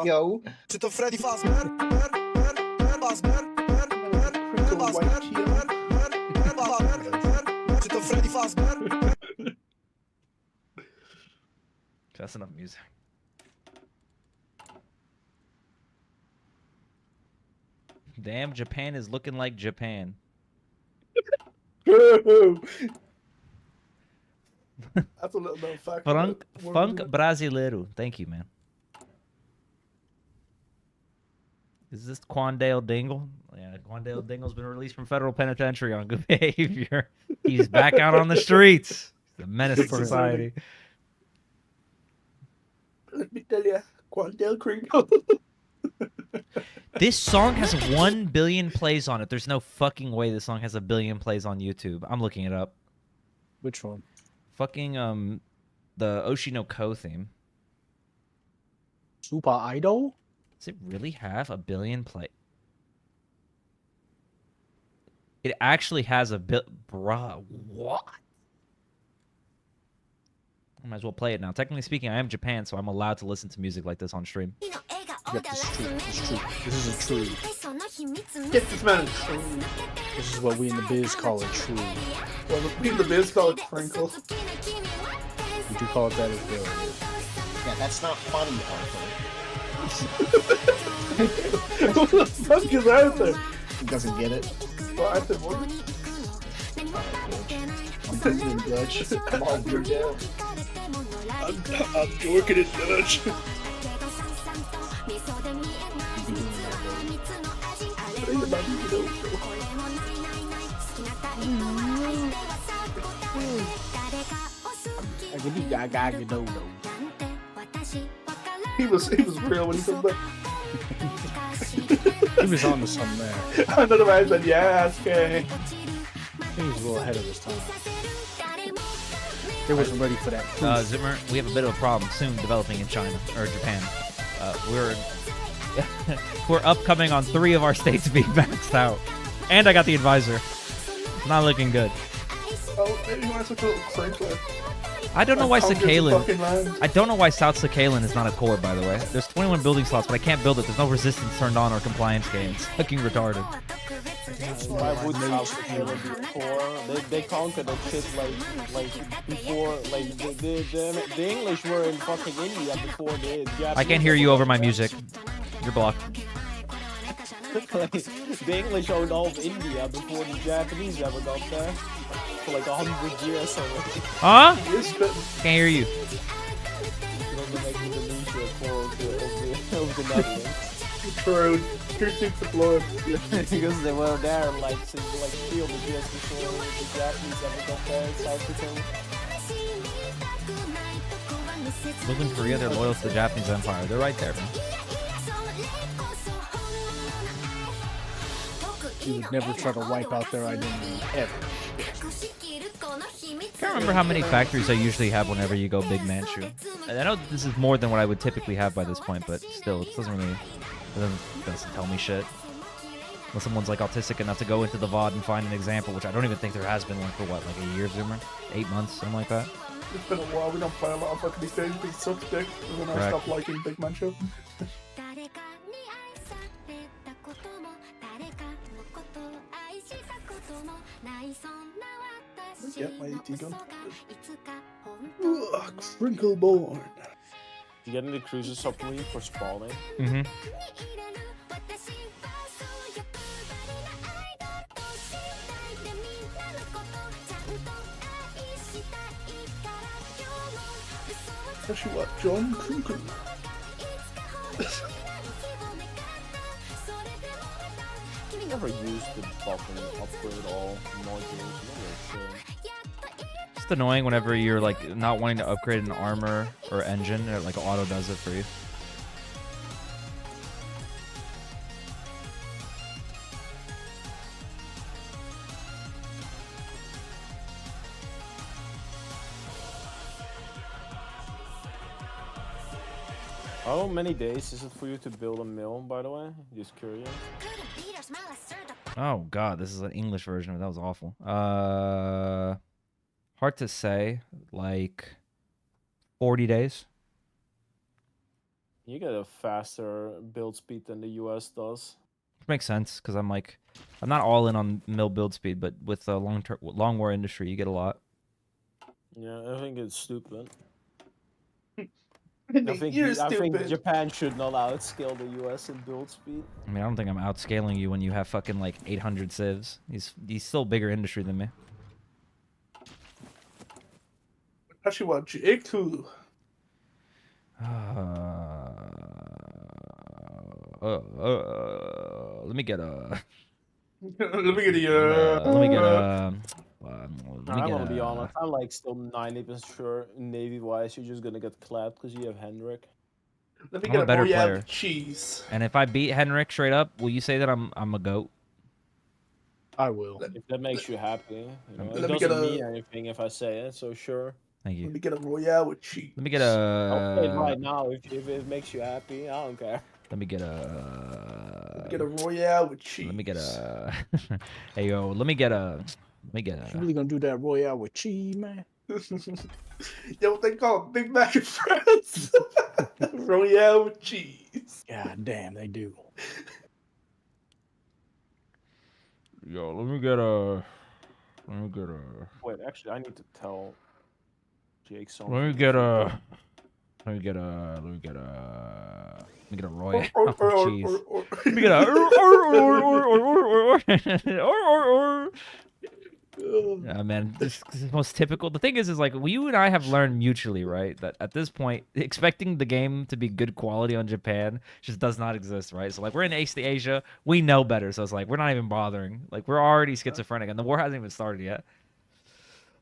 Yo. To the Freddy Fazbear. To the Freddy Fazbear. That's enough music. Damn, Japan is looking like Japan. That's a little known fact. Funk Brasileiro. Thank you, man. Is this Quandale Dingle? Yeah, Quandale Dingle's been released from federal penitentiary on good behavior. He's back out on the streets. He's a menace to society. Let me tell you, Quandale Crinkle. This song has 1 billion plays on it. There's no fucking way this song has 1 billion plays on YouTube. I'm looking it up. Which one? Fucking the Oshino Ko theme. Super Idol? Does it really have 1 billion play? It actually has a bit. Bruh, what? I might as well play it now. Technically speaking, I am Japan, so I'm allowed to listen to music like this on stream. Yep, this is true. This is true. This is a true. Get this man a true. This is what we in the biz call a true. Well, we in the biz call it Crinkle. We do call it that as well. Yeah, that's not funny, Arthur. What the fuck is Arthur? He doesn't get it. Well, Arthur, what? I'm thinking Dutch. Come on, you're down. I'm working it Dutch. He was real when he said that. He was on to something there. Another man said, yeah, okay. He was a little ahead of his time. They wasn't ready for that. Zimmer, we have a bit of a problem soon developing in China or Japan. We're upcoming on 3 of our states being maxed out, and I got the advisor. It's not looking good. Oh, maybe you want to switch a little Crinkler. I don't know why Sakhalin. I don't know why South Sakhalin is not a core, by the way. There's 21 building slots, but I can't build it. There's no resistance turned on or compliance gains. It's fucking retarded. Why would South Sakhalin be a core? They conquered that shit like before. Like the English were in fucking India before the Japanese. I can't hear you over my music. You're blocked. The English owned all of India before the Japanese ever got there. For like 100 years already. Huh? Can't hear you. Of the Netherlands. True. Critique the blood. Because they were there like since like 300 years before the Japanese ever got there in South Dakota. Northern Korea, they're loyal to the Japanese Empire. They're right there, man. You would never try to wipe out their identity, ever. I can't remember how many factories I usually have whenever you go Big Manchu. And I know this is more than what I would typically have by this point, but still, it doesn't tell me shit. Unless someone's like autistic enough to go into the VOD and find an example, which I don't even think there has been one for what, like a year, Zoomer? 8 months, something like that? It's been a while. We don't play a lot of fucking these days because it sucks dick. And then I stopped liking Big Man Show. Get my AT gun. Ugh, Crinkleborn. You get any cruiser supplement for spawning? Mm-hmm. Guess what, John Crinkle. I never used the button upgrade all modules. It's annoying whenever you're like not wanting to upgrade an armor or engine, it like auto does it for you. How many days is it for you to build a mill, by the way? Just curious. Oh god, this is an English version of it. That was awful. Hard to say. Like 40 days. You get a faster build speed than the US does. Which makes sense because I'm not all in on mill build speed, but with the long war industry, you get a lot. Yeah, I think it's stupid. I think Japan should not outscale the US in build speed. I mean, I don't think I'm outscaling you when you have fucking like 800 civs. He's still bigger industry than me. Actually, what Jake too? Let me get a. Let me get a. I'm gonna be honest. I'm like still 90% sure Navy-wise you're just gonna get clapped because you have Henrik. Let me I'm get a better player. Cheese. And if I beat Henrik straight up, will you say that I'm a goat? I will. If that makes you happy, you know, it doesn't mean anything if I say it. So sure. Thank you. Let me get a Royale with cheese. Let me get I'll say it right now if it makes you happy. I don't care. Let me get a. Let me get a Royale with cheese. Let me get a. Hey yo, let me get a. You really gonna do that Royale with cheese, man? Yo, they call it Big Mac and Fries. Royale with cheese. God damn, they do. Yo, let me get a. Wait, actually, I need to tell Jake something. Let me get a Roy. Oh, cheese. Let me get a. Yeah, man, this is the most typical. The thing is like you and I have learned mutually, right, that at this point, expecting the game to be good quality on Japan just does not exist, right? So like we're in East Asia, we know better, so it's like we're not even bothering. Like we're already schizophrenic, and the war hasn't even started yet.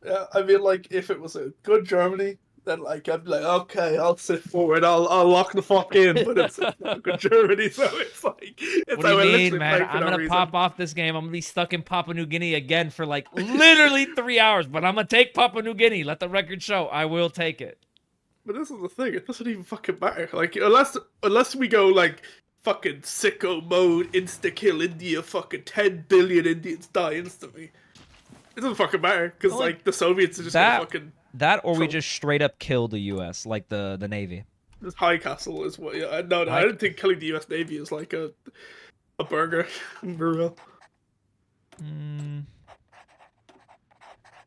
Yeah, I mean, like if it was a good Germany, then like I'd be like, okay, I'll sit forward, I'll lock the fuck in. But it's not good Germany, so it's like, what do you mean, man? I'm gonna pop off this game. I'm gonna be stuck in Papua New Guinea again for like literally 3 hours. But I'm gonna take Papua New Guinea. Let the record show, I will take it. But this is the thing; it doesn't even fucking matter. Like unless we go like fucking sicko mode, insta kill India, fucking 10 billion Indians die instantly. It doesn't fucking matter because like the Soviets are just gonna fucking. That or we just straight up kill the U.S. like the Navy. This High Castle is what. Yeah, no, I don't think killing the U.S. Navy is like a burger. Well,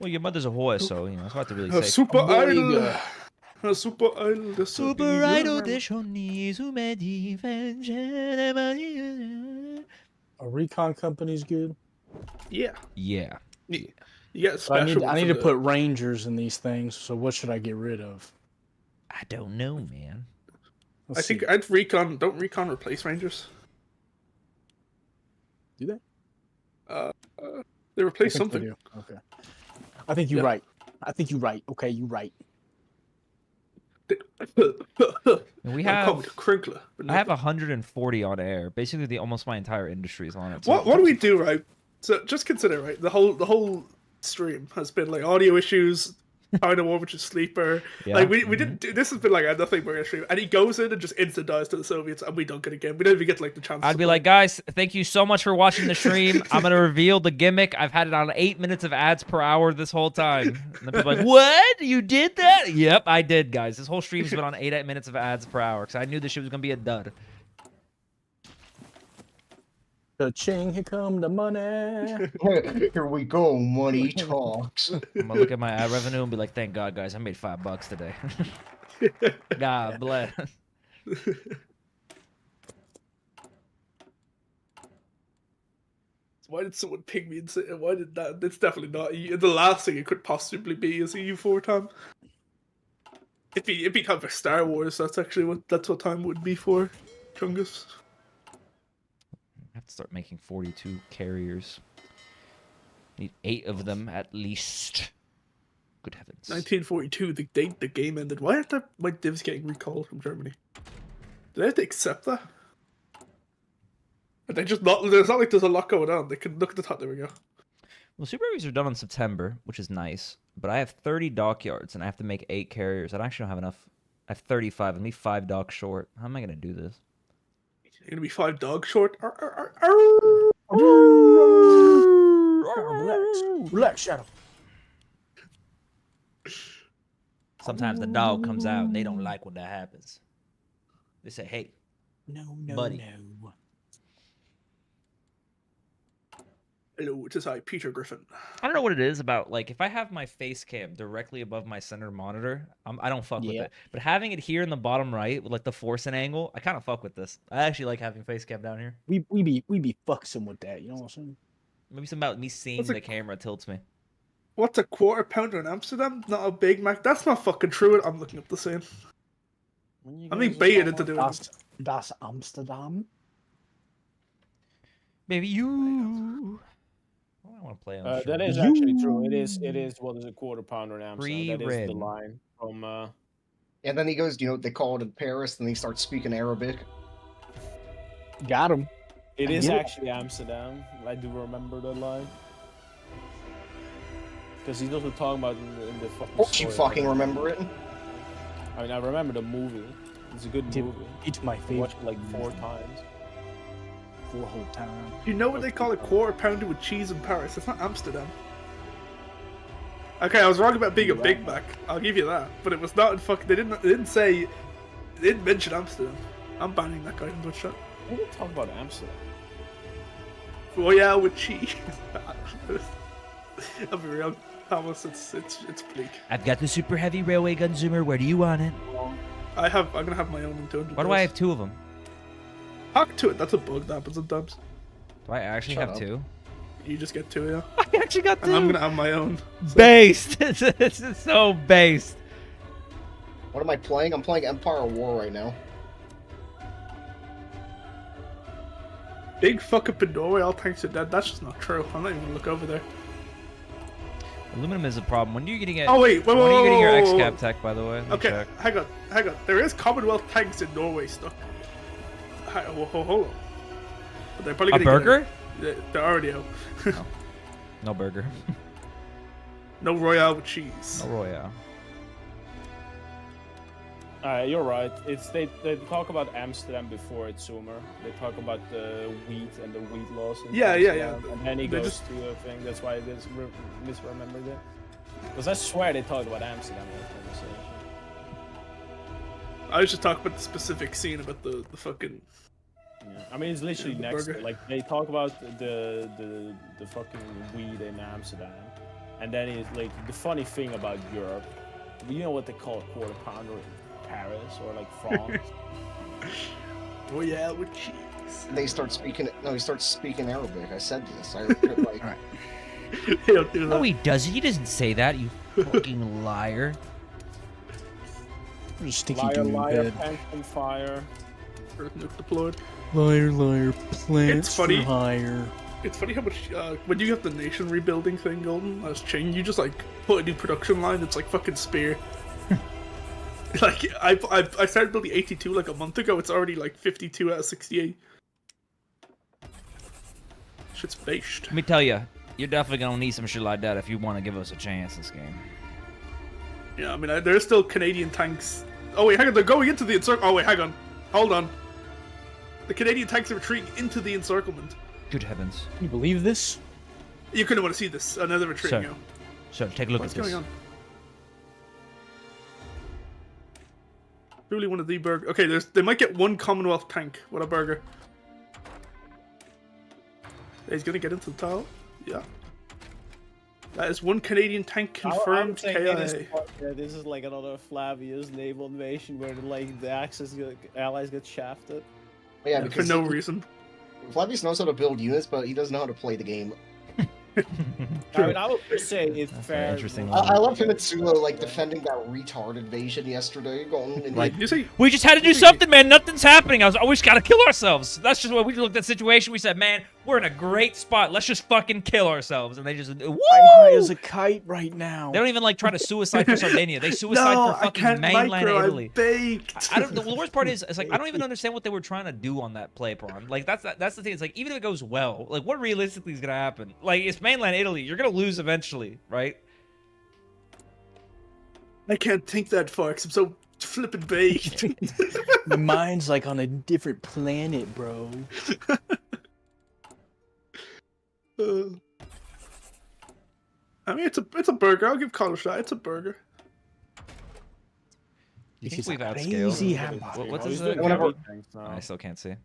your mother's a horse, so you know it's hard to really say. Super idol. Super idol. Super idol. A recon company's good. Yeah. Yeah. Yeah, I need to put Rangers in these things. So what should I get rid of? I don't know, man. I think I'd recon. Don't recon replace Rangers? Do they? They replace something. They do. Okay. I think you're right. I think you're right. Okay, you're right. We have Crinkler. I have 140 on air. Basically, almost my entire industry is on it. So what do we do, right? So just consider, right? The whole stream has been like audio issues. China War, which is sleeper. Yeah. Like we didn't do this. Has been like nothing but a stream, and he goes in and just instant dies to the Soviets, and we don't get again. We don't even get like the chance. I'd be like, guys, thank you so much for watching the stream. I'm gonna reveal the gimmick. I've had it on 8 minutes of ads per hour this whole time. And they'll be like, what? You did that? Yep, I did, guys. This whole stream's been on 8 minutes of ads per hour because I knew this shit was gonna be a dud. Cha-ching, here come the money. Here we go, money talks. I'm gonna look at my ad revenue and be like, thank God, guys, I made $5 today. God bless. Why did someone ping me and say, why did that? It's definitely not the last thing it could possibly be is EU4 time. It'd be time for Star Wars. That's what time would be for, Chungus. I have to start making 42 carriers. Need 8 of them at least. Good heavens. 1942, the date the game ended. Why aren't my divs getting recalled from Germany? Did I have to accept that? Are they just not? It's not like there's a lot going on. They can look at the top. There we go. Well, super heavies are done in September, which is nice. But I have 30 dockyards and I have to make 8 carriers. I actually don't have enough I have 35. I'm me 5 dogs short. How am I gonna do this? You're gonna be 5 dogs short. Relax, Shadow. Sometimes the dog comes out and they don't like when that happens. They say, "Hey, no, buddy." no. Hello, it is I, Peter Griffin. I don't know what it is about, like, if I have my face cam directly above my center monitor, I don't fuck with it. But having it here in the bottom right with like the forcing angle, I kind of fuck with this. I actually like having face cam down here. We be fucking with that. You know what I'm saying? Maybe something about me seeing the camera tilts me. What's a quarter pounder in Amsterdam? Not a Big Mac. That's not fucking true. I'm looking up the same. I'm being baited into doing it. Das Amsterdam. Baby, you. I want to play on the show. That is actually true. It is. What is a quarter pounder in Amsterdam? That is the line from. And then he goes, you know, they call it in Paris, and he starts speaking Arabic. Got him. It is actually Amsterdam. I do remember that line. Because he's also talking about in the fucking. Of course you fucking remember it. I mean, I remember the movie. It's a good movie. It's my favorite. I watched it like 4 times. 4 whole times. You know what they call a quarter pounder with cheese in Paris? It's not Amsterdam. Okay, I was wrong about being a Big Mac. I'll give you that, but it was not in fucking. They didn't say. They didn't mention Amsterdam. I'm banning that guy from the chat. Why did they talk about Amsterdam? Royale with cheese. I'll be real, Thomas. It's bleak. I've got the super heavy railway gun zoomer. Where do you want it? I'm gonna have my own in 200. Why do I have 2 of them? Talk to it. That's a bug that happens sometimes. Do I actually have 2? You just get 2, yeah. I actually got 2. And I'm gonna have my own. So. Based. It's so based. What am I playing? I'm playing Empire War right now. Big fuck up in Norway, all tanks are dead. That's just not true. I'm not even gonna look over there. Aluminum is a problem. When are you getting it? Oh wait, when are you getting your X-Cap tech, by the way? Okay, hang on. There is Commonwealth tanks in Norway stuck. Hold on. But they're probably a burger? They're already out. No. No burger. No Royale with cheese. No Royale. You're right. They talk about Amsterdam before it's Zoomer. They talk about the wheat and the wheat laws. Yeah. And then he goes to a thing. That's why I misremembered it. Because I swear they talked about Amsterdam in that conversation. I was just talking about the specific scene about the fucking. Yeah. I mean, it's literally next. Like they talk about the fucking weed in Amsterdam, and then it's like the funny thing about Europe. You know what they call a quarter pounder in Paris or like France? Royale with cheese. They start speaking. No, he starts speaking Arabic. I said this. I like. Right. No, he doesn't. He doesn't say that. You fucking liar. Liar, pants on fire. Earth nuke deployed. Liar, plants It's funny. for hire. It's funny how much when you have the nation rebuilding thing, Golden, as Ching, you just like put a new production line. It's like fucking Spear. Like I started building 82 like a month ago. It's already like 52 out of 68. Shit's based. Let me tell you, you're definitely gonna need some shit like that if you want to give us a chance this game. Yeah, I mean, there's still Canadian tanks. Oh wait, hang on, they're going into the encirclement. Oh wait, hang on, hold on. The Canadian tanks are retreating into the encirclement. Good heavens! Can you believe this? You're gonna want to see this. Another retreating. Sir, sir, take a look What's at this. going on? Truly one of the burger. Okay, they might get one Commonwealth tank. What a burger! He's gonna get into the tile. Yeah. That is one Canadian tank confirmed. KIA. This is like another Flavius naval invasion where like the allies get shafted. Yeah, for no reason. Flavius knows how to build units, but he doesn't know how to play the game. I mean, I would just say it's fair. Interesting. I love him at Sulo, like defending that retard invasion yesterday. Going and, like, we just had to do something, man. Nothing's happening. We just gotta kill ourselves. That's just what we looked at the situation. We said, man, we're in a great spot. Let's just fucking kill ourselves. And they just, woo! I'm high as a kite right now. They don't even like try to suicide for Sardinia. They suicide for fucking mainland Italy. I don't. The worst part is, it's like I don't even understand what they were trying to do on that play, Prawn. Like that's the thing. It's like even if it goes well, like what realistically is gonna happen? Like it's mainland Italy. You're gonna lose eventually, right? I can't think that far because I'm so Flipping baked. My mind's like on a different planet, bro. I mean, it's a burger. I'll give College that. It's a burger. You think we've crazy outscaled? What is it? I still can't see.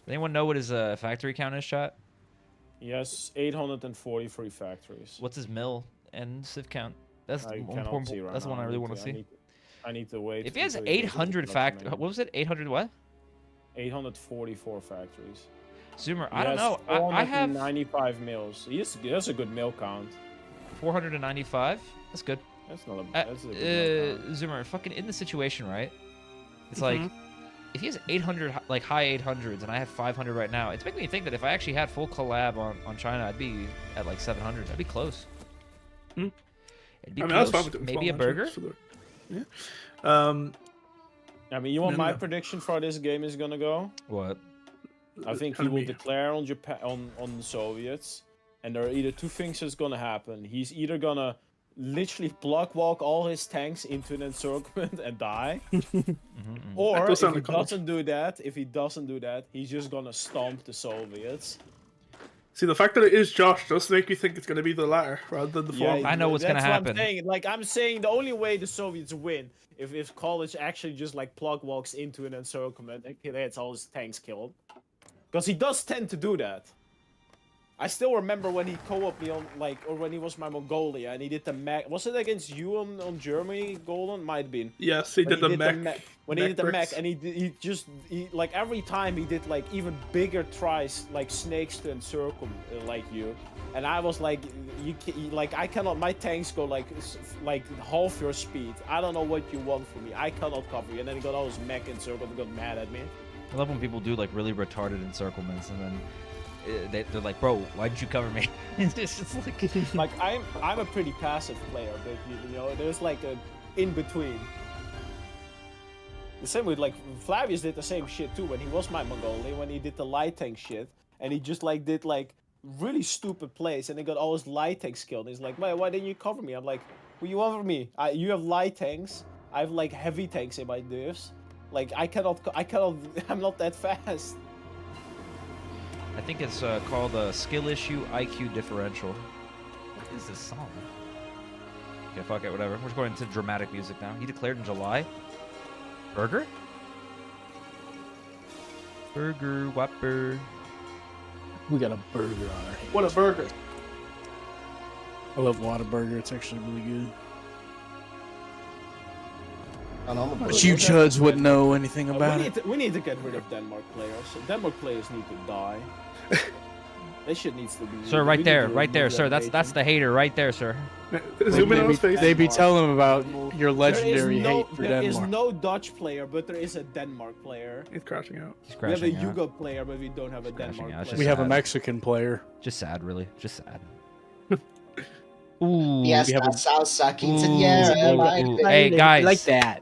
Anyone know what his factory count is, chat? Yes, 843 factories. What's his mill and civ count? That's I the cannot see right that's the one now. I really want to see. I need to wait. If he has 800 what was it? 800 what? 844 factories. Zoomer, I don't know. I have 95 mills. That's a good mill count. 495. That's good. That's not a. That's a good mill count. Zoomer, fucking in the situation, right? It's like if he has 800, like high 800s, and I have 500 right now, it's making me think that if I actually had full collab on China, I'd be at like 700. I'd be close. It'd be close. Maybe a burger. Yeah. I mean, you want my prediction for how this game is gonna go? What? I think he will declare on Japan on the Soviets, and there are either two things that's gonna happen. He's either gonna literally block walk all his tanks into an encirclement and die, or if he doesn't do that, he's just gonna stomp the Soviets. See, the fact that it is Josh does make me think it's going to be the latter rather than the former. I know what's going to happen. I'm saying the only way the Soviets win if College actually just like plug walks into an encirclement and gets all his tanks killed, because he does tend to do that. I still remember when he co-oped me on or when he was my Mongolia and he did the mech. Was it against you on Germany, Golden? Might have been. Yes, he did the mech. When he did the mech, and he like every time he did like even bigger tries, like snakes to encircle like you, and I was like, I cannot. My tanks go like half your speed. I don't know what you want from me. I cannot cover you. And then he got all his mech encircled and got mad at me. I love when people do like really retarded encirclements and then. They're like, bro, why didn't you cover me? It's just like I'm a pretty passive player, but you know, there's like a in between. The same with like Flavius did the same shit too when he was my Mongolia, when he did the light tank shit, and he just like did like really stupid plays, and he got all his light tanks killed. He's like, why didn't you cover me? I'm like, what you want from me? You have light tanks. I have like heavy tanks in my divs. Like I cannot. I'm not that fast. I think it's called a skill issue IQ differential. What is this song? Okay, fuck it, whatever. We're just going into dramatic music now. He declared in July. Burger? Burger, Whopper. We got a burger on our hands. What a burger. I love Whataburger. It's actually really good. But you chuds wouldn't know anything about it. We need to get rid of Denmark players. Denmark players need to die. This shit needs to be. Sir, right there, sir. That's the hater right there, sir. Zoom in on his face. They be telling him about your legendary hate for Denmark. There is no Dutch player, but there is a Denmark player. He's crashing out. We have a Yugo player, but we don't have a Denmark player. We have a Mexican player. Just sad, really. Just sad. Ooh, yes, that's how sucking. Hey guys, like that.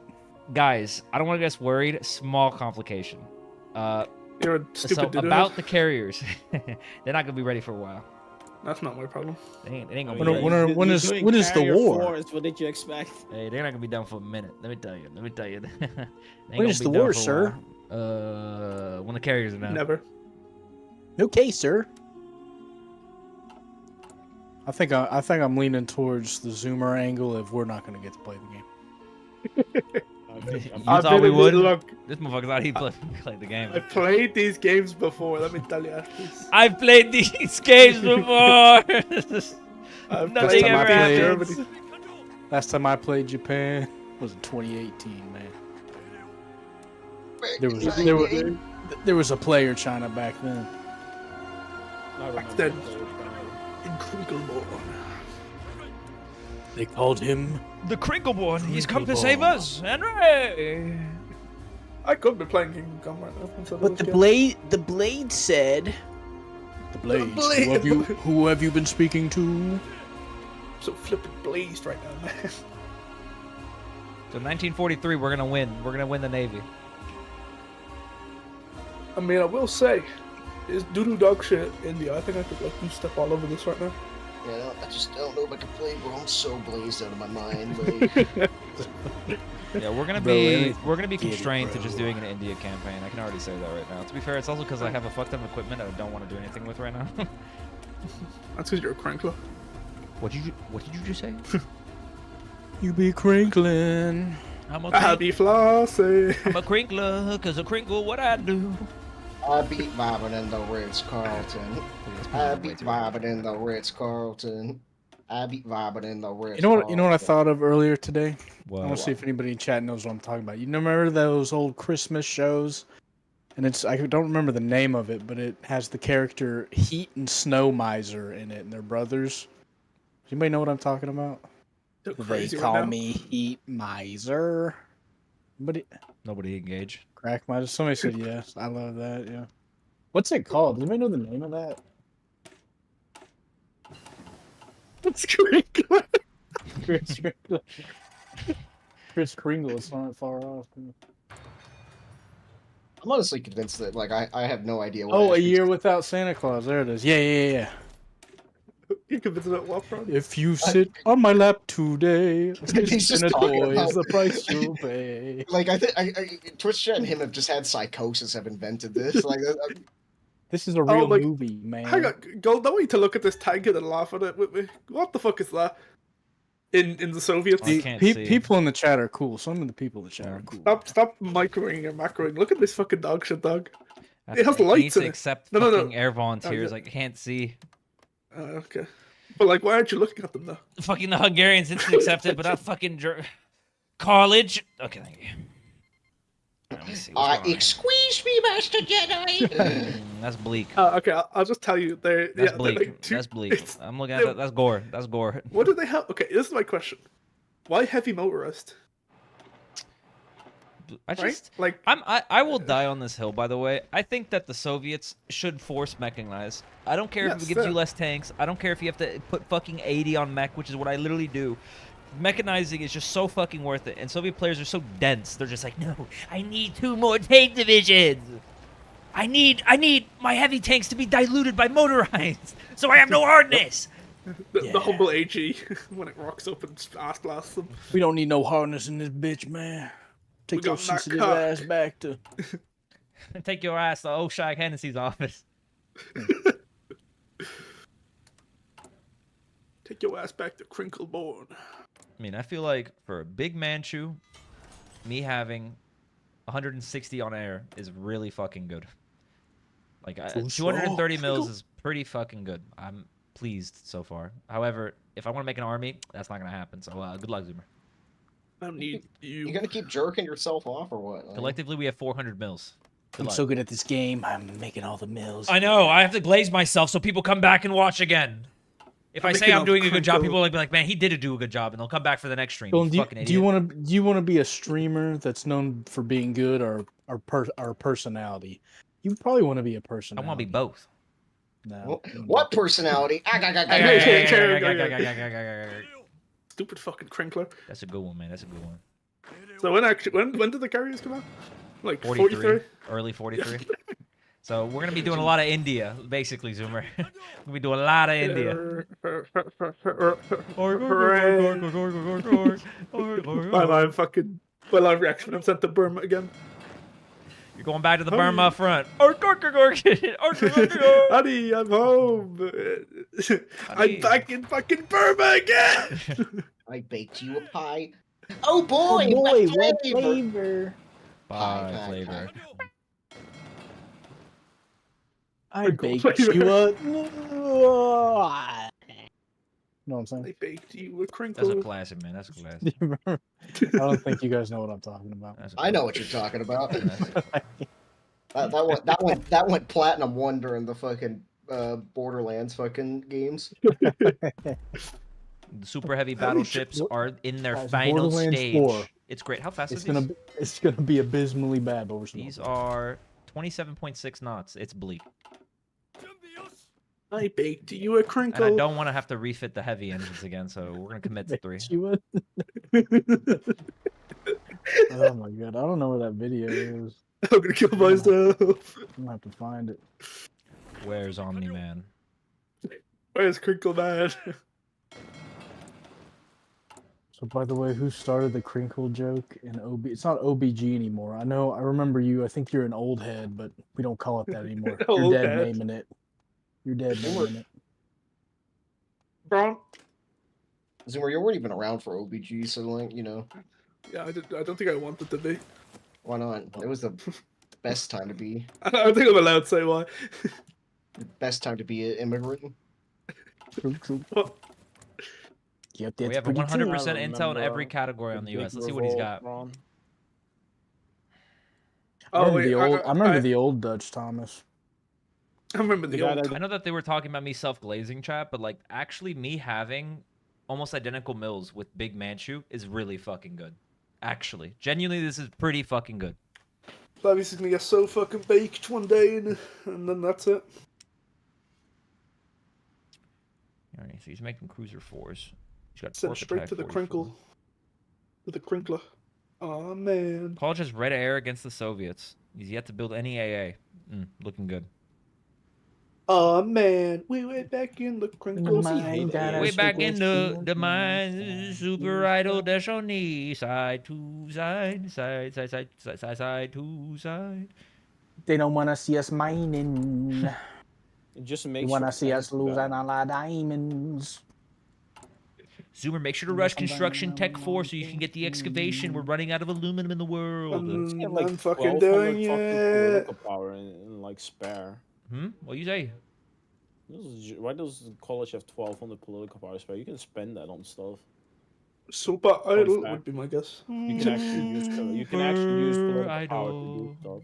Guys, I don't want to get us worried. Small complication. You're a stupid dude. About the carriers, they're not gonna be ready for a while. That's not my problem. They ain't gonna be ready. When is the war? What did you expect? Hey, they're not gonna be done for a minute. Let me tell you. When is the war, sir? When the carriers are done. Never. Okay, sir. I think I'm leaning towards the Zoomer angle if we're not going to get to play the game. You thought we would? This motherfucker thought he played the game. I played these games before, let me tell you. I've played these games before! Nothing ever happens. Last time I played Japan was in 2018, man. There was a player China back then. Back then. Crinkleborn. They called him the Crinkleborn. He's come to save us, Henry. I could be playing Kingdom Come right now. But the blade said. The blade. Who have you been speaking to? I'm so flippin' blazed right now, man. So 1943, we're gonna win. We're gonna win the Navy. I mean, I will say, is doo-doo dog shit India. I think I could like step all over this right now. Yeah, I just don't know if I can play, bro. I'm so blazed out of my mind. Like... Yeah, we're gonna be constrained to just doing an India campaign. I can already say that right now. To be fair, it's also because I have a fuck ton of equipment that I don't want to do anything with right now. That's because you're a crankler. What did you just say? You be crinkling. I be flossing. I'm a crinkler, cause a crinkle what I do. I beat vibing in the Ritz-Carlton. I beat vibing in the Ritz-Carlton. I beat vibing in the Ritz-Carlton. You know what I thought of earlier today? What? I want to see if anybody in chat knows what I'm talking about. You remember those old Christmas shows? And I don't remember the name of it, but it has the character Heat and Snow Miser in it, and they're brothers. Does anybody know what I'm talking about? They call me Heat Miser. Nobody engage. Crack Miser. Somebody said yes. I love that. Yeah. What's it called? Does anybody know the name of that? It's Crinkler. Chris Kringle is not far off. I'm honestly convinced that, like, I have no idea what. Oh, A Year Without Santa Claus. There it is. Yeah. You convinced of that what from? If you sit on my lap today, he's just talking about is the price you'll pay. Like, I think Twitch chat and him have just had psychosis. Have invented this. Like, this is a real movie, man. Hang on, Gold. I want you to look at this tank and laugh at it with me. What the fuck is that? In the Soviets, people in the chat are cool. Some of the people in the chat are cool. Stop microing or macroing. Look at this fucking dog shit dog. It has lights in it. Accept fucking air volunteers. I can't see. Okay. But like, why aren't you looking at them though? Fucking the Hungarians instant accepted, but not fucking Cartilage. Okay, thank you. Excuse me, Master Jedi. That's bleak. Okay, I'll just tell you. That's bleak. That's bleak. I'm looking at that. That's gore. That's gore. What do they have? Okay, this is my question. Why heavy motorized? I will die on this hill, by the way. I think that the Soviets should force mechanize. I don't care if it gives you less tanks. I don't care if you have to put fucking 80 on mech, which is what I literally do. Mechanizing is just so fucking worth it, and Soviet players are so dense. They're just like, no, I need 2 more tank divisions. I need my heavy tanks to be diluted by motorized, so I have no hardness. The humble AG when it rocks up and ass blasts them. We don't need no hardness in this bitch, man. Take your sensitive ass back to. Take your ass to Oshag Hennessy's office. Take your ass back to Crinkleborn. I mean, I feel like for a big Manchu, me having 160 on air is really fucking good. Like, 230 mils is pretty fucking good. I'm pleased so far. However, if I want to make an army, that's not going to happen. So, good luck, Zoomer. I need you. You gonna keep jerking yourself off or what? Collectively, we have 400 mils. I'm so good at this game. I'm making all the mills. I know. I have to glaze myself so people come back and watch again. If I say I'm doing a good job, people will be like, "Man, he did do a good job," and they'll come back for the next stream. Do you want to be a streamer that's known for being good or personality? You probably want to be a personality. I want to be both. No. What personality? Stupid fucking Crinkler. That's a good one, man. That's a good one. So when did the carriers come out? Like 43? Early 43. So we're gonna be doing a lot of India, basically, Zoomer. We'll be doing a lot of India. My live reaction. I'm sent to Burma again. You're going back to the Burma front. Honey, I'm home. I'm back in fucking Burma again. I baked you a pie. Oh boy, what flavor? flavor? Pie flavor. I baked you a. know what I'm saying? They baked you a crinkle. That's a classic, man. That's a classic. I don't think you guys know what I'm talking about. I know what you're talking about. that went platinum 1 during the fucking Borderlands fucking games. The super heavy battleships are in their final stage. 4. It's great. How fast is these? It's gonna be abysmally bad, but we're still. These are 27.6 knots. It's bleak. I baked you a crinkle. And I don't want to have to refit the heavy engines again, so we're gonna commit to 3. Oh my god, I don't know where that video is. I'm gonna kill myself. I'm gonna have to find it. Where's Omni-Man? Where's Crinkle Man? So, by the way, who started the crinkle joke in OB? It's not OBG anymore. I know. I remember you. I think you're an old head, but we don't call it that anymore. You're Old dead head. naming it. You're dead naming it. Bron? Zoomer, you weren't even around for OBG, so like, you know. Yeah, I don't think I wanted to be. Why not? It was the best time to be. I don't think I'm allowed to say why. The best time to be an immigrant. True. Yep, We have a 100% intel in every category on the US. Let's see what he's got. I remember the old Dutch Thomas. I remember the old. I know that they were talking about me self-glazing, chat, but like actually me having almost identical mills with Big Manchu is really fucking good. Actually, genuinely, this is pretty fucking good. Lavi's gonna get so fucking baked one day, and then that's it. Alright, so he's making cruiser 4s. He's got Sent straight to the crinkle. To the crinkler. Oh man. College has red air against the Soviets. He's yet to build any AA. Looking good. Oh man, we way back in the crinkles. Way back in the mine, super idol dash on knee, side to side, side to side. They don't want to see us mining. It just They makes want to see us losing a lot of diamonds. Zoomer, make sure to rush construction tech 4 so you can get the excavation. We're running out of aluminum in the world. I'm fucking doing it. Political power in like spare. What do you say? Why does the college have 1200 political power spare? You can spend that on stuff. Super idol would be my guess. You can actually use political power to do stuff.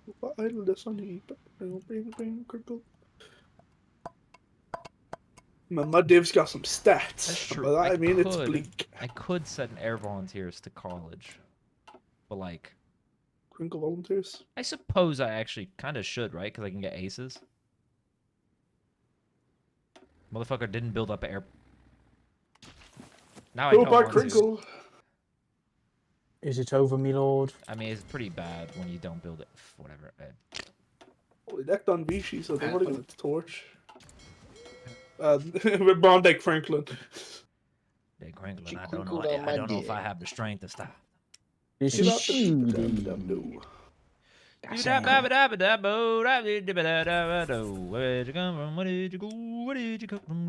Super idol, that's on the crinkle. My div's got some stats. That's true. But I mean, it's bleak. I could send air volunteers to college, but like crinkle volunteers. I suppose I actually kind of should, right? Because I can get aces. Motherfucker didn't build up air. Now I don't want crinkle. to. Is it over, me lord? I mean, it's pretty bad when you don't build it. Whatever. Holy deck on Vichy, so they're running the torch. We're Bond Deck Franklin. Deck Franklin, I don't know if I have the strength to stop. This is Where'd you come from? Where did you go? Where did you come from?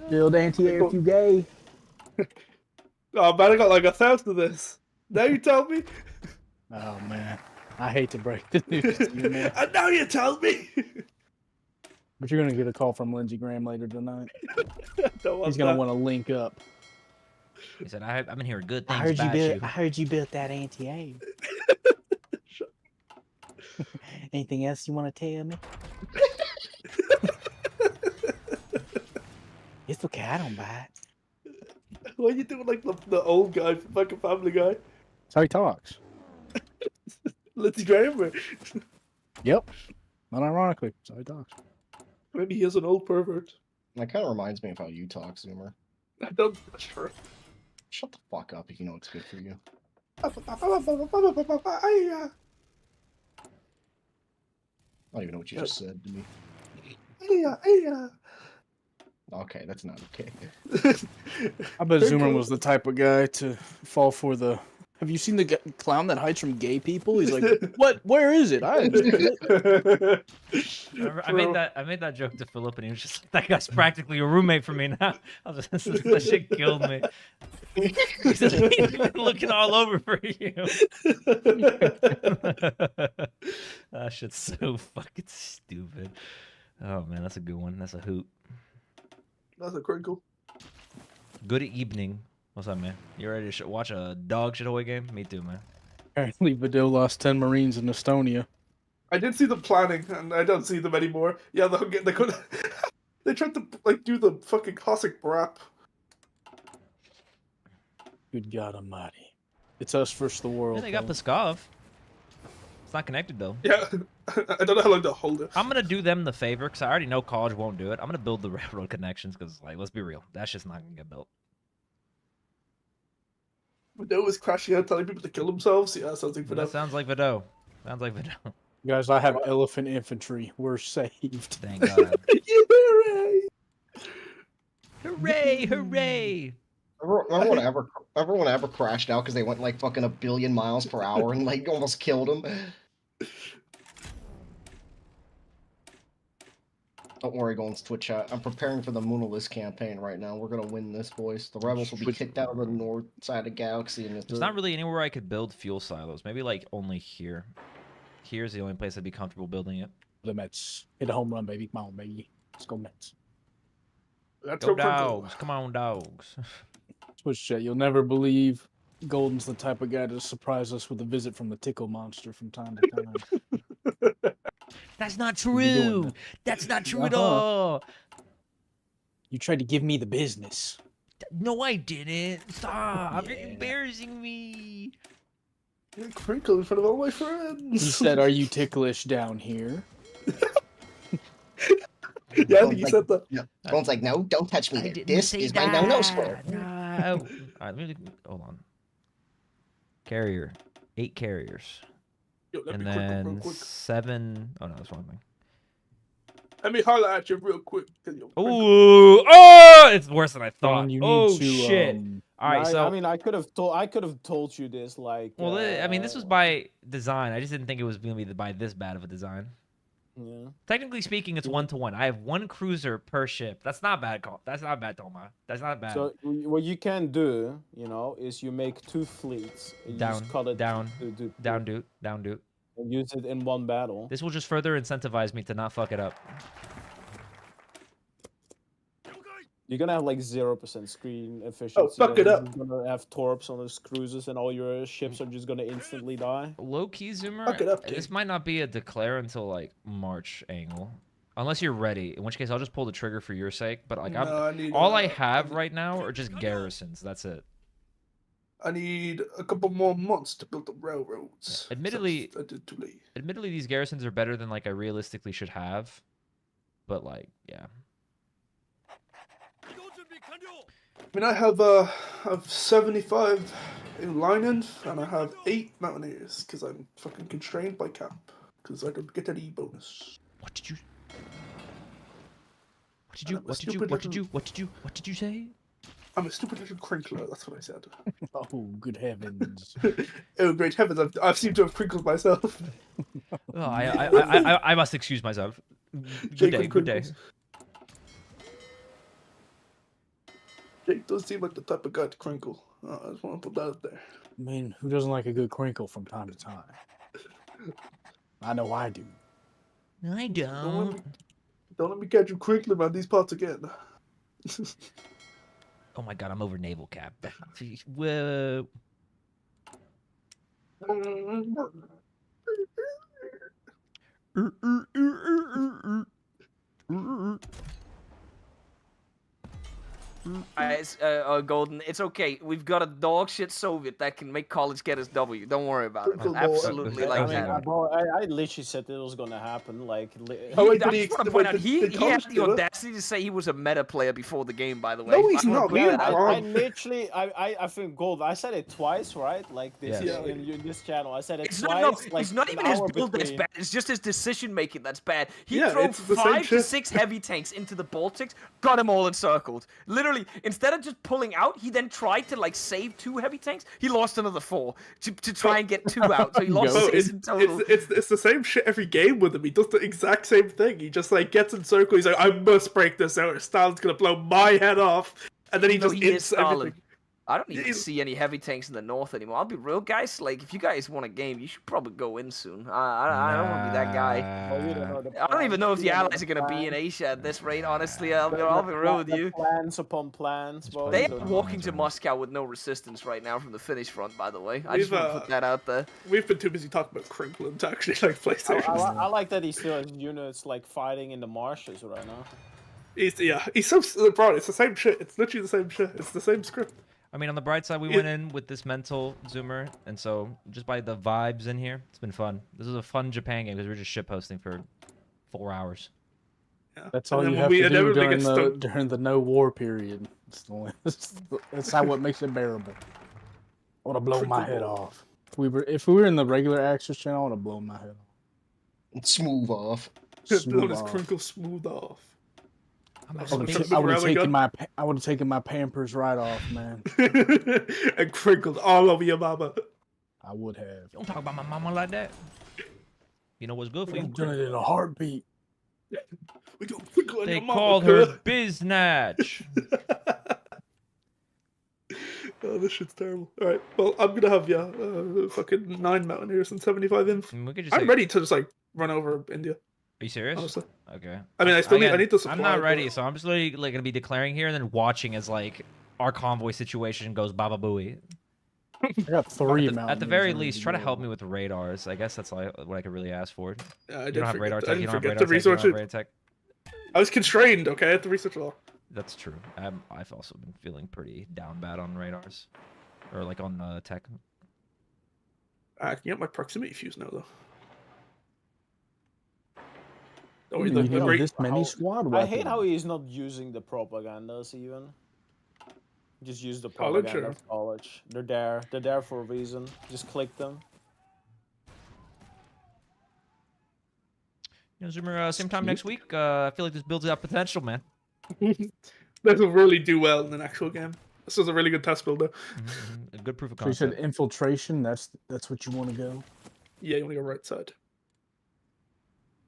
Build anti-air if you gay. Oh man, I got like 1,000 of this. Now you tell me. Oh man, I hate to break the news to you, man. And now you tell me. But you're gonna get a call from Lindsey Graham later tonight. He's gonna want to link up. He said, "I've been hearing good things about you." I heard you built that anti-air. Anything else you want to tell me? It's okay, I don't bite. Why are you doing like the old guy from fucking Family Guy? That's how he talks. Lindsey Graham. Yep. Not ironically, that's how he talks. Maybe he is an old pervert. That kind of reminds me of how you talk, Zoomer. I don't. Sure. Shut the fuck up if you know it's good for you. I don't even know what you just said to me. Okay, that's not okay. I bet Zoomer was the type of guy to fall for the... Have you seen the clown that hides from gay people? He's like, what? Where is it? I made that joke to Philip, and he was just like, that guy's practically a roommate for me now. I was just, that shit killed me. He said, he's been looking all over for you. That shit's so fucking stupid. Oh man, that's a good one. That's a hoot. That's a crinkle. Good evening. What's up, man? You ready to watch a dog shit away game? Me too, man. Apparently, Vidal lost 10 Marines in Estonia. I did see them planning, and I don't see them anymore. Yeah, they could. They tried to like do the fucking Cossack brap. Good God Almighty! It's us versus the world. Yeah, they got Pskov. It's not connected though. Yeah, I don't know how long they'll hold it. I'm gonna do them the favor because I already know college won't do it. I'm gonna build the railroad connections because, like, let's be real, that's just not gonna get built. Vidal was crashing out, telling people to kill themselves. Yeah, sounds like Vidal. That sounds like Vidal. Sounds like Vidal. Guys, I have elephant infantry. We're saved. Thank God. Hooray! Hooray! Hooray! Everyone ever crashed out because they went like fucking 1 billion miles per hour and like almost killed them. Don't worry, Golden's Twitch chat. I'm preparing for the Moonless campaign right now. We're gonna win this, boys. The rebels will be kicked out of the north side of the galaxy. And There's not really anywhere I could build fuel silos. Maybe like only here. Here's the only place I'd be comfortable building it. The Mets. Hit a home run, baby. Come on, baby. Let's go Mets. Go dogs. Come on, dogs. Twitch chat, you'll never believe Golden's the type of guy to surprise us with a visit from the tickle monster from time to time. That's not true. That's not true at all. You tried to give me the business. No, I didn't. Stop. You're embarrassing me. You're crinkle in front of all my friends. He said, "Are you ticklish down here?" Yeah, you said that. Yeah. Golden's like, "No, don't touch me. This is my no square." No. All right, hold on. Carrier. 8 carriers. Yo, And then 7. Oh no, that's one thing. Let me holler at you real quick. Ooh! Oh! It's worse than I thought. Oh shit! All right, so I mean, I could have told you this like. Well, I mean, this was by design. I just didn't think it was gonna be by this bad of a design. Yeah. Technically speaking, it's 1-to-1. I have 1 cruiser per ship. That's not bad, That's not bad, Toma. That's not bad. So what you can do, is you make 2 fleets. You just call it down, dude. And use it in one battle. This will just further incentivize me to not fuck it up. You're gonna have like 0% screen efficiency. Oh, fuck it up. You're gonna have torps on those cruisers, and all your ships are just gonna instantly die. Low key, Zoomer. Fuck it up, this might not be a declare until like March angle, unless you're ready. In which case, I'll just pull the trigger for your sake. But like, all I have right now are just garrisons. That's it. I need a couple more months to build the railroads. Yeah. Admittedly, I did too late. Admittedly, these garrisons are better than like I realistically should have. But like, yeah. I mean, I have 75 in linemen, and I have 8 mountaineers, because I'm fucking constrained by cap, because I don't get any bonus. What did you say? I'm a stupid little crinkler, that's what I said. Oh, good heavens. Oh, great heavens, I've seemed to have crinkled myself. Oh, I must excuse myself. Good day. Jake does seem like the type of guy to crinkle. I just want to put that out there. I mean, who doesn't like a good crinkle from time to time? I know I do. I don't. Don't let me catch you crinkling around these parts again. Oh my god, I'm over naval cap. Whoa. Golden, it's okay. We've got a dog shit Soviet that can make college get his W. Don't worry about it. Absolutely like that. I literally said it was gonna happen. Like, I just want to point out, he had the audacity to say he was a meta player before the game. By the way, no, he's not. I literally, I think Gold. I said it twice, right? Like this in this channel. I said it twice. It's not even his build that's bad. It's just his decision making that's bad. He drove 5 to 6 heavy tanks into the Baltics, got them all encircled. Literally, instead of just pulling out, he then tried to like save 2 heavy tanks. He lost another 4 to try and get 2 out. So he lost 6 in total. It's the same shit every game with him. He does the exact same thing. He just like gets in circle. He's like, I must break this out, or Stalin's gonna blow my head off. And then he just hits everything. I don't even see any heavy tanks in the north anymore. I'll be real, guys. Like, if you guys want a game, you should probably go in soon. I don't want to be that guy. I don't even know if the allies are going to be in Asia at this rate, honestly. I'll be real with you. Plans upon plans. They are walking to Moscow with no resistance right now from the Finnish front, by the way. I just want to put that out there. We've been too busy talking about crinkling to actually like play serious. I like that he still has units like fighting in the marshes right now. He's so broad. It's the same shit. It's literally the same shit. It's the same script. I mean, on the bright side, we went in with this mental Zoomer, and so just by the vibes in here, it's been fun. This is a fun Japan game because we were just ship posting for 4 hours. Yeah. That's all you have to do during the no war period. That's how what makes it bearable. I want to blow my head off. If we were in the regular Axis channel, I want to blow my head off. Smooth off. Let his crinkle smooth off. I would have taken my Pampers right off, man. And crinkled all over your mama. I would have. Don't talk about my mama like that. You know what's good for you? I'm doing it in a heartbeat. We go crinkle on They your mama, called her biznatch. Oh, this shit's terrible. Alright, well, I'm gonna have fucking 9 Mountaineers and 75 inf. I'm ready to just like run over India. Are you serious? Honestly. Okay. I mean, I need to supply. I'm not ready, so I'm just literally like gonna be declaring here and then watching as like our convoy situation goes baba booey. I got 3 At the very least, try to help me with the radars. I guess that's what I could really ask for. You don't have radar tech. You don't have radar tech. You don't have radar tech. I was constrained. Okay, I had to research it all. That's true. I've also been feeling pretty down bad on radars, or like on tech. I can get my proximity fuse now though. Oh, this many squad weapons. I hate how he's not using the propagandas even. Just use the propaganda of college. They're there. They're there for a reason. Just click them. You know, Zoomer, same time next week. I feel like this builds up potential, man. This will really do well in an actual game. This is a really good test builder. A good proof of concept. So you said infiltration. That's what you want to go. Yeah, you want to go right side.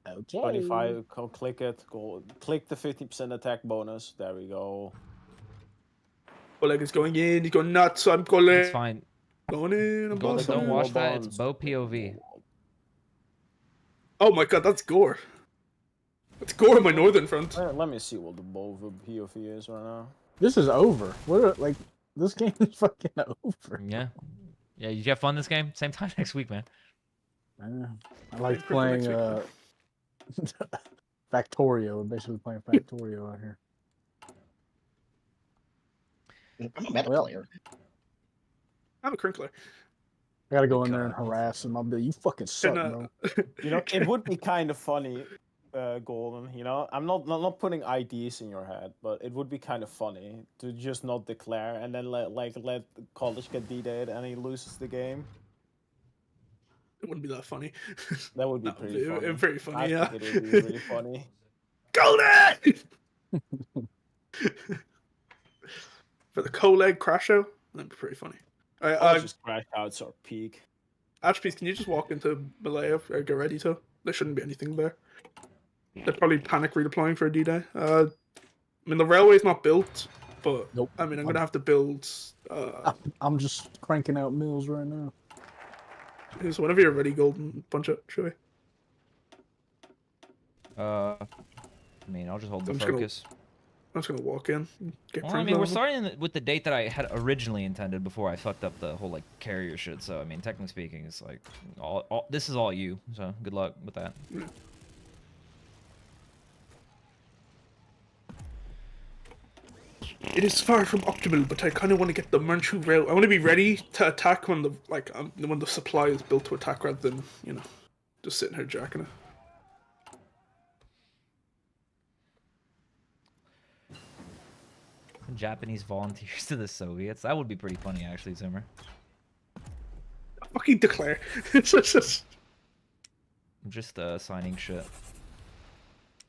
Okay. 25. Go click it. Go click the 50% attack bonus. There we go. Oleg is going in. He's going nuts. I'm calling. It's fine. Going in. I'm Don't watch that. It's bow POV. Oh my god, that's gore. That's gore on my northern front. Let me see what the bow POV is right now. This is over. This game is fucking over. Yeah. Yeah, you have fun this game? Same time next week, man. I like playing Factorio. We're basically playing Factorio out here. I'm a meta player. I'm a crinkler. I gotta go in there and harass him. I'll be like, you fucking suck, bro. You know, it would be kind of funny, Golden. You know, I'm not putting IDs in your head, but it would be kind of funny to just not declare and then let college get D-Dayed and he loses the game. It wouldn't be that funny. That would be pretty funny. Pretty funny, I think it would be really funny. Golden! For the Coleg crash show, that'd be pretty funny. Alright, just crash outs or peak. Ashpiece, can you just walk into Malaya or get ready to? There shouldn't be anything there. They're probably panic redeploying for a D-Day. I mean, the railway's not built, but nope. I mean, I'm gonna have to build. I'm just cranking out mills right now. So whenever you're ready, Golden, punch it, shall we? I mean, I'll just hold the focus. I'm just gonna walk in. Well, I mean, we're starting with the date that I had originally intended before I fucked up the whole like carrier shit. So I mean, technically speaking, it's like all this is all you. So good luck with that. Yeah. It is far from optimal, but I kind of want to get the Manchu rail. I want to be ready to attack when the supply is built to attack, rather than just sitting here jacking it. Japanese volunteers to the Soviets. That would be pretty funny, actually, Zimmer. Fucking declare. I'm just signing shit.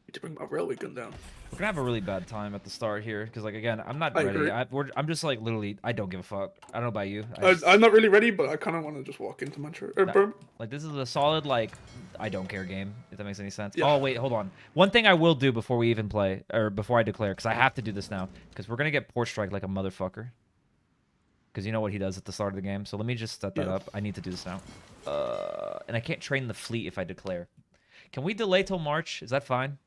Need to bring my railway gun down. We're gonna have a really bad time at the start here, because like again, I'm not ready. I'm just like literally, I don't give a fuck. I don't know about you. I'm not really ready, but I kind of want to just walk into Burma. Like this is a solid like I don't care game. If that makes any sense. Yeah. Oh wait, hold on. One thing I will do before we even play, or before I declare, because I have to do this now, because we're gonna get port strike like a motherfucker. Because you know what he does at the start of the game. So let me just set that up. I need to do this now. And I can't train the fleet if I declare. Can we delay till March? Is that fine?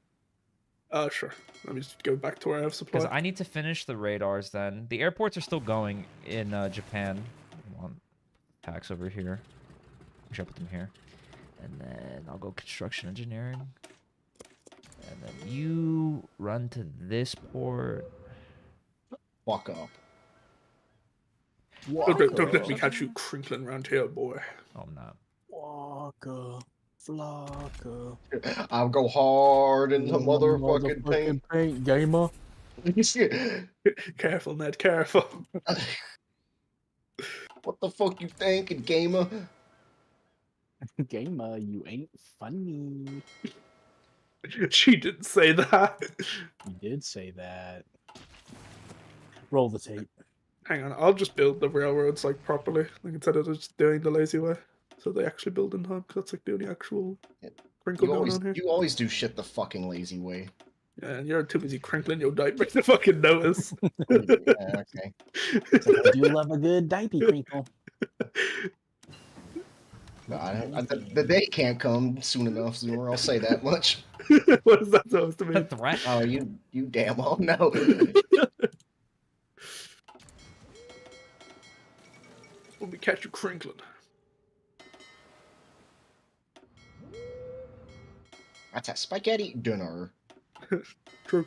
Sure. Let me just go back to where I have supply. Because I need to finish the radars then. The airports are still going in Japan. Come on. Packs over here. Should I put them here? And then I'll go construction engineering. And then you run to this port. Walk up. Don't let me catch you crinkling around here, boy. Oh, I'm not. Walk up. Flocka. I'll go hard in the motherfucking paint, gamer. Careful, Ned, careful. What the fuck you thinking, gamer? Gamer, you ain't funny. She didn't say that. You did say that. Roll the tape. Hang on, I'll just build the railroads like properly, like instead of just doing the lazy way. So they actually build in time, because that's like the only actual crinkle going on here. You always do shit the fucking lazy way. Yeah, and you're too busy crinkling your diaper to fucking notice. Yeah, okay. It's like, I do love a good diaper crinkle. The day can't come soon enough, Zoomer. I'll say that much. What is that supposed to mean? A threat? Oh, you damn well know. When we catch you crinkling. That's a spaghetti dinner. True.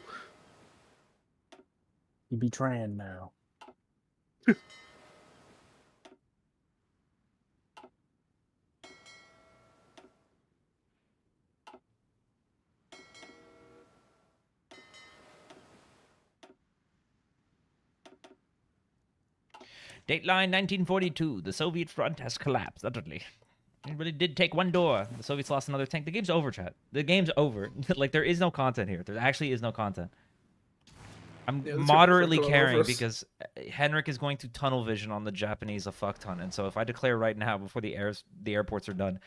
You be trying now. Dateline 1942. The Soviet front has collapsed, utterly. It really did take one door. The Soviets lost another tank. The game's over, chat. The game's over. Like, there is no content here. There actually is no content. I'm moderately caring because Henrik is going to tunnel vision on the Japanese a fuck ton. And so if I declare right now, before the airports are done,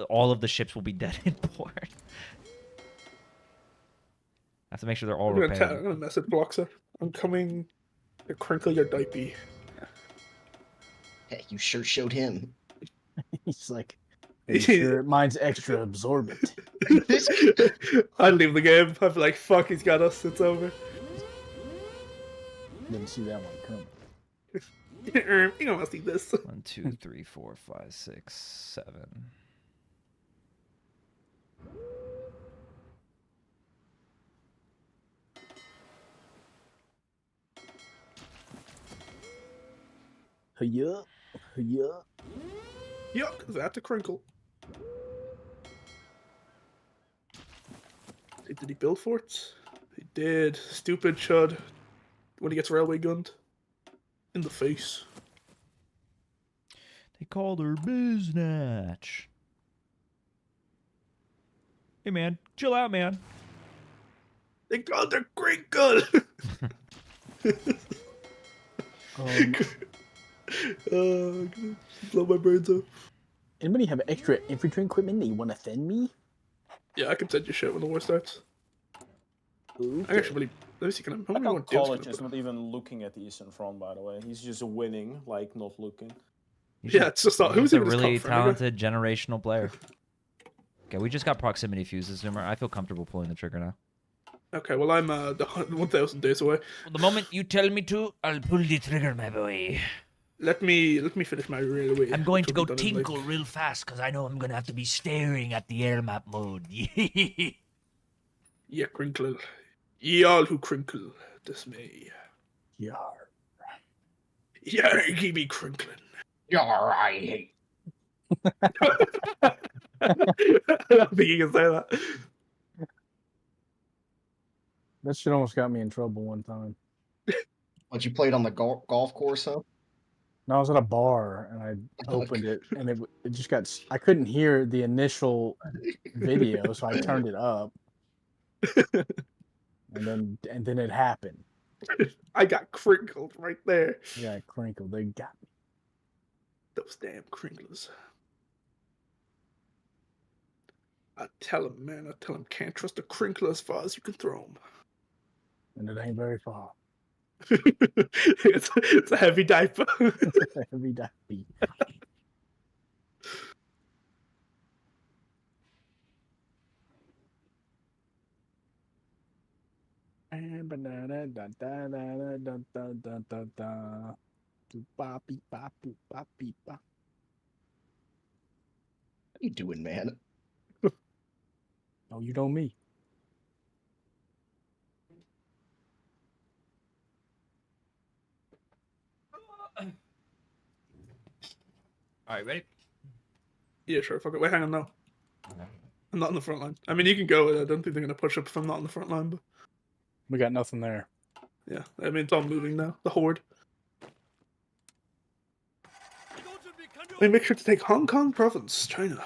all of the ships will be dead in port. I have to make sure they're all repaired. I'm going to message Bloxer. I'm coming to crinkle your diaper. Hey, you sure showed him. He's like, are you sure mine's extra absorbent? I'd leave the game. I'd be like, fuck, he's got us. It's over. Didn't see that one coming. You don't want to see this. 1, 2, 3, 4, 5, 6, 7. Yeah. Yeah. Yup, because I have to crinkle. Did he build forts? He did. Stupid chud. When he gets railway gunned. In the face. They called her biznatch. Hey, man. Chill out, man. They called her crinkle! Blow my brains up. Anybody have extra infantry equipment that you want to send me? Yeah, I can send you shit when the war starts. Okay. I actually, let me see, can I... I got college is not even looking at the Eastern Front, by the way. He's just winning, like, not looking. Yeah, it's just not... Who's a really talented generational player. Okay, we just got proximity fuses, Zoomer. I feel comfortable pulling the trigger now. Okay, well, I'm 1,000 days away. Well, the moment you tell me to, I'll pull the trigger, my boy. Let me finish my railway. I'm going to go tinkle real fast, because I know I'm going to have to be staring at the air map mode. Yeah, crinkle. Ye all who crinkle, dismay. Yar. Yar, give me crinkling. Yar, I hate. I don't think you can say that. That shit almost got me in trouble one time. What, you played on the golf course, huh? No, I was at a bar and I opened it and it just got... I couldn't hear the initial video, so I turned it up. And then it happened. I got crinkled right there. Yeah, crinkled. They got me. Those damn crinklers. I tell him, man. I tell him can't trust a crinkler as far as you can throw him. And it ain't very far. It's a heavy diaper. It's a heavy diaper. And banana da da da da da da da da. Ba beep ba boop ba beep ba. What are you doing, man? Oh, you know me. All right, ready? Yeah, sure. Fuck it. Wait, hang on now. I'm not in the front line. I mean, you can go. I don't think they're going to push up if I'm not in the front line, but... We got nothing there. Yeah, I mean, it's all moving now. The horde. They make sure to take Hong Kong province, China.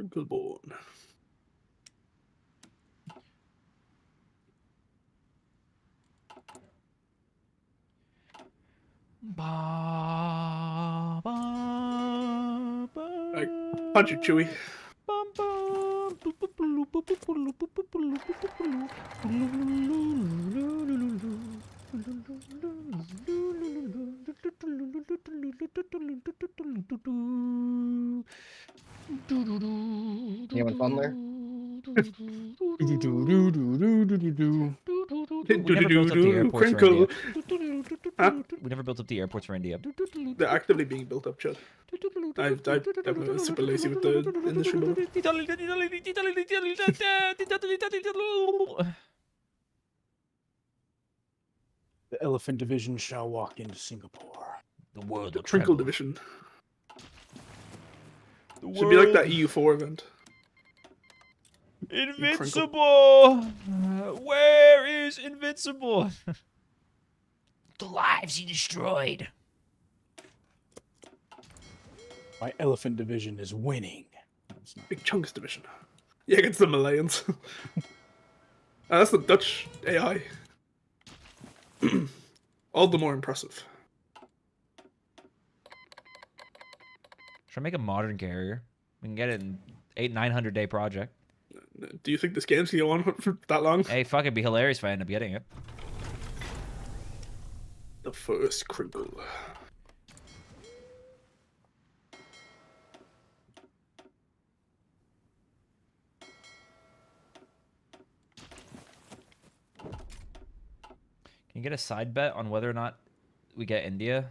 Crinkleborn. Like, punch it, Chewy. You having fun there? We never built up the airports for India. Huh? We never built up the airports for India. They're actively being built up, Chad. I'm super lazy with the industry building. The Elephant Division shall walk into Singapore. The world The will Crinkle tremble. Division. Should be like that EU4 event. Invincible! Where is Invincible? The lives he destroyed. My Elephant Division is winning. Big Chunks Division. Yeah, against the Malayans. That's the Dutch AI. All the more impressive. Should I make a modern carrier? We can get it in 900 day project. Do you think this game's gonna go on for that long? Hey, fuck, it'd be hilarious if I end up getting it. The first Crinkle. Can you get a side bet on whether or not we get India?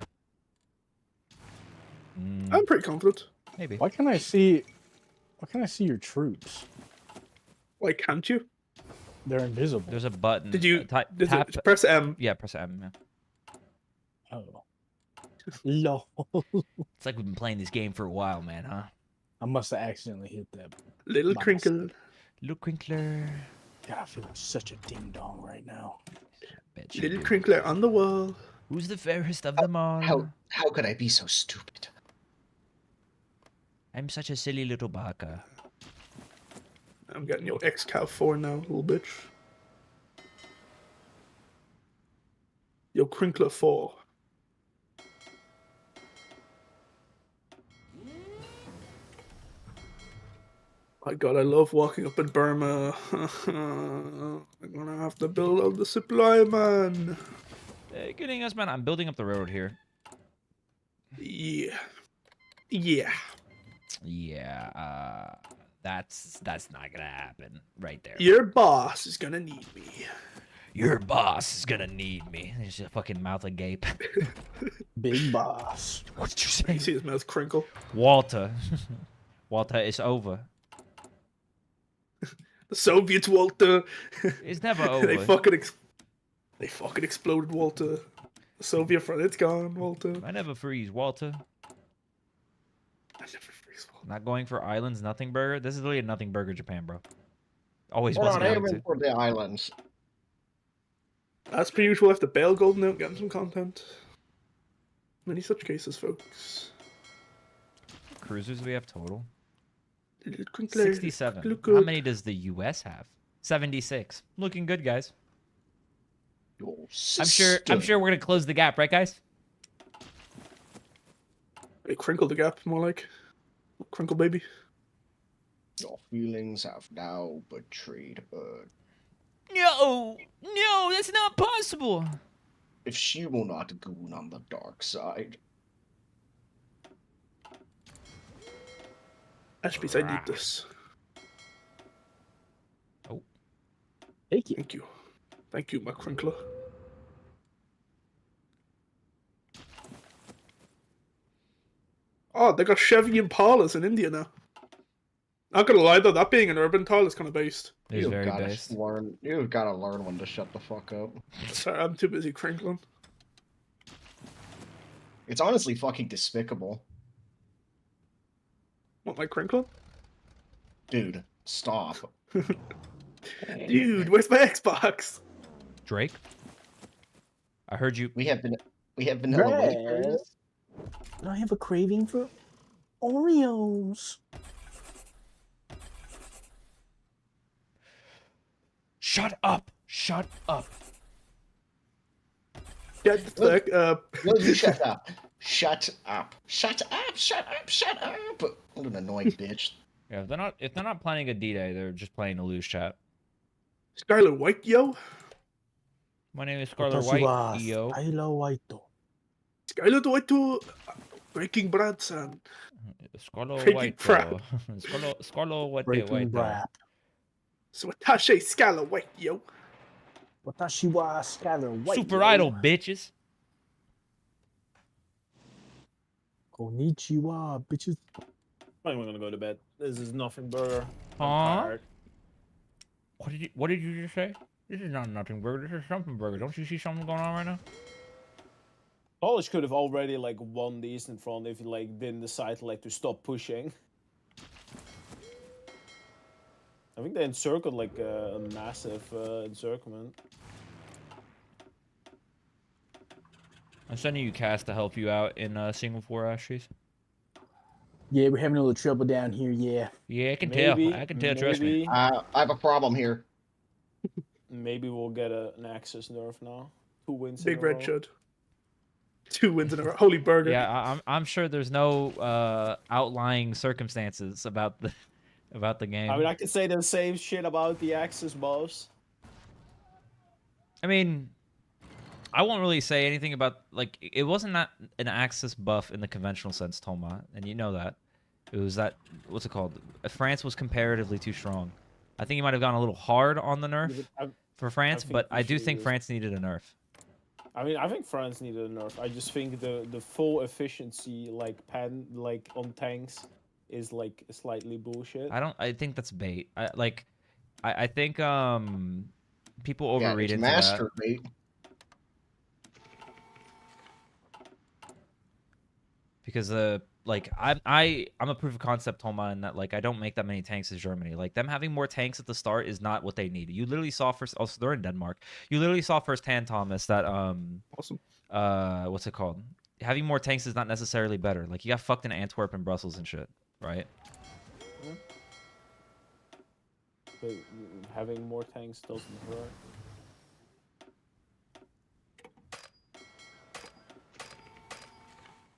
I'm pretty confident. Maybe. Why can't I see your troops? Why can't you? They're invisible. There's a button. Did you tap? press M? Yeah, press M. Yeah. Oh. Lol. It's like we've been playing this game for a while, man, huh? I must have accidentally hit that. Little by Crinkle. mistake. Little Crinkler. God, I feel like such a ding dong right now. Bet you Little do. Crinkler on the wall. Who's the fairest of them all? How could I be so stupid? I'm such a silly little baka. I'm getting your X-Cav 4 now, little bitch. Yo, Crinkler 4. My god, I love walking up in Burma. I'm gonna have to build up the supply, man. Hey, good evening, us, man. I'm building up the railroad here. Yeah. Yeah. Yeah, that's not gonna happen right there. Your boss is gonna need me. Your boss is gonna need me. There's a fucking mouth agape. Big boss. What did you say? You see his mouth crinkle. Walter. Walter is over. The Soviets, Walter. It's never over. They fucking exploded, Walter. The Soviet front, it's gone, Walter. I never freeze, Walter. I never freeze, Walter. Not going for islands, nothing burger. This is literally a nothing burger Japan, bro. Always Hold was on, going aiming to. for the islands. As per usual, I have to bail Golden out, getting some content. Many such cases, folks. Cruisers we have total? Crinkler, 67. Crinkle. How many does the US have? 76. Looking good, guys. I'm sure we're gonna close the gap, right, guys? Hey, crinkle the gap, more like. Crinkle baby. Your feelings have now betrayed her. No, that's not possible. If she will not goon on the dark side. Ashby's, I need this. Oh. Thank you. Thank you. Thank you, my crinkler. Oh, they got Chevy Impalas in India now. Not gonna lie though, that being an urban tile is kind of based. It's very based. You've got to learn when to shut the fuck up. Sorry, I'm too busy crinkling. It's honestly fucking despicable. What, my crinkling? Dude, stop. Dude, where's my Xbox? Drake? I heard you. We have vanilla wafers. I have a craving for Oreos. Shut up! Shut up! Shut the fuck up. Will you shut up? Shut up. Shut up. Shut up. Shut up. What an annoying bitch. Yeah, if they're not planning a D-Day, they're just playing to lose, chat. Scarlet White, yo. My name is Scarlet White, yo. Scarlet White, breaking bread, son. Scarlet Breaking White, crap. Scarlet White, Breaking White. So Watashi Scarlet White, yo. Watashi wa Scarlet White. Super yo. Idol, bitches. Konnichiwa, bitches. I'm gonna go to bed. This is nothing burger. Huh? What did you just say? This is not nothing burger. This is something burger. Don't you see something going on right now? Polish could have already like won the Eastern Front if he like didn't decide like to stop pushing. I think they encircled like a massive encirclement. I'm sending you Cass to help you out in Singapore, Ashes. Yeah, we're having a little trouble down here, yeah. Yeah, I can tell. I can tell, trust me. I have a problem here. Maybe we'll get an Axis nerf now. 2 wins Big in a Red row. should. 2 wins in a row. Holy burger. Yeah, I'm sure there's no outlying circumstances about the game. I mean, I could say the same shit about the Axis buffs. I mean, I won't really say anything about, like, it wasn't that an Axis buff in the conventional sense, Toma, and you know that. It was that, what's it called? France was comparatively too strong. I think he might have gone a little hard on the nerf for France, but I do think France needed a nerf. I mean, I think France needed a nerf. I just think the full efficiency, like, on tanks is, like, slightly bullshit. I think that's bait. I think people overread into master that. bait. Because like I'm a proof of concept, Toma, in that like I don't make that many tanks as Germany. Like them having more tanks at the start is not what they need. You literally saw first. Also, they're in Denmark. You literally saw firsthand, Thomas, that awesome. What's it called? Having more tanks is not necessarily better. Like you got fucked in Antwerp and Brussels and shit, right? But having more tanks doesn't hurt.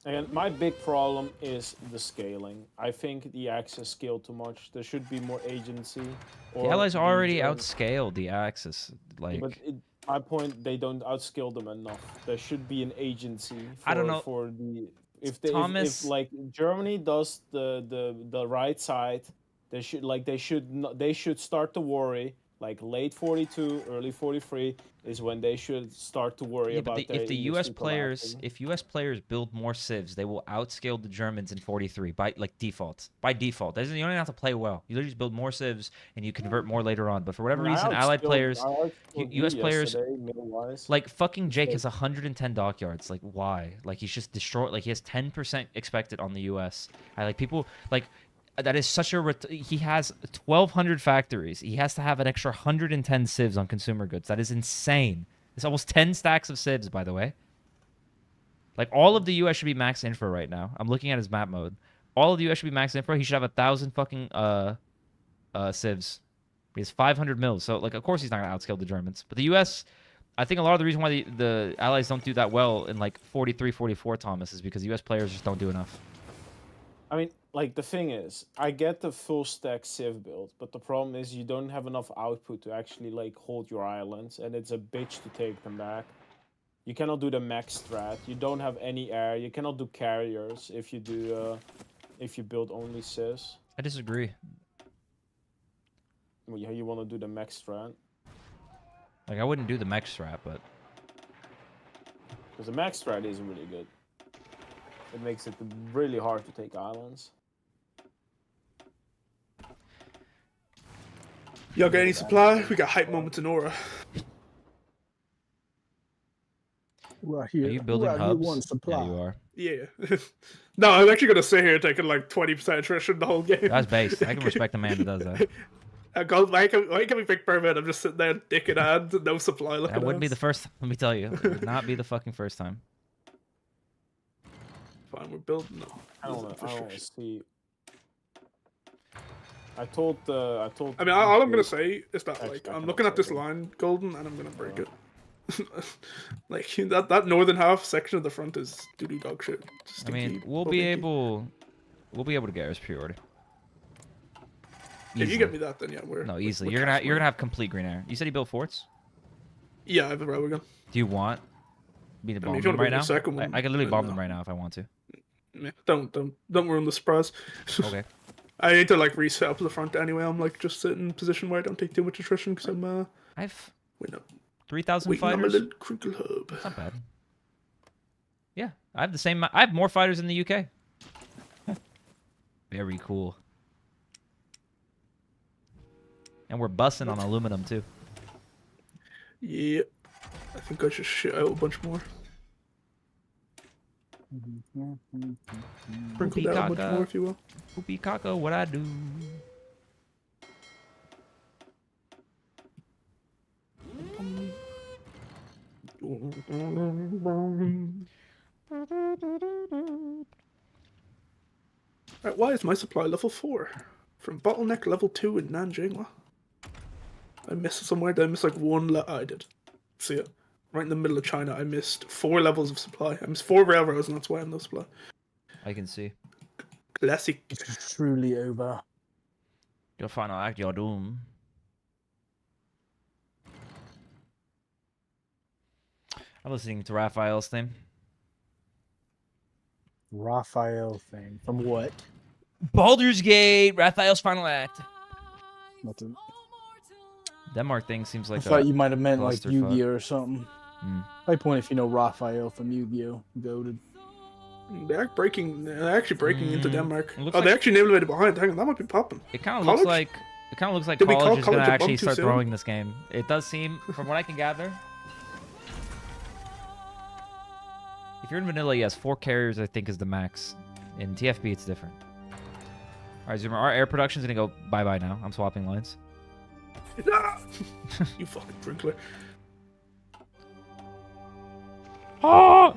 Again, my big problem is the scaling. I think the Axis scaled too much. There should be more agency. The Allies already outscaled the Axis. Like, but my point, they don't outscale them enough. There should be an agency. I don't know. For the if like Germany does the right side, they should start to worry. Like late 42, early 43 is when they should start to worry about if the U.S. players build more civs, they will outscale the Germans in 43 by default. By default, you don't even have to play well. You literally just build more civs and you convert more later on. But for whatever reason, Allied players, U.S. players, like fucking Jake has 110 dockyards. Like why? Like he's just destroyed. Like he has 10% expected on the U.S. People like. That is such a... He has 1,200 factories. He has to have an extra 110 civs on consumer goods. That is insane. It's almost 10 stacks of civs, by the way. Like, all of the U.S. should be max infra right now. I'm looking at his map mode. All of the U.S. should be max infra. He should have 1,000 fucking civs. He has 500 mils. So, like, of course he's not going to outscale the Germans. But the U.S., I think a lot of the reason why the Allies don't do that well in, like, 43, 44, Thomas, is because U.S. players just don't do enough. I mean, like, the thing is, I get the full stack civ build, but the problem is you don't have enough output to actually, like, hold your islands, and it's a bitch to take them back. You cannot do the max strat. You don't have any air. You cannot do carriers if you do, if you build only civs. I disagree. Well, yeah, you want to do the max strat. Like, I wouldn't do the max strat, but... Because the max strat is really good. It makes it really hard to take islands. Y'all got any supply? We got hype moments in Aura. Right here. Are you building hubs? Supply. Yeah, you are. Yeah. No, I'm actually going to sit here taking like 20% attrition the whole game. That's based. I can respect the man that does that. Why can we pick permit? I'm just sitting there, dick in hand, no supply. That wouldn't be the first. Let me tell you, it would not be the fucking first time. Fine, we're building. No, I don't want to see. I told. I mean, all I'm gonna say is that like I'm looking at this line, Golden, and I'm gonna break it. Like that northern half section of the front is doo-doo dog shit. I mean, we'll be able to get ours pre-order. If you get me that, then yeah, easily. You're gonna have complete green air. You said you built forts. Yeah, I have a railgun. Do you want me to bomb them right now? I can literally bomb them right now if I want to. Yeah, don't ruin the surprise. Okay. I need to like reset up the front anyway. I'm like just sitting in a position where I don't take too much attrition because I'm I've 3,000 fighters. I'm a little crinkle hub. That's not bad. Yeah, I have the same. I have more fighters in the UK. Very cool. And we're bussing on aluminum too. Yeah, I think I should shit out a bunch more. Sprinkle down a bunch more, if you will. Poopy caca, what I do? Right, why is my supply level 4? From bottleneck level 2 in Nanjing? What? I missed it somewhere. Did I miss like one? I did. See it. Right in the middle of China, I missed 4 levels of supply. I missed 4 railroads, and that's why I'm no supply. I can see. Classic. It's truly over. Your final act, your doom. I'm listening to Raphael's thing. Raphael thing. From what? Baldur's Gate, Raphael's final act. Nothing. Denmark thing seems like I thought you might have meant like clusterfuck. Yu-Gi-Oh or something. High point if you know Raphael from Yu-Gi-Oh. Goated. They're actually breaking into Denmark. Oh, like they actually nailed it behind. Hang on, that might be popping. It kind of looks like Did we call college is going college to a actually bump too start soon? throwing this game. It does seem, from what I can gather. If you're in vanilla, yes, 4 carriers I think is the max. In TFB, it's different. All right, Zoomer, our air production's going to go bye-bye now. I'm swapping lines. Nah! You fucking sprinkler. Oh!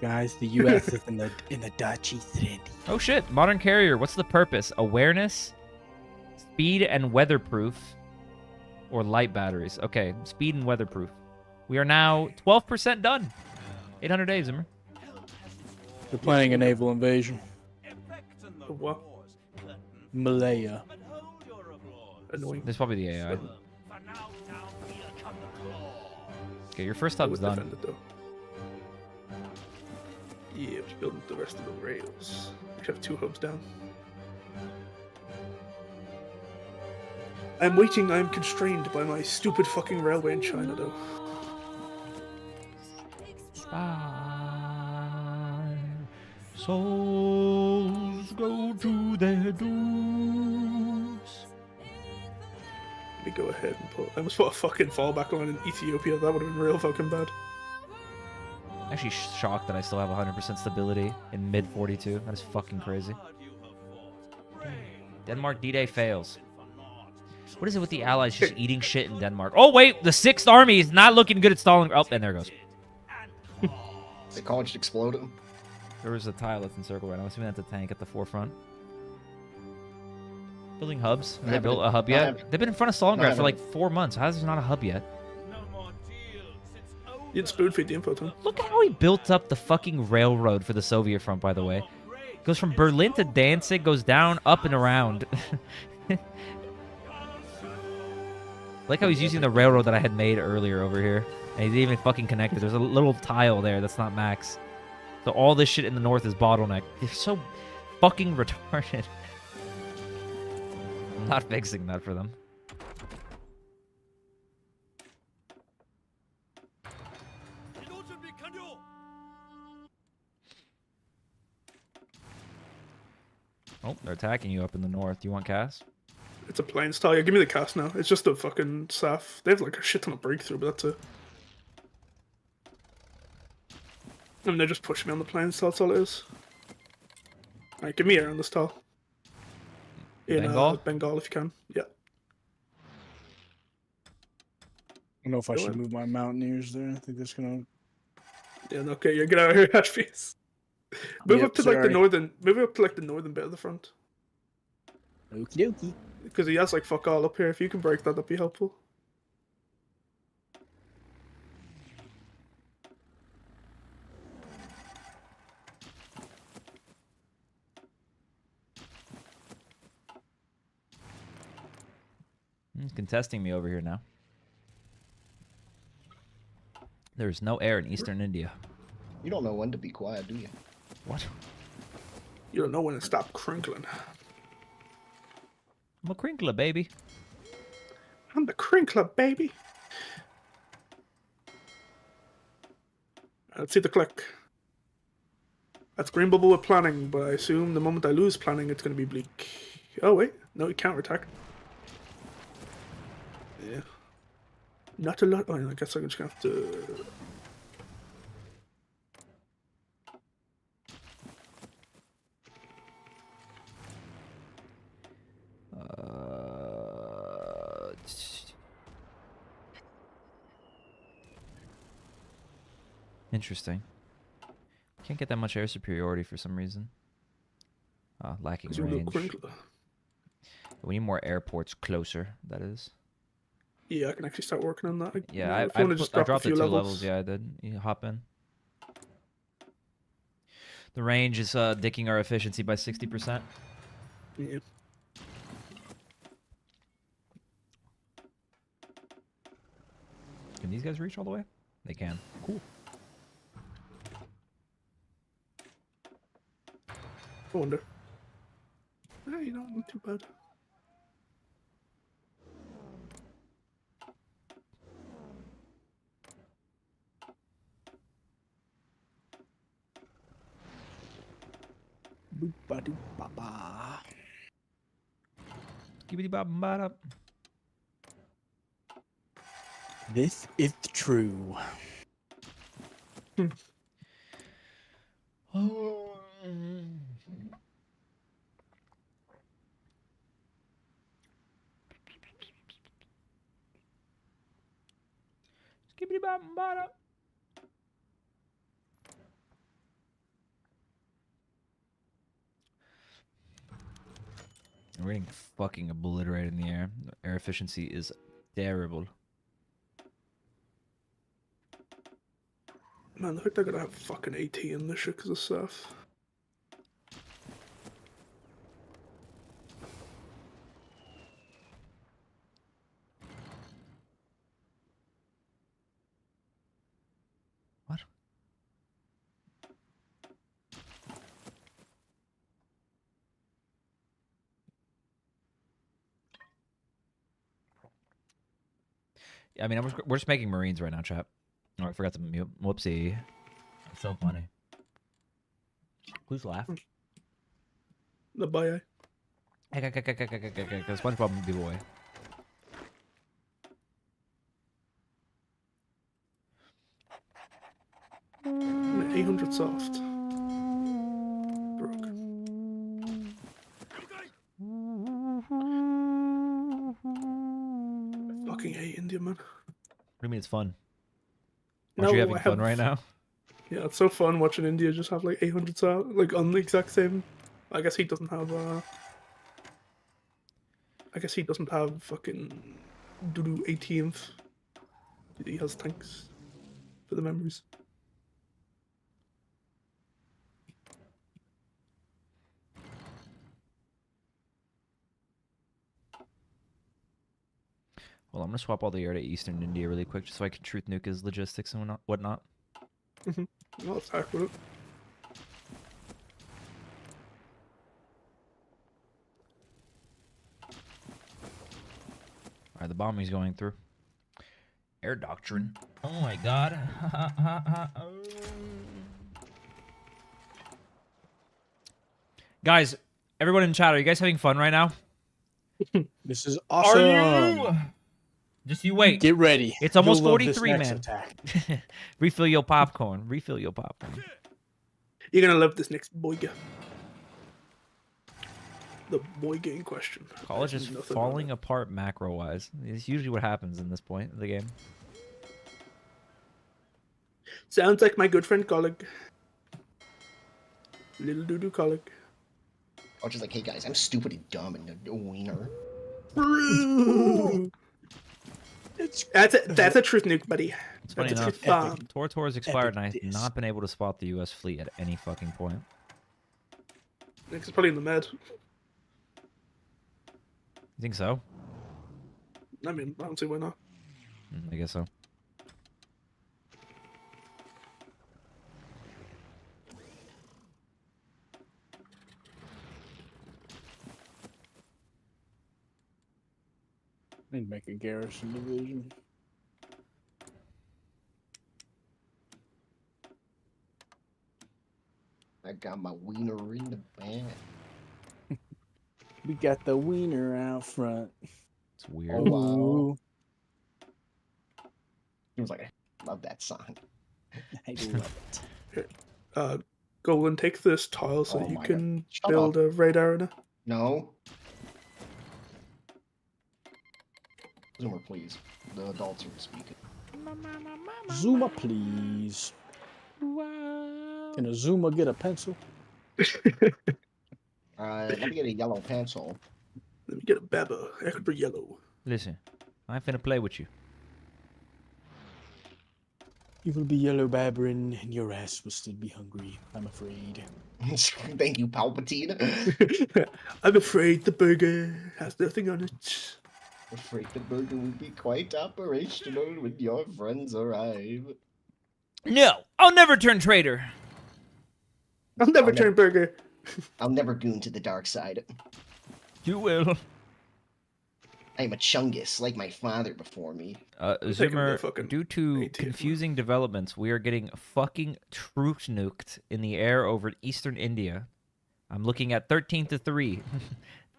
Guys, the U.S. is in the Dutch East Indies. Oh shit! Modern carrier. What's the purpose? Awareness, speed, and weatherproof, or light batteries. Okay, speed and weatherproof. We are now 12% done. 800 days, Zimmer. They're planning a naval invasion. What? Malaya. Annoying. This is probably the AI. Okay, your first hub's done. Yeah, just building the rest of the rails. We have 2 hubs down. I'm waiting. I'm constrained by my stupid fucking railway in China, though. Souls go to their dooms. Let me go ahead and put. I almost put a fucking fallback line in Ethiopia. That would have been real fucking bad. Actually shocked that I still have 100% stability in mid 42. That is fucking crazy. Denmark D-Day fails. What is it with the Allies just eating shit in Denmark? Oh wait, the 6th Army is not looking good at stalling. Oh, and there it goes. The college exploded. There was a tile that's encircled right now. I'm assuming that's a tank at the forefront. Building hubs. Have they built a hub yet? They've been in front of Stalingrad for like 4 months. How is there not a hub yet? You didn't spoon feed the info, Tom. Look at how he built up the fucking railroad for the Soviet front, by the way. Goes from Berlin to Danzig, goes down, up, and around. Like how he's using the railroad that I had made earlier over here. And he's even fucking connected. There's a little tile there that's not max. So all this shit in the north is bottleneck. They're so fucking retarded. I'm not fixing that for them. Oh, they're attacking you up in the north. Do you want cast? It's a plain style. Yeah, give me the cast now. It's just a fucking SAF. They have like a shit ton of breakthrough, but that's it. I mean, they just push me on the plain style, that's all it is. Alright, give me air on this tile. In Bengal? Bengal, if you can. Yeah. I don't know if I should move my mountaineers there. I think that's gonna. Yeah, okay, yeah, get out of here, Hatchface. Move up to like the northern. Move up to like the northern bit of the front. Okie dokie. Because he has like fuck all up here. If you can break that, that'd be helpful. He's contesting me over here now. There's no air in Eastern India. You don't know when to be quiet, do you? What? You don't know when to stop crinkling. I'm a crinkler, baby. I'm the crinkler, baby. Let's see the click. That's green bubble with planning, but I assume the moment I lose planning, it's going to be bleak. Oh, wait. No, you counterattack. Yeah. Not a lot. Oh, I guess I'm just going to have to... Interesting. Can't get that much air superiority for some reason. Lacking range. We need more airports closer, that is. Yeah, I can actually start working on that. Yeah, I dropped it 2 levels. Yeah, I did. You hop in. The range is dicking our efficiency by 60%. Yeah. Can these guys reach all the way? They can. Cool. I wonder. You know, not too bad. Boop-ba-doop-ba-ba. Skibbity-bop-bop. This is true. Skibbity-bop-bop. We're getting fucking obliterated in the air. Air efficiency is terrible. Man, I think they're gonna have fucking AT in this shit because of stuff. What? I mean, we're just making Marines right now, chap. Oh, I forgot to mute. Whoopsie. It's so funny. Who's laughing? The boy. SpongeBob B-boy. An 800 soft. Broke. I fucking hate India, man. What do you mean it's fun? Aren't you having fun right now? Yeah, it's so fun watching India just have like 800 soft, like on the exact same. I guess he doesn't have. I guess he doesn't have fucking Dudu 18th. He has tanks for the memories. Well, I'm gonna swap all the air to Eastern India really quick, just so I can truth nuke his logistics and whatnot. Well, let's attack with it. Alright, the bombing's going through. Air doctrine. Oh my god. Guys, everyone in chat, are you guys having fun right now? This is awesome. Are you? Just you wait. Get ready. It's almost You'll love 43, this man. attack. Refill your popcorn. Refill your popcorn. You're gonna love this next boy. The boy game question. College is falling apart macro-wise. It's usually what happens in this point of the game. Sounds like my good friend colleague. Little doo-doo colleague. I was just like, hey guys, I'm stupid and dumb and a wiener. That's a truth nuke, buddy. It's funny enough, Tor has expired, and I have not been able to spot the U.S. fleet at any fucking point. I think it's probably in the med. You think so? I mean, I don't see why not. I guess so. Need to make a garrison division. I got my wiener in the bag. We got the wiener out front. It's weird. Oh, wow. He was like, I love that song. I love it. Go and take this tile so you can build a radar in it. No. Zoomer, please. The adults are speaking. Zuma, please. Can a Zuma get a pencil? Let me get a yellow pencil. Let me get a Baba, extra yellow. Listen, I'm finna play with you. You will be yellow babbering, and your ass will still be hungry, I'm afraid. Thank you, Palpatine. I'm afraid the burger has nothing on it. I'm afraid the burger will be quite operational when your friends arrive. No, I'll never turn traitor. I'll never turn burger. I'll never goon to the dark side. You will. I am a Chungus, like my father before me. Zoomer, due to confusing developments, we are getting fucking truce nuked in the air over eastern India. I'm looking at 13 to 3.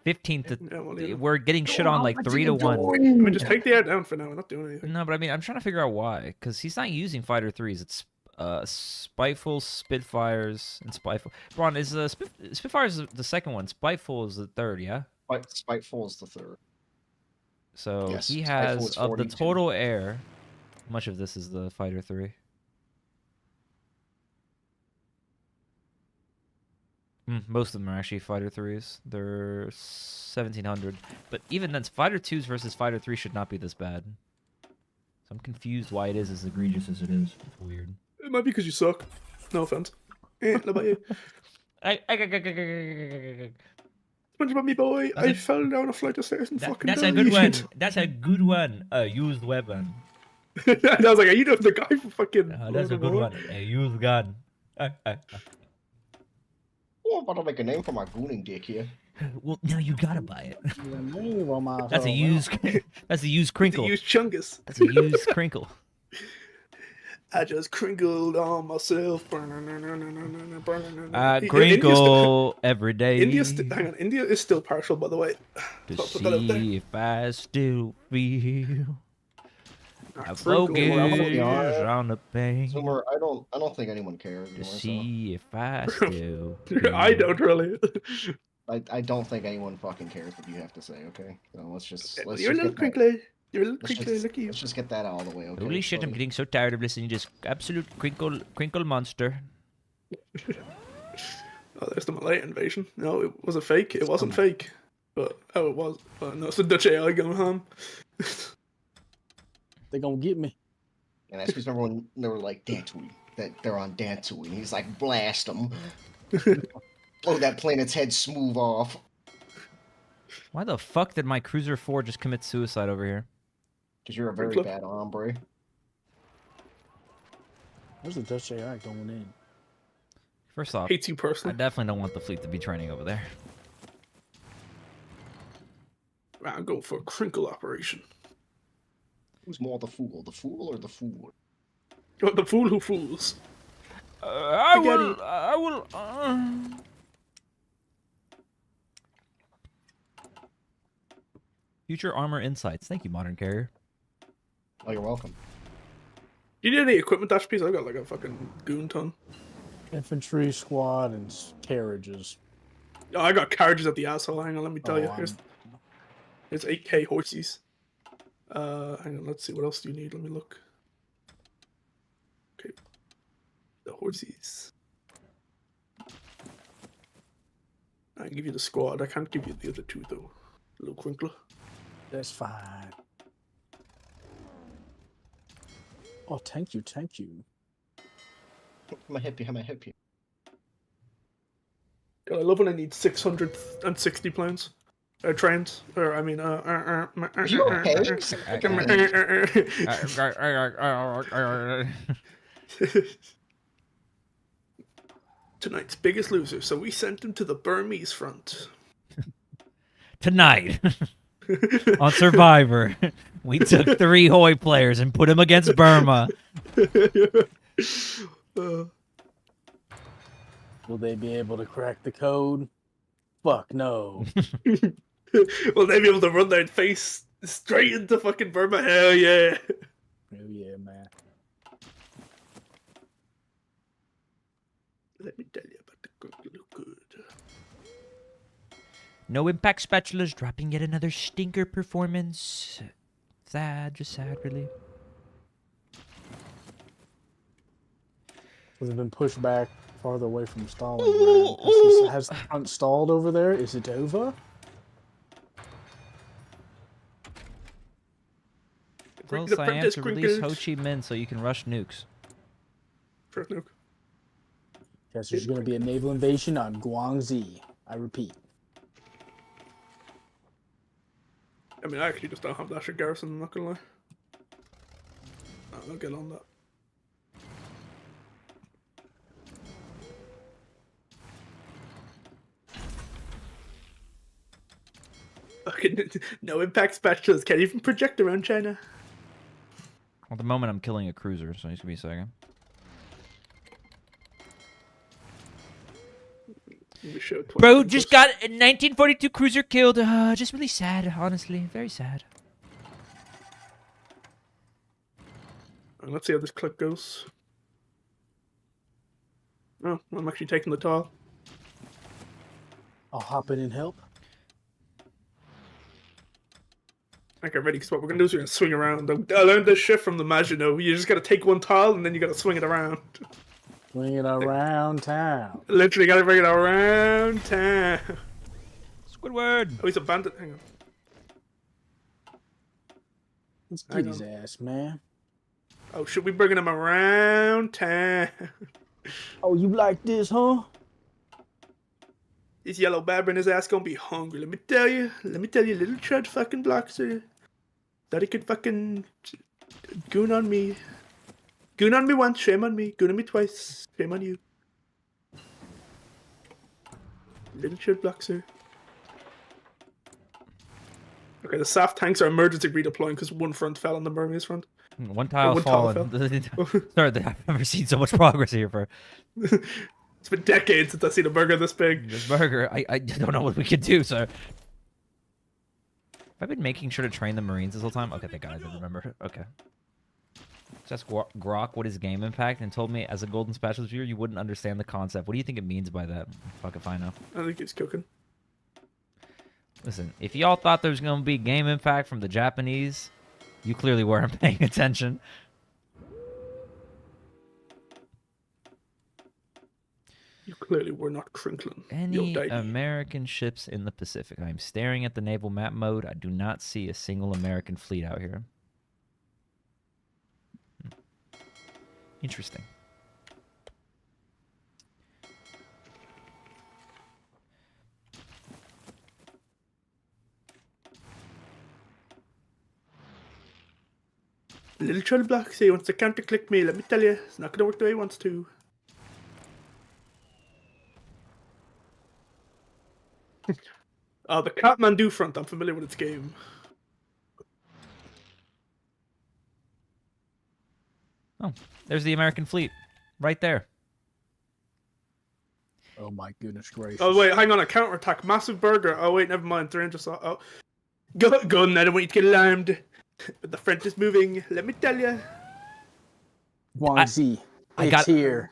15 to... We're getting shit on like 3 to 1. I mean, just take the air down for now. We're not doing anything. No, but I mean, I'm trying to figure out why. Because he's not using fighter 3s. It's Spiteful, Spitfires, and Spiteful. Ron, is Spitfires the second one? Spiteful is the third, yeah? Spiteful is the third. So yes, he has, of the total air, how much of this is the fighter 3? Most of them are actually fighter 3s. They're 1,700. But even then, fighter 2s versus fighter 3 should not be this bad. So I'm confused why it is as egregious as it is. It's weird. It might be because you suck. No offense. What about you? SpongeBob, me boy, I fell down a flight of stairs and fucking died. That's a good one. That's a good one. A used weapon. I was like, are you the guy for fucking... that's a good one. A used gun. Oh, I'm about to make a name for my gooning dick here. Well, now you gotta buy it. That's a used. That's a used crinkle. It's a used chungus. That's a used crinkle. I just crinkled on myself. Crinkle every day. Hang on, India is still partial, by the way. To see if I still feel. I focus on the pain. Zoomer, I don't think anyone cares. To see if I still. I don't really. I don't think anyone fucking cares what you have to say. Okay, so let's just. You're a little crinkly. You're a little crinkly. Look at you. Let's just get that out of the way. Okay. Holy shit! I'm getting so tired of listening to this absolute crinkle monster. Oh, there's the Malay invasion. No, it was a fake. It wasn't fake. But it was. No, it's the Dutch AI going home. They're gonna get me. And I just remember when they were like Dantooine, that they're on Dantooine. He's like, blast them. Blow that planet's head smooth off. Why the fuck did my Cruiser 4 just commit suicide over here? Because you're a very bad hombre. Where's the Dutch AI going in? First off, hates you personally. I definitely don't want the fleet to be training over there. I'm going for a crinkle operation. Who's more the fool or the fool? The fool who fools. I will. Future armor insights. Thank you, Modern Carrier. Oh, you're welcome. You need any equipment dash piece? I got like a fucking goon ton. Infantry squad and carriages. Oh, I got carriages at the asshole. Hang on, let me tell you. Here's 8k horses. Hang on, let's see. What else do you need? Let me look. Okay. The horses. I can give you the squad. I can't give you the other two though. Little crinkler. That's fine. Oh, thank you, thank you. I'm happy. God, I love when I need 660 planes. Trains. Or, I mean, Are you okay? Tonight's biggest loser, so we sent him to the Burmese front. Tonight, on Survivor, we took 3 Hoi players and put them against Burma. Will they be able to crack the code? Fuck no. Will they be able to run their face straight into fucking Burma? Hell yeah. Hell yeah, man. Let me tell you about the good. No impact spatulas dropping yet another stinker performance. Sad, just sad, really. Has it been pushed back farther away from Stalingrad? Has the front stalled over there? Is it over? Tell Siam to release Ho Chi Minh so you can rush nukes. First nuke. Yes, there's going to be a naval invasion on Guangxi. I repeat. I mean, I actually just don't have that shit garrison, I'm not gonna lie. I'll get on that. Fucking no impact specialists can't even project around China. At the moment, I'm killing a cruiser, so he's gonna be a second. Bro, just got a 1942 cruiser killed. Just really sad, honestly. Very sad. Let's see how this clip goes. Oh, I'm actually taking the tile. I'll hop in and help. Okay, ready, because what we're going to do is we're going to swing around. I learned this shit from the Maginot. You just got to take one tile and then you got to swing it around. Swing it around town. Literally got to bring it around town. Squidward. Oh, he's a bandit. Hang on. Let's get his ass, man. Oh, should we bring him around town? Oh, you like this, huh? This yellow babber and his ass gonna be hungry. Let me tell you, little chud fucking blocks her. That he could fucking goon on me. Goon on me once, shame on me. Goon on me twice, shame on you. Little chud blocks her. Okay, the SAF tanks are emergency redeploying because one front fell on the Burmese front. One tile fallen. Sorry, I've never seen so much progress here for. It's been decades since I've seen a burger this big. This burger, I don't know what we could do, sir. Have I been making sure to train the Marines this whole time? Okay, thank God I didn't remember. Okay. Just Grok what is game impact and told me as a Golden Specialist viewer you wouldn't understand the concept. What do you think it means by that? Fuck if I know. I think he's cooking. Listen, if y'all thought there was going to be game impact from the Japanese, you clearly weren't paying attention. You clearly were not crinkling. Any American ships in the Pacific? I'm staring at the naval map mode. I do not see a single American fleet out here. Interesting. Little troll block, say he wants to counter click me. Let me tell you, it's not gonna work the way he wants to. The Kathmandu front, I'm familiar with its game. Oh, there's the American fleet. Right there. Oh my goodness gracious. Oh wait, hang on, a counterattack. Massive burger. Oh wait, never mind. 300 oh. Go, I don't want you to get alarmed. But the front is moving, let me tell you. Guangxi, it's here.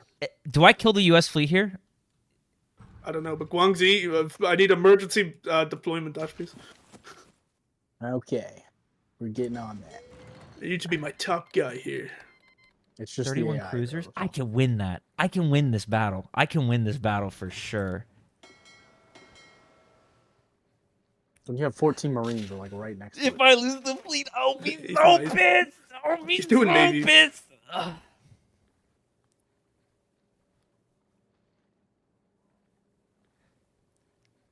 Do I kill the U.S. fleet here? I don't know, but Guangxi, I need emergency deployment dash, please. Okay, we're getting on that. You should be my top guy here. It's just 31 cruisers. I can win that. I can win this battle. I can win this battle for sure. When you have 14 Marines, they're like right next to it. If I lose the fleet, I'll be so pissed. I'll be so pissed. Ugh.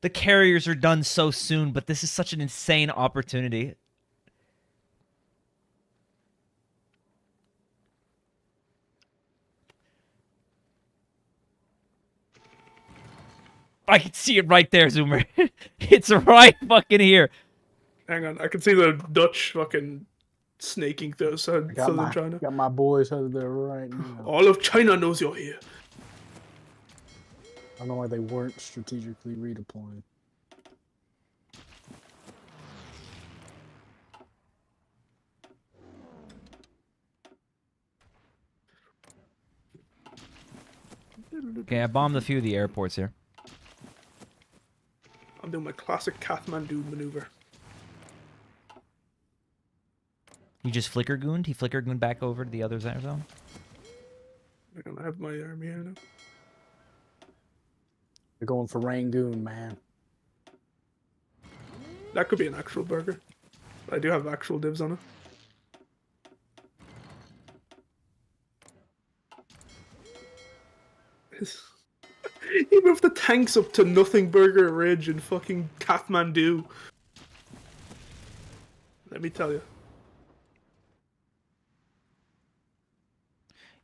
The carriers are done so soon, but this is such an insane opportunity. I can see it right there, Zoomer. It's right fucking here. Hang on, I can see the Dutch fucking snaking through southern China. Got my boys headed there right now. All of China knows you're here. I don't know why they weren't strategically redeploying. Okay, I bombed a few of the airports here. I'm doing my classic Kathmandu maneuver. He just flicker gooned? He flicker gooned back over to the other zone? I have my army here now. They're going for Rangoon, man. That could be an actual burger. I do have actual dibs on it. He moved the tanks up to Nothing Burger Ridge in fucking Kathmandu. Let me tell you.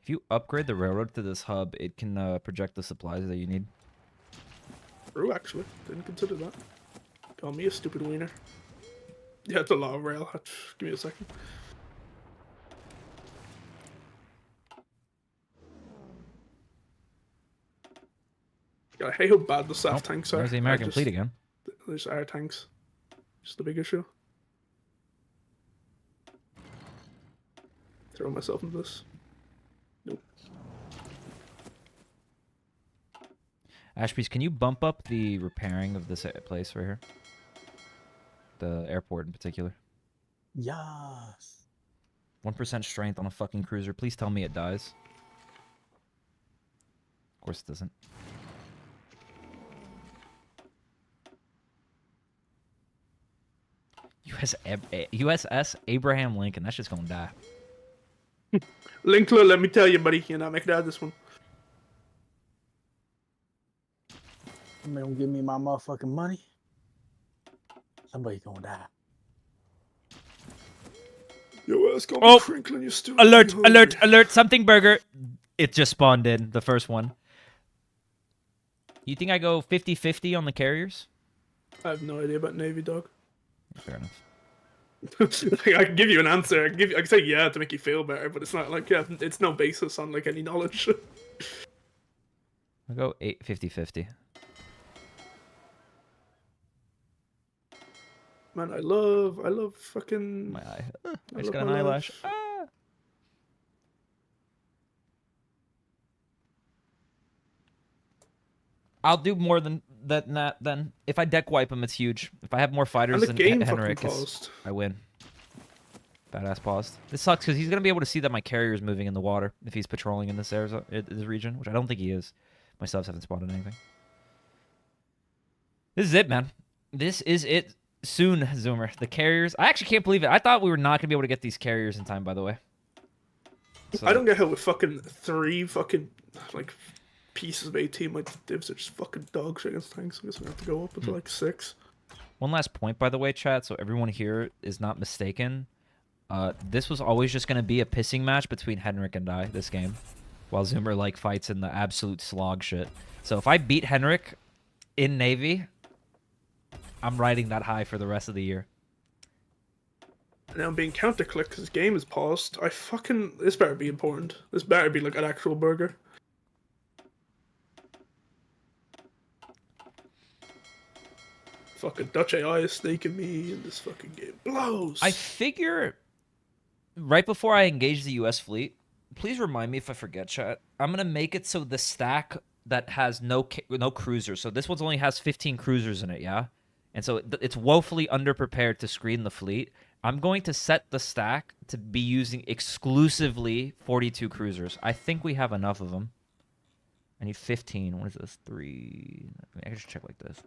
If you upgrade the railroad to this hub, it can project the supplies that you need. True, actually. Didn't consider that. Call me a stupid wiener. Yeah, it's a lot of rail. Give me a second. I hate how bad the SAF tanks are. There's the American fleet again. There's our tanks. Just the big issue. Throw myself into this. Nope. Ashbeast, can you bump up the repairing of this place right here? The airport in particular. Yes. 1% strength on a fucking cruiser. Please tell me it dies. Of course it doesn't. USS Abraham Lincoln. That's just gonna die. Linkler, let me tell you, buddy, you're not making out this one. Somebody gonna give me my motherfucking money. Somebody gonna die. Your ass gonna be crinkling, you stupid. Alert, alert, alert, something burger. It just spawned in, the first one. You think I go 50-50 on the carriers? I have no idea about Navy, dog. Fair enough. I can give you an answer. I can say yeah to make you feel better, but it's not like it's no basis on like any knowledge. I'll go 50-50. Man, I love fucking my eye. I just got an eyelash. Ah. I'll do more than that. Then if I deck wipe him, it's huge. If I have more fighters than Henrik, I win. Badass paused. This sucks because he's gonna be able to see that my carrier is moving in the water if he's patrolling in this area, this region, which I don't think he is. My subs haven't spotted anything. This is it, man. This is it. Soon, Zoomer. The carriers. I actually can't believe it. I thought we were not gonna be able to get these carriers in time. By the way. So, I don't get how with fucking 3 fucking like pieces of 18 my divs are just fucking dog shit against tanks. I guess we have to go up to like 6. One last point, by the way, chat, so everyone here is not mistaken. This was always just going to be a pissing match between Henrik and I, this game, while Zoomer like fights in the absolute slog shit. So if I beat Henrik in Navy, I'm riding that high for the rest of the year. And now I'm being counter-clicked because this game is paused. This better be important. This better be like an actual burger. Fucking Dutch AI is snaking me in this fucking game. Blows! I figure right before I engage the US fleet, please remind me if I forget, chat. I'm going to make it so the stack that has no cruisers. So this one only has 15 cruisers in it, yeah? And so it's woefully underprepared to screen the fleet. I'm going to set the stack to be using exclusively 42 cruisers. I think we have enough of them. I need 15. What is this? 3. I can just check like this.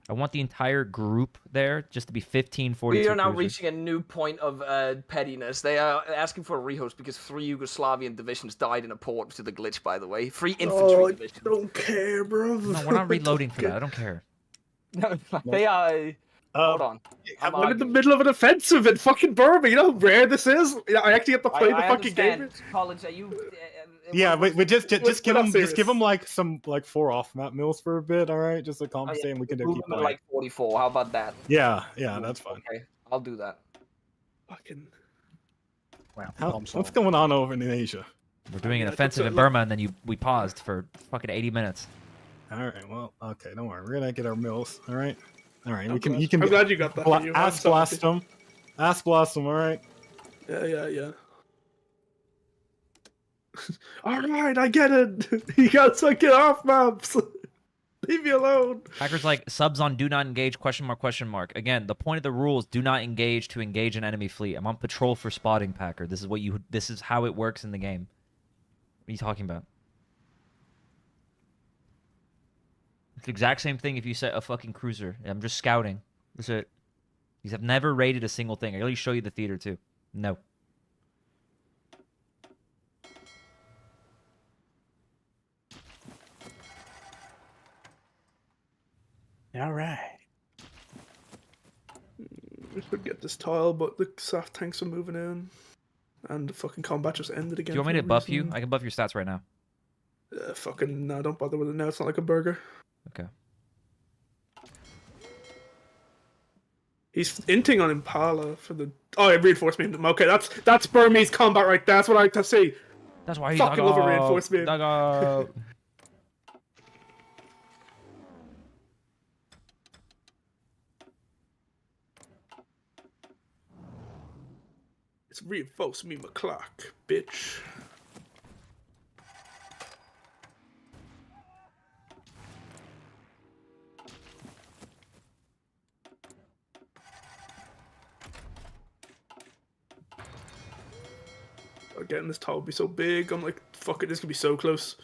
I want the entire group there just to be 15, 42 We are now cruisers. reaching a new point of pettiness. They are asking for a rehost because 3 Yugoslavian divisions died in a port to the glitch, by the way. 3 infantry divisions. I don't care, bro. No, we're not reloading for that. I don't care. No, they are... Hold on. I'm in the middle of an offensive in fucking Burma. You know how rare this is? I actually have to play the fucking game. College, are you... Yeah, but just give them like some 4 off map mills for a bit, all right? Just to compensate, and we can keep playing. Like 44. How about that? Yeah, that's fine. Okay, I'll do that. Fucking. Wow. What's going on over in Asia? We're doing an offensive in Burma, and then we paused for fucking 80 minutes. All right. Well, okay. Don't worry. We're gonna get our mills. All right. All right. You can. I'm glad you got that. Ass blast them. Ass blast them. All right. Yeah. All right, I get it. You got to get off maps. Leave me alone. Hacker's like, subs on do not engage, question mark. Again, the point of the rule is do not engage to engage an enemy fleet. I'm on patrol for spotting, Packer. This is how it works in the game. What are you talking about? It's the exact same thing if you set a fucking cruiser. I'm just scouting. That's it. These have never raided a single thing. I can show you the theater too. No. All right. We should get this tile, but the soft tanks are moving in. And the fucking combat just ended again. Do you want me to buff you? I can buff your stats right now. Fucking, no, don't bother with it now. It's not like a burger. Okay. He's inting on Impala for the... Oh, it reinforced me. Okay, that's Burmese combat right there. That's what I like to see. That's why he's fucking love a reinforcement. It's reinforce me, McClark, bitch. Getting this tile would be so big. I'm like, fuck it, this could be so close.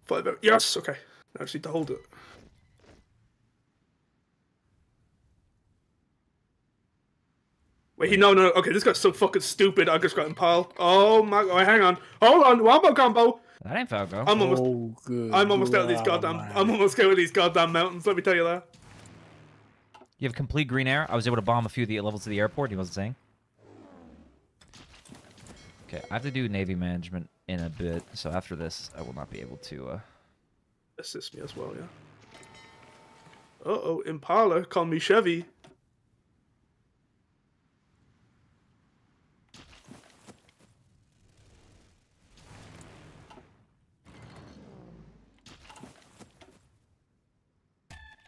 5 out. Yes, okay. I just need to hold it. Wait, no. Okay, this guy's so fucking stupid. I just got Impal. Oh my god, hang on. Hold on, wombo combo. That ain't Falco. I'm almost out of these goddamn. I'm almost out of these goddamn mountains. Let me tell you that. You have complete green air. I was able to bomb a few of the levels of the airport. He wasn't saying. Okay, I have to do Navy management in a bit, so after this, I will not be able to... Assist me as well, yeah. Uh-oh, Impala, call me Chevy.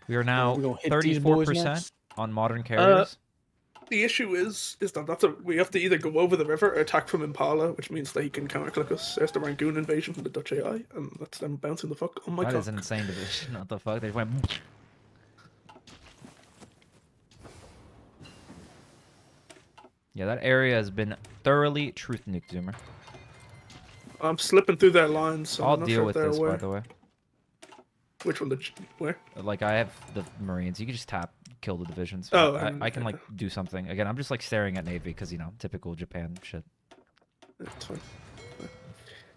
We are now 34% on modern carriers. The issue is that we have to either go over the river or attack from Impala, which means that he can counter-click us. There's the Rangoon invasion from the Dutch AI, and that's them bouncing the fuck on my cock. That is an insane division. What the fuck? They went... Yeah, that area has been thoroughly truth nuked, Zoomer. I'm slipping through their lines, so I'll I'm not deal sure with if they're this, aware. by the way. Which one? Where? Like, I have the Marines. You can just kill the divisions. Oh, I can, like, do something. Again, I'm just, like, staring at Navy because, you know, typical Japan shit. That's fine.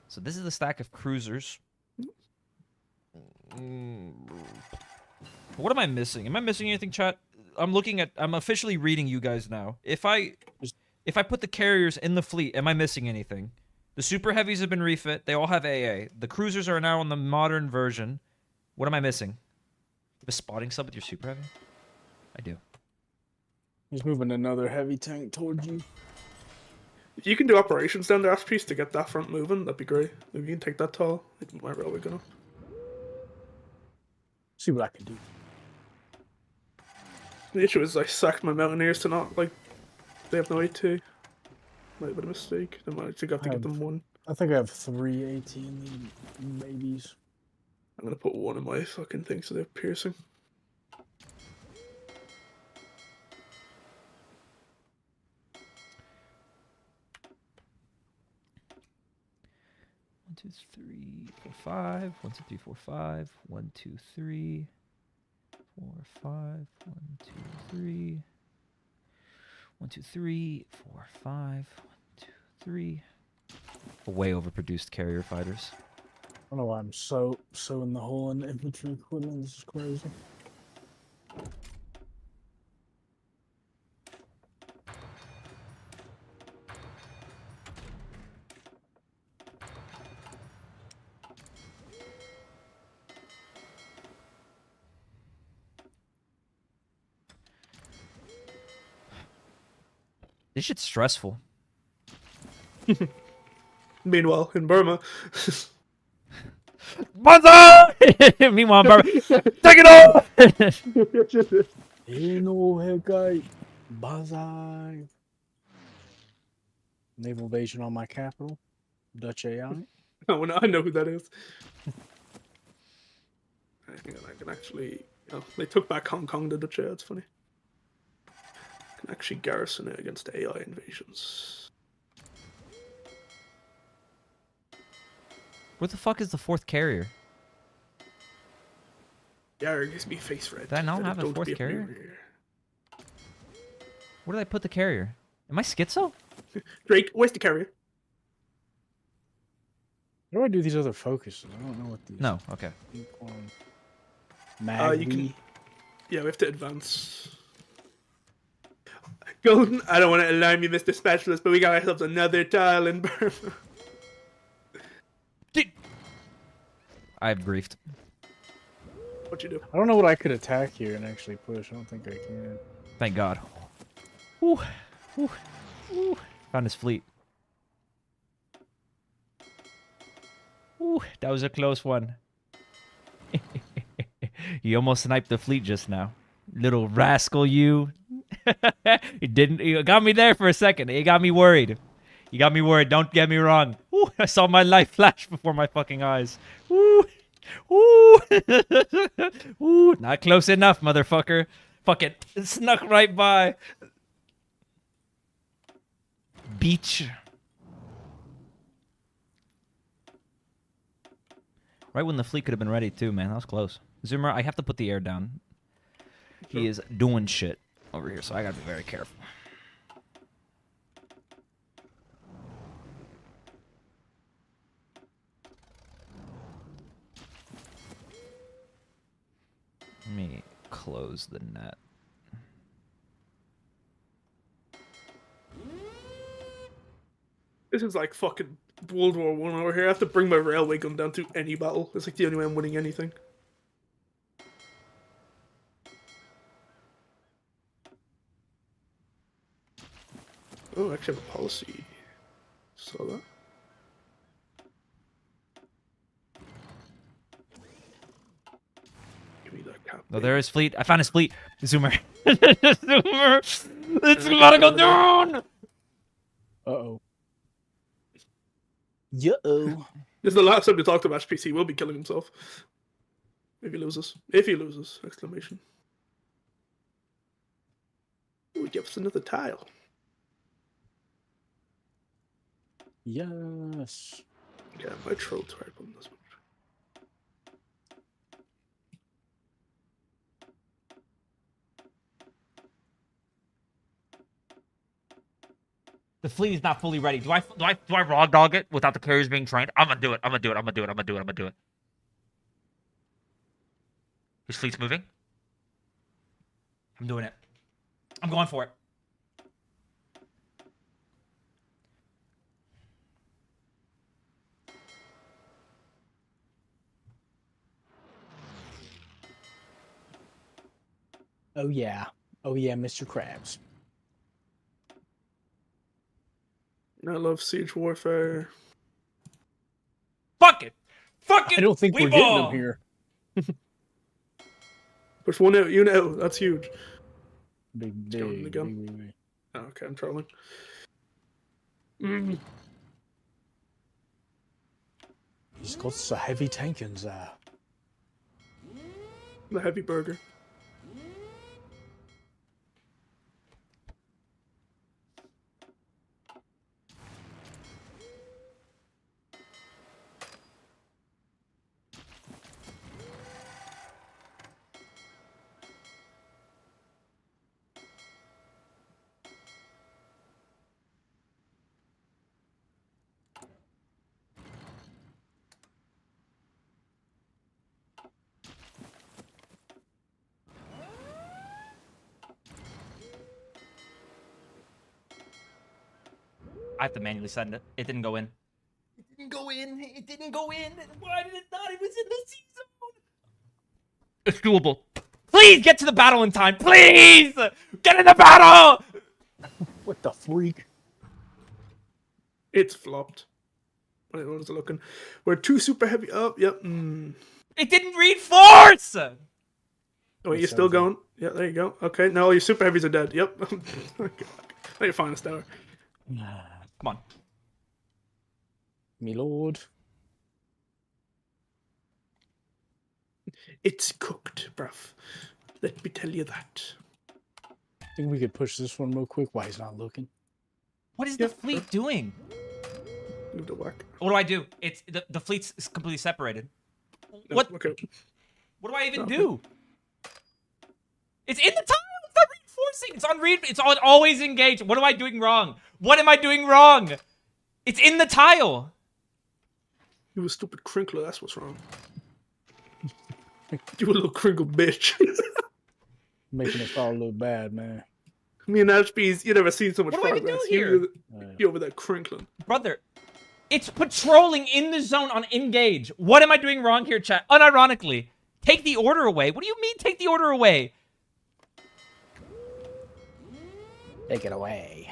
So this is the stack of cruisers. What am I missing? Am I missing anything, chat? I'm officially reading you guys now. If I put the carriers in the fleet, am I missing anything? The super heavies have been refit. They all have AA. The cruisers are now on the modern version. What am I missing? You have a spotting sub with your super heavy? I do. He's moving another heavy tank towards you. If you can do operations down there, Ash-Piece, to get that front moving, that'd be great. If you can take that tall, it might railway gun up. See what I can do. The issue is I sacked my mountaineers to not, like, they have no AT. Might have been a mistake. I might actually have to get them one. I think I have 3 AT in the babies. I'm gonna put one in my fucking thing so they have piercing. One, 2, 3, 4, 5. 1, 2, 3, 4, 5. 1, 2, 3. 4, 5. 1, 2, 3. 1, 2, 3, 4, 5. 1, 2, 3. Way overproduced carrier fighters. I don't know why I'm so in the hole in infantry equipment. This is crazy. This shit's stressful. Meanwhile, in Burma. Banzai! Meanwhile, in Burma. Take it off! Banzai. Naval invasion on my capital. Dutch AI. Oh, I know who that is. I think I can actually... Oh, they took back Hong Kong, the Dutch AI. It's funny. I can actually garrison it against AI invasions. Where the fuck is the 4th carrier? Yeah, it gives me face red. Did I not have a 4th carrier? Where did I put the carrier? Am I schizo? Drake, where's the carrier? How do I do these other focuses? I don't know what these... No, okay. You can... Yeah, we have to advance. Golden, I don't want to alarm you, Mr. Specialist, but we got ourselves another tile in Burma. I've briefed. What'd you do? I don't know what I could attack here and actually push. I don't think I can. Thank God. Ooh. Ooh. Ooh. Found his fleet. Ooh, that was a close one. You almost sniped the fleet just now. Little rascal, you. You got me there for a second. You got me worried. You got me worried. Don't get me wrong. Ooh, I saw my life flash before my fucking eyes. Ooh. Ooh. Ooh. Not close enough, motherfucker. Fuck it. Snuck right by. Beach. Right when the fleet could have been ready too, man. That was close. Zoomer, I have to put the air down. He is doing shit over here, so I gotta be very careful. Let me close the net. This is like fucking World War I over here. I have to bring my railway gun down to any battle. It's like the only way I'm winning anything. Oh, I actually have a policy. Saw that. Give me that cap. Oh, there is fleet. I found his fleet. Zoomer. Zoomer. It's gotta go down. Uh-oh. Yo. This is the last time we talk to Match PC. He will be killing himself. If he loses. If he loses! Exclamation. Ooh, give us another tile. Yes. Yeah, my troll type on this one. The fleet is not fully ready. Do I raw dog it without the carriers being trained? I'm gonna do it. I'm gonna do it. I'm gonna do it. I'm gonna do it. I'm gonna do it. His fleet's moving. I'm doing it. I'm going for it. Oh yeah. Oh yeah, Mr. Krabs. I love siege warfare. Fuck it. Fuck it. I don't think we're getting them here. Push one out, you know. That's huge. Big. Oh, okay, I'm trolling. He's got some heavy tankings there. The heavy burger. I have to manually send it. It didn't go in. It didn't go in. It didn't go in. Why did it not? It was in the sea zone. It's doable. Please get to the battle in time. Please get in the battle. What the freak? It's flopped. What is it looking? We're too super heavy. Oh, yep. It didn't reinforce. Oh, wait, you're still going? Yeah, there you go. Okay, now all your super heavies are dead. Yep. Okay. Now you're finest tower. Come on. Me lord. It's cooked, bruv. Let me tell you that. I think we could push this one real quick. Why he's not looking? What is the fleet doing? Move to work. What do I do? It's the fleet's completely separated. No, What? Okay. What do I even do? It's in the tile. It's not reinforcing. It's on read. It's on always engaged. What am I doing wrong? What am I doing wrong? It's in the tile. You a stupid crinkler. That's what's wrong. You a little crinkle bitch. Making us all look bad, man. Me and Ashby's, you never seen so much What do I even progress. do here? You over there crinkling. Brother, it's patrolling in the zone on engage. What am I doing wrong here, chat? Unironically, take the order away. What do you mean take the order away? Take it away.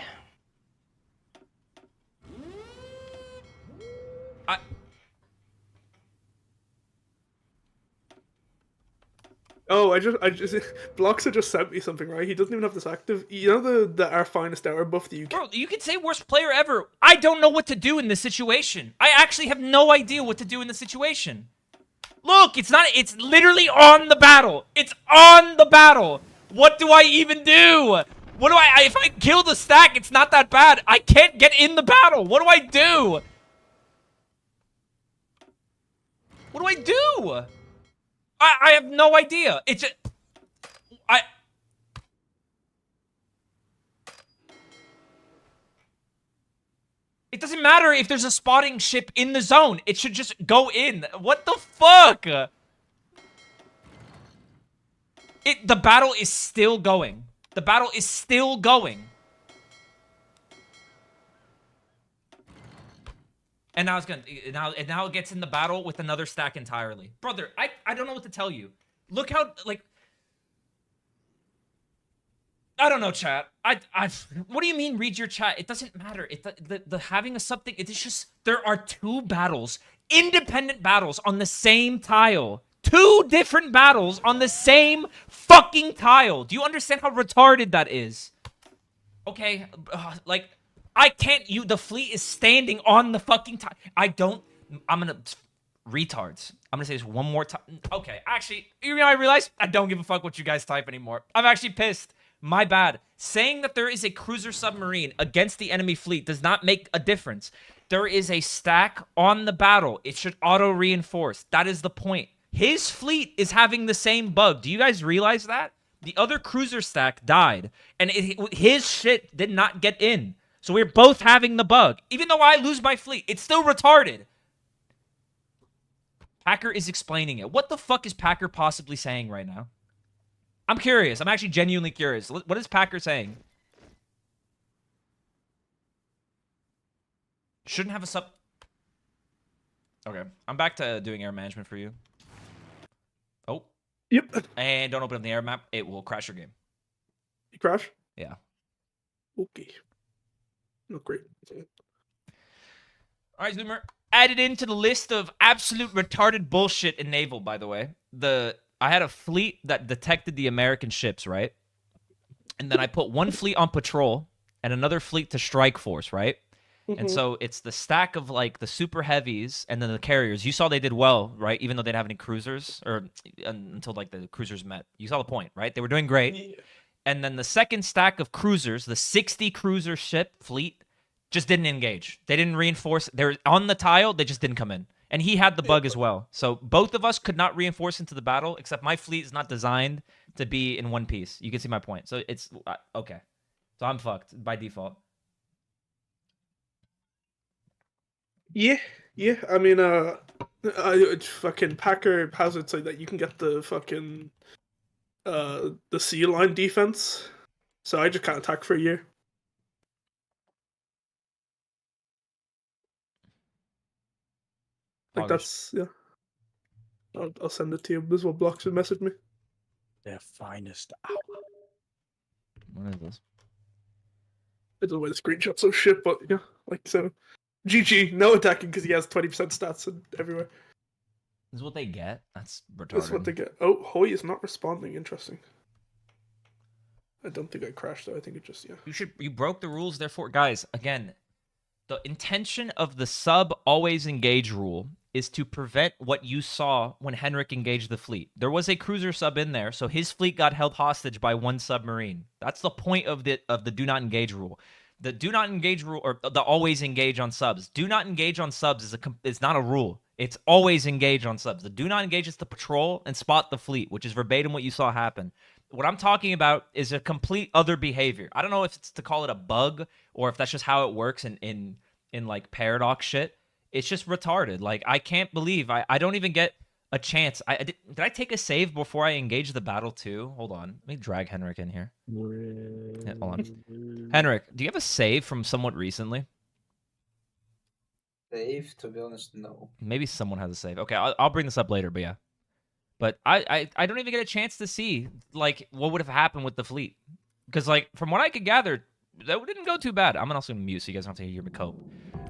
Oh, I just Blocks just sent me something, right? He doesn't even have this active. You know the our finest hour buff that you can. Bro, you could say worst player ever. I don't know what to do in this situation. I actually have no idea what to do in this situation. Look, it's literally on the battle. It's on the battle. What do I even do? What do if I kill the stack, it's not that bad. I can't get in the battle. What do I do? What do I do? I have no idea. It's just... It doesn't matter if there's a spotting ship in the zone. It should just go in. What the fuck? The battle is still going. The battle is still going. And now it's gonna now it gets in the battle with another stack entirely. Brother, I don't know what to tell you. Look how like I don't know, chat. What do you mean read your chat? It doesn't matter. The having a something, it's just there are two battles, independent battles on the same tile. Two different battles on the same fucking tile. Do you understand how retarded that is? Okay, like I can't. The fleet is standing on the fucking tile. I'm gonna retards. I'm gonna say this one more time. Okay, actually, you know, I realize I don't give a fuck what you guys type anymore. I'm actually pissed. My bad. Saying that there is a cruiser submarine against the enemy fleet does not make a difference. There is a stack on the battle. It should auto-reinforce. That is the point. His fleet is having the same bug. Do you guys realize that? The other cruiser stack died, and his shit did not get in. So we're both having the bug. Even though I lose my fleet, it's still retarded. Packer is explaining it. What the fuck is Packer possibly saying right now? I'm curious. I'm actually genuinely curious. What is Packer saying? Shouldn't have a sub... Okay. I'm back to doing air management for you. Oh. Yep. And don't open up the air map. It will crash your game. You crash? Yeah. Okay. Oh, great. All right, Zoomer. Added into the list of absolute retarded bullshit in Naval, by the way. I had a fleet that detected the American ships, right? And then I put one fleet on patrol and another fleet to strike force, right? Mm-hmm. And so it's the stack of like the super heavies and then the carriers. You saw they did well, right? Even though they didn't have any cruisers or until like the cruisers met. You saw the point, right? They were doing great. Yeah. And then the second stack of cruisers, the 60 cruiser ship fleet, just didn't engage. They didn't reinforce. They were on the tile. They just didn't come in. And he had the bug as well. So both of us could not reinforce into the battle, except my fleet is not designed to be in one piece. You can see my point. So it's okay. So I'm fucked by default. Yeah. I mean, fucking Packer has it so that you can get the fucking the sea line defense. So I just can't attack for a year. Like that's I'll send it to you. This is what Blocks would message me. Their finest hour. What is this? I don't know why the screenshot's so shit, but yeah, like so. GG, no attacking because he has 20% stats and everywhere. This is what they get? That's retarded. That's what they get. Oh, Hoy is not responding. Interesting. I don't think I crashed though. I think it just You broke the rules, therefore, guys. Again, the intention of the sub always engage rule is to prevent what you saw when Henrik engaged the fleet. There was a cruiser sub in there, so his fleet got held hostage by one submarine. That's the point of the do not engage rule. The do not engage rule, or the always engage on subs. Do not engage on subs is not a rule. It's always engage on subs. The do not engage is to patrol and spot the fleet, which is verbatim what you saw happen. What I'm talking about is a complete other behavior. I don't know if it's to call it a bug or if that's just how it works in like paradox shit. It's just retarded. Like, I can't believe I don't even get a chance. Did I take a save before I engage the battle too? Hold on. Let me drag Henrik in here. Yeah, hold on. Henrik, do you have a save from somewhat recently? Save? To be honest, no. Maybe someone has a save. Okay, I'll bring this up later, but yeah. But I don't even get a chance to see, like, what would have happened with the fleet. Because, like, from what I could gather, that didn't go too bad. I'm also going to mute so you guys don't have to hear me cope.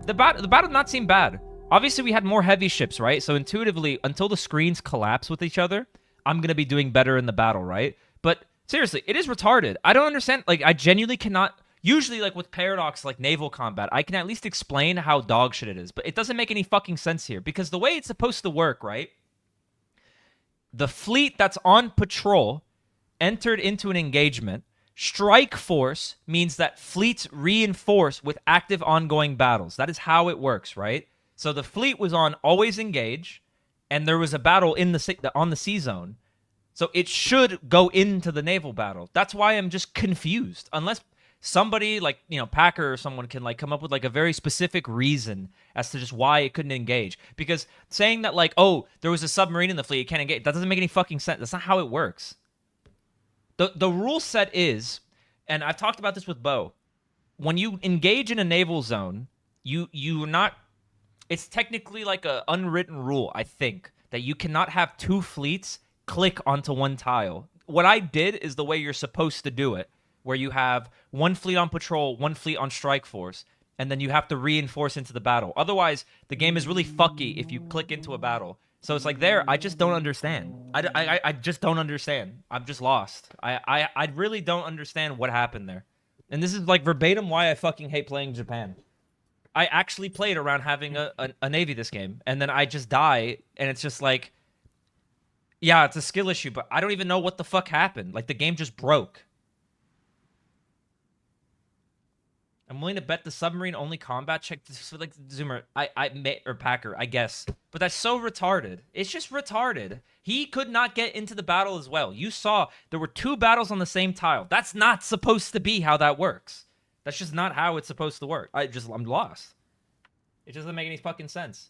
The battle did not seem bad. Obviously, we had more heavy ships, right? So intuitively, until the screens collapse with each other, I'm going to be doing better in the battle, right? But seriously, it is retarded. I don't understand. Like, I genuinely cannot... Usually, like, with Paradox, like, naval combat, I can at least explain how dog shit it is. But it doesn't make any fucking sense here. Because the way it's supposed to work, right? The fleet that's on patrol entered into an engagement. Strike force means that fleets reinforce with active ongoing battles. That is how it works, right? So the fleet was on always engage, and there was a battle in on the sea zone. So it should go into the naval battle. That's why I'm just confused. Unless somebody like, you know, Packer or someone can like come up with like a very specific reason as to just why it couldn't engage. Because saying that like, oh, there was a submarine in the fleet, it can't engage, that doesn't make any fucking sense. That's not how it works. The rule set is, and I've talked about this with Bo, when you engage in a naval zone, you're not, it's technically like a unwritten rule, I think, that you cannot have two fleets click onto one tile. What I did is the way you're supposed to do it, where you have one fleet on patrol, one fleet on strike force, and then you have to reinforce into the battle. Otherwise, the game is really fucky if you click into a battle. So it's like there, I just don't understand. I just don't understand. I'm just lost. I really don't understand what happened there. And this is like verbatim why I fucking hate playing Japan. I actually played around having a navy this game, and then I just die, and it's just like, yeah, it's a skill issue, but I don't even know what the fuck happened. Like, the game just broke. I'm willing to bet the submarine only combat check like Zoomer. Or Packer, I guess. But that's so retarded. It's just retarded. He could not get into the battle as well. You saw there were two battles on the same tile. That's not supposed to be how that works. That's just not how it's supposed to work. I'm lost. It doesn't make any fucking sense.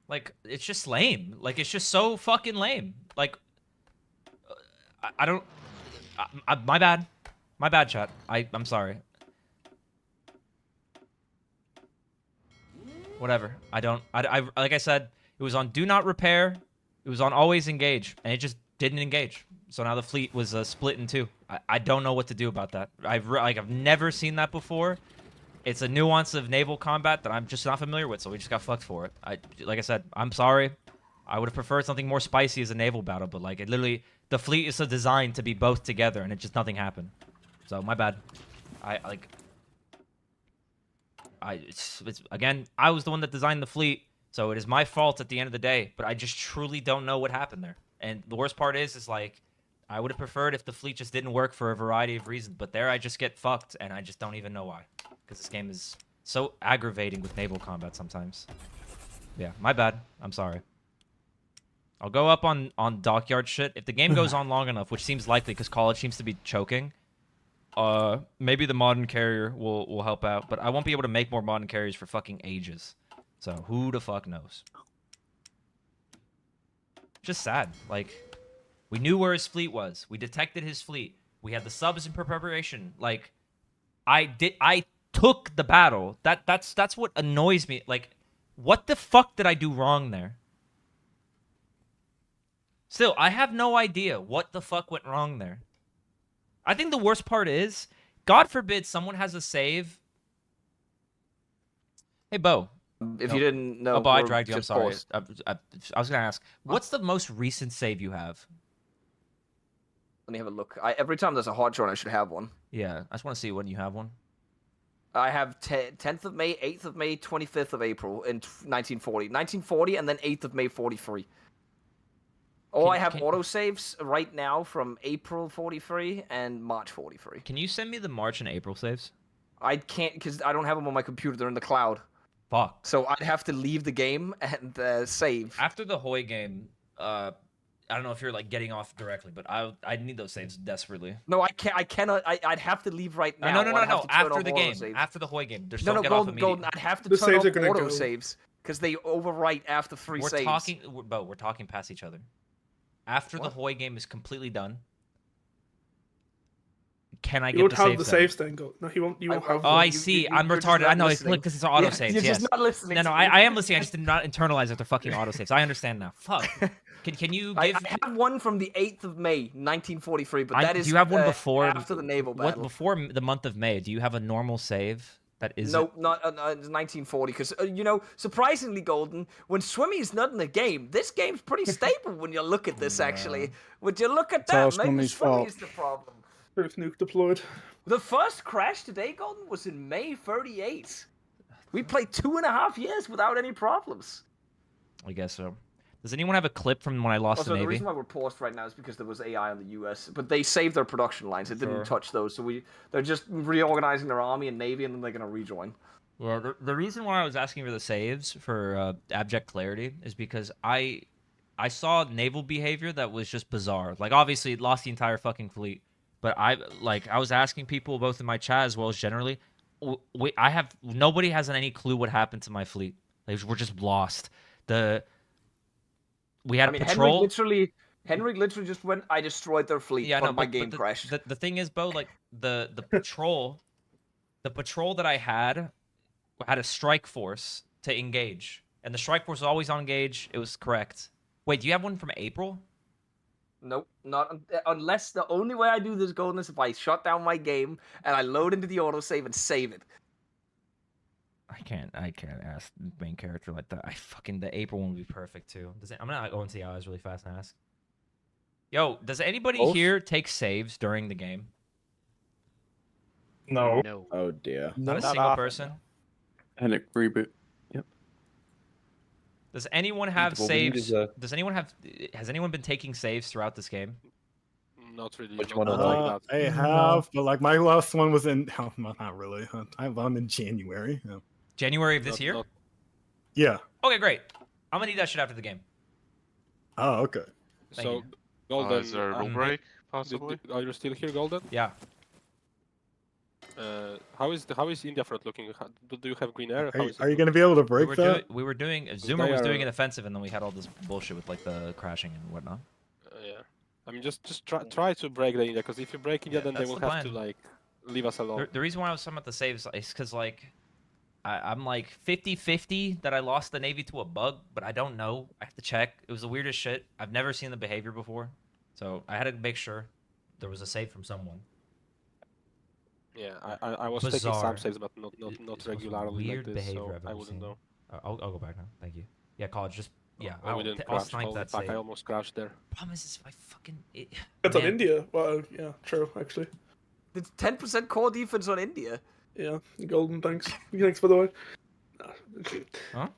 Like, it's just lame. Like, it's just so fucking lame. Like, I don't... my bad. My bad, chat. I'm sorry. Whatever. I like I said, it was on do not repair. It was on always engage, and it just didn't engage. So now the fleet was split in two. I don't know what to do about that. I've never seen that before. It's a nuance of naval combat that I'm just not familiar with, so we just got fucked for it. Like I said, I'm sorry. I would have preferred something more spicy as a naval battle, but like it literally, the fleet is so designed to be both together, and it just nothing happened. So my bad. Again, I was the one that designed the fleet, so it is my fault at the end of the day. But I just truly don't know what happened there. And the worst part is like, I would have preferred if the fleet just didn't work for a variety of reasons. But there, I just get fucked, and I just don't even know why. Because this game is so aggravating with naval combat sometimes. Yeah, my bad. I'm sorry. I'll go up on dockyard shit if the game goes on long enough, which seems likely because college seems to be choking. Maybe the modern carrier will help out, but I won't be able to make more modern carriers for fucking ages. So who the fuck knows? Just sad. Like, we knew where his fleet was. We detected his fleet. We had the subs in preparation. Like, I took the battle. That's what annoys me. Like, What the fuck did I do wrong there? Still, I have no idea what the fuck went wrong there. I think the worst part is, God forbid someone has a save. Hey, Bo. If you didn't know, Bo, I dragged you. I'm sorry. Paused. I was going to ask, what's the most recent save you have? Let me have a look. Every time there's a hot drawn, I should have one. Yeah, I just want to see when you have one. I have 10th of May, 8th of May, 25th of April in 1940. 1940 and then 8th of May 43. I have autosaves right now from April 43 and March 43. Can you send me the March and April saves? I can't because I don't have them on my computer. They're in the cloud. Fuck. So I'd have to leave the game and save. After the Hoy game, I don't know if you're like getting off directly, but I need those saves desperately. No, I can't. I cannot. I'd have to leave right now. No. After the game, after the Hoy game, there's no Golden. I'd have to turn off auto saves because they overwrite after 3 saves. We're talking past each other. After the Hoy game is completely done, can I get the saves? You won't have the saves then, Go. No, you won't have. Oh, I see. I'm retarded. I know. Look, because it's auto saves. You're yes. just not listening. No, I am listening. I just did not internalize that they're fucking auto saves. I understand now. Fuck. Can you give? I have one from the 8th of May, 1943, but that is. Do you have one before after the naval battle? What before the month of May? Do you have a normal save? That is no, not 1940. Because surprisingly, Golden, when Swimmy is not in the game, this game's pretty stable. When you look at this, actually, would you look at that? Maybe Swimmy is the problem. First nuke deployed. The first crash today, Golden, was in May 38. We played 2.5 years without any problems. I guess so. Does anyone have a clip from when I lost the Navy? The reason why we're paused right now is because there was AI on the U.S., but they saved their production lines. It didn't touch those, so they're just reorganizing their army and navy, and then they're going to rejoin. Well, the reason why I was asking for the saves for abject clarity is because I saw naval behavior that was just bizarre. Like, obviously, it lost the entire fucking fleet, but I was asking people both in my chat as well as generally. Nobody has any clue what happened to my fleet. We're just lost. We had a patrol. Henry literally just went, I destroyed their fleet. Yeah, my game crashed. The thing is, Bo, like the patrol that I had a strike force to engage, and the strike force was always on engage. It was correct. Wait, do you have one from April? Nope, not unless the only way I do this, Golden, is if I shut down my game and I load into the autosave and save it. I can't ask the main character like that. The April one would be perfect too. I'm gonna go into the eyes really fast and ask. Yo, does anybody here take saves during the game? No. Oh dear. Not a single person. And a reboot. Yep. Does anyone have saves? Has anyone been taking saves throughout this game? Not really. Which one? I have, but like my last one was in. Oh, not really. I have one in January. Yeah. January of this year? Yeah. Okay, great. I'm gonna need that shit after the game. Oh, okay. Thank you. Golden, is there a rule break possibly? Are you still here, Golden? Yeah. How is India front looking? Do you have green air? Are you gonna be able to break that? We were doing. Zoomer was doing an offensive, and then we had all this bullshit with like the crashing and whatnot. Yeah. I mean, just try to break the India, because if you break India, then they will have to like leave us alone. The reason why I was talking about the saves is because like I'm like 50-50 that I lost the Navy to a bug, but I don't know. I have to check. It was the weirdest shit. I've never seen the behavior before, so I had to make sure there was a save from someone. Yeah, I was taking some saves, but not regularly weird like this, behavior so I wouldn't know. I'll go back now. Thank you. Yeah, college, just yeah. I'll snipe that save. save. I almost crashed there. Problem is I fucking. That's on India. Well, yeah, true actually. It's 10% core defense on India. Yeah, Golden, thanks. Thanks for the way. Huh?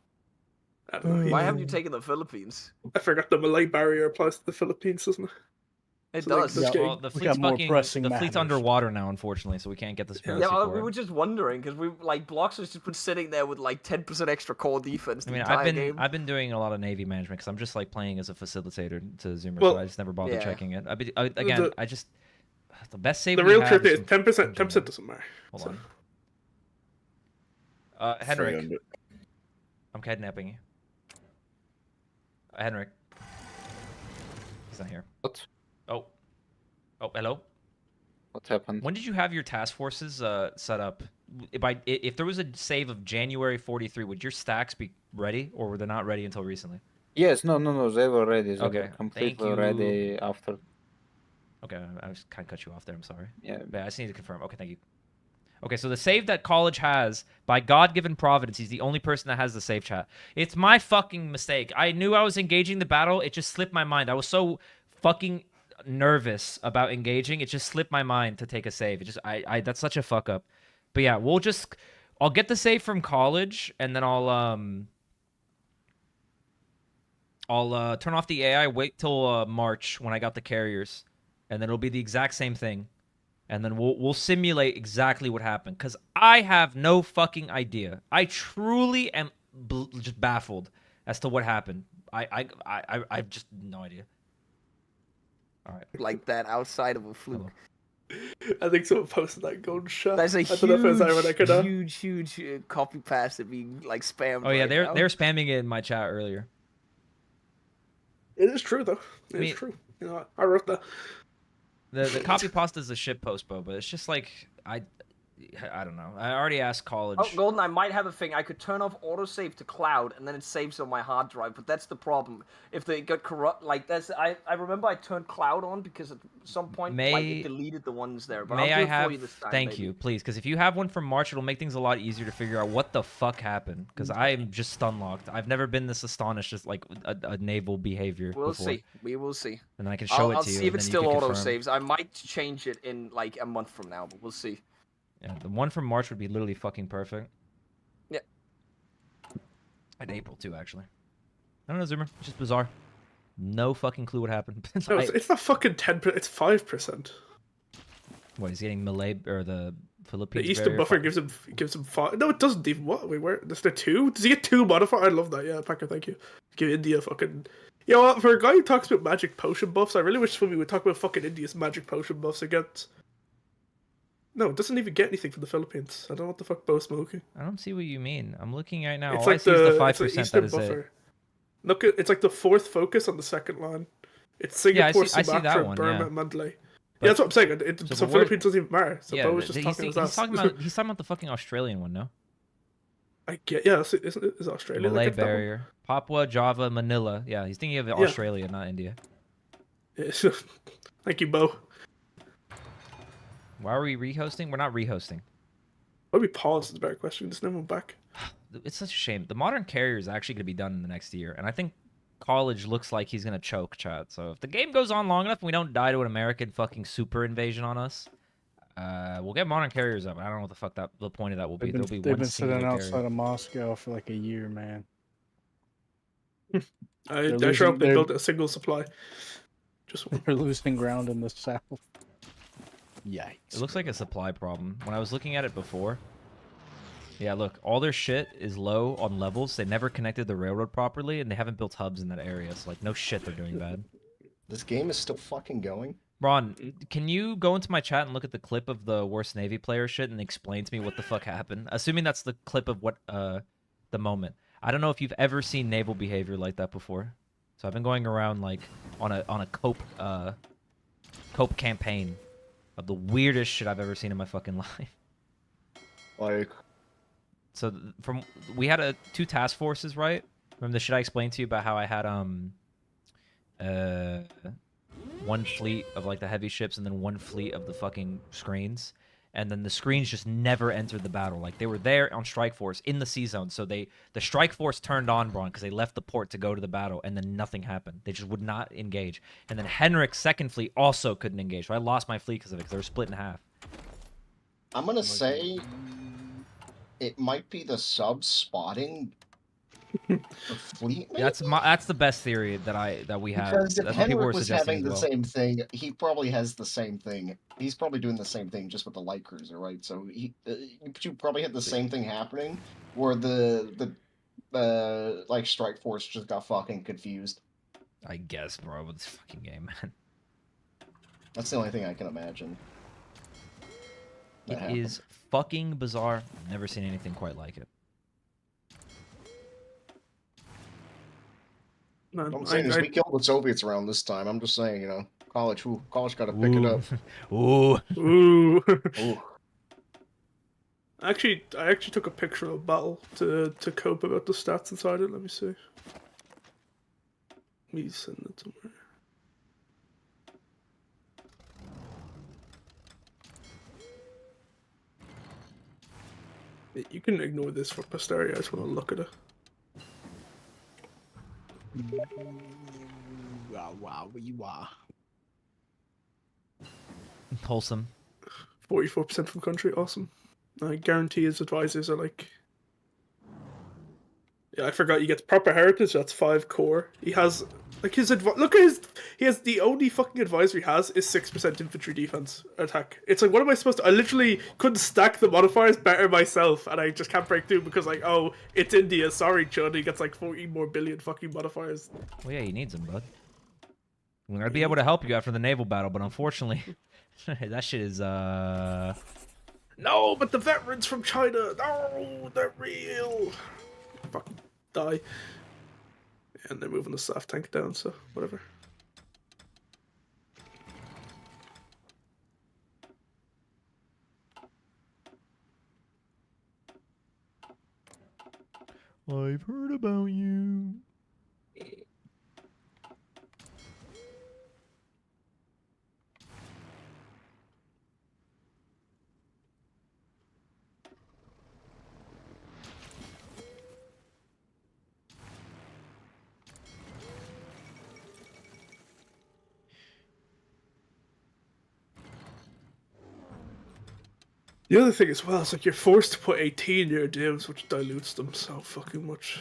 I don't know. Why haven't you taken the Philippines? I forgot the Malay barrier applies to the Philippines, doesn't it? It does. Well, the fleet's underwater now, unfortunately, so we can't get the supremacy Yeah, for we it. were just wondering because we Blocks has just been sitting there with like 10% extra core defense. I mean, I've been doing a lot of Navy management because I'm just like playing as a facilitator to Zoomer, Well, so I just never bothered yeah. checking it. The best save. The we real have truth is 10%. 10% doesn't matter. Hold on. Henrik, I'm kidnapping you. Henrik, he's not here. What? Oh, hello. What happened? When did you have your task forces set up? if there was a save of January 43, would your stacks be ready, or were they not ready until recently? Yes, no, they were ready. They Okay, were completely ready after. Okay, I just kind of cut you off there. I'm sorry. Yeah. But I just need to confirm. Okay, thank you. Okay, so the save that College has, by God-given providence, he's the only person that has the save chat. It's my fucking mistake. I knew I was engaging the battle. It just slipped my mind. I was so fucking nervous about engaging. It just slipped my mind to take a save. It just, that's such a fuck up. But yeah, I'll get the save from College, and then I'll turn off the AI, wait till March when I got the carriers, and then it'll be the exact same thing. And then we'll simulate exactly what happened, because I have no fucking idea. I truly am just baffled as to what happened. I've just no idea. All right. Like that outside of a fluke. I think someone posted that golden shot. That's a huge copy paste that being like spammed. Oh yeah, right they're now. spamming it in my chat earlier. It is true though. It's true. You know, I wrote that. The copy pasta is a shit post, but it's just like I don't know. I already asked College. Oh, Golden, I might have a thing. I could turn off autosave to cloud, and then it saves on my hard drive. But that's the problem. If they get corrupt, like that's I remember I turned cloud on because at some point like, it deleted the ones there. But May I'll do I it have? for you this time, Thank baby. you, please, because if you have one from March, it'll make things a lot easier to figure out what the fuck happened. Because I'm just stun locked. I've never been this astonished as like a naval behavior. We'll before. see. We will see. And I can show it to you. I'll see if and it then still you can auto confirm. saves. I might change it in like a month from now, but we'll see. Yeah, the one from March would be literally fucking perfect. Yeah. And April too, actually. I don't know, Zoomer. It's just bizarre. No fucking clue what happened. No, it's not fucking 10%. It's 5%. What, he's getting Malay or the Philippines? The Eastern buffer gives him 5. No, it doesn't even. What? Wait, where? Is there 2? Does he get 2 modifiers? I love that. Yeah, Packer, thank you. Give India fucking. You know what? For a guy who talks about magic potion buffs, I really wish we would talk about fucking India's magic potion buffs against. No, it doesn't even get anything from the Philippines. I don't know what the fuck Bo's smoking. I don't see what you mean. I'm looking right now. It's All like I see is the 5% Eastern that is buffer. it. Look at it's like the 4th focus on the second line. It's Singapore, I see that Sumatra, one, Burma, yeah. Mandalay. But- Yeah, that's what I'm saying. So but Philippines doesn't even matter. So Yeah, Bo was just he's talking he's about talking about the fucking Australian one, no? I get, yeah, isn't it? Is Australia Malay like that one? barrier. Papua, Java, Manila. Yeah, he's thinking of Australia, not India. Yeah, thank you, Bo. Why are we rehosting? We're not rehosting. Why we paused is a better question. There's no one back. It's such a shame. The modern carrier is actually going to be done in the next year, and I think College looks like he's going to choke, chat. So if the game goes on long enough and we don't die to an American fucking super invasion on us, we'll get modern carriers up. I don't know what the fuck the point of that will be. They've been sitting outside of Moscow for like a year, man. I sure hope they built a single supply. Just they're losing ground in the south. Yikes. It looks like a supply problem. When I was looking at it before, yeah, look, all their shit is low on levels. They never connected the railroad properly, and they haven't built hubs in that area. So, like, no shit, they're doing bad. This game is still fucking going. Ron, can you go into my chat and look at the clip of the worst Navy player shit and explain to me what the fuck happened? Assuming that's the clip of what, the moment. I don't know if you've ever seen naval behavior like that before. So I've been going around, like, on a cope campaign of the weirdest shit I've ever seen in my fucking life. Like, so we had 2 task forces, right? Remember the shit I explained to you about how I had 1 fleet of like the heavy ships and then 1 fleet of the fucking screens, and then the screens just never entered the battle. Like, they were there on strike force in the sea zone, so the strike force turned on, Braun, because they left the port to go to the battle, and then nothing happened. They just would not engage. And then Henrik's 2nd fleet also couldn't engage. So I lost my fleet because of it, because they were split in half. I'm gonna say it might be the sub spotting the fleet. Maybe? That's the best theory that we have. Because if That's what people were Henrik was suggesting having as the well. same thing, he probably has the same thing. He's probably doing the same thing just with the light cruiser, right? So you probably had the same thing happening, where the like strike force just got fucking confused. I guess, bro, with this fucking game, man. That's the only thing I can imagine. It is fucking bizarre. I've never seen anything quite like it. Man, What I'm saying is we killed the Soviets around this time. I'm just saying, you know, college got to pick it up. Ooh. Ooh. Ooh. I actually took a picture of battle to cope about the stats inside it. Let me see. Let me send it somewhere. You can ignore this for posterity. I just want to look at it. Wow. Wholesome. 44% from country. Awesome. I guarantee his advisors are like. Yeah, I forgot. You get proper heritage. That's 5 core. He has like his look at his. He has the only fucking advisor he has is 6% infantry defense attack. It's like, what am I supposed to? I literally couldn't stack the modifiers better myself, and I just can't break through because like, oh, it's India. Sorry, Chud. He gets like 40 more billion fucking modifiers. Well, yeah, he needs them, bud. I'd be able to help you after the naval battle, but unfortunately, that shit is No, but the veterans from China. No, they're real. Fucking die. And they're moving the staff tank down, so whatever. I've heard about you. The other thing as well is like you're forced to put 18 in your divs, which dilutes them so fucking much.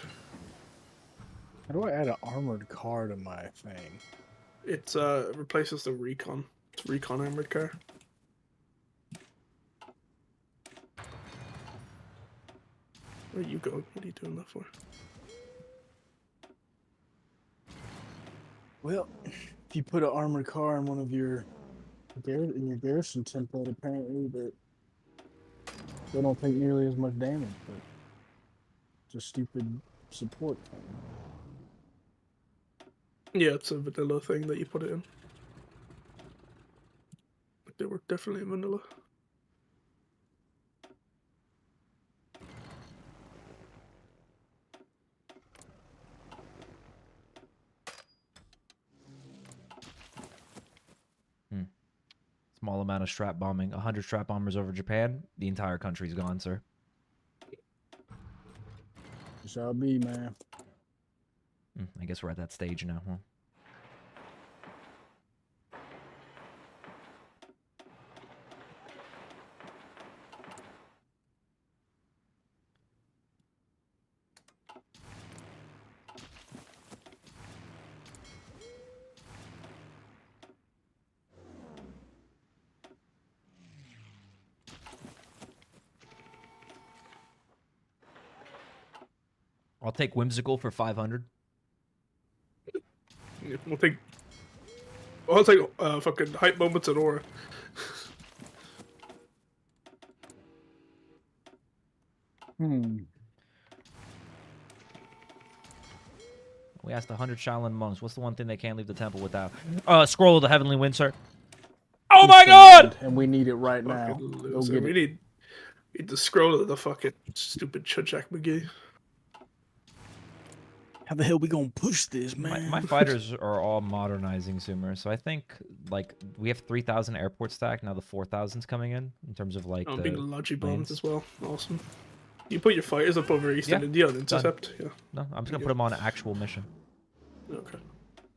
How do I add an armored car to my thing? It replaces the recon. It's recon armored car. Where are you going? What are you doing that for? Well, if you put an armored car in one of your garrison template, apparently that they don't take nearly as much damage, but just stupid support thing. Yeah, it's a vanilla thing that you put it in. They were definitely in vanilla. Small amount of strap bombing. 100 strap bombers over Japan. The entire country's gone, sir. Shall be, man. I guess we're at that stage now, huh? I'll take Whimsical for 500. Yeah, I'll take fucking hype moments and aura. We asked 100 Shaolin monks. What's the one thing they can't leave the temple without? Scroll of the Heavenly Wind, sir. Oh my god! And we need it right now. Go get we need the scroll of the fucking stupid Chudjak McGee. How the hell we gonna push this, man? My fighters are all modernizing Sumer, so I think like we have 3,000 airport stack now. The 4,000's coming in terms of like. Big Logi bombs as well. Awesome. You put your fighters up over Eastern India and intercept. Yeah. No, I'm just gonna put them on an actual mission. Okay.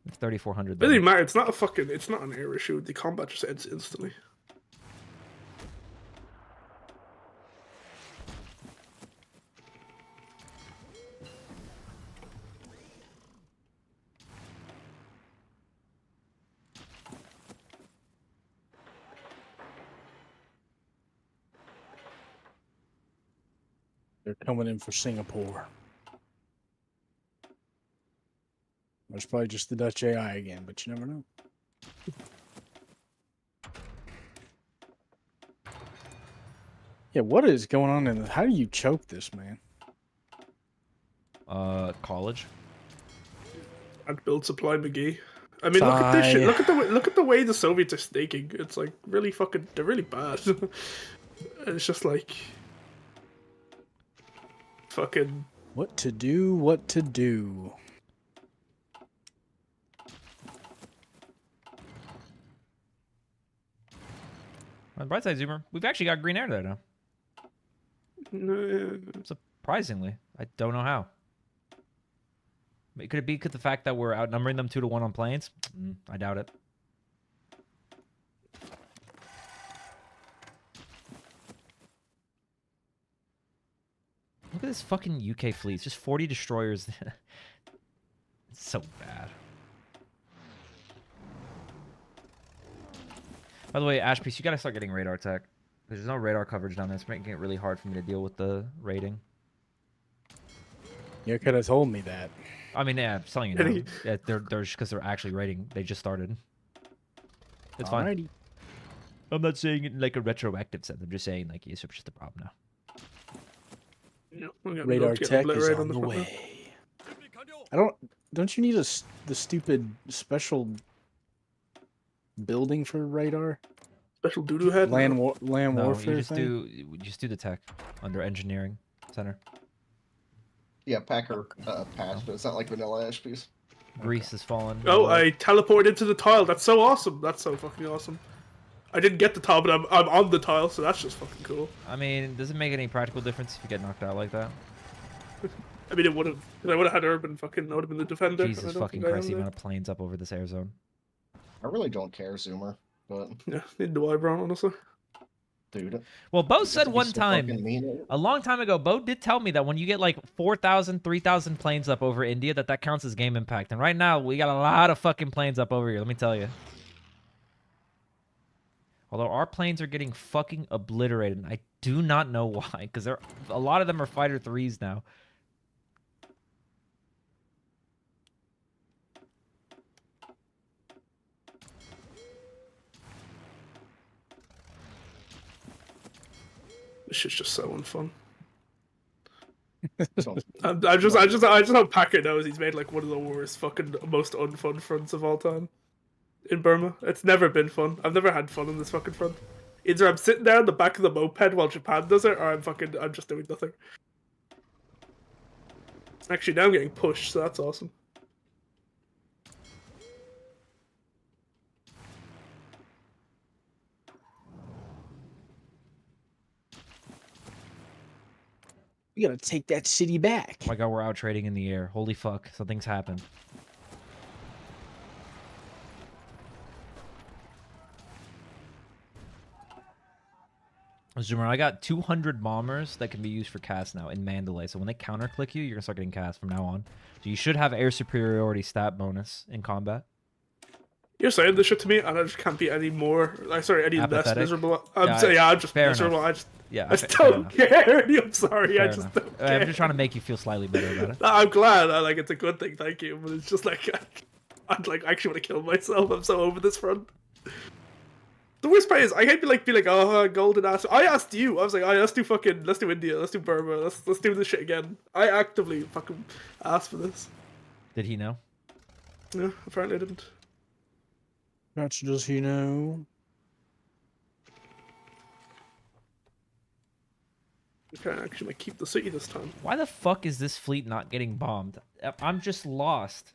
It's 3,400. It doesn't matter. It's not a fucking. It's not an air issue. The combat just ends instantly. They're coming in for Singapore. It's probably just the Dutch AI again, but you never know. Yeah, what is going on in this? How do you choke this, man? College. And build supply McGee. I mean, look at this shit. Look at the way the Soviets are staking. It's like really fucking. They're really bad. It's just like. fucking... What to do, what to do. On the bright side, Zoomer, we've actually got green air there now. Surprisingly. I don't know how. Could it be because the fact that we're outnumbering them 2-1 on planes? I doubt it. Look at this fucking UK fleet. It's just 40 destroyers. It's so bad. By the way, Ashpiece, you gotta start getting radar tech. There's no radar coverage down there. It's making it really hard for me to deal with the rating. You could have told me that. I mean, yeah, I'm telling you now. Yeah, they're just because they're actually rating. They just started. It's fine. Alrighty. I'm not saying it in like a retroactive sense. I'm just saying like it's just a problem now. Radar tech is on the way. Don't you need the stupid special building for radar? Special doo-doo head? Land warfare you thing? just do the tech under engineering center. Yeah, Packer passed, but it's not like vanilla ash piece. Greece has fallen. Oh, I teleported into the tile. That's so awesome. That's so fucking awesome. I didn't get the tile, but I'm on the tile, so that's just fucking cool. I mean, does it make any practical difference if you get knocked out like that? I mean, it would have. I would have had Urban fucking. I would have been the defender. Jesus fucking Christ! The amount of planes up over this air zone. I really don't care, Zoomer, but yeah, neither do I, Brown, honestly. Dude. Well, Bo said one time, a long time ago, Bo did tell me that when you get like 4,000, 3,000 planes up over India, that counts as game impact. And right now, we got a lot of fucking planes up over here, let me tell you. Although our planes are getting fucking obliterated, and I do not know why, because a lot of them are fighter 3s now. This shit's just so unfun. I just hope Packer knows he's made like one of the worst fucking most unfun fronts of all time in Burma. It's never been fun. I've never had fun on this fucking front. Either I'm sitting there on the back of the moped while Japan does it, or I'm just doing nothing. Actually, now I'm getting pushed, so that's awesome. We gotta take that city back. Oh my god, we're out trading in the air. Holy fuck, something's happened. Zoomer, I got 200 bombers that can be used for cast now in Mandalay. So when they counter-click you, you're gonna start getting cast from now on. So you should have air superiority stat bonus in combat. You're saying this shit to me, and I just can't be any more. Any less miserable. I'm just miserable. Enough. I just don't care. I'm sorry. Fair I just don't care. I'm just trying to make you feel slightly better about it. No, I'm glad. It's a good thing. Thank you. But it's just like I'd like actually want to kill myself. I'm so over this front. The worst part is I can't be like, oh, golden ass. I asked you. I was like, let's do India, let's do Burma, let's do this shit again. I actively fucking asked for this. Did he know? No, apparently I didn't. Does he know? Okay, actually, keep the city this time. Why the fuck is this fleet not getting bombed? I'm just lost.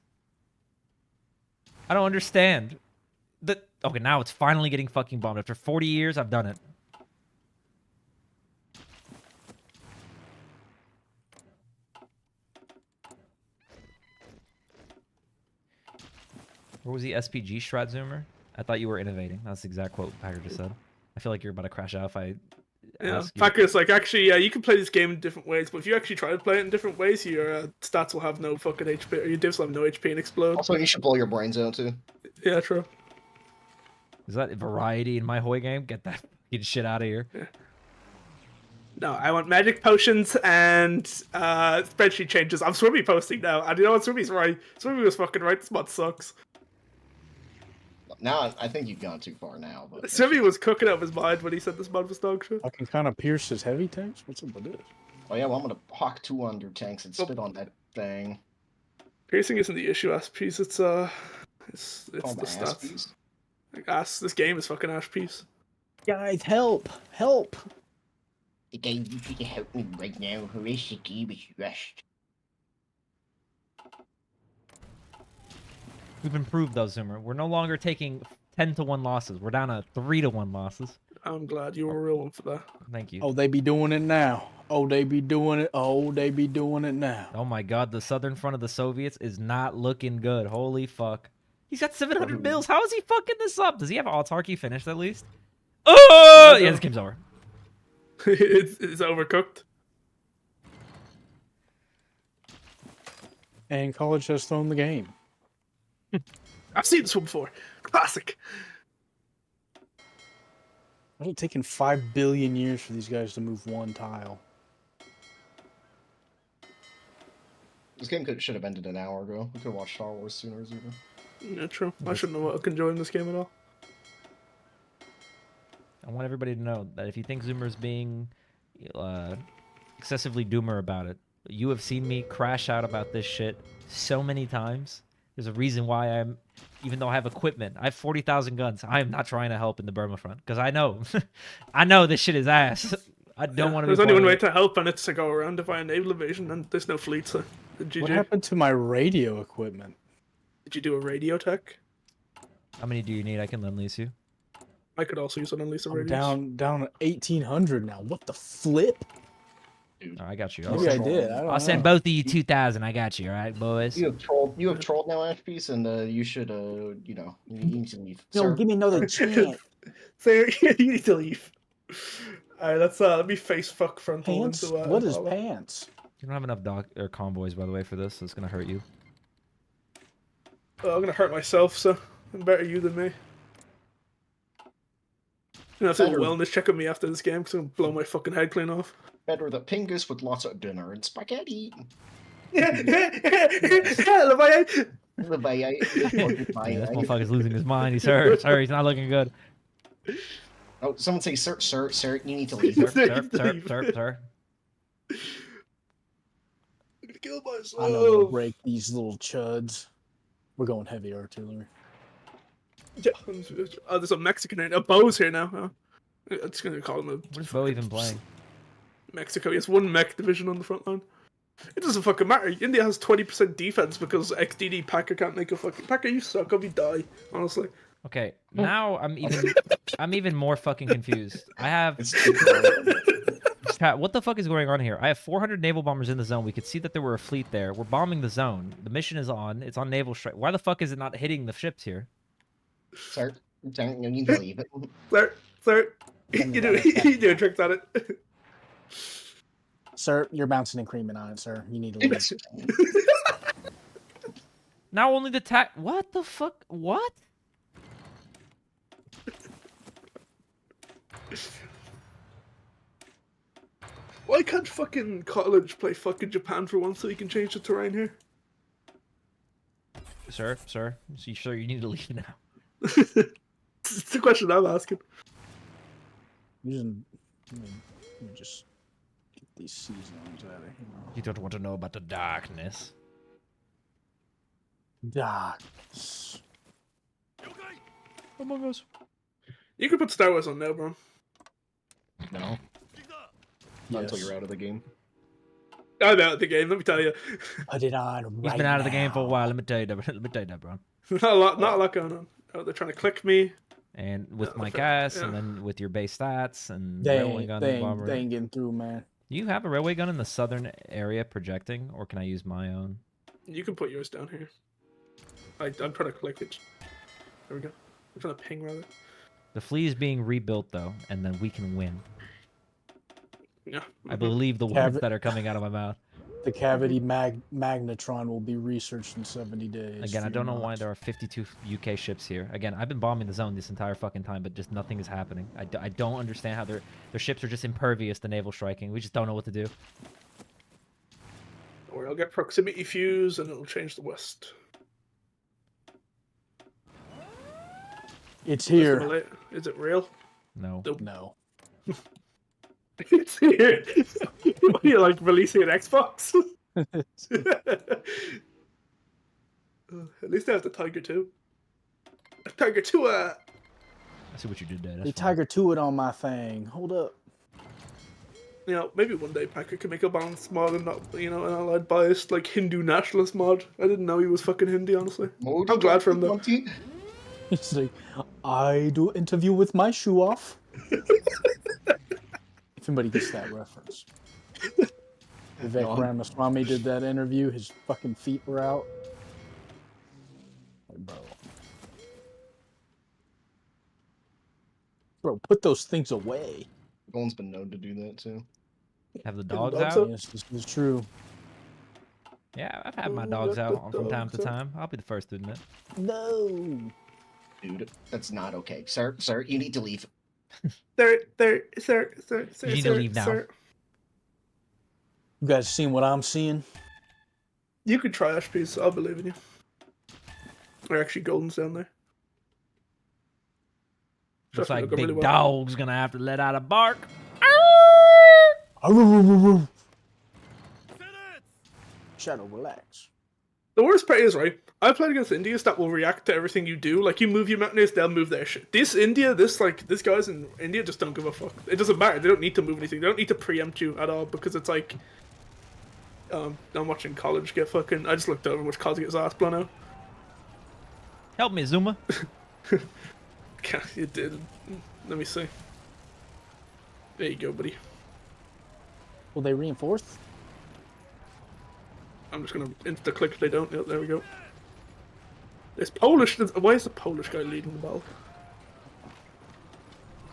I don't understand. Okay, now it's finally getting fucking bombed. After 40 years, I've done it. Where was the SPG Strat Zoomer? I thought you were innovating. That's the exact quote Packer just said. I feel like you're about to crash out if I ask you. Packer's like, actually, yeah, you can play this game in different ways, but if you actually try to play it in different ways, your stats will have no fucking HP, or your divs will have no HP and explode. Also, you should blow your brains out, too. Yeah, true. Is that variety in my Hoi game? Get that fucking shit out of here. Yeah. No, I want magic potions and spreadsheet changes. I'm Swimmy posting now, and you know what? Swimmy's right. Swimmy was fucking right. This mod sucks. Now, I think you've gone too far now. But Swimmy was cooking up his mind when he said this mod was dog shit. I can kind of pierce his heavy tanks? What's up with this? Oh yeah, well, I'm gonna hawk 2 under tanks and spit on that thing. Piercing isn't the issue, ass piece. It's the stats. Like, this game is fucking ash piece. Guys, help! Help! The guy you could help me right now. Who is the guy was rushed? We've improved though, Zoomer. We're no longer taking 10-1 losses. We're down to 3-1 losses. I'm glad you were a real one for that. Thank you. Oh, they be doing it now. Oh, they be doing it. Oh, they be doing it now. Oh my God, the southern front of the Soviets is not looking good. Holy fuck. He's got 700 mils. How is he fucking this up? Does he have autarky finished at least? Oh, yeah, this game's over. It's overcooked. And college has thrown the game. I've seen this one before. Classic. Why is it taking 5 billion years for these guys to move one tile? This game should have ended an hour ago. We could have watched Star Wars sooner, even. Yeah, true. I shouldn't have enjoyed this game at all. I want everybody to know that if you think Zoomer's being excessively doomer about it, you have seen me crash out about this shit so many times. There's a reason why even though I have equipment, I have 40,000 guns, I am not trying to help in the Burma front. Because I know, I know this shit is ass. I don't want to be There's only one way to help, and it's to go around to find naval invasion, and there's no fleet, so GG. What happened to my radio equipment? Did you do a radio tech? How many do you need? I can lend lease you. I could also use an unleashed radios. Down to 1,800 now. What the flip? Oh, I got you. Maybe I did. I'll send both of you 2,000. I got you. All right, boys. You have trolled now, FPs, and you should, you know, you need to leave. No, give me another chance. Sir, you need to leave. All right, let me face fuck frontal. Pants? Into, what is pants? You don't have enough convoys, by the way, for this, so it's gonna hurt you. I'm gonna hurt myself, so I'm better you than me. You have to do a wellness check on me after this game because I'm gonna blow my fucking head clean off. Better the Pingus with lots of dinner and spaghetti. This motherfucker's losing his mind. He's hurt. Sorry, he's not looking good. Oh, someone say, sir, you need to leave. Sir. I'm gonna kill myself. I'm gonna break these little chuds. We're going heavy artillery. Yeah, there's a Mexican in a Bo's here now. Huh? I'm just gonna call him a. Where's Bo even playing? Mexico. He has one mech division on the front line. It doesn't fucking matter. India has 20% defense because XDD Packer can't make a fucking Packer. You suck. I'll be die. Honestly. Okay, now I'm even more fucking confused. I have. What the fuck is going on here? I have 400 naval bombers in the zone. We could see that there were a fleet there. We're bombing the zone. The mission is on. It's on naval strike. Why the fuck is it not hitting the ships here? Sir, you need to leave it. Sir, you do a trick on it. Sir, you're bouncing increment on it, sir. You need to leave. Now only the What the fuck? What? Why can't fucking college play fucking Japan for once so he can change the terrain here? Sir, you sure you need to leave now? It's the question I'm asking. Let me just get these seasons out of here. You don't want to know about the darkness. Darkness. Among Us. You can put Star Wars on now, bro. No. Not until you're out of the game. I'm out of the game, let me tell you. Put it on right He's been out of the game for a while. Let me tell you that, bro. Not a lot going on. Oh, they're trying to click me. And with my gas, and then with your base stats, and they railway gun. They ain't getting through, man. Do you have a railway gun in the southern area projecting, or can I use my own? You can put yours down here. I'm trying to click it. There we go. I'm trying to ping, rather. The flea is being rebuilt, though, and then we can win. Yeah. I believe the words that are coming out of my mouth. The cavity magnetron will be researched in 70 days. Again, I don't know why there are 52 UK ships here. Again, I've been bombing the zone this entire fucking time, but just nothing is happening. I don't understand how their ships are just impervious to naval striking. We just don't know what to do. Or I'll get proximity fuse and it'll change the west. It's here. Is it real? No. Nope. No. It's here. What are you, like, releasing an Xbox? At least I have the Tiger 2. Tiger 2, I see what you did there. They Tiger 2 it on my thing. Hold up. You know, maybe one day Packer can make a balanced mod and not, you know, an allied biased, like, Hindu nationalist mod. I didn't know he was fucking Hindi, honestly. I'm glad for him, though. He's like, I do interview with my shoe off. If anybody gets that reference. Vivek Ramaswamy did that interview, his fucking feet were out. Like, bro, put those things away. Golan's been known to do that, too. Have the dogs out? Yes, this is true. Yeah, I've had my dogs out from time to time. I'll be the first to admit. No. Dude, that's not okay. Sir, you need to leave. Sir, you need to leave now. Sir. You guys seen what I'm seeing? You can try HPs, I'll believe in you. Or actually, Golden's down there. Looks like Big Dog's gonna have to let out a bark. Shadow, relax. The worst part is, right, I've played against Indians that will react to everything you do. Like, you move your mountaineers, they'll move their shit. These guys in India just don't give a fuck. It doesn't matter. They don't need to move anything. They don't need to preempt you at all, because it's like... I'm watching college get fucking... I just looked over which college gets ass blown out. Help me, Zuma. Yeah, you did. Let me see. There you go, buddy. Will they reinforce? I'm just gonna insta-click if they don't. Yep, there we go. It's Polish. Why is the Polish guy leading the battle?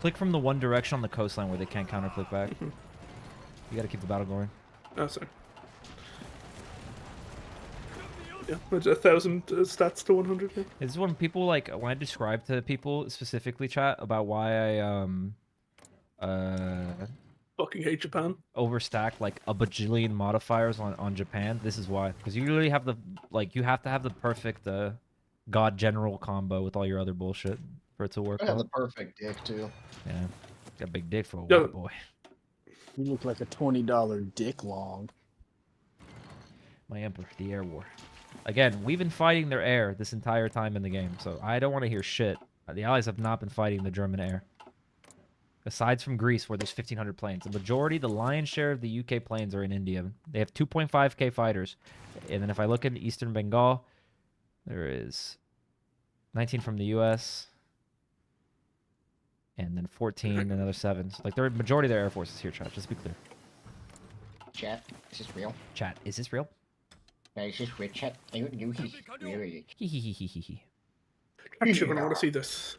Click from the one direction on the coastline where they can't counter-click back. You gotta keep the battle going. Oh, sorry. Yeah, it's 1,000 stats to 100. Yeah. This is when people, like, when I describe to people, specifically, chat, about why I, fucking hate Japan. Overstack, like, a bajillion modifiers on Japan. This is why. Because you literally have the, like, you have to have the perfect God General combo with all your other bullshit for it to work. I have the perfect dick, too. Yeah. Got a big dick for a white boy. You look like a $20 dick long. My Emperor, the air war. Again, we've been fighting their air this entire time in the game, so I don't want to hear shit. The Allies have not been fighting the German air. Aside from Greece, where there's 1,500 planes. The majority, the lion's share of the UK planes are in India. They have 2.5k fighters. And then if I look in Eastern Bengal, there is 19 from the US. And then 14, another 7. So, like, the majority of their air force is here, chat. Just to be clear. Chat, is this real? Chat, is this real? Is this real, chat? Hehehehe. Actually, I want to see this.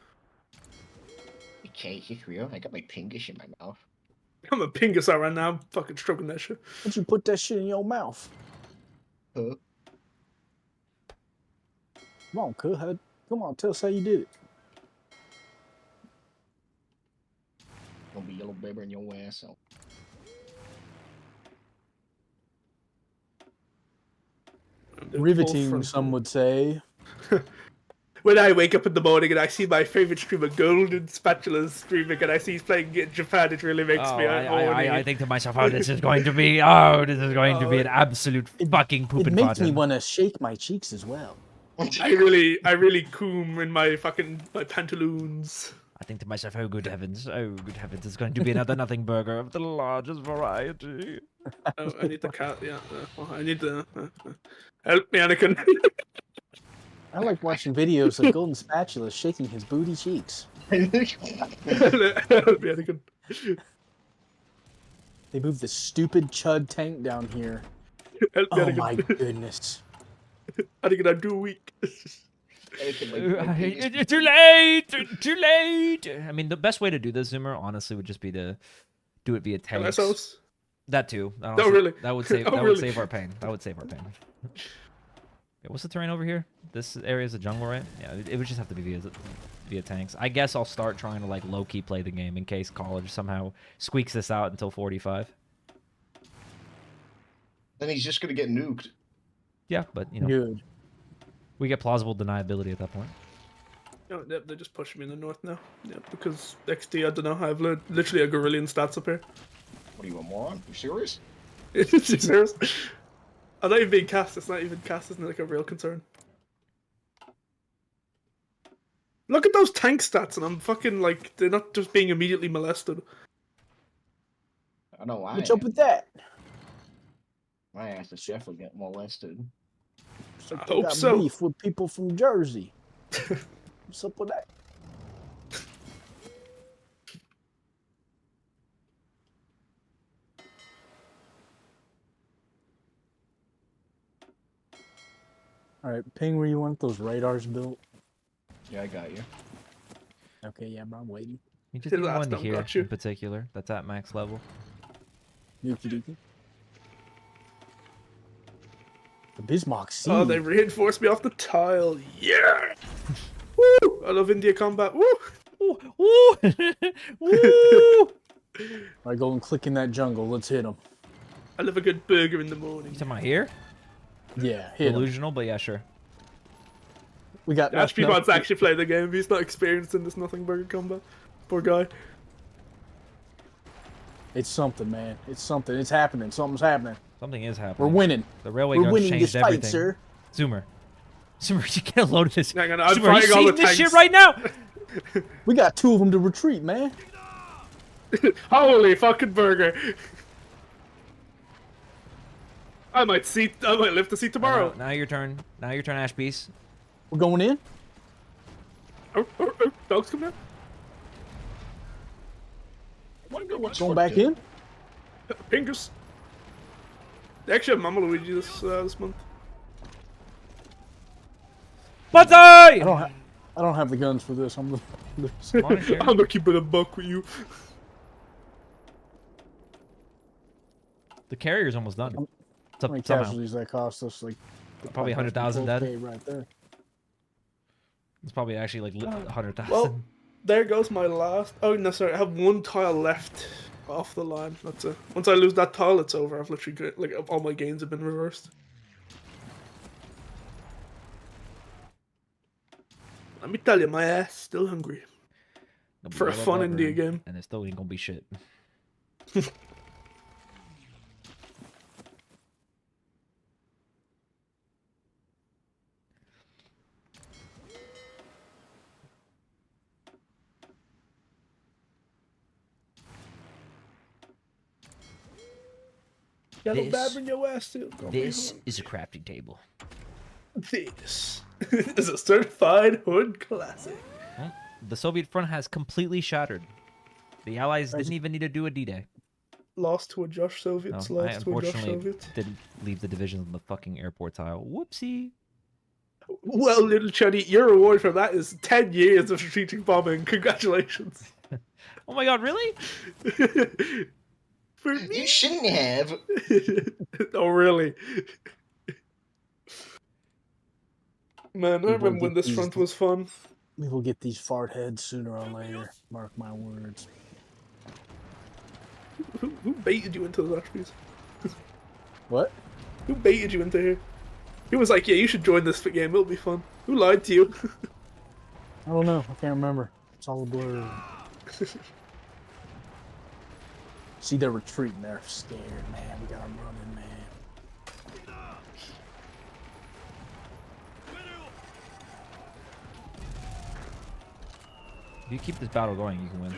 Okay, is this real? I got my pingus in my mouth. I'm a pingus out right now. I'm fucking stroking that shit. Why'd you put that shit in your mouth? Huh? Come on, cuz. Come on, tell us how you did it. Gonna be yellow baby in your ass out. Riveting, some would say. When I wake up in the morning and I see my favorite streamer Golden Spatula streaming and I see he's playing in Japan, it really makes me horny. I think to myself, oh, this is going to be, an absolute fucking poop and It makes me want to shake my cheeks as well. I really coom in my pantaloons. I think to myself, oh good heavens, it's going to be another nothing burger of the largest variety. Oh, I need the cat, yeah. I need the... help me, Anakin. I like watching videos of Golden Spatula shaking his booty cheeks. Help me, Anakin. They moved the stupid Chud tank down here. Help me, Anakin. My goodness. Anakin, I'm too weak. Too late. I mean, the best way to do this, Zoomer, honestly, would just be to do it via tanks. LSOs? That too. Honestly, really? That would save. Would save our pain. That would save our pain. Okay, what's the terrain over here? This area is a jungle, right? Yeah, it would just have to be via tanks. I guess I'll start trying to like low key play the game in case college somehow squeaks this out until 45. Then he's just gonna get nuked. Yeah, but you know. Good. We get plausible deniability at that point. No, they're just pushing me in the north now. Yeah, because XD, I don't know, I have literally a gorillion stats up here. What are you, a moron? You serious? Is you serious? I'm not even being cast. It's not even cast. Isn't it like a real concern? Look at those tank stats, and I'm fucking like, they're not just being immediately molested. I know I What's up with that? My ass the chef will get molested. So I hope so. Beef with people from Jersey. What's up with that? All right, ping where you want those radars built. Yeah, I got you. Okay, yeah, bro, I'm waiting. You just need one here in particular that's at max level. Nuki Duki. The Bismarck Sea. Oh, they reinforced me off the tile. Yeah! Woo! I love India combat. Woo! Woo! Woo! Woo! Alright, go and click in that jungle. Let's hit them. I love a good burger in the morning. You talking about here? Yeah, hit delusional, but yeah, sure. We got Ashby wants to actually play the game. He's not experienced in this nothing burger combat. Poor guy. It's something, man. It's something. It's happening. Something's happening. Something is happening. We're winning. The railway We're guns winning changed this everything. fight, sir. Zoomer, you get a load of this. Hang on, Zoomer, are you seeing this shit right now? We got 2 of them to retreat, man. Holy fucking burger! I might live to see tomorrow. Now your turn. Now your turn, Ashbeast. We're going in. Oh, dogs come down. Going back in. Fingers. They actually have Mama Luigi this month. Banzai! I don't have the guns for this. I'm gonna keep it a buck with you. The carrier's almost done. How many casualties that cost us? Like probably 100,000 dead. Right there. It's probably actually like 100,000. Well, there goes my last. Oh no, sorry. I have 1 tile left off the line. That's it. Once I lose that tile, it's over. I've literally all my gains have been reversed. Let me tell you, my ass still hungry for a fun India game, and it still ain't gonna be shit. This is a crafting table. This is a certified hood classic. Well, the Soviet front has completely shattered. The Allies didn't even need to do a D-Day. Lost to a Josh Soviets. No, I lost to a Josh unfortunately Soviets. didn't leave the divisions on the fucking airport tile. Whoopsie. Well, little Chuddy, your reward for that is 10 years of strategic bombing. Congratulations. Oh my god, really? For me? You shouldn't have. Oh, really? Man, I remember when this front was fun. We will get these fart heads sooner or later. Mark my words. Who baited you into those Ashby's? What? Who baited you into here? Who was like, yeah, you should join this game, it'll be fun. Who lied to you? I don't know. I can't remember. It's all a blur. See, they're retreating. They're scared, man. We got them running, man. If you keep this battle going, you can win.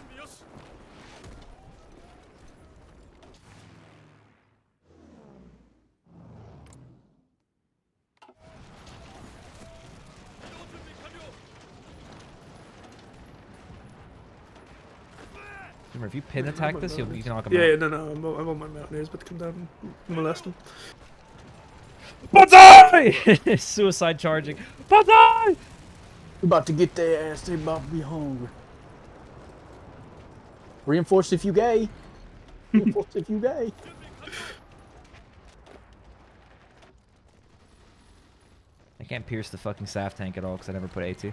Remember, if you pin attack this, you can knock him out. Yeah, no, I'm on my mountaineers, but to come down and molest him. Banzai! Suicide charging. Banzai! We're about to get their ass. They about to be hungry. Reinforce if you gay. Reinforce if you gay. I can't pierce the fucking SAF tank at all because I never put AT.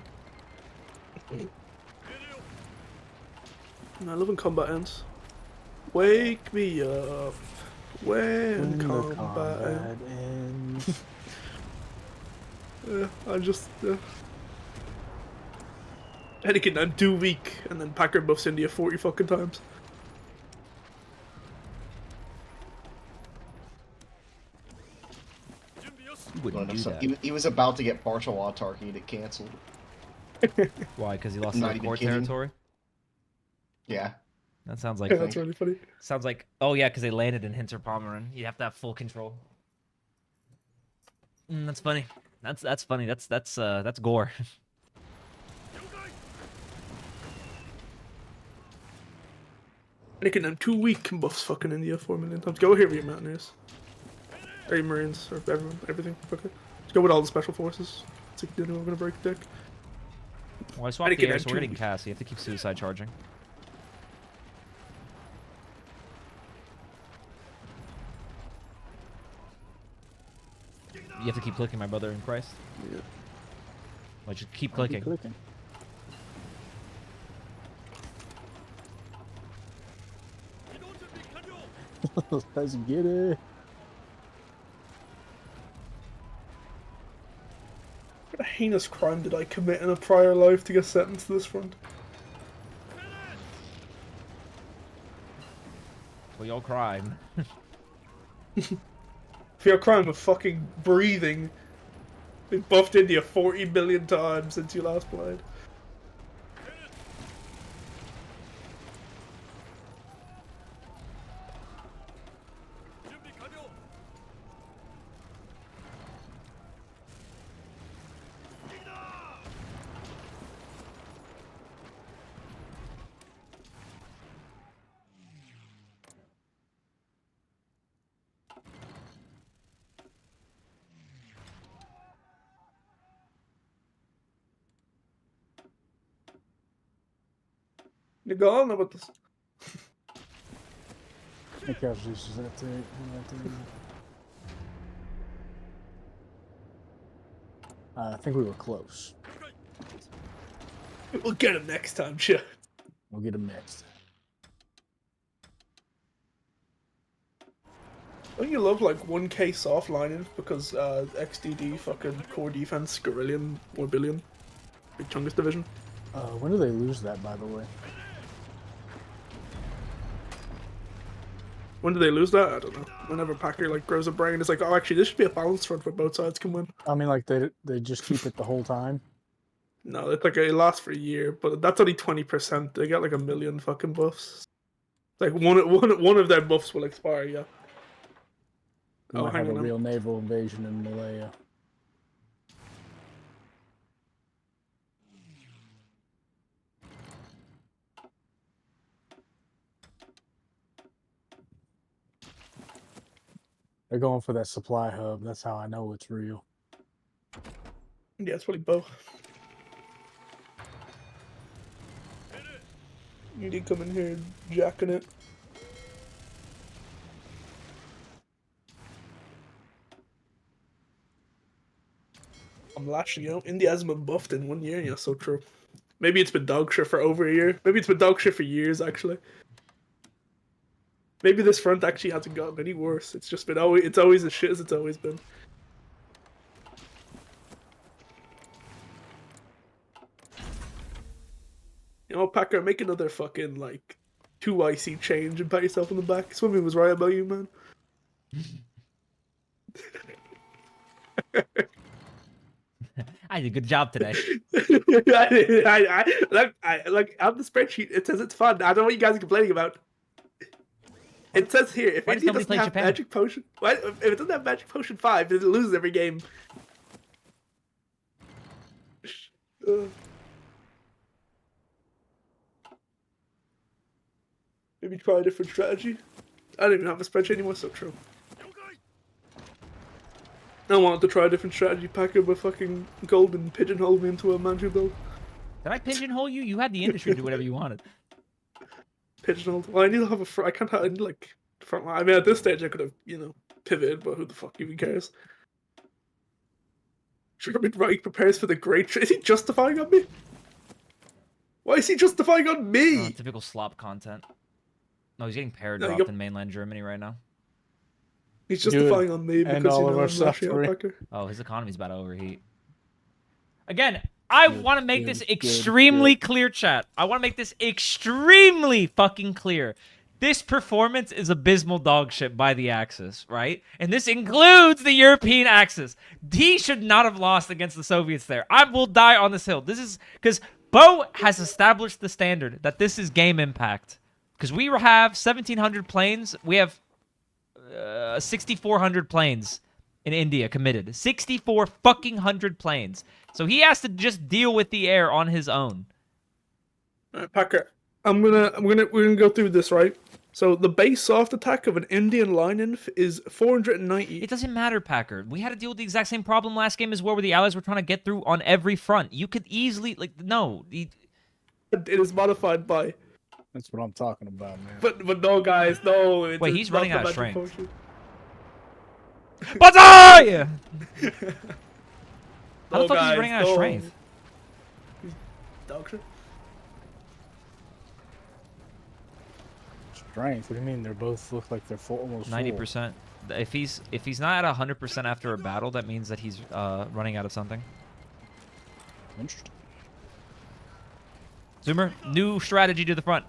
I love when combat ends. Wake me up when combat ends. I just... Anakin, I'm too weak, and then Packer buffs India 40 fucking times. He was about to get partial autarky and it canceled. Why? Because he lost that core territory? Yeah. That sounds like that's really funny. Sounds like, oh yeah, because they landed in Hinterpommern. You have to have full control. That's funny. That's funny. That's gore. Making them 2 weak buffs fucking India 4 million times. Go here with your Mountaineers. Or your Marines, or everything. Okay. Let's go with all the special forces. It's like, we're gonna break dick. Well, I swapped the air, so we're getting cast. You have to keep suicide charging. You have to keep clicking, my brother in Christ. Yeah. Well, just keep clicking. Let's get it. What heinous crime did I commit in a prior life to get sentenced to this front? For your crime. For your crime of fucking breathing. We buffed India 40 billion times since you last played. Naval, know about this. How casualties does that take? I think we were close. We'll get him next time, shit. We'll get him next. Don't you love like 1k soft lining because XDD fucking core defense Guerrillian 1 billion? Big Chungus division. When do they lose that, by the way? When do they lose that? I don't know. Whenever Packer like grows a brain, it's like, oh, actually, this should be a balanced front where both sides can win. I mean, like they just keep it the whole time. No, it's like it lasts for a year, but that's only 20%. They get like 1 million fucking buffs. Like one of their buffs will expire. Yeah. We might have a real naval invasion in Malaya. They're going for that supply hub. That's how I know it's real. Yeah, it's probably both. You need to come in here jacking it. I'm lashing out. India hasn't been buffed in 1 year. Yeah, so true. Maybe it's been dog shit for over a year. Maybe it's been dog shit for years, actually. Maybe this front actually hasn't gotten any worse. It's just been it's always as shit as it's always been. You know, Packer, make another fucking like 2 IC change and pat yourself on the back. Swimming was right about you, man. I did a good job today. I like on the spreadsheet it says it's fun. I don't know what you guys are complaining about. It says here, if India doesn't have magic potion, if it doesn't have magic potion 5, it loses every game. Maybe try a different strategy. I don't even have a spreadsheet anymore, so true. I wanted to try a different strategy, Packer, but fucking Golden pigeonholed me into a Manchu build. Did I pigeonhole you? You had the industry to do whatever you wanted. Pigeonholed. Well, I need to have I can't have, I need like front line. I mean, at this stage, I could have, you know, pivoted, but who the fuck even cares? Sherman Reich prepares for the great. Is he justifying on me? Why is he justifying on me? Typical slop content. No, he's getting paradropped in mainland Germany right now. He's justifying on me because you know I'm lashing out. Oh, his economy's about to overheat. Again, I want to make this extremely clear, chat. I want to make this extremely fucking clear. This performance is abysmal dog shit by the Axis, right? And this includes the European Axis. He should not have lost against the Soviets there. I will die on this hill. This is because Bo has established the standard that this is game impact. Because we have 1,700 planes. We have 6,400 planes in India committed. 64 fucking hundred planes. So he has to just deal with the air on his own. All right, Packer, we're gonna go through this, right? So the base soft attack of an Indian line-inf is 490. It doesn't matter, Packer. We had to deal with the exact same problem last game as well, where the allies were trying to get through on every front. You could easily, like, no. It is modified by. That's what I'm talking about, man. But no, guys, no. Wait, he's running out of strength. Potion. Banzai! How No, the fuck is he guys, running out of strength? Doctor? Strength? What do you mean? They both look like they're almost 90%. If he's not at 100% after a battle, that means that he's running out of something. Interesting. Zoomer, new strategy to the front.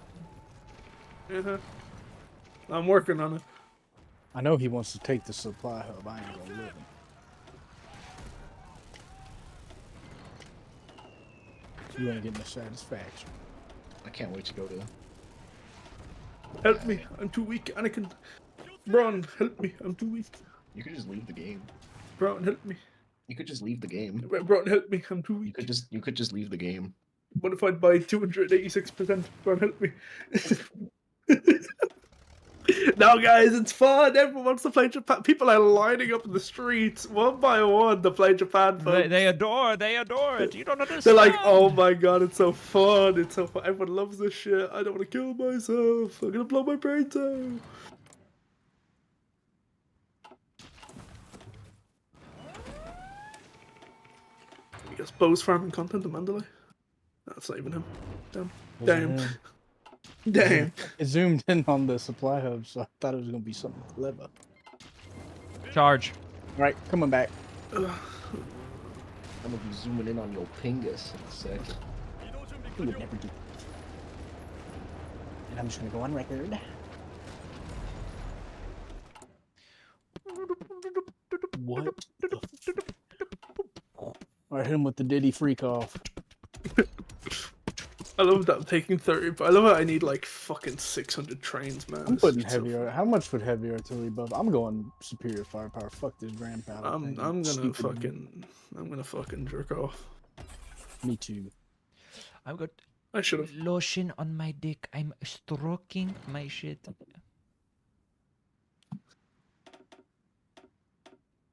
I'm working on it. I know he wants to take the supply hub. I ain't gonna let him. You ain't getting the satisfaction. I can't wait to go to. Help me! I'm too weak, Anakin. Braun, help me! I'm too weak. You could just leave the game. Braun, help me. You could just leave the game. Braun, help me! I'm too weak. You could just leave the game. Modified by 286%. Braun, help me. Now, guys, it's fun. Everyone wants to play Japan. People are lining up in the streets one by one to play Japan. They adore it. You don't understand. They're like, oh my god, it's so fun. It's so fun. Everyone loves this shit. I don't want to kill myself. I'm gonna blow my brains out. I guess Bo's farming content in Mandalay. That's not even him. Damn. Damn. It zoomed in on the supply hub, so I thought it was gonna be something clever. Charge. Right, coming back. I'm gonna be zooming in on your pingus in a second. You would never do. And I'm just gonna go on record. What the Alright, hit him with the Diddy freak off. I love that I'm taking 30, but I love how I need like fucking 600 trains, man. I'm putting heavier. How much would heavy artillery buff? I'm going superior firepower. Fuck this grand powder. I'm gonna fucking jerk off. Me too. I've got I should have lotion on my dick. I'm stroking my shit. I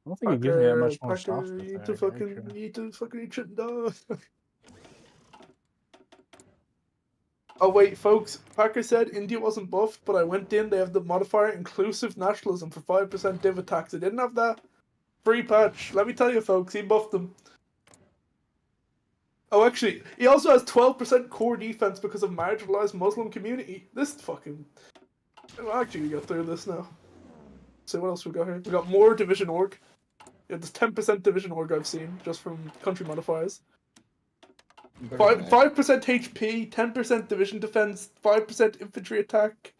don't think it gives me that much more stuff. You need to fucking eat shit dog. Oh wait, folks. Packer said India wasn't buffed, but I went in. They have the modifier inclusive nationalism for 5% div attacks. They didn't have that. Free patch. Let me tell you, folks. He buffed them. Oh, actually, he also has 12% core defense because of marginalized Muslim community. This fucking. Well, actually, we got through this now. So what else we got here? We got more division org. Yeah, there's 10% division org I've seen just from country modifiers. 5% HP, 10% division defense, 5% infantry attack.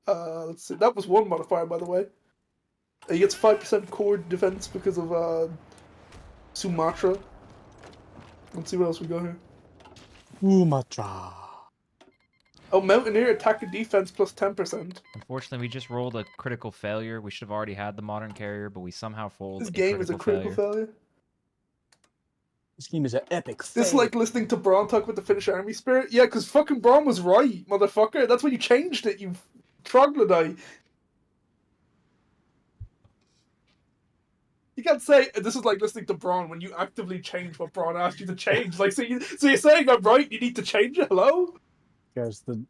Let's see. That was one modifier, by the way. He gets 5% core defense because of Sumatra. Let's see what else we got here. Sumatra. Oh, Mountaineer attack and defense plus 10%. Unfortunately, we just rolled a critical failure. We should have already had the modern carrier, but we somehow folded. This game is a critical failure. This game is an epic fail. This is like listening to Braun talk with the Finnish army spirit. Yeah, because fucking Braun was right, motherfucker. That's when you changed it, you troglodyte. You can't say this is like listening to Braun when you actively change what Braun asked you to change. Like, so you're saying I'm right, you need to change it? Hello? Guys, the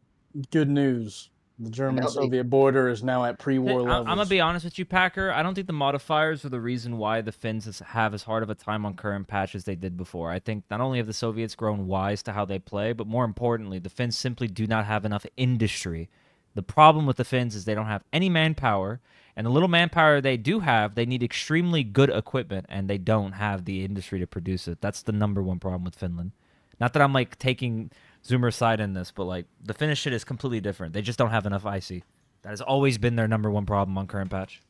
good news. The German-Soviet border is now at pre-war levels. I'm going to be honest with you, Packer. I don't think the modifiers are the reason why the Finns have as hard of a time on current patch as they did before. I think not only have the Soviets grown wise to how they play, but more importantly, the Finns simply do not have enough industry. The problem with the Finns is they don't have any manpower, and the little manpower they do have, they need extremely good equipment, and they don't have the industry to produce it. That's the #1 problem with Finland. Not that I'm, like, taking Zoomer's side in this, but, like, the Finnish shit is completely different. They just don't have enough IC. That has always been their #1 problem on current patch.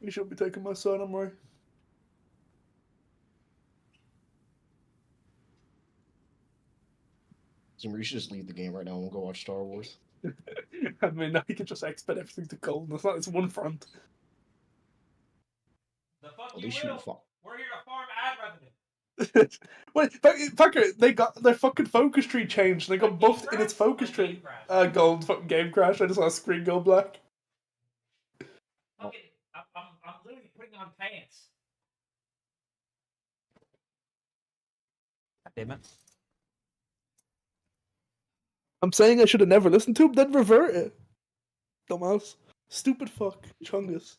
You should be taking my side, I'm right. Zimmer, you should just leave the game right now and we'll go watch Star Wars. I mean, now you can just expedite everything to gold. It's one front. The fuck Oh, you will. We're here to farm ad revenue. Wait, Packer, they got their fucking focus tree changed. They got buffed in its focus tree. Gold fucking game crash. I just saw a screen go black. Fucking, I'm literally putting on pants. Damn it. I'm saying I should have never listened to him, then revert it. Dumbass. Stupid fuck. Chungus.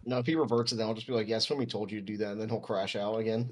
No, if he reverts it, then I'll just be like, yeah, somebody told you to do that, and then he'll crash out again.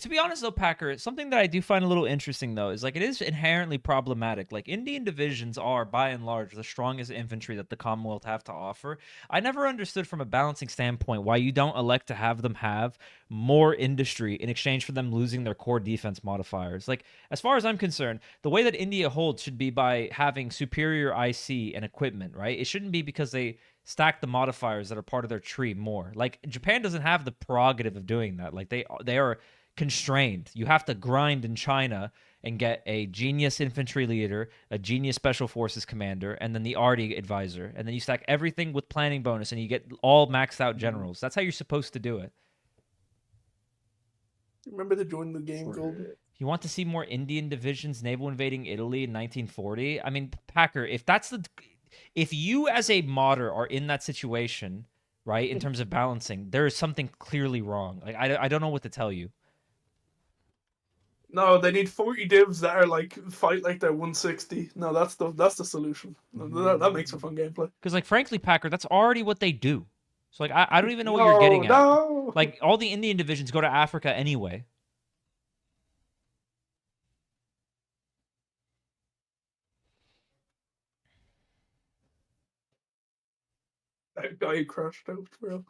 To be honest though, Packer, something that I do find a little interesting though is like it is inherently problematic. Like Indian divisions are by and large the strongest infantry that the Commonwealth have to offer. I never understood from a balancing standpoint why you don't elect to have them have more industry in exchange for them losing their core defense modifiers. Like as far as I'm concerned, the way that India holds should be by having superior IC and equipment, right? It shouldn't be because they stack the modifiers that are part of their tree more. Like Japan doesn't have the prerogative of doing that. Like they are constrained. You have to grind in China and get a genius infantry leader, a genius special forces commander, and then the arty advisor. And then you stack everything with planning bonus and you get all maxed out generals. That's how you're supposed to do it. Remember to join the game, Golden? You want to see more Indian divisions naval invading Italy in 1940? I mean, Packer, if you as a modder are in that situation, right, in terms of balancing, there is something clearly wrong. Like I don't know what to tell you. No, they need 40 divs that are like fight like they're 160. No, that's the solution. That makes for fun gameplay. Because like frankly, Packer, that's already what they do. So like I don't even know what you're getting at. No. Like all the Indian divisions go to Africa anyway. That guy crashed out, bro.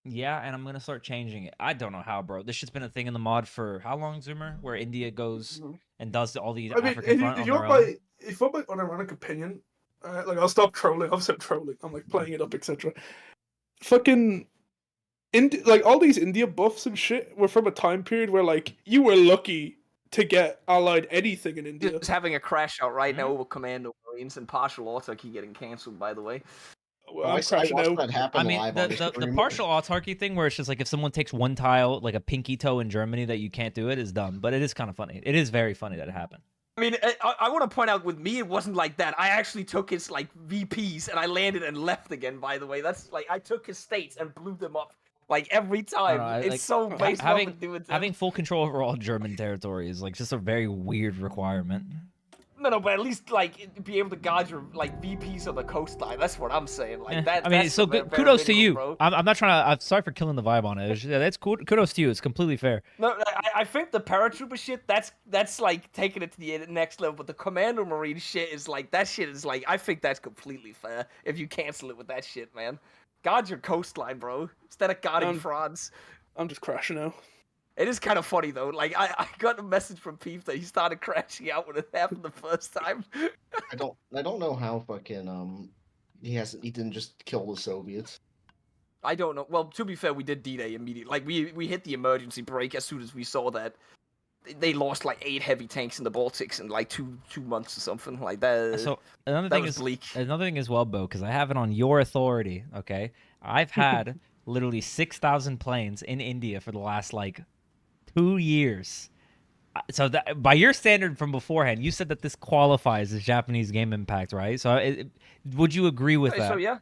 Yeah, and I'm gonna start changing it. I don't know how, bro. This shit's been a thing in the mod for how long, Zoomer? Where India goes and does all these African front on their own. If you want my unironic opinion, like I'll stop trolling. I'll stop trolling. I'm like playing it up, etc. Fucking, like all these India buffs and shit were from a time period where like you were lucky to get allied anything in India. Just having a crash out right now with Commando Marines and partial autarky getting cancelled, by the way. Well, I watched that happen. I mean, the partial autarky thing where it's just like if someone takes one tile, like a pinky toe in Germany, that you can't do it is dumb. But it is kind of funny. It is very funny that it happened. I mean, I want to point out with me, it wasn't like that. I actually took his like VPs and I landed and left again. By the way, that's like I took his states and blew them up like every time. It's like, so based on doing having full control over all German territory is like just a very weird requirement. No, but at least like be able to guard your like VPs on the coastline. That's what I'm saying. Like that. I mean, so kudos to you. Bro. I'm not trying to. I'm sorry for killing the vibe on it. That's cool. Kudos to you. It's completely fair. No, I think the paratrooper shit. That's like taking it to the next level. But the Commando Marine shit is like that shit is like I think that's completely fair. If you cancel it with that shit, man, guard your coastline, bro. Instead of guarding frauds. I'm just crashing out. It is kind of funny though. Like I got a message from Peep that he started crashing out when it happened the first time. I don't know how fucking he didn't just kill the Soviets. I don't know. Well, to be fair, we did D-Day immediately. Like we hit the emergency brake as soon as we saw that they lost like 8 heavy tanks in the Baltics in like two months or something like that. So another thing is well, Bo, because I have it on your authority. Okay, I've had literally 6,000 planes in India for the last like 2 years. So that, by your standard from beforehand, you said that this qualifies as Japanese game impact, right? So would you agree with that? So yeah.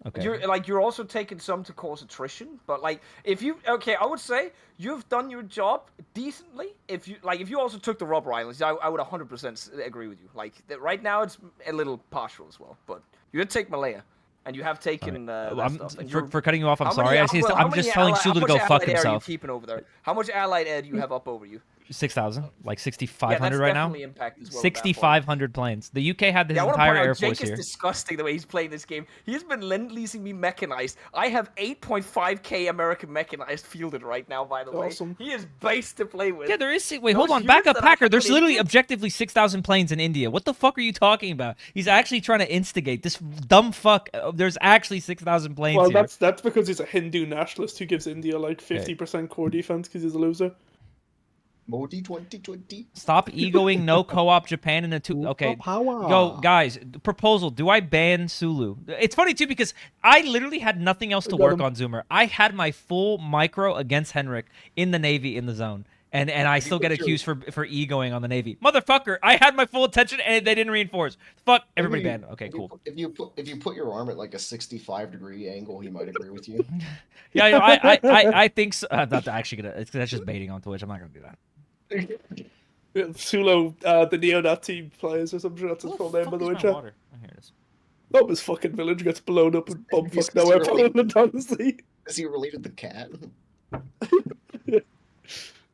Okay. You're also taking some to cause attrition, but like I would say you've done your job decently. If you also took the Rubber Islands, I would 100% agree with you. Like right now it's a little partial as well, but you did take Malaya. And you have taken for cutting you off. I'm sorry. I'm just telling Shula to go fuck himself. Are you keeping over there? How much allied air do you have up over you? 6,000, like 6,500 right now. Impact as well 6,500 planes. The UK had his entire Air Force here. Jake is disgusting the way he's playing this game. He's been lend-leasing me mechanized. I have 8.5k American mechanized fielded right now, by the way. He is base to play with. Yeah, there is. Wait, hold on. Back up, Packer. There's literally objectively 6,000 planes in India. What the fuck are you talking about? He's actually trying to instigate. This dumb fuck. There's actually 6,000 planes Well, here. that's because he's a Hindu nationalist who gives India like 50% core defense because he's a loser. Modi 2020. Stop egoing no co-op Japan in a two. Okay, yo guys, proposal. Do I ban Sulu? It's funny too because I literally had nothing else to work on Zoomer. I had my full micro against Henrik in the Navy in the zone, and I still get accused for egoing on the Navy. Motherfucker, I had my full attention and they didn't reinforce. Fuck, everybody banned. Okay, cool. If you put your arm at like a 65-degree angle, he might agree with you. Yeah, I think so. I'm not actually gonna. That's just baiting on Twitch. I'm not gonna do that. Sulo, the neo-Nazi players or something. That's his full name, by the way, chat. Oh, here it is. Oh, his fucking village gets blown up and bumfuck nowhere following the dynasty. Is he related to Cat?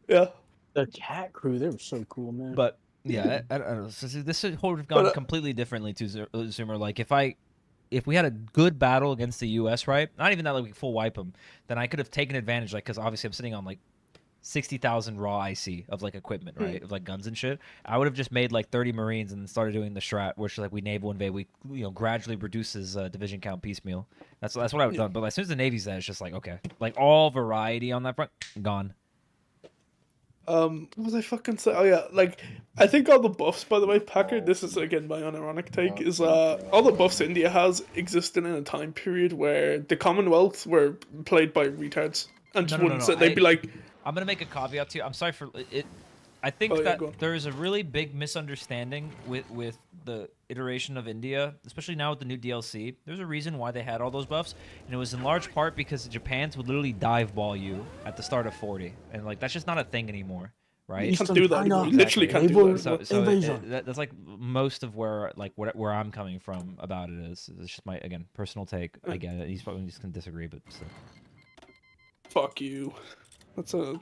Yeah. The Cat crew, they were so cool, man. But yeah, I don't know. So this would have gone completely differently to Zoomer. Like if we had a good battle against the U.S., right? Not even that like we full wipe them, then I could have taken advantage. Like because obviously I'm sitting on like 60,000 raw IC of like equipment, right? Of like guns and shit. I would have just made like 30 Marines and then started doing the strat, which like we naval invade, we gradually reduces division count piecemeal. That's what I would have done. But as soon as the Navy's there, it's just like okay, like all variety on that front gone. What was I fucking say? Oh yeah, like I think all the buffs, by the way, Packer. This is again my unironic take. Is all the buffs India has existed in a time period where the Commonwealth were played by retards and just wouldn't say they'd be like. I'm gonna make a caveat to you. I'm sorry for it. I think that there is a really big misunderstanding with the iteration of India, especially now with the new DLC. There's a reason why they had all those buffs, and it was in large part because the Japans would literally dive ball you at the start of 40, and like that's just not a thing anymore, right? You can't do that. You literally can't do that. So that's like most of where where I'm coming from about it is. It's just my personal take. I get it. He's probably just gonna disagree, but still. Fuck you. That's a.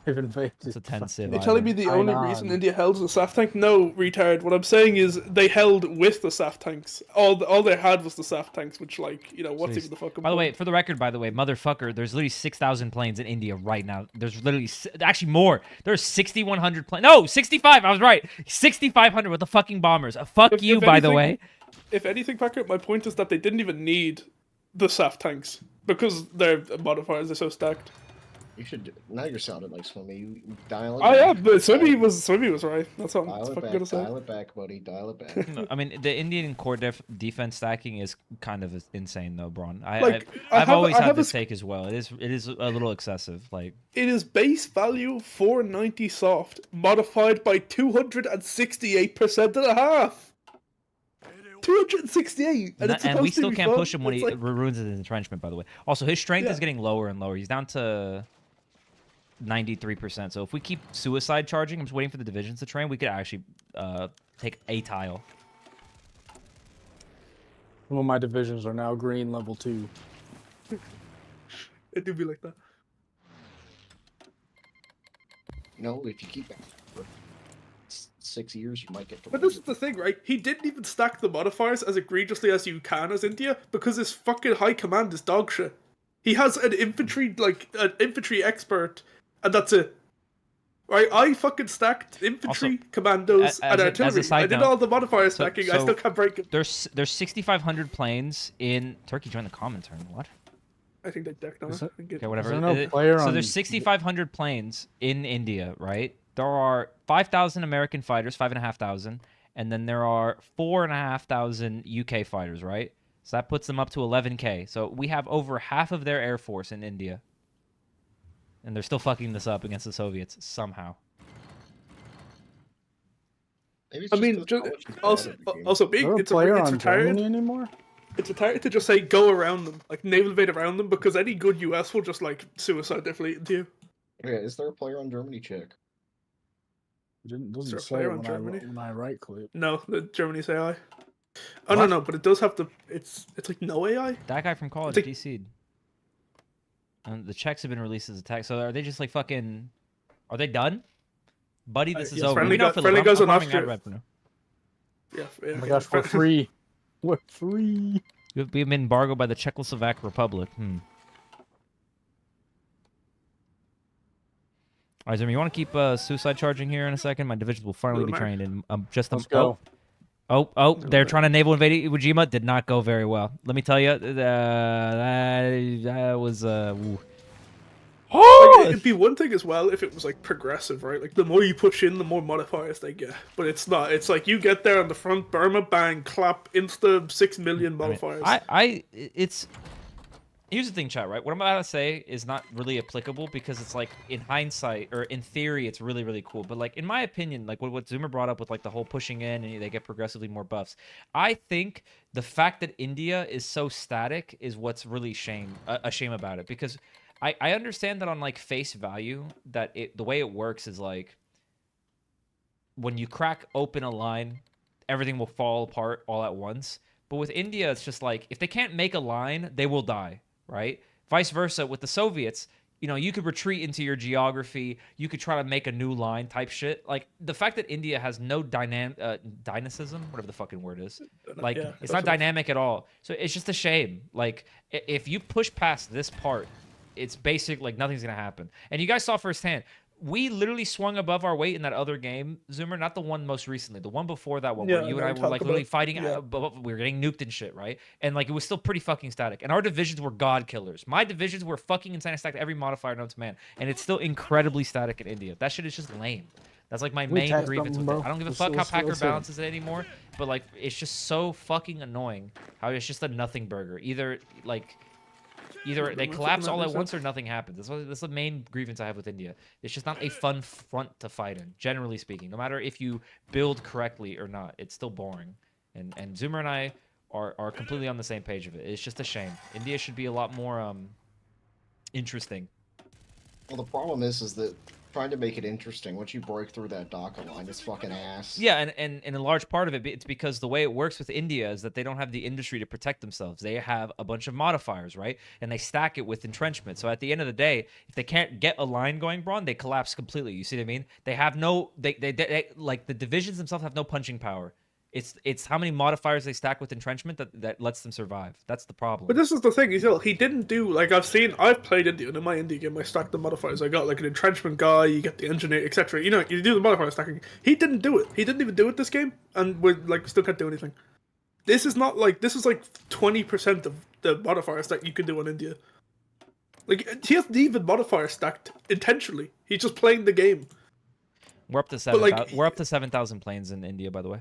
It's a 10 civ. You're telling me the only reason India held the SAF tank? No, retard. What I'm saying is they held with the SAF tanks. All they had was the SAF tanks, which what's even the fucking. By the way, for the record, motherfucker, there's literally 6,000 planes in India right now. There's literally actually more. There's 6,100 planes. No, 65. I was right. 6,500 with the fucking bombers. Fuck you, by the way. If anything, Packer, my point is that they didn't even need the SAF tanks because their modifiers are so stacked. You should. Now you're sounding like Swimmy. You dial it. Oh yeah, but Swimmy was right. That's what I'm fucking gonna say. Dial it back, buddy. Dial it back. No, I mean, the Indian core defense stacking is kind of insane, though, Braun. I've always had this take as well. It is a little excessive. Like it is base value 490 soft, modified by 268% and a half. 268, and we still can't push him when he ruins his entrenchment. By the way, also his strength is getting lower and lower. He's down to 93%. So if we keep suicide charging, I'm just waiting for the divisions to train. We could actually take a tile. Some of my divisions are now green level 2. It do be like that. No, if you keep it. 6 years, you might get to. But this is the thing, right? He didn't even stack the modifiers as egregiously as you can as India because his fucking high command is dog shit. He has an infantry expert, and that's it. Right? I fucking stacked infantry, commandos, and artillery. I did all the modifier stacking. I still can't break it. There's 6,500 planes in Turkey. Join the comment turn. What? I think they decked on it. Okay, whatever. So there's 6,500 planes in India, right? There are 5,000 American fighters, 5,500, and then there are 4,500 UK fighters, right? So that puts them up to 11K. So we have over half of their air force in India. And they're still fucking this up against the Soviets somehow. I mean, also being it's retired anymore. It's retired to just say go around them, like naval invade around them, because any good US will just like suicide deflate into you. Yeah, is there a player on Germany? Check. It doesn't say when I right click. No, the Germany's AI. Oh no, but it does have the. It's like no AI. That guy from college DC'd. And the checks have been released as attack. So are they just like fucking? Are they done? Buddy, this is yes, over. friendly Let me know, Philip. goes I'm on farming ad Austria. revenue. Yeah, Oh my gosh, we're free. We're free. We've been embargoed by the Czechoslovak Republic. Alright, Zimmer, you want to keep suicide charging here in a second? My divisions will finally be trained in just a... Let's go. Oh, they're trying to naval invade Iwo Jima. Did not go very well. Let me tell you, that was... Like, it'd be one thing as well if it was like progressive, right? Like the more you push in, the more modifiers they get. But it's not. It's like you get there on the front, Burma, bang, clap, insta 6 million modifiers. It's... Here's the thing, chat, right? What I'm about to say is not really applicable because it's like, in hindsight, or in theory, it's really, really cool. But like, in my opinion, like what Zoomer brought up with like the whole pushing in and they get progressively more buffs. I think the fact that India is so static is what's really a shame about it. Because I understand that on like face value, that the way it works is like, when you crack open a line, everything will fall apart all at once. But with India, it's just like, if they can't make a line, they will die. Right? Vice versa with the Soviets, you know, you could retreat into your geography, you could try to make a new line type shit. Like the fact that India has no dynamism, whatever the fucking word is, like it's not dynamic at all. So it's just a shame. Like if you push past this part, it's basic, like nothing's gonna happen. And you guys saw firsthand, we literally swung above our weight in that other game, Zoomer, not the one most recently, the one before that one, where you and I were like literally fighting, we were getting nuked and shit, right? And like it was still pretty fucking static. And our divisions were god killers. My divisions were fucking insane. I stacked every modifier known to man, and it's still incredibly static in India. That shit is just lame. That's like my main grievance with it. I don't give a fuck how Packer balances it anymore, but like it's just so fucking annoying how it's just a nothing burger. Either they collapse all at once or nothing happens. That's the main grievance I have with India. It's just not a fun front to fight in, generally speaking. No matter if you build correctly or not, it's still boring. And Zoomer and I are completely on the same page of it. It's just a shame. India should be a lot more interesting. Well, the problem is that trying to make it interesting, once you break through that DACA line, it's fucking ass. Yeah, and a large part of it, it's because the way it works with India is that they don't have the industry to protect themselves. They have a bunch of modifiers, right? And they stack it with entrenchment. So at the end of the day, if they can't get a line going, Braun, they collapse completely. You see what I mean? They have no, they like the divisions themselves have no punching power. It's how many modifiers they stack with entrenchment that lets them survive. That's the problem. But this is the thing, he didn't do, like I've played India, and in my India game I stacked the modifiers. I got like an entrenchment guy, you get the engineer, etc. You know, you do the modifier stacking. He didn't do it. He didn't even do it this game, and we're like still can't do anything. This is not like, this is like 20% of the modifiers that you can do on India. Like, he hasn't even modifier stacked intentionally. He's just playing the game. We're up to 7,000. We're up to 7,000 planes in India, by the way.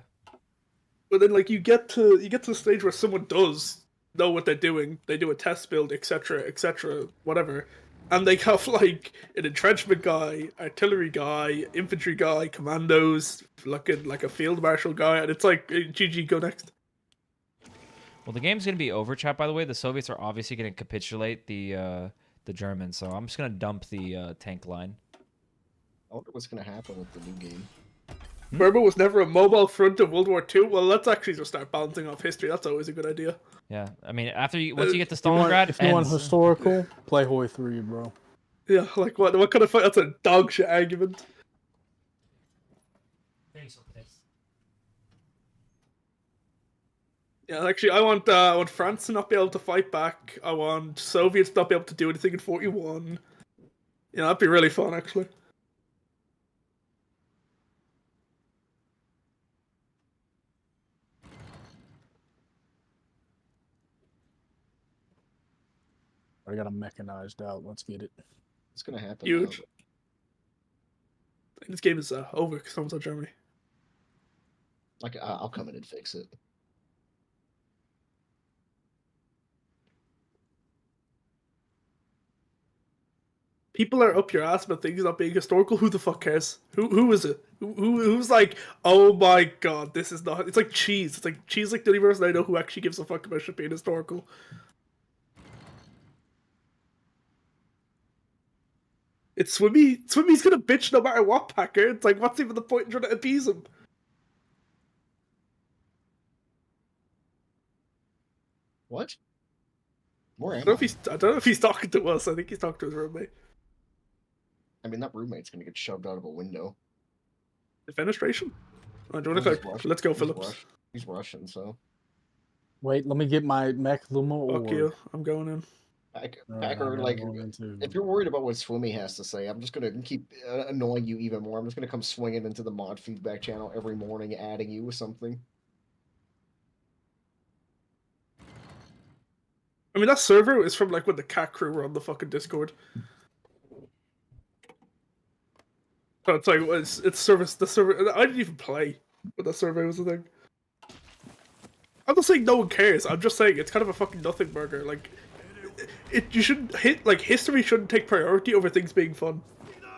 But then, like, you get to the stage where someone does know what they're doing. They do a test build, etc., whatever, and they have like an entrenchment guy, artillery guy, infantry guy, commandos, looking like a field marshal guy, and it's like, GG, go next. Well, the game's gonna be over, chat. By the way, the Soviets are obviously gonna capitulate the Germans, so I'm just gonna dump the tank line. I wonder what's gonna happen with the new game. Burma was never a mobile front of World War II. Well, let's actually just start balancing off history. That's always a good idea. Yeah, I mean, once you get to Stalingrad, if you want historical, play Hoi 3, bro. Yeah, like what kind of fight? That's a dog shit argument. Yeah, actually, I want France to not be able to fight back. I want Soviets to not be able to do anything in 41. Yeah, that'd be really fun, actually. I got a mechanized out. Let's get it. It's gonna happen. Huge. This game is over because someone's on Germany. Like, I'll come in and fix it. People are up your ass about things not being historical. Who the fuck cares? Who is it? Who's like, oh my god, this is not. It's like cheese. It's like cheese. Like the only person I know who actually gives a fuck about shit being historical. It's Swimmy. Swimmy's gonna bitch no matter what, Packer. It's like, what's even the point in trying to appease him? What? I don't know if he's talking to us. I think he's talking to his roommate. I mean, that roommate's gonna get shoved out of a window. Defenestration? Let's go, Phillips. He's Russian, so. Wait, let me get my mech Luma. Fuck you. I'm going in. Packer, like, if you're worried about what Swimmy has to say, I'm just gonna keep annoying you even more. I'm just gonna come swinging into the mod feedback channel every morning, adding you with something. I mean, that server is from like when the cat crew were on the fucking Discord. So it's like it's service. The server. I didn't even play when the survey was a thing. I'm not saying no one cares. I'm just saying it's kind of a fucking nothing burger. Like, you shouldn't history shouldn't take priority over things being fun.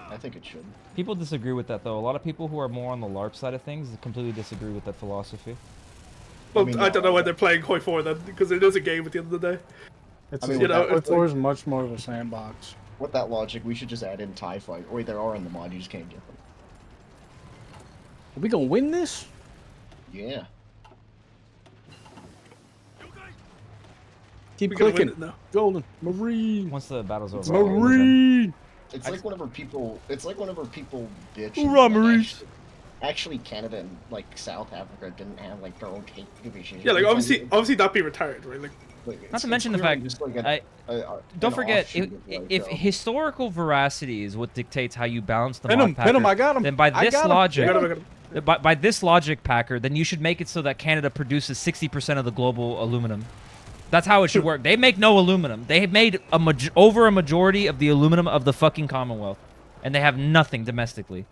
I think it should. People disagree with that though. A lot of people who are more on the LARP side of things completely disagree with that philosophy. Well, I don't know why they're playing Hoi 4 then, because it is a game at the end of the day. Hoi 4 is much more of a sandbox. With that logic, we should just add in TIE Fight. Or they are in the mod, you just can't get them. Are we gonna win this? Yeah. Keep clicking. Golden. Marine. Once the battle's over. Marine. It's like whenever people bitch. Hoorah, Marines! Actually, Canada and like South Africa didn't have like their own tank division. Yeah, like obviously that'd be retired, right? Like not to mention the fact, don't forget, if historical veracity is what dictates how you balance the mod packer, I got him. then by this logic, Packer, then you should make it so that Canada produces 60% of the global aluminum. That's how it should work. They make no aluminum. They have made over a majority of the aluminum of the fucking Commonwealth, and they have nothing domestically.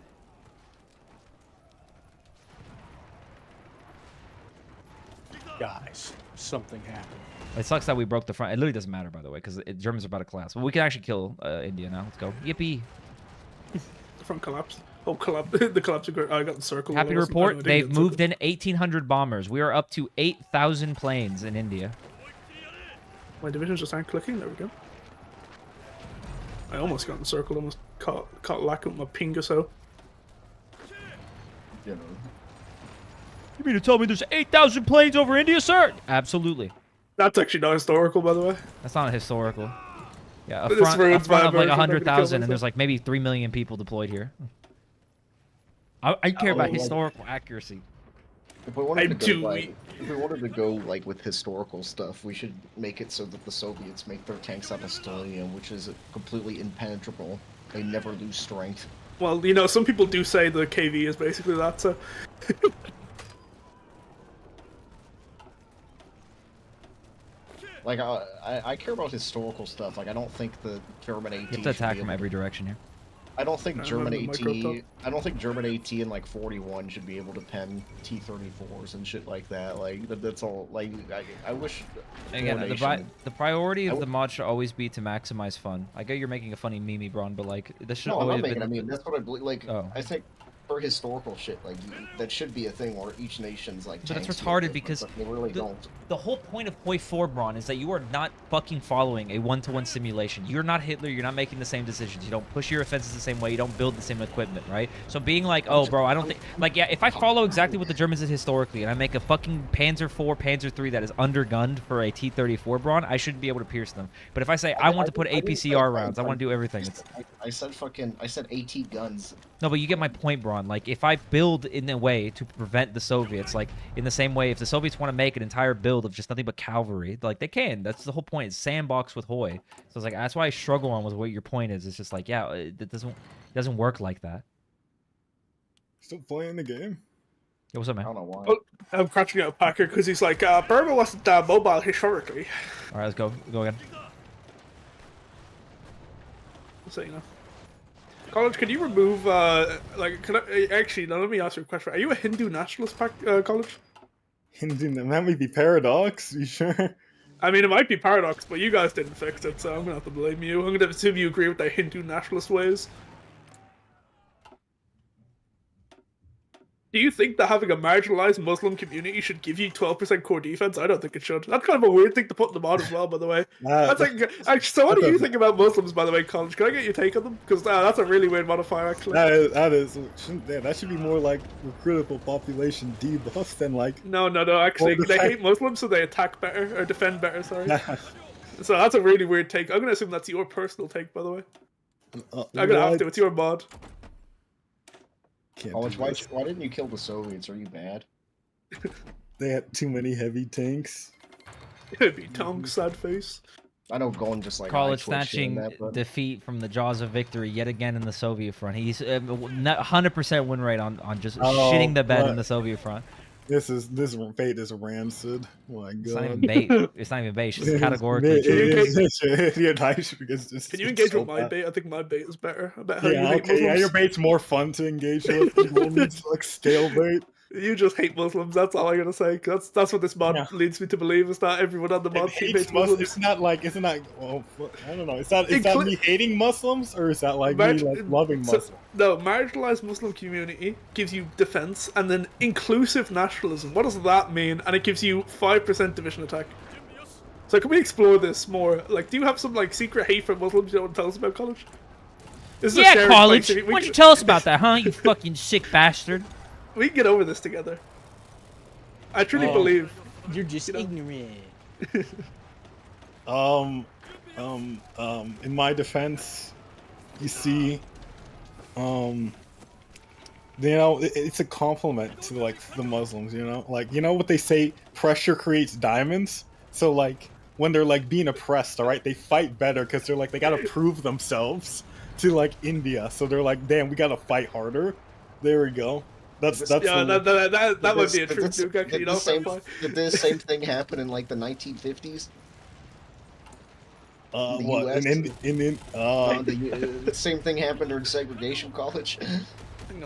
Guys, something happened. It sucks that we broke the front. It literally doesn't matter, by the way, because the Germans are about to collapse. But we can actually kill India now. Let's go. Yippee. The front collapsed. Oh, the collapse. I got the circle. Happy to report, they've moved in 1,800 bombers. We are up to 8,000 planes in India. My divisions just aren't clicking. There we go. I almost got in the circle. Almost caught lack with my pingaso. You know. You mean to tell me there's 8,000 planes over India, sir? Absolutely. That's actually not historical, by the way. That's not historical. Yeah, a front of like 100,000, and there's like maybe 3 million people deployed here. I care about historical accuracy. If we wanted to go like with historical stuff, we should make it so that the Soviets make their tanks out of stellium, which is completely impenetrable. They never lose strength. Well, you know, some people do say the KV is basically that, so... Like, I care about historical stuff. Like, I don't think the German AT... You have to attack from every direction here. I don't think German AT... I don't think German AT in, like, 41 should be able to pen T-34s and shit like that. Like, that's all... Like, I wish... Again, the priority of the mod should always be to maximize fun. I get you're making a funny meme, Braun, but, like, this should always be... I mean, that's what I believe. Like, I think... For historical shit, like that should be a thing where each nation's like. So that's retarded because they really the whole point of Hoi 4, Braun, is that you are not fucking following a one-to-one simulation. You're not Hitler. You're not making the same decisions. You don't push your offenses the same way. You don't build the same equipment, right? So being like, oh, bro, I don't think, like, yeah, if I follow exactly what the Germans did historically and I make a fucking Panzer IV, Panzer III that is undergunned for a T-34, Braun, I shouldn't be able to pierce them. But if I say I want to put APCR rounds, I want to do everything. I said AT guns. No, but you get my point, Braun. Like, if I build in a way to prevent the Soviets, like, in the same way, if the Soviets want to make an entire build of just nothing but cavalry, like, they can. That's the whole point. It's sandbox with Hoi. So it's like, that's why I struggle on with what your point is. It's just like, yeah, it doesn't work like that. Still playing the game? Yo, what's up, man? I don't know why. Oh, I'm crashing out a Packer because he's like, Burma wasn't mobile historically. All right, let's go. Go again. So, you know. College, can you remove, actually, now let me ask you a question. Are you a Hindu nationalist, College? Hindu, that might be Paradox, you sure? I mean, it might be Paradox, but you guys didn't fix it, so I'm gonna have to blame you. I'm gonna assume you agree with the Hindu nationalist ways. Do you think that having a marginalized Muslim community should give you 12% core defense? I don't think it should. That's kind of a weird thing to put in the mod as well, by the way. So what do you think about Muslims, by the way, College? Can I get your take on them? Because that's a really weird modifier, actually. That should be more like recruitable population debuff than like... No. Actually, they hate Muslims, so they attack better, or defend better, sorry. So that's a really weird take. I'm gonna assume that's your personal take, by the way. I'm gonna have to. It's your mod. Why didn't you kill the Soviets? Are you mad? They had too many heavy tanks. Heavy tanks, sad face. I know Gon just like College snatching defeat from the jaws of victory yet again in the Soviet front. He's 100% win rate on just shitting the bed in the Soviet front. This fate is rancid. Oh my god. It's not even bait. It's not even bait. It's just categorically Can you engage with my bait? I think my bait is better. I bet how you hate okay. Yeah, your bait's more fun to engage with. People need like stale bait. You just hate Muslims. That's all I'm gonna say. That's what this mod leads me to believe. Is that everyone on the mod team hates Muslims? It's not like well, I don't know. Is that me hating Muslims or is that like me like loving Muslims? No, marginalized Muslim community gives you defense, and then inclusive nationalism. What does that mean? And it gives you 5% division attack. So can we explore this more? Like, do you have some like secret hate for Muslims you don't want to tell us about, College? Yeah, College. Why don't you tell us about that, huh? You fucking sick bastard. We can get over this together. I truly believe. You're just ignorant. In my defense, you see, it's a compliment to like the Muslims, like, what they say, pressure creates diamonds. So like when they're like being oppressed, all right, they fight better because they're like, they gotta prove themselves to like India. So they're like, damn, we gotta fight harder. There we go. That might be a true nuke, actually. Did this same thing happen in like the 1950s? What? The same thing happened during segregation college.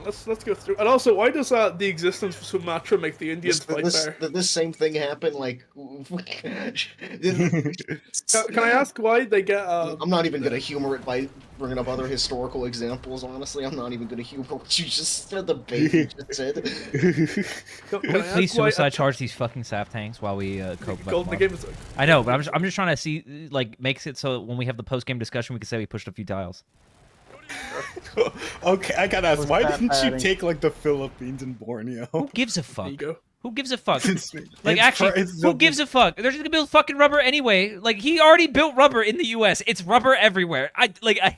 Let's go through. And also, why does the existence of Sumatra make the Indians fight better? Did this same thing happen? Like, can I ask why they get? I'm not even gonna humor it by bringing up other historical examples. Honestly, I'm not even gonna humor what you just said. The bait you just said. Can we please suicide charge these fucking sap tanks while we cope about the game? I know, but I'm just trying to see, like, makes it so when we have the post game discussion, we can say we pushed a few tiles. Okay, I gotta ask, why didn't you take like the Philippines and Borneo? Who gives a fuck? Who gives a fuck? Like, actually, who gives a fuck? They're just gonna build fucking rubber anyway. Like, he already built rubber in the U.S. It's rubber everywhere. I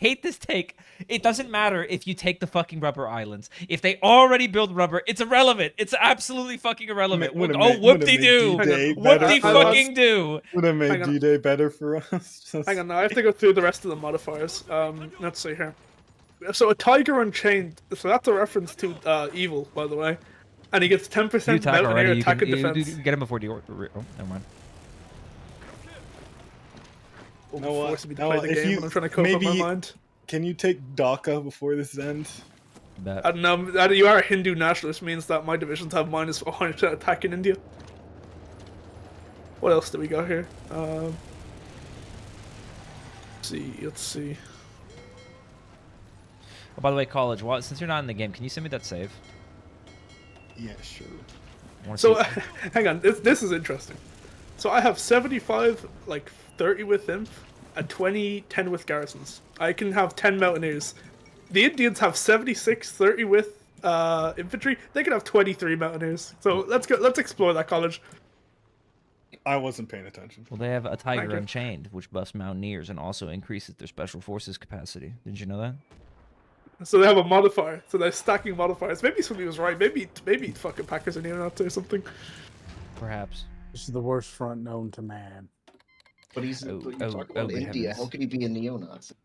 hate this take. It doesn't matter if you take the fucking rubber islands. If they already build rubber, it's irrelevant. It's absolutely fucking irrelent. Whoop-de-doo. Whoop-de-fucking-do. Would have made D-Day better for us. Hang on, now I have to go through the rest of the modifiers. Let's see here. So a Tiger Unchained, so that's a reference to Evil, by the way. And he gets 10% mountaineer attack and defense. Get him before oh, never mind. I'm trying to cope up my mind. Can you take Dhaka before this ends? I don't know, you are a Hindu nationalist, means that my divisions have minus 100% attack in India. What else do we got here? Let's see. Oh, by the way, College, since you're not in the game, can you send me that save? Yeah, sure. So, hang on, this is interesting. So I have 75, like 30 with inf, and 20, 10 with garrisons. I can have 10 mountaineers. The Indians have 76, 30 with infantry. They can have 23 mountaineers. So let's explore that, College. I wasn't paying attention. Well, they have a Tiger Unchained, which buffs mountaineers and also increases their special forces capacity. Did you know that? So they have a modifier. So they're stacking modifiers. Maybe somebody was right. Maybe fucking Packers are neo-Nazi or something. Perhaps. This is the worst front known to man. But he's talking about India. How could he be a neo-Nazi?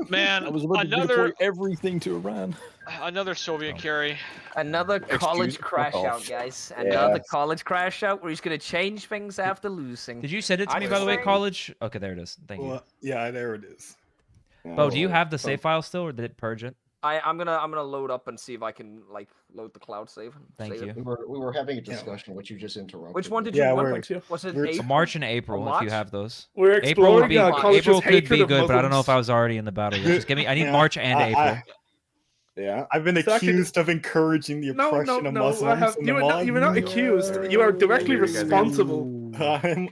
Man, I was about to deploy everything to Iran. Another Soviet carry. Another college crash out, guys. Another college crash out where he's going to change things after losing. Did you send it to me, by the way, College? Okay, there it is. Thank you. Yeah, there it is. Bo, do you have the save file still, or did it purge it? I'm gonna load up and see if I can like load the cloud save. Thank you. We were having a discussion, which you just interrupted. Which one did you want? Was it April? March and April, if you have those. We're exploring April could be good, but I don't know if I was already in the battle yet. Just give me. I need March and April. Yeah, I've been accused of encouraging the oppression of Muslims. You're not accused. You are directly responsible. I'm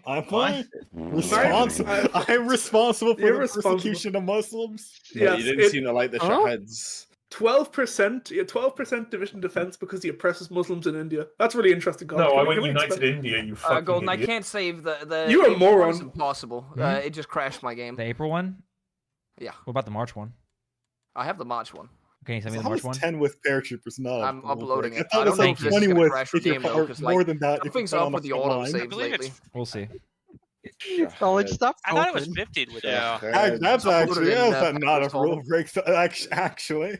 responsible for the persecution of Muslims. Yeah, you didn't seem to like the Shaheeds. 12%, 12% division defense because he oppresses Muslims in India. That's really interesting. No, I went United India. You fucking Golden, idiot. I can't save the. You're a moron. It's impossible. It just crashed my game. The April one? Yeah. What about the March one? I have the March one. Can you send me the How March is one? 10 with paratroopers? No, I'm uploading it. I I don't thought know it if was this like is 20 gonna with crash if the you game though, or because more like than that if you something's put up on with the the front auto line. saves lately. We'll see. Solid stuff. I thought it was open. 50 with That's actually not a rule break. Actually,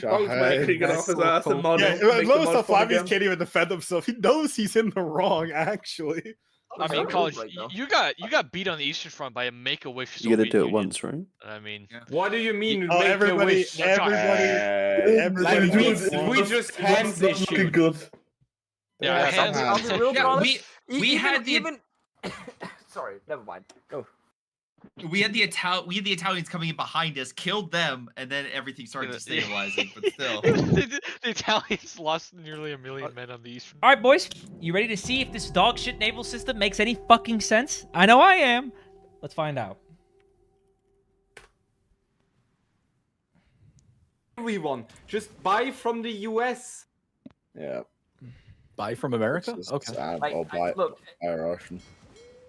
Bugs Macri get off his ass and mod him, make the Lois mod fun Flavius again. can't even defend himself. He knows he's in the wrong. Actually, I mean, College, you got beat on the Eastern Front by a Make-A-Wish. You gotta Soviet do it Union. once, right? I mean, What do you mean? Oh, make everybody, a wish? everybody. We just hand this shit. Good. yeah, hands. I'll be real honest. We had the even. Sorry, never mind. Go. we had the Italians coming in behind us, killed them, and then everything started destabilizing. But still, the Italians lost nearly 1 million men on the Eastern. All right, boys, you ready to see if this dog shit naval system makes any fucking sense? I know I am. Let's find out. Everyone, just buy from the US. Yeah. Buy from America? Okay. Look, buy Russian.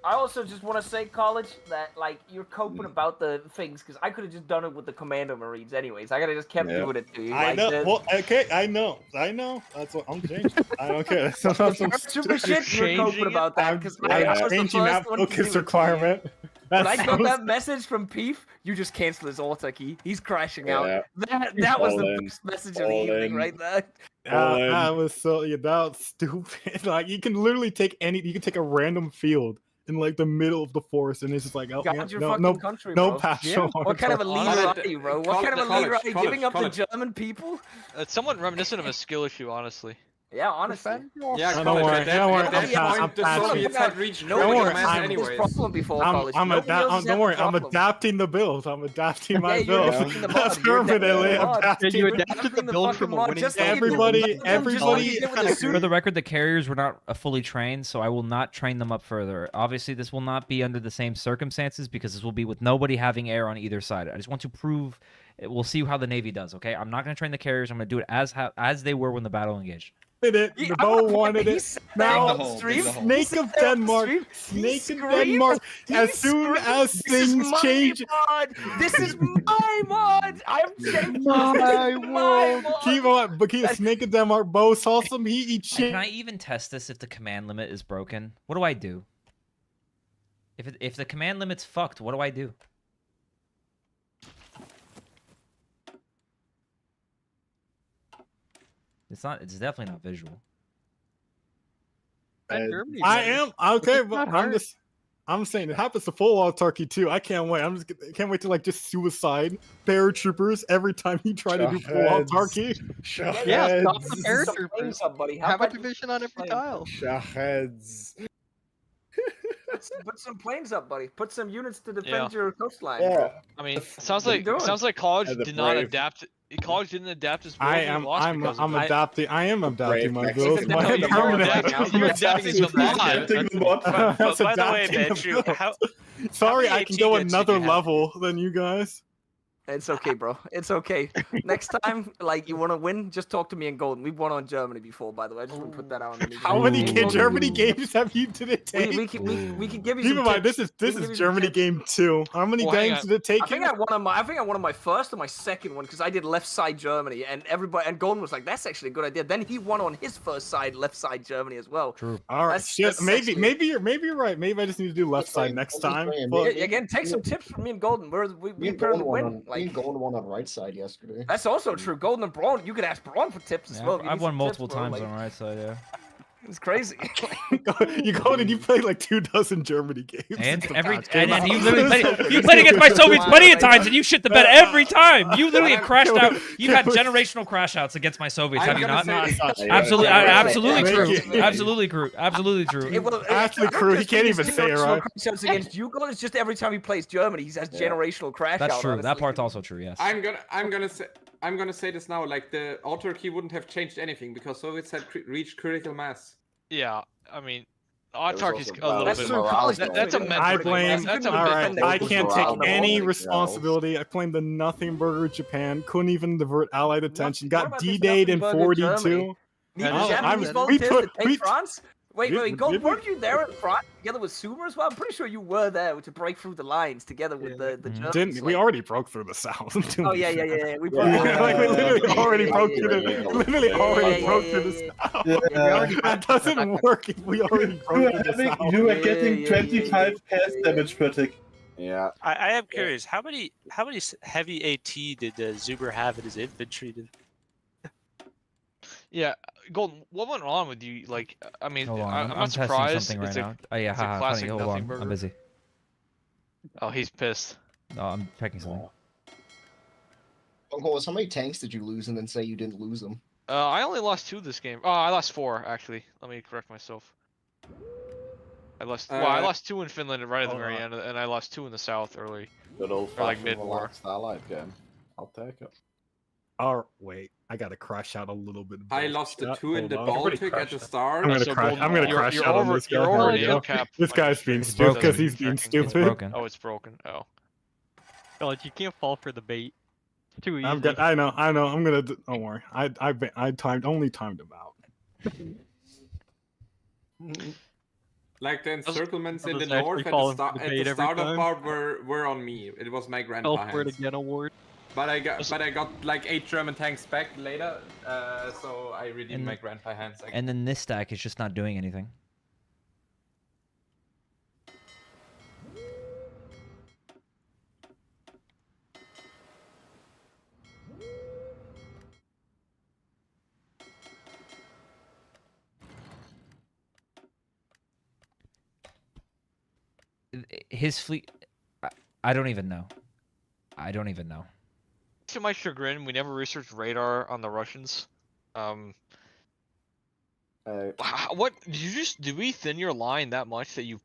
I also just want to say, College, that like you're coping about the things because I could have just done it with the Commando Marines, anyways. I could have just kept doing it to you. I like, know. Well, okay, I know. That's what I'm changing. I don't care. Super shit. You're coping about that because I was the changing that first one to do focus it. requirement. When I got that message from Peef, you just cancel his auto key. He's crashing out. That was the best message of the evening right there. That was that was stupid. Like you can literally take you can take a random field in like the middle of the forest, and it's just like, oh, God, yeah, your fucking country, no bro. passion. What kind of a leader are you, bro? What kind of a leader are you? Giving up the German people? It's somewhat reminiscent of a skill issue, honestly. Yeah, honestly. Yeah, don't worry. Don't worry. I'm adapting the build. I'm adapting my build. Permanently adapting. You adapted the build from a winning. Everybody. For the record, the carriers were not fully trained, so I will not train them up further. Obviously, this will not be under the same circumstances because this will be with nobody having air on either side. I just want to prove. We'll see how the Navy does. Okay, I'm not going to train the carriers. I'm going to do it as they were when the battle engaged. The bow wanted it. Now, Snake of Denmark. Snake of Denmark. As soon as things change. This is my mod. I'm changing my world. Keep on. But Snake of Denmark. Bow saw some heat. Can I even test this if the command limit is broken? What do I do? If the command limit's fucked, what do I do? It's definitely not visual. I am okay, but I'm saying it happens to full autarky too. I can't wait. Can't wait to like just suicide paratroopers every time you try to do full autarky. Yeah, stop the paratroopers. Buddy. Have a division on every tile. Shaheads. Put some planes up, buddy. Put some units to defend your coastline. Yeah. I mean, sounds like college did not adapt. College didn't adapt as well. I'm adapting. I am adapting my build. You're adapting the mod. That's By the way, adapting Ben, Sorry, I can go another level than you guys. It's okay, bro. It's okay. Next time, like, you want to win, just talk to me in Golden. We've won on Germany before, by the way. I just want to put that out. How many Germany games have you did it take? We can give you Keep some in mind, tips. this is Germany game 2. How many games did it take? I think I won on my first or my second one because I did left side Germany, and Golden was like, "That's actually a good idea." Then he won on his first side, left side Germany as well. True. All right. Maybe you're right. Maybe I just need to do left side next time. Again, take some tips from me and Golden. We apparently win. Like Golden won on right side yesterday. That's also true. Golden and Braun, you could ask Braun for tips as well. I've won multiple times on right side, yeah. It's crazy. You played like 24 Germany games. And you literally played against my Soviets plenty of times, and you shit the bed every time. You literally have crashed out. You've had generational crash outs against my Soviets, have you not? Absolutely true. Absolutely true. Absolutely true. Actually, true. He can't even say it right. Crash against you, Golden. It's just every time he plays Germany, he has generational crash outs. That's true. That part's also true. Yes. I'm gonna say this now. Like the autarky wouldn't have changed anything because Soviets had reached critical mass. Yeah, I mean, Autarky is a little bit more. That's a mental. I blame. That's a all right, mental. I can't take any responsibility. I blame the Nothing Burger Japan. Couldn't even divert Allied attention. Got D-Dayed in 42. Japanese volunteers to take France? Wait, Gold, weren't you there in France together with Sumer as well? I'm pretty sure you were there to break through the lines together with the Germans. Didn't we already broke through the south? Oh yeah. We broke like we literally already broke through the literally already broke through the south. That doesn't work if we already broke through the south. You were getting 25 cast damage per tick. Yeah. I am curious, how many heavy AT did Zuber have in his infantry? Yeah, Golden, what went on with you? Like, I mean, Hold on, I'm not testing surprised. something right It's now. a, Oh yeah, it's a haha, classic funny. Hold nothing on, burger. I'm busy. Oh, he's pissed. No, I'm checking something. Uncle, how many tanks did you lose and then say you didn't lose them? I only lost 2 this game. Oh, I lost 4 actually. Let me correct myself. I lost 2 in Finland right at the very end, and I lost 2 in the south early. Good old or like mid-war. relaxed Allied game. I'll take it. Oh wait, I gotta crash out a little bit. I lost the 2 in the Baltic at the start. I'm gonna crash out on this guy. This guy's being stupid because he's being stupid. It's broken. Oh, it's broken. Oh. Like you can't fall for the bait. It's too easy. I know. I'm gonna. Don't worry. I only timed him out. Like the encirclements in the north at the start of part were on me. It was my grandpa hands. For the Gen award. But I got like 8 German tanks back later, so I redeemed my grandpa hands. And then this stack is just not doing anything. His fleet, I don't even know. I don't even know. To my chagrin, we never researched radar on the Russians. What did we thin your line that much that you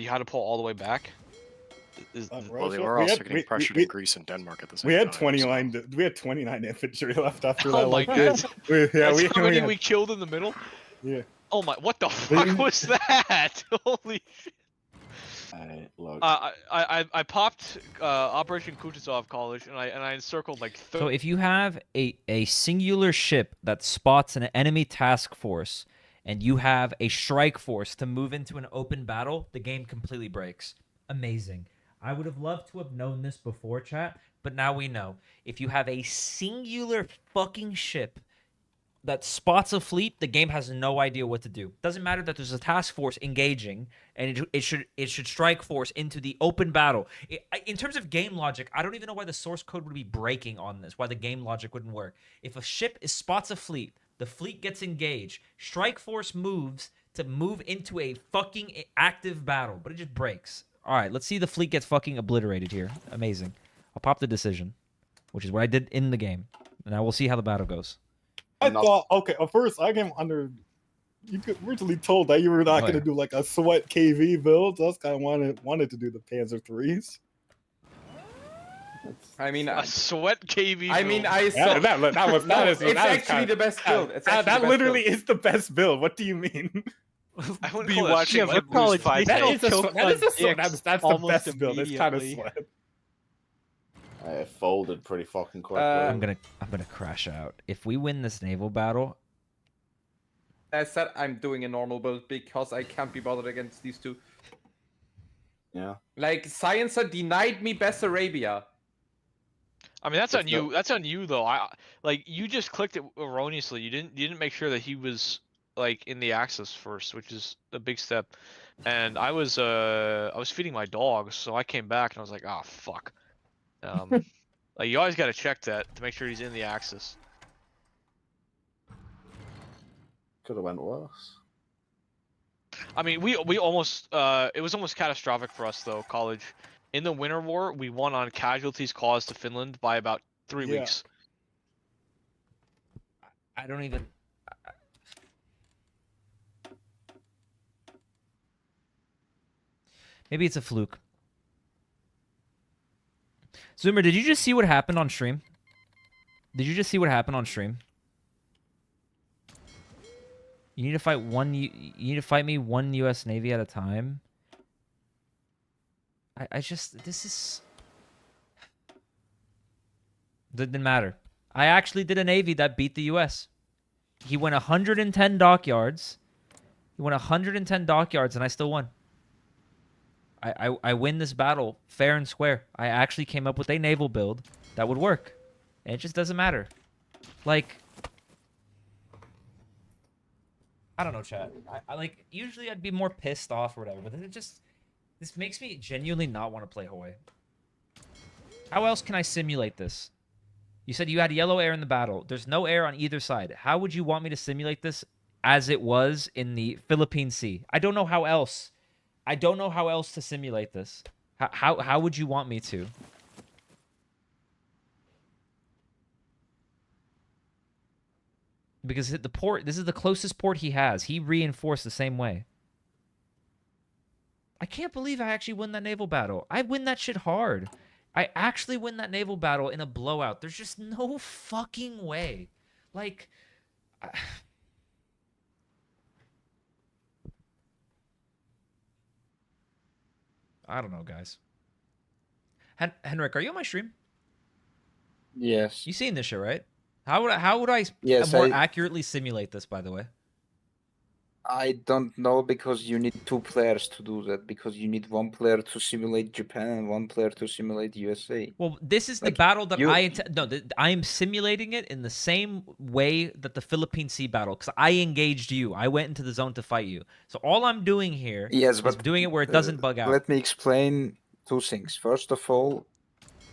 had to pull all the way back? Well, they were also getting pressured in Greece and Denmark at the same time. We had 29 infantry left after that. Oh my god! That's how many we killed in the middle. Yeah. Oh my! What the fuck was that? Holy shit! I popped Operation Kutuzov College and I encircled like 30. So if you have a singular ship that spots an enemy task force and you have a strike force to move into an open battle, the game completely breaks. Amazing. I would have loved to have known this before, chat, but now we know. If you have a singular fucking ship that spots a fleet, the game has no idea what to do. Doesn't matter that there's a task force engaging, and it should strike force into the open battle. In terms of game logic, I don't even know why the source code would be breaking on this, why the game logic wouldn't work. If a ship spots a fleet, the fleet gets engaged, strike force moves to move into a fucking active battle, but it just breaks. All right, let's see the fleet gets fucking obliterated here. Amazing. I'll pop the decision, which is what I did in the game, and I will see how the battle goes. I thought, okay, at first I came under. You originally told that you were not going to do like a sweat KV build. So I was kind of wanted to do the Panzer IIIs. I mean, a sweat KV. I mean, I saw it's actually the best build. That literally is the best build. What do you mean? I wouldn't be watching That's the best build. It's kind of sweat. It folded pretty fucking quickly. I'm gonna crash out. If we win this naval battle, I said I'm doing a normal build because I can't be bothered against these two. Yeah. Like Sciencer denied me Bessarabia. I mean that's on you. That's on you though. Like you just clicked it erroneously. You didn't make sure that he was like in the axis first, which is a big step. And I was feeding my dogs, so I came back and I was like, oh fuck. Like you always got to check that to make sure he's in the axis. Could have went worse. I mean, we almost it was almost catastrophic for us though. College in the Winter War, we won on casualties caused to Finland by about 3 weeks. I don't even. Maybe it's a fluke. Zoomer, did you just see what happened on stream? Did you just see what happened on stream? You need to fight you need to fight me one U.S. Navy at a time. I just this is didn't matter. I actually did a Navy that beat the U.S. He went 110 dockyards. He went 110 dockyards, and I still won. I win this battle fair and square. I actually came up with a naval build that would work. And it just doesn't matter. Like, I don't know, chat. I like, usually I'd be more pissed off or whatever, but this makes me genuinely not want to play Hawaii. How else can I simulate this? You said you had yellow air in the battle. There's no air on either side. How would you want me to simulate this as it was in the Philippine Sea? I don't know how else. I don't know how else to simulate this. How would you want me to? Because the port, this is the closest port he has. He reinforced the same way. I can't believe I actually win that naval battle. I win that shit hard. I actually win that naval battle in a blowout. There's just no fucking way. Like, I don't know, guys. Henrik, are you on my stream? Yes. You seen this shit, right? How would I more accurately simulate this, by the way? I don't know, because you need 2 players to do that, because you need 1 player to simulate Japan and 1 player to simulate USA. Well, this is the battle that I am simulating it in the same way that the Philippine Sea battle, because I engaged you. I went into the zone to fight you. So all I'm doing here is doing it where it doesn't bug out. Let me explain 2 things. First of all,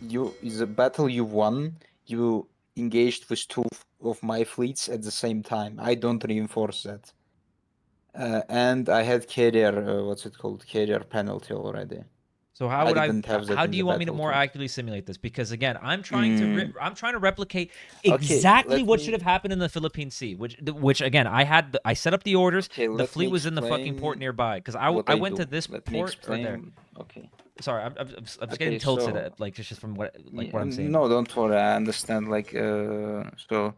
is a battle you won. You engaged with 2 of my fleets at the same time. I don't reinforce that. And I had carrier, what's it called? Carrier penalty already. So how would how do you want me to more accurately simulate this? Because again, I'm trying to replicate exactly what should have happened in the Philippine Sea, which again, I set up the orders. The fleet was in the fucking port nearby, because I went to this port or there. Okay. Sorry, I'm just getting tilted at, like, just from what I'm saying. No, don't worry. I understand. Like, so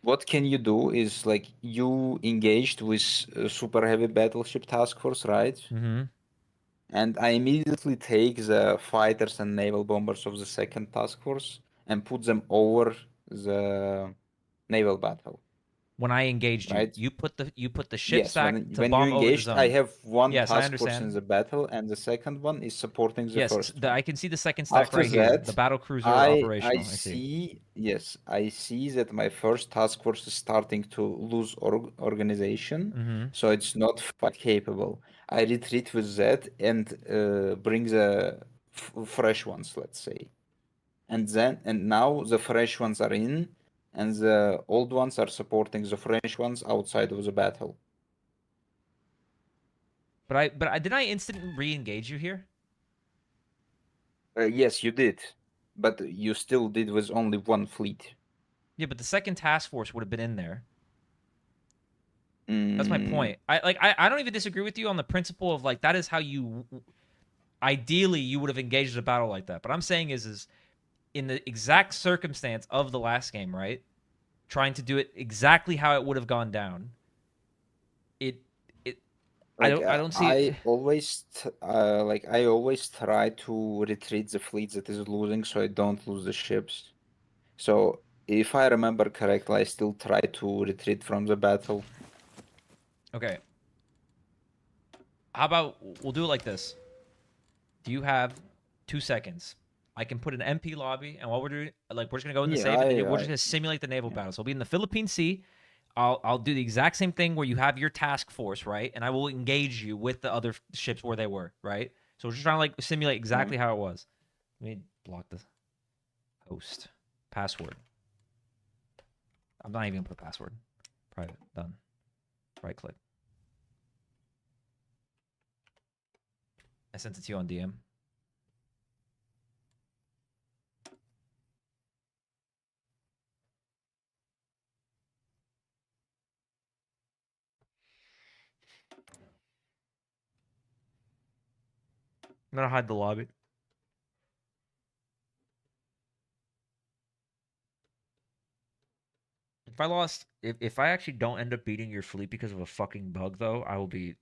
what can you do is, like, you engaged with super heavy battleship task force, right? Mm-hmm. And I immediately take the fighters and naval bombers of the second task force and put them over the naval battle. When I engaged you, you put the ship stack to when bomb you engaged, over the zone. I have 1 task force in the battle, and the second one is supporting the first. I can see the second stack After right here. The battle cruiser operational. I see. Yes, I see that my first task force is starting to lose organization, so it's not fight capable. I retreat with that and bring the fresh ones, let's say, and now the fresh ones are in, and the old ones are supporting the fresh ones outside of the battle. But did I instantly re-engage you here? Yes, you did, but you still did with only 1 fleet. Yeah, but the second task force would have been in there. That's my point. I don't even disagree with you on the principle of, like, that is how you ideally you would have engaged a battle like that. But I'm saying is in the exact circumstance of the last game, right? Trying to do it exactly how it would have gone down. Like, I don't see. I always try to retreat the fleet that is losing, so I don't lose the ships. So if I remember correctly, I still try to retreat from the battle. Okay. How about we'll do it like this? Do you have 2 seconds? I can put an MP lobby, and while we're doing, like, we're just gonna go in the save, and we're just gonna simulate the naval battle. So we'll be in the Philippine Sea. I'll do the exact same thing where you have your task force, right? And I will engage you with the other ships where they were, right? So we're just trying to, like, simulate exactly how it was. Let me block the host password. I'm not even gonna put a password. Private, done. Right click. I sent it to you on DM. I'm gonna hide the lobby. if I actually don't end up beating your fleet because of a fucking bug, though, I will be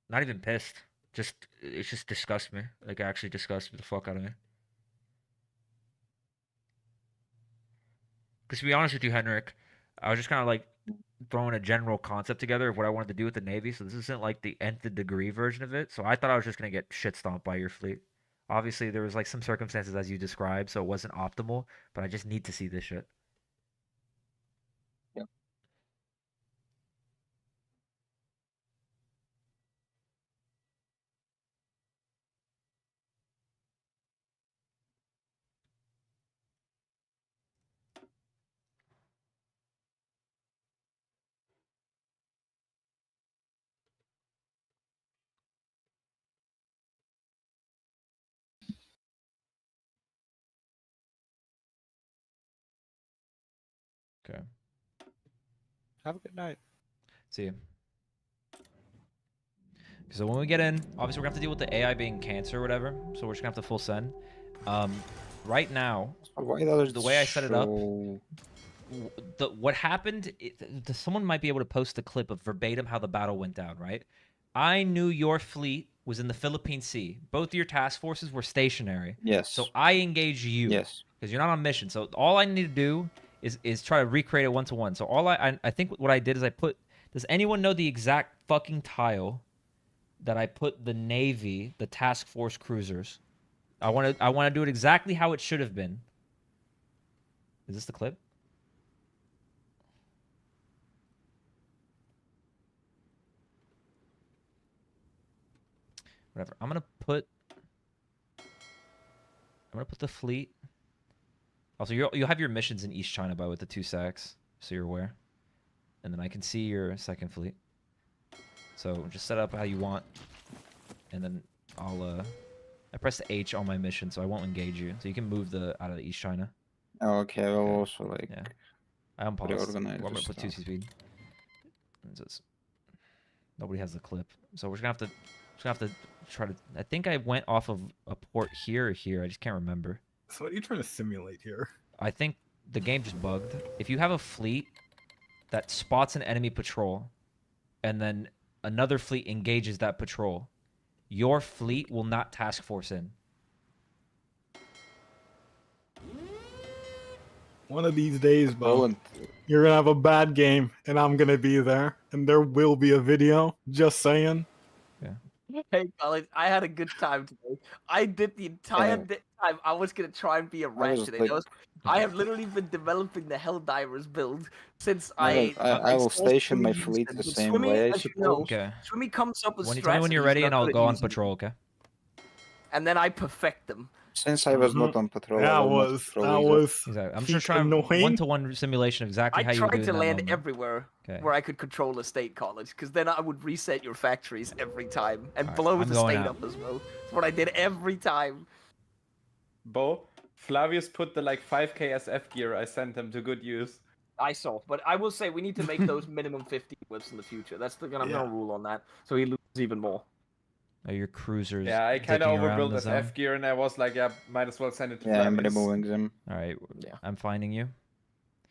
not even pissed. It just disgusts me. Like, it actually disgusts the fuck out of me. Because to be honest with you, Henrik, I was just kind of like throwing a general concept together of what I wanted to do with the Navy. So this isn't like the nth degree version of it. So I thought I was just gonna get shit stomped by your fleet. Obviously, there was like some circumstances as you described, so it wasn't optimal. But I just need to see this shit. Yeah. Okay. Have a good night. See you. So when we get in, obviously we're gonna have to deal with the AI being cancer or whatever. So we're just gonna have to full send. Right now, the way I set it up, what happened, someone might be able to post a clip of verbatim how the battle went down, right? I knew your fleet was in the Philippine Sea. Both of your task forces were stationary. Yes. So I engaged you. Yes. Because you're not on mission. So all I need to do is try to recreate it one-to-one. So all I think what I did is I put... Does anyone know the exact fucking tile that I put the Navy, the task force cruisers? I want to do it exactly how it should have been. Is this the clip? Whatever. I'm gonna put the fleet. Also, you'll have your missions in East China with the 2 sacks, so you're aware. And then I can see your second fleet. So just set up how you want, and then I press the H on my mission, so I won't engage you. So you can move out of East China. Oh, okay. I will also like. Yeah. I unpaused. I'm gonna put 2 speed. Nobody has the clip, so we're gonna have to try to. I think I went off of a port here or here. I just can't remember. So what are you trying to simulate here? I think the game just bugged. If you have a fleet that spots an enemy patrol, and then another fleet engages that patrol, your fleet will not task force in. One of these days, Bo, you're gonna have a bad game, and I'm gonna be there, and there will be a video. Just saying. Yeah. Hey, college, I had a good time today. I did the entire time. I was gonna try and be a rat today. I have literally been developing the Helldivers build since I will station my fleet the same way, I suppose. Okay. Swimmy comes up with Tell me when you're ready, and I'll go on patrol. Okay. And then I perfect them. Since I was not on patrol, that was exactly. I'm just trying one-to-one simulation of exactly how you do it. I tried to land everywhere where I could control a state college, because then I would reset your factories every time and blow the state up as well. That's what I did every time. Bo, Flavius put the like 5k SF gear I sent him to good use. I saw, but I will say we need to make those minimum 50 whips in the future. That's the no rule on that, so he loses even more. Are your cruisers? Yeah, I kind of overbuilt this F gear, and I was like, yeah, might as well send it to Flavius. I'm removing them. All right, I'm finding you.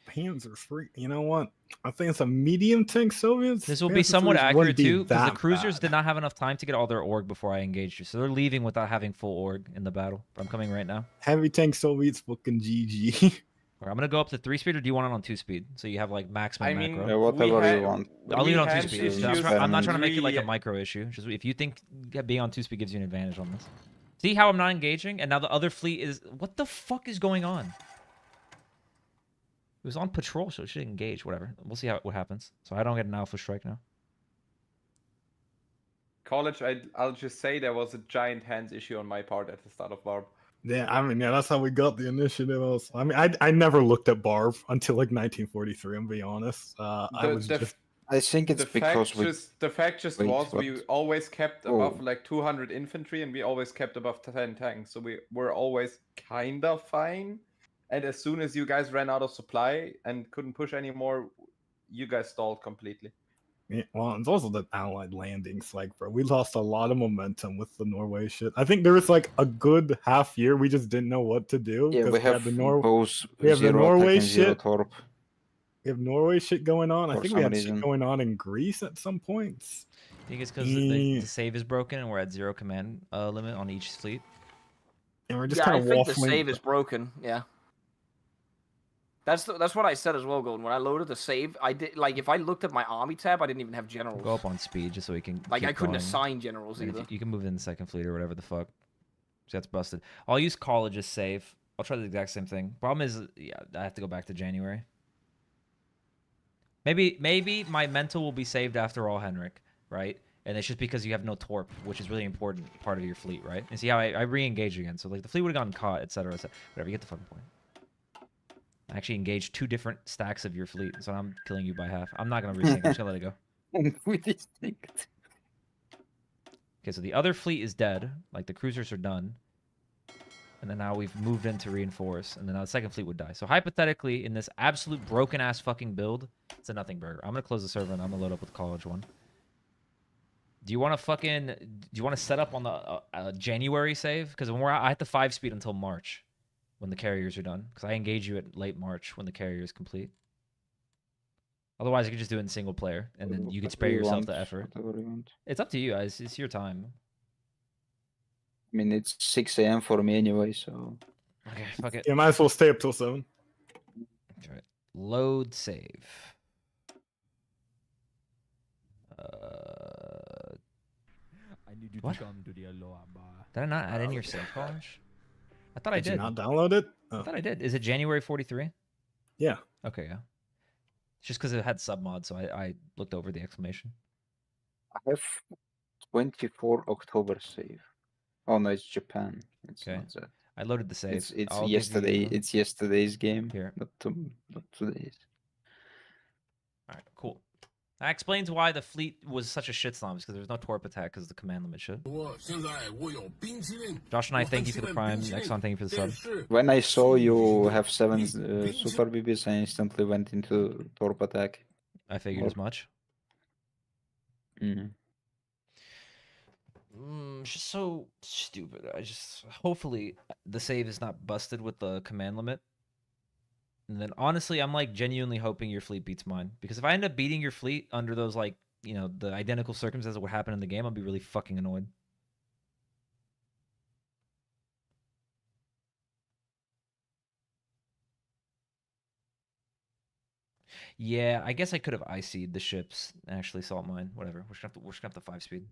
Panzer free. You know what? I think it's a medium tank Soviets. This will be somewhat accurate too, because the cruisers did not have enough time to get all their org before I engaged you, so they're leaving without having full org in the battle. I'm coming right now. Heavy tank Soviets, fucking GG. I'm gonna go up to 3 speed, or do you want it on 2 speed? So you have like maximum macro. Whatever you want. I'll leave it on 2 speed. I'm not trying to make it like a micro issue. Just if you think being on 2 speed gives you an advantage on this. See how I'm not engaging, and now the other fleet is. What the fuck is going on? It was on patrol, so it should engage. Whatever. We'll see what happens. So I don't get an alpha strike now. College, I'll just say there was a giant hands issue on my part at the start of Barb. Yeah, I mean, that's how we got the initiative. Also, I mean, I never looked at Barb until like 1943. I'm being honest. I think it's because the fact was we always kept above like 200 infantry, and we always kept above 10 tanks. So we were always kind of fine. And as soon as you guys ran out of supply and couldn't push anymore, you guys stalled completely. Yeah, well, it's also the Allied landings. Like, bro, we lost a lot of momentum with the Norway shit. I think there was like a good half year we just didn't know what to do. Yeah, we have the Norway shit. We have Norway shit going on. I For think we some had shit reason. going on in Greece at some points. I think it's because the save is broken and we're at 0 command limit on each fleet. And we're just Yeah, kind I of think the waffling. save is broken. Yeah. That's what I said as well, Golden. When I loaded the save, I did if I looked at my army tab, I didn't even have generals. Go up on speed just so we can. I couldn't going. assign generals either. You can move in the second fleet or whatever the fuck. So that's busted. I'll use college as save. I'll try the exact same thing. Problem is, yeah, I have to go back to January. Maybe my mental will be saved after all, Henrik, right? And it's just because you have no torp, which is really important part of your fleet, right? And see how I re-engage again. So like the fleet would have gotten caught, etc. Whatever, you get the fucking point. I actually engaged 2 different stacks of your fleet, so I'm killing you by half. I'm not gonna resync. I'm just gonna let it go. Okay, so the other fleet is dead. Like the cruisers are done. And then now we've moved in to reinforce. And then now the second fleet would die. So hypothetically, in this absolute broken-ass fucking build, it's a nothing burger. I'm going to close the server and I'm going to load up with the college one. Do you want to set up on the January save? Because when I have to 5-speed until March when the carriers are done. Because I engage you at late March when the carrier is complete. Otherwise, you could just do it in single player. And then you could spare yourself the effort. It's up to you guys. It's your time. I mean, it's 6 a.m. for me anyway, so... Okay, fuck it. You might as well stay up till 7. Okay. Load save. I need you what? to come to the Aloha bar. Did I not add in your save college? I thought I did. Did you not download it? Oh. I thought I did. Is it January 43? Yeah. Okay, yeah. It's just because it had submod, so I looked over the exclamation. I have 24 October save. Oh no, it's Japan. It's okay. Not that. I loaded the save. It's yesterday. It's yesterday's game. Here. Not today's. All right, cool. That explains why the fleet was such a shitstorm, because there was no torp attack because the command limit shit. Josh and I thank you for the prime. Exxon, thank you for the sub. When I saw you have 7 super BBs, I instantly went into torp attack. I figured as much. Mm. It's just so stupid. Hopefully the save is not busted with the command limit. And then honestly, I'm like genuinely hoping your fleet beats mine. Because if I end up beating your fleet under those like, you know, the identical circumstances of what happened in the game, I'll be really fucking annoyed. Yeah, I guess I could have IC'd the ships and actually salt mine. Whatever. We're just gonna have to 5-speed.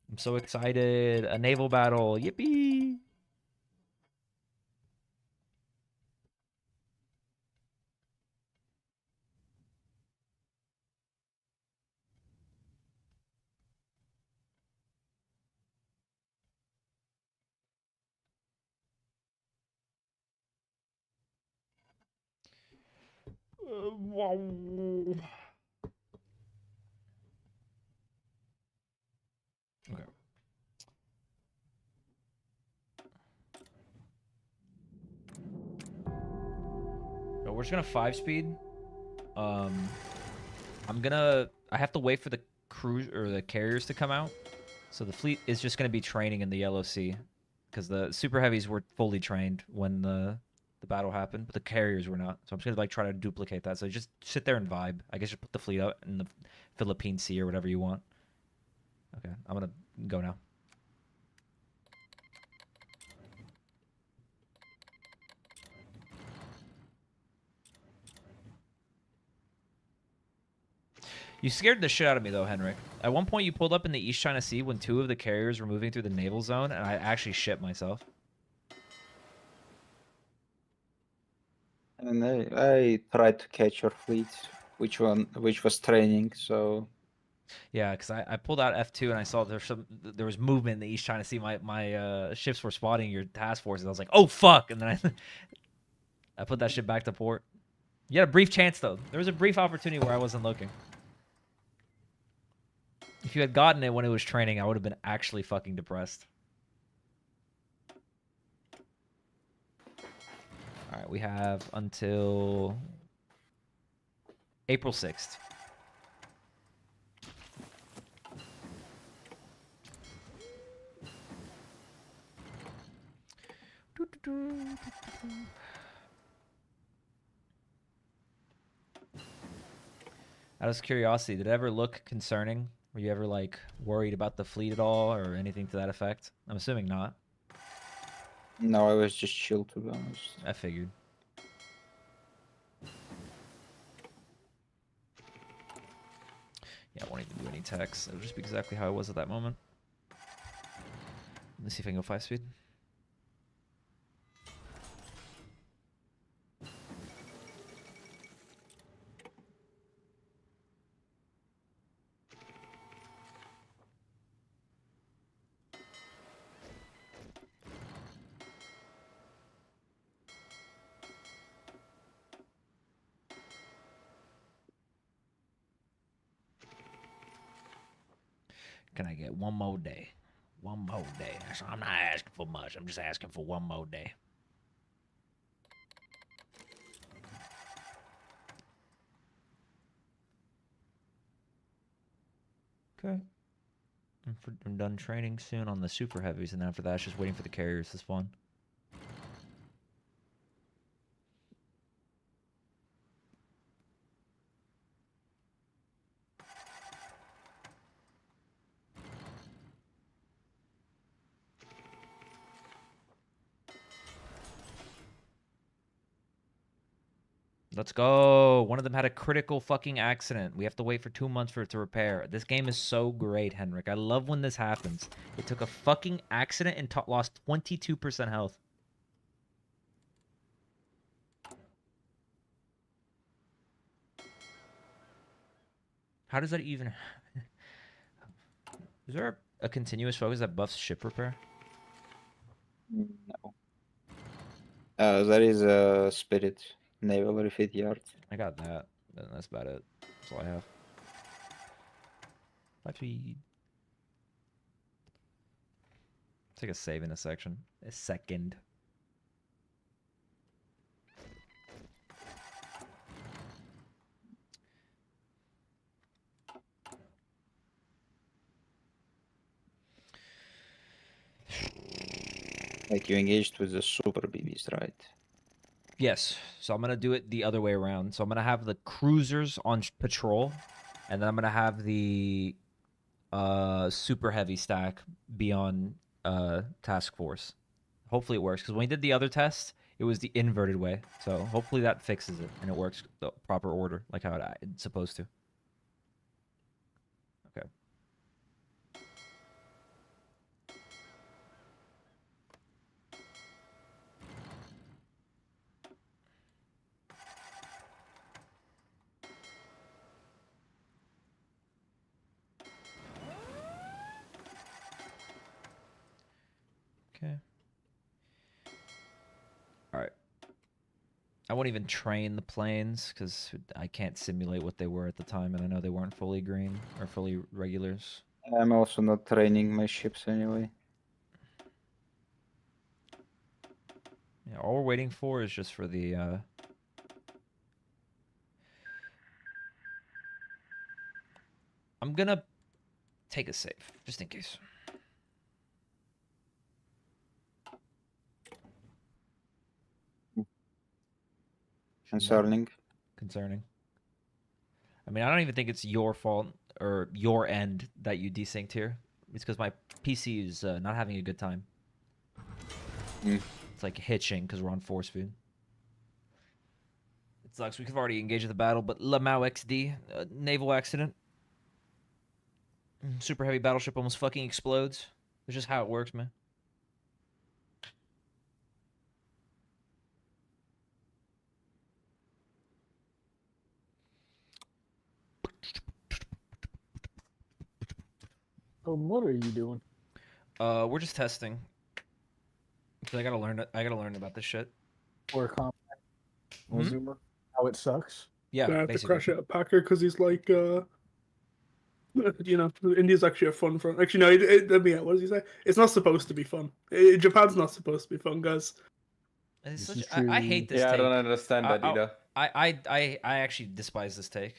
I'm so excited. A naval battle. Yippee! Wow. Okay. No, we're just gonna 5-speed. I have to wait for the cruise or the carriers to come out. So the fleet is just gonna be training in the Yellow Sea. Because the super heavies were fully trained when the battle happened, but the carriers were not. So I'm just gonna like try to duplicate that. So just sit there and vibe. I guess you put the fleet out in the Philippine Sea or whatever you want. Okay, I'm gonna go now. You scared the shit out of me, though, Henrik. At one point, you pulled up in the East China Sea when 2 of the carriers were moving through the naval zone, and I actually shit myself. And I tried to catch your fleet, which was training, so... Yeah, because I pulled out F2 and I saw there was movement in the East China Sea. My ships were spotting your task forces. I was like, oh, fuck! And then I put that shit back to port. You had a brief chance, though. There was a brief opportunity where I wasn't looking. If you had gotten it when it was training, I would have been actually fucking depressed. Alright, we have until April 6th. Out of curiosity, did it ever look concerning? Were you ever like worried about the fleet at all or anything to that effect? I'm assuming not. No, I was just chill, to be honest. I figured. Yeah, I won't even do any text. It'll just be exactly how it was at that moment. Let's see if I can go 5 speed. Can I get one more day? One more day. I'm not asking for much. I'm just asking for one more day. Okay. I'm done training soon on the super heavies, and after that, it's just waiting for the carriers to spawn. Let's go. One of them had a critical fucking accident. We have to wait for 2 months for it to repair. This game is so great, Henrik. I love when this happens. It took a fucking accident and lost 22% health. How does that even... Is there a continuous focus that buffs ship repair? No. There is a spirit. Naval refit yard. I got that. That's about it. That's all I have. 5 speed. Take a save in a section. A second. Like you engaged with the super BBs, right? Yes. So I'm going to do it the other way around. So I'm going to have the cruisers on patrol, and then I'm going to have the super heavy stack be on task force. Hopefully it works, because when we did the other test, it was the inverted way. So hopefully that fixes it, and it works the proper order, like how it's supposed to. Okay. Okay. All right. I won't even train the planes because I can't simulate what they were at the time, and I know they weren't fully green or fully regulars. I'm also not training my ships anyway. Yeah, all we're waiting for is just for the I'm gonna take a save, just in case. Concerning. Concerning. I mean, I don't even think it's your fault or your end that you desynced here. It's because my PC is not having a good time. It's like hitching because we're on 4 speed. It sucks. We could have already engaged the battle, but Lamau XD, naval accident. Super heavy battleship almost fucking explodes. It's just how it works, man. What are you doing? We're just testing. Cause I gotta learn about this shit. Or combat. Zoomer. How it sucks. Yeah, I have to crash out a Packer because he's like, you know, India's actually a fun front. Actually, no, let me out. What does he say? It's not supposed to be fun. Japan's not supposed to be fun, guys. I hate this. Yeah, I don't understand that either. I actually despise this take.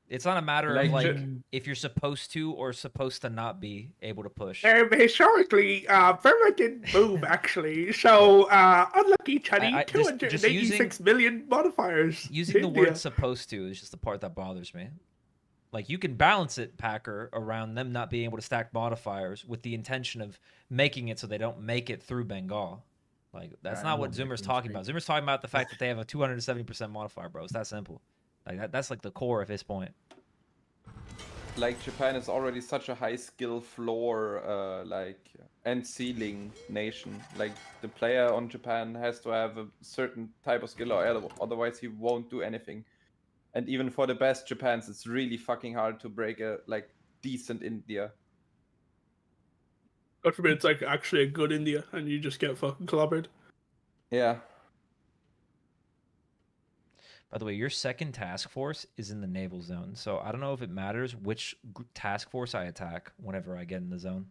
It's not a matter of like if you're supposed to or supposed to not be able to push. Historically, Burma didn't move actually. So unlucky Chinese, 286 million modifiers. Using the word "supposed to" is just the part that bothers me. Like you can balance it, Packer, around them not being able to stack modifiers with the intention of making it so they don't make it through Bengal. Like that's not what Zoomer's talking about. Zoomer's talking about the fact that they have a 270% modifier, bro. It's that simple. Like that's like the core of his point. Like Japan is already such a high skill floor, and ceiling nation. Like the player on Japan has to have a certain type of skill, or otherwise he won't do anything. And even for the best Japans, it's really fucking hard to break a decent India. God forbid it's like actually a good India, and you just get fucking clobbered. Yeah. By the way, your second task force is in the naval zone, so I don't know if it matters which task force I attack whenever I get in the zone.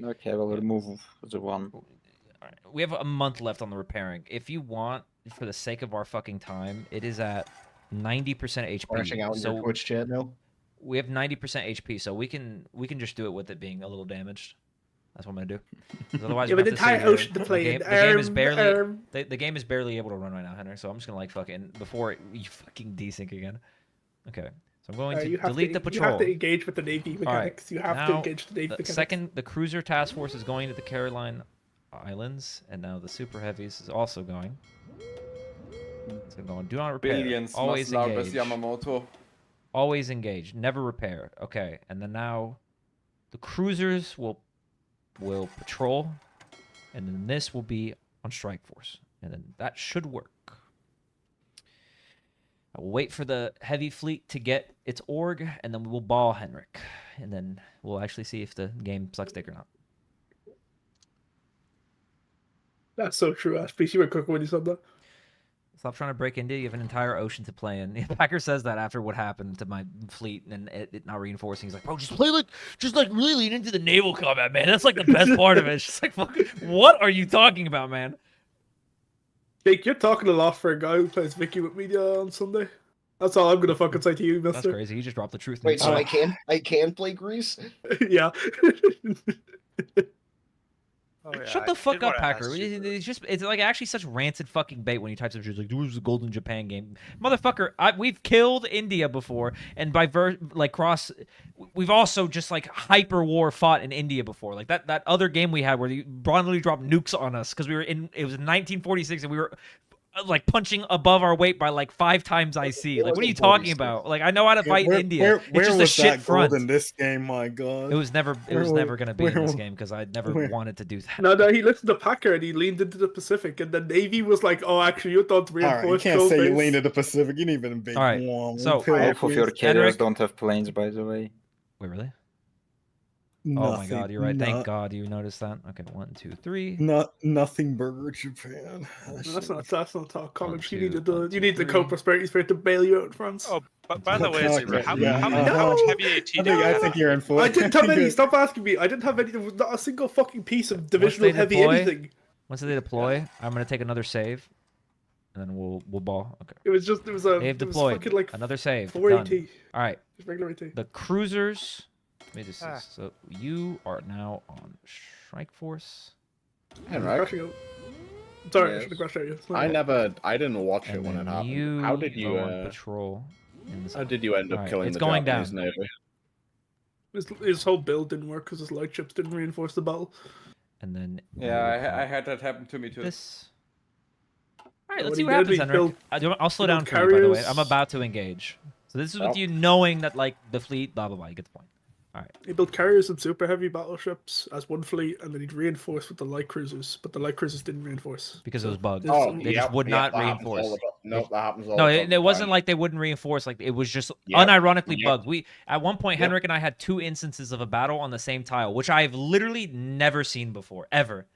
Okay, we'll remove the one. All right. We have a month left on the repairing. If you want, for the sake of our fucking time, it is at 90% HP. Crashing out in your Twitch chat now. We have 90% HP, so we can just do it with it being a little damaged. That's what I'm gonna do. Otherwise, yeah, but the entire ocean to play the game is barely the game is barely able to run right now, Henry. So I'm just gonna like fucking before you fucking desync again. Okay, so I'm going to delete the patrol. You have to engage with the Navy mechanics. Right. You have to engage the Navy mechanics. The cruiser task force is going to the Caroline Islands, and now the super heavies is also going. So going. Do not repair. Billions always must engage. Yamamoto. Always engage. Never repair. Okay, and then now the cruisers will patrol, and then this will be on strike force, and then that should work. I will wait for the heavy fleet to get its org, and then we will ball Henrik, and then we'll actually see if the game sucks dick or not. That's so true, Ashby. You were quick when you said that. Stop trying to break India. You have an entire ocean to play in. Packer says that after what happened to my fleet and it not reinforcing. He's like, bro, just really lean into the naval combat, man. That's like the best part of it. It's just like, fuck, what are you talking about, man? Jake, you're talking a lot for a guy who plays Vicky with me on Sunday. That's all I'm gonna fucking say to you, mister. That's crazy. He just dropped the truth. Wait, so I can play Greece? Yeah. Oh, yeah, Shut the fuck up, Packer. It's like actually such rancid fucking bait when you type some shit like, "Who's the Golden Japan game?" Motherfucker, we've killed India before, and we've also just like hyper war fought in India before. Like that other game we had where you literally dropped nukes on us because it was in 1946 and we were like punching above our weight by like 5 times IC. Like, what are you talking about? Like, I know how to fight India. Where it's just was a shit front. In this game, my god. It was never going to be in this game because I never wanted to do that. No, he listened to Packer and he leaned into the Pacific, and the Navy was like, "Oh, actually, you thought reinforced." You can't say you leaned into the Pacific. You didn't even big one. So half of your carriers don't have planes, by the way. Wait, really? Nothing, oh my god, you're right. Thank God you noticed that. Okay, 1, 2, 3. Nothing burger Japan. That's not talk college. You need the co-prosperity spirit to bail you out in France. Oh, by the way, how much heavy AT I think you're in for. I didn't have any. Stop asking me. I didn't have any. There was not a single fucking piece of divisional heavy anything. Once they deploy, I'm gonna take another save, and then we'll ball. Okay. It was they've deployed. Fucking like another save. 4 AT. All right. Just regular AT. The cruisers. So you are now on strike force. Henrik. Sorry, yes. I should have crashed you. I didn't watch it when it happened. How did you patrol? How did you end up killing the Japanese Navy? His whole build didn't work because his light ships didn't reinforce the battle. And then I had that happen to me too. All right, let's see what happens, Henrik. I'll slow down for you, by the way. I'm about to engage. So this is with you knowing that like the fleet, blah blah blah. You get the point. All right. He built carriers and super heavy battleships as one fleet, and then he'd reinforce with the light cruisers, but the light cruisers didn't reinforce because it was bugged. They just would not reinforce. No, that happens all no, the time. It wasn't like they wouldn't reinforce. Like it was just unironically bugged. At one point, Henrik and I had 2 instances of a battle on the same tile, which I've literally never seen before, ever.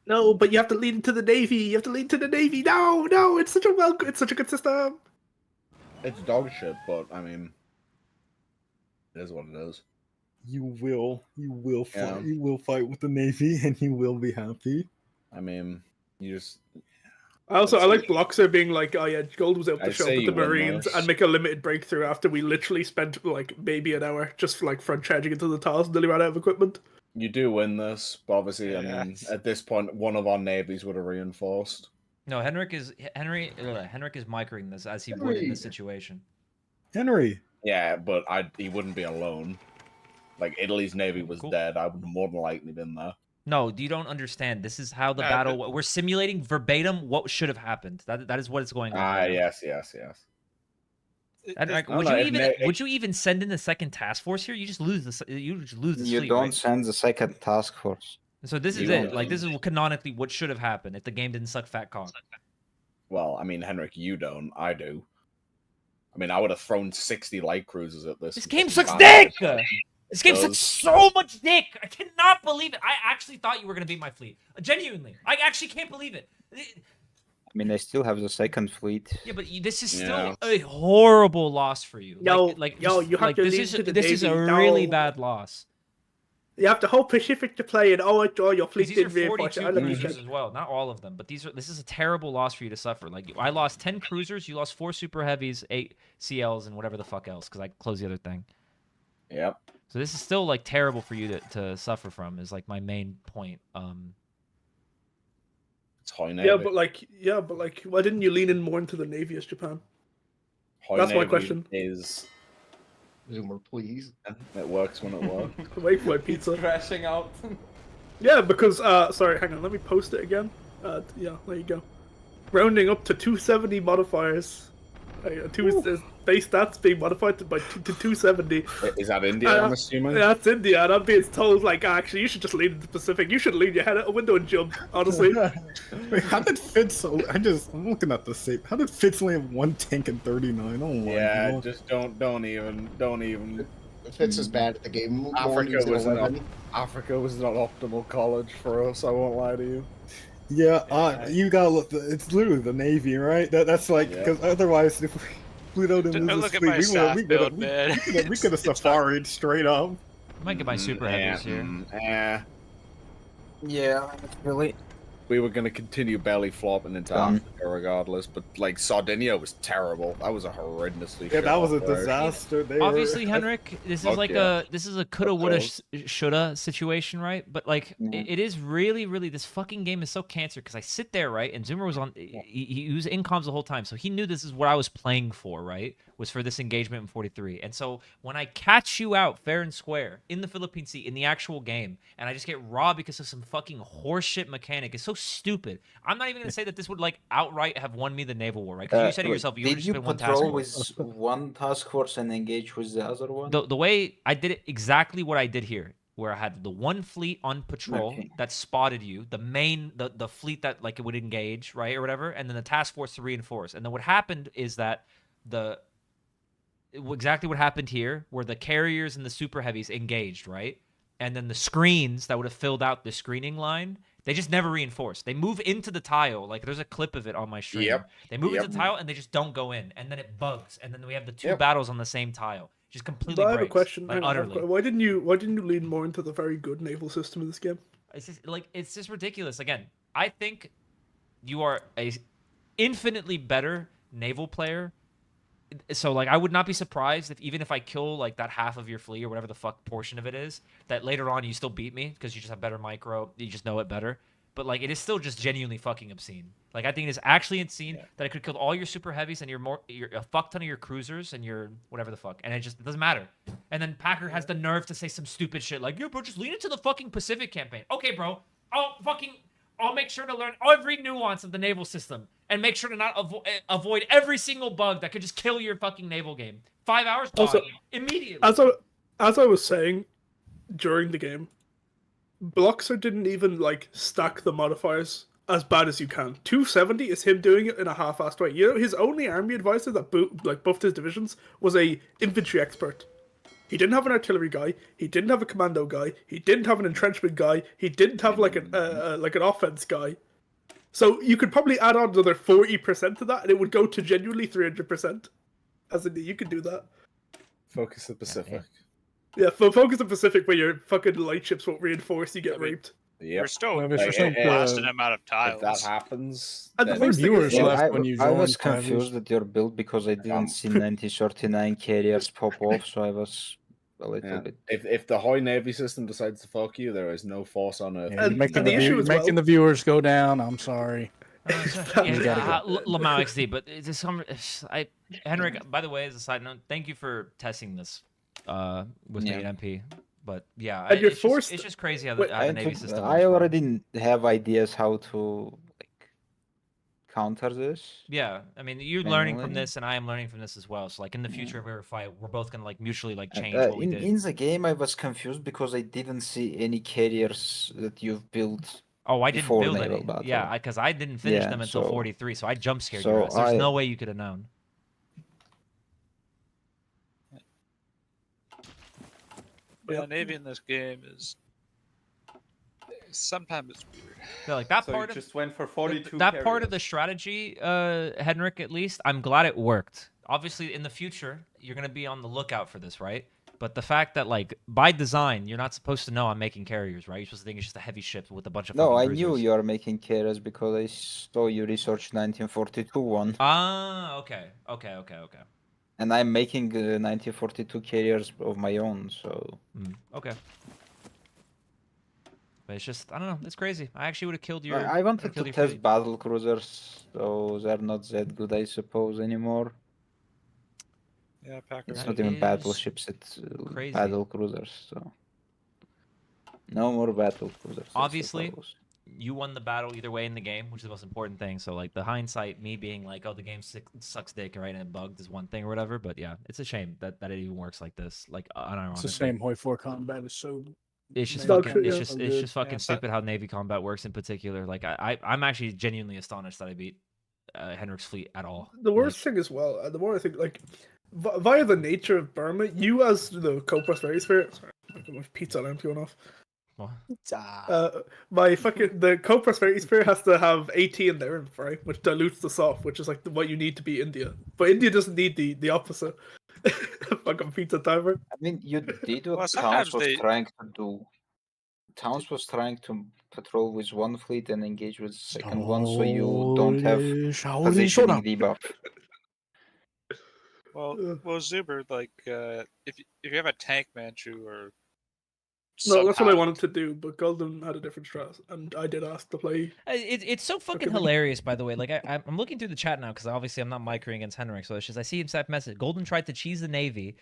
No, but you have to lean into the Navy. No, it's such a good system. It's dog shit, but I mean. It is what it is. You will fight. Yeah. You will fight with the Navy, and you will be happy. I mean, you just. I like Bloxer being like, oh yeah, gold was out to show up with the Marines this. and make a limited breakthrough after we literally spent like maybe an hour just for like front charging into the tiles until he ran out of equipment. You do win this, but obviously, I mean, at this point, one of our navies would have reinforced. No, Henrik is microing this as he would in this situation. Henry. Yeah, but he wouldn't be alone. Like Italy's navy was dead. I would have more than likely been there. No, you don't understand. This is how the battle. We're simulating verbatim what should have happened. That is what is going on. Right yes. Henrik, would you even send in the second task force here? You just lose the. You fleet, don't right? Send the second task force. So this is it. Like this is canonically what should have happened if the game didn't suck fat cock. Well, I mean, Henrik, you don't. I do. I mean, I would have thrown 60 light cruisers at this. This game sucks dick! This game sucks so much dick! I cannot believe it! I actually thought you were going to beat my fleet. Genuinely. I actually can't believe it. I mean, they still have the second fleet. Yeah, but this is still a horrible loss for you. You have to this is a really bad loss. You have the whole Pacific to play, and your fleet didn't reinforce it. 42 cruisers as well, not all of them, but this is a terrible loss for you to suffer. Like I lost 10 cruisers, you lost 4 super heavies, 8 CLs, and whatever the fuck else, because I closed the other thing. Yep. So this is still like terrible for you to suffer from. Is like my main point. It's high navy. Yeah, but like, why didn't you lean in more into the navy as Japan? High That's my navy question. Is Zoomer, please. It works when it works. Wait for my pizza. Crashing out. Yeah, because sorry, hang on, let me post it again. Yeah, there you go. Rounding up to 270 modifiers. Base stats being modified to 270. Is that India? I'm assuming. That's India, and I'm being told like, actually, you should just lean into the Pacific. You should lean your head out a window and jump. Honestly. Wait, how did Fitz? I'm looking at the save. How did Fitz only have 1 tank and 39? Oh my God. Just don't even. Fitz is bad at the game. Africa was not optimal college for us. I won't lie to you. Yeah, you gotta look. It's literally the Navy, right? That's like because otherwise, if Pluto didn't lose his fleet, we could have safaried straight up. I might get my super heavies here. Yeah, really. We were going to continue belly flopping into Africa regardless, but like Sardinia was terrible. That was a horrendously. Yeah, that was a disaster. Obviously, Henrik, this is like a coulda, woulda, shoulda situation, right? But like, it is really, really, this fucking game is so cancer because I sit there, right, and Zoomer was on. He was in comms the whole time, so he knew this is what I was playing for, right? Was for this engagement in 43. And so when I catch you out fair and square in the Philippine Sea in the actual game, and I just get robbed because of some fucking horseshit mechanic, it's so stupid. I'm not even gonna say that this would like outright have won me the naval war, right? Because you said it yourself, you would just been one task force. With one task force and engage with the other one? The way I did it, exactly what I did here, where I had the one fleet on patrol that spotted you, the fleet that like it would engage, right, or whatever, and then the task force to reinforce. And then what happened is that exactly what happened here, where the carriers and the super heavies engaged, right? And then the screens that would have filled out the screening line, they just never reinforced. They move into the tile. Like there's a clip of it on my stream. They move into the tile and they just don't go in, and then it bugs, and then we have the two battles on the same tile. Just completely breaks. I have a question. Like, utterly. Why didn't you lean more into the very good naval system in this game? It's just ridiculous. Again, I think you are a infinitely better naval player. So like I would not be surprised even if I kill like that half of your fleet or whatever the fuck portion of it is, that later on you still beat me because you just have better micro, you just know it better. But like it is still just genuinely fucking obscene. Like I think it is actually obscene that I could kill all your super heavies and your a fuck ton of your cruisers and your whatever the fuck, and it doesn't matter. And then Packer has the nerve to say some stupid shit like, "Yeah, bro, just lean into the fucking Pacific campaign." Okay, bro, I'll make sure to learn every nuance of the naval system and make sure to not avoid every single bug that could just kill your fucking naval game. 5 hours, also, immediately. As I was saying during the game, Bloxer didn't even like stack the modifiers as bad as you can. 270 is him doing it in a half-assed way. You know, his only army advisor that buffed his divisions was a infantry expert. He didn't have an artillery guy. He didn't have a commando guy. He didn't have an entrenchment guy. He didn't have like an offense guy. So you could probably add on another 40% to that, and it would go to genuinely 300%. As in, you could do that. Focus the Pacific. Yeah, focus on Pacific where your fucking light ships won't reinforce, you get raped. We're still Like, blasting them out of tiles. If that happens, And the then worst thing is, I was confused at your build because I didn't see 9039 carriers pop off, so I was a little bit. If the high navy system decides to fuck you, there is no force on earth. Yeah, you're making the viewers go down. I'm sorry. Lamau XD, but it's some. Henrik, by the way, as a side note, thank you for testing this with me at MP. But yeah, and you're it's just crazy how the Navy system. I already have ideas how to counter this. Yeah, I mean, you're learning from this, and I am learning from this as well. So, like in the future, if we ever fight, we're both gonna like mutually like change what we did. In the game, I was confused because I didn't see any carriers that you've built. Oh, I didn't build any. Battle. Yeah, because I didn't finish them until 43, so I jump scared so your ass. There's no way you could have known. Yeah, Navy in this game is sometimes it's weird. Yeah, like that so part you just went for 42 that part of the strategy, Henrik, at least, I'm glad it worked. Obviously, in the future, you're gonna be on the lookout for this, right? But the fact that, like, by design, you're not supposed to know I'm making carriers, right? You're supposed to think it's just a heavy ship with a bunch of No, I cruisers. knew you are making carriers because I saw you research 1942 one. Ah, okay. And I'm making 1942 carriers of my own, so... Okay. But it's just, I don't know, it's crazy. I actually would have killed your... I wanted to test battle cruisers, so they're not that good, I suppose, anymore. Yeah, Packers. It's not even battleships, it's battle cruisers, so... No more battle cruisers. Obviously, you won the battle either way in the game, which is the most important thing. So, like, the hindsight, me being like, oh, the game sucks dick, right, and it bugged is one thing or whatever. But yeah, it's a shame that it even works like this. Like, unironically. It's the same. Hoi 4 combat is so... It's just fucking, it's just fucking stupid how Navy combat works in particular. Like, I'm actually genuinely astonished that I beat Henrik's fleet at all. The worst thing as well, the more I think, like, via the nature of Burma, you as the co-prosperity spirit... Sorry, my pizza alarm going off. My fucking the co-prosperity spirit has to have AT in there, right? Which dilutes the soft, which is like what you need to be India. But India doesn't need the opposite. Fucking pizza timer. I mean, you did what Towns was trying to do. Towns was trying to patrol with one fleet and engage with the second one, so you don't have positioning debuff. Well, Zuber, like, if you have a tank Manchu or no, that's what I wanted to do, but Golden had a different strat, and I did ask to play. It's so fucking hilarious, by the way. Like, I'm looking through the chat now, because obviously I'm not microing against Henrik, so it's just I see him type message. Golden tried to cheese the Navy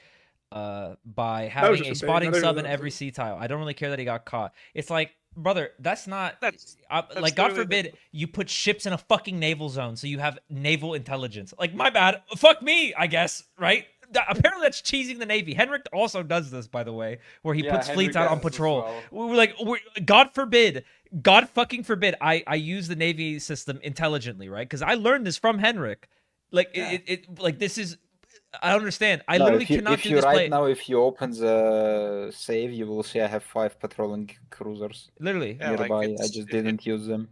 by having a spotting sub in every sea tile. I don't really care that he got caught. It's like, brother, that's like, God forbid you put ships in a fucking naval zone, so you have naval intelligence. Like, my bad. Fuck me, I guess, right? Apparently that's cheesing the Navy. Henrik also does this, by the way, where he puts fleets out on patrol. God forbid, God fucking forbid, I use the Navy system intelligently, right? Because I learned this from Henrik. Like, like, this is, I understand. I literally cannot do this play. Now, if you open the save, you will see I have 5 patrolling cruisers. Literally. Yeah, nearby. like, I just didn't use them.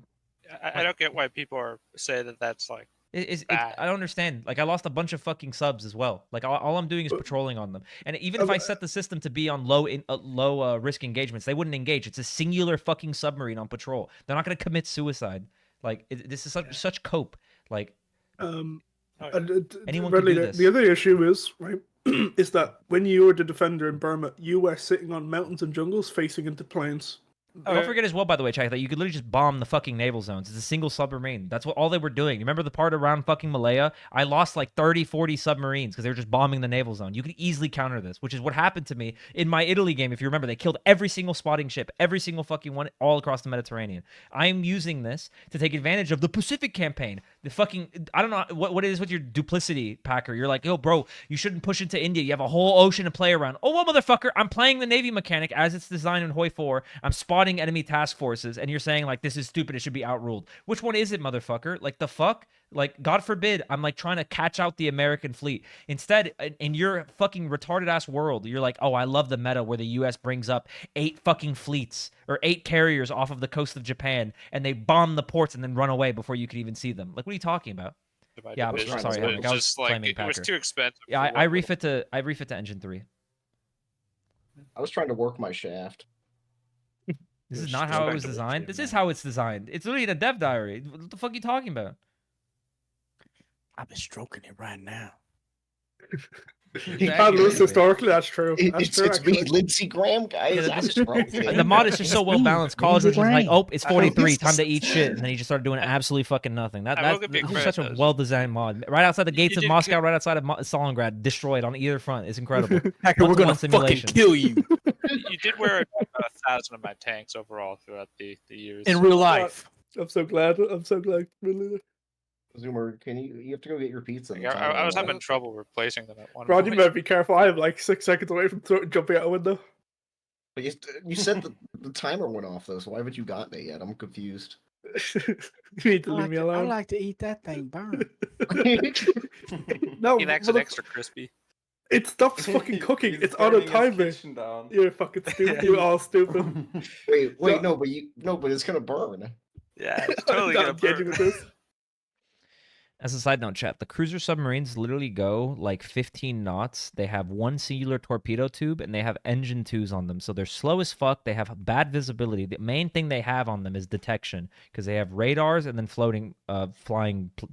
I don't get why people say that that's like... I don't understand. Like, I lost a bunch of fucking subs as well. Like, all I'm doing is patrolling on them. And even if I set the system to be on low risk engagements, they wouldn't engage. It's a singular fucking submarine on patrol. They're not going to commit suicide. Like, this is such cope. Like, anyone can do this. The other issue is, right, is that when you were the defender in Burma, you were sitting on mountains and jungles facing into plains. Oh, don't forget as well, by the way, Chad, that you could literally just bomb the fucking naval zones. It's a single submarine. That's all they were doing. Remember the part around fucking Malaya? I lost like 30, 40 submarines because they were just bombing the naval zone. You could easily counter this, which is what happened to me in my Italy game. If you remember, they killed every single spotting ship, every single fucking one, all across the Mediterranean. I'm using this to take advantage of the Pacific campaign. The fucking, I don't know what it is with your duplicity, Packer. You're like, yo, bro, you shouldn't push into India. You have a whole ocean to play around. Oh, well, motherfucker, I'm playing the Navy mechanic as it's designed in Hoi 4. I'm spotting enemy task forces, and you're saying, like, this is stupid. It should be outruled. Which one is it, motherfucker? Like, the fuck? Like, God forbid, I'm, like, trying to catch out the American fleet. Instead, in your fucking retarded-ass world, you're like, oh, I love the meta where the U.S. brings up 8 fucking fleets or 8 carriers off of the coast of Japan, and they bomb the ports and then run away before you could even see them. Like, what are you talking about? Yeah, I'm sorry, Henrik. I was just like, it was too expensive. Yeah, I refit to Engine 3. I was trying to work my shaft. This is not how it was designed. This is how it's designed. It's literally in a dev diary. What the fuck are you talking about? I've been stroking it right now. Historically, that's true. It's me, Lindsey Graham, guys. The mod is just so well balanced. College was just like, oh, it's 43, time to eat shit, and then he just started doing absolutely fucking nothing. That's such a well-designed mod. Right outside the gates of Moscow, right outside of Stalingrad, destroyed on either front. It's incredible. Hacker, we're gonna fucking kill you. You did wear 1,000 of my tanks overall throughout the years. In real life. I'm so glad. I'm so glad. Really. Zoomer, you have to go get your pizza. I was having trouble replacing them at one Rod, point. you better be careful. I am like 6 seconds away from jumping out a window. But you said the timer went off though, so why haven't you gotten it yet? I'm confused. You need to leave me alone. I like to eat that thing burn. No, He makes it extra crispy. It stops fucking cooking. It's on a timer. You're fucking stupid. You're all stupid. Wait, no, but it's gonna burn. Yeah, it's totally gonna burn. With this. As a side note, chat, the cruiser submarines literally go like 15 knots. They have one singular torpedo tube, and they have engine 2s on them. So they're slow as fuck. They have bad visibility. The main thing they have on them is detection, because they have radars and then flying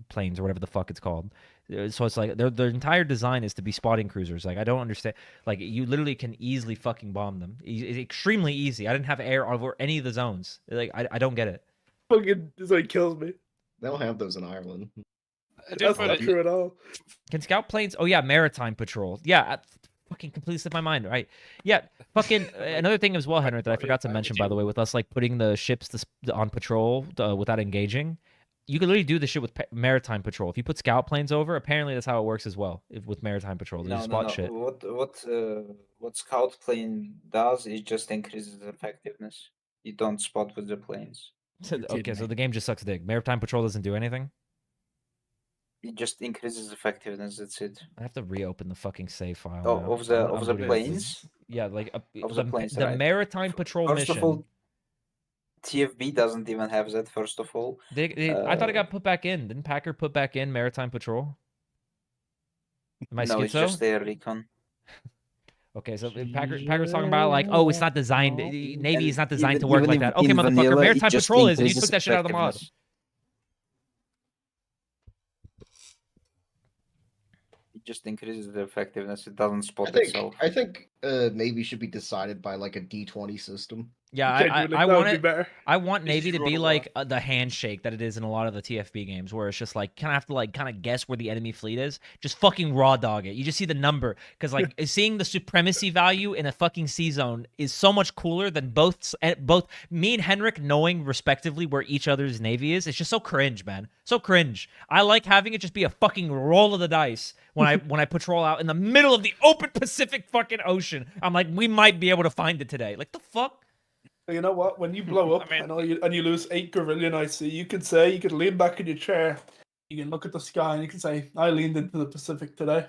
planes or whatever the fuck it's called. So it's like their entire design is to be spotting cruisers. Like, I don't understand. Like, you literally can easily fucking bomb them. It's extremely easy. I didn't have air over any of the zones. Like, I don't get it. Fucking, this like kills me. They don't have those in Ireland. That's not true at all. Can scout planes? Oh yeah, maritime patrol. Yeah, I fucking completely slipped my mind. Right? Yeah, fucking another thing as well, Henrik, that I forgot to mention, by the way, with us like putting the ships on patrol without engaging. You can literally do the shit with maritime patrol. If you put scout planes over, apparently that's how it works as well. With maritime patrol, they spot shit. What scout plane does is just increases effectiveness. You don't spot with the planes. Okay, so the game just sucks dick. Maritime patrol doesn't do anything. It just increases effectiveness. That's it. I have to reopen the fucking save file. Oh, of the planes. Yeah, like of the planes. The maritime patrol mission. First of all, TFB doesn't even have that. First of all, I thought it got put back in. Didn't Packer put back in maritime patrol? Am I no, schizo? It's just air recon. Okay, so Packer's talking about like, oh, it's not designed. Navy is not designed to work like that. Okay, motherfucker, vanilla, maritime patrol is, and you took that shit out of the mod. It just increases the effectiveness. It doesn't spot itself. I think Navy should be decided by like a D20 system. Yeah, I want Navy to be like the handshake that it is in a lot of the TFB games, where it's just like kind of have to like kind of guess where the enemy fleet is. Just fucking raw dog it. You just see the number, because like seeing the supremacy value in a fucking C zone is so much cooler than both me and Henrik knowing respectively where each other's navy is. It's just so cringe, man. So cringe. I like having it just be a fucking roll of the dice when I patrol out in the middle of the open Pacific fucking ocean. I'm like, we might be able to find it today. Like, the fuck? You know what? When you blow up and you lose 8 Guerrillion IC, you can lean back in your chair, you can look at the sky, and you can say, I leaned into the Pacific today.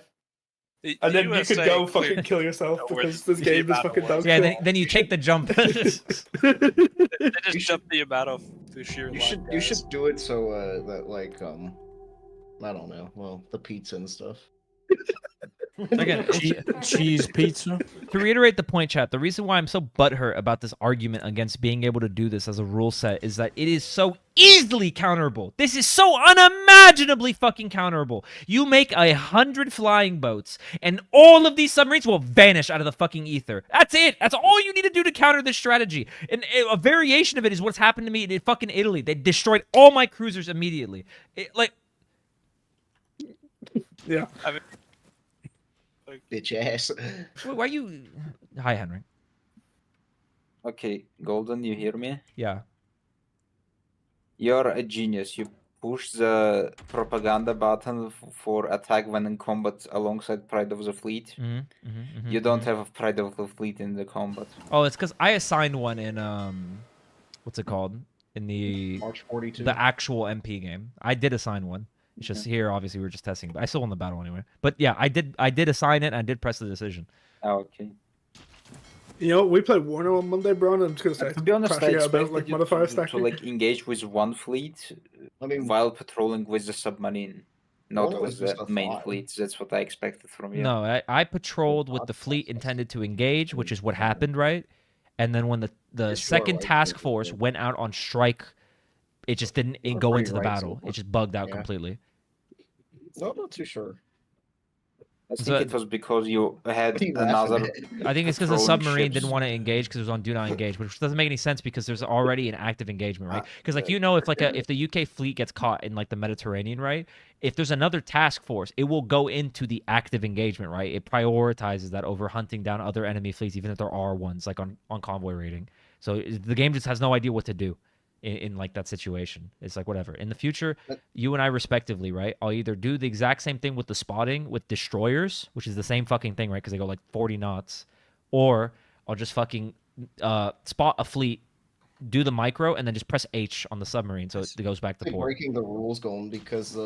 And then you could go fucking kill yourself because this game is fucking dog shit. Yeah, then you take the jump. They just jump the Yamato through sheer luck. You should do it so that like I don't know, well, the pizza and stuff. Again, cheese pizza. To reiterate the point, chat, the reason why I'm so butthurt about this argument against being able to do this as a rule set is that it is so easily counterable. This is so unimaginably fucking counterable. You make 100 flying boats, and all of these submarines will vanish out of the fucking ether. That's it. That's all you need to do to counter this strategy. And a variation of it is what's happened to me in fucking Italy. They destroyed all my cruisers immediately. Yeah. I mean, bitch ass. Why you? Hi, Henry. Okay, Golden, you hear me? Yeah. You're a genius. You push the propaganda button for attack when in combat alongside Pride of the Fleet. You don't have a Pride of the Fleet in the combat. Oh, it's because I assigned one in what's it called? In the March 42. The actual MP game. I did assign one. It's just here, obviously, we were just testing. But I still won the battle anyway. But yeah, I did assign it, and I did press the decision. Oh, okay. You know, we played Warner on Monday, bro, and I'm just gonna say, to be honest, I about like modifier to like engage with one fleet while patrolling with the submarine. not with the main fleets. That's what I expected from you. No, I patrolled with the fleet intended to engage, which is what happened, right? And then when the second task force went out on strike, it just didn't go into the battle. It just bugged out completely. No, I'm not too sure. I think it was because you had another. I think it's because the submarine didn't want to engage because it was on do not engage, which doesn't make any sense because there's already an active engagement, right? Because like if the UK fleet gets caught in like the Mediterranean, right? If there's another task force, it will go into the active engagement, right? It prioritizes that over hunting down other enemy fleets, even if there are ones like on convoy raiding. So the game just has no idea what to do in like that situation. It's like whatever. In the future, you and I respectively, right? I'll either do the exact same thing with the spotting with destroyers, which is the same fucking thing, right? Because they go like 40 knots, or I'll just fucking spot a fleet, do the micro, and then just press H on the submarine so it goes back to port. Breaking the rules going because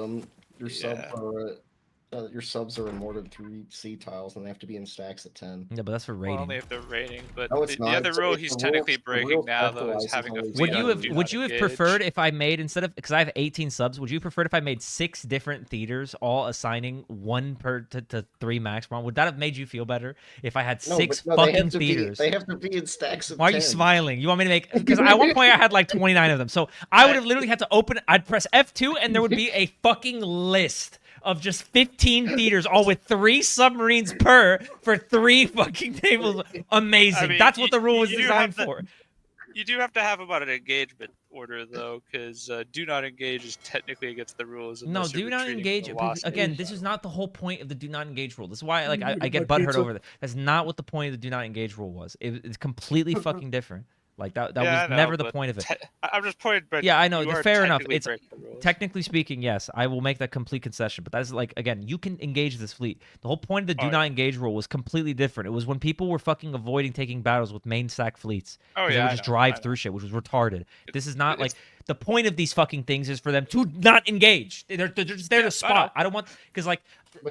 your subs are in more than 3 sea tiles and they have to be in stacks of 10. Yeah, but that's for raiding. Well, only if they're raiding. But no, the other rule he's technically breaking now, though, is having a fleet. Would you have preferred if I made, instead of, because I have 18 subs, would you prefer if I made 6 different theaters, all assigning 1 per to 3 max? Would that have made you feel better if I had 6 fucking theaters? They have to be in stacks of 10. Why are you smiling? You want me to make, because at one point I had like 29 of them. So I would have literally had to open, I'd press F2 and there would be a fucking list of just 15 theaters, all with 3 submarines per for 3 fucking tables. Amazing. I mean, that's what the rule was designed for. You do have to have about an engagement order, though, because do not engage is technically against the rules. No, do not engage. Again, this is not the whole point of the do not engage rule. This is why I get butthurt over that. That's not what the point of the do not engage rule was. It's completely fucking different. Like that was never the point of it. I'm just pointing. But yeah, I know. Fair enough. It's technically speaking, yes, I will make that complete concession. But that's like, again, you can engage this fleet. The whole point of the do not engage rule was completely different. It was when people were fucking avoiding taking battles with main stack fleets. Oh yeah, they would just drive through shit, which was retarded. This is not like the point of these fucking things is for them to not engage. They're just there to spot. I don't want because like.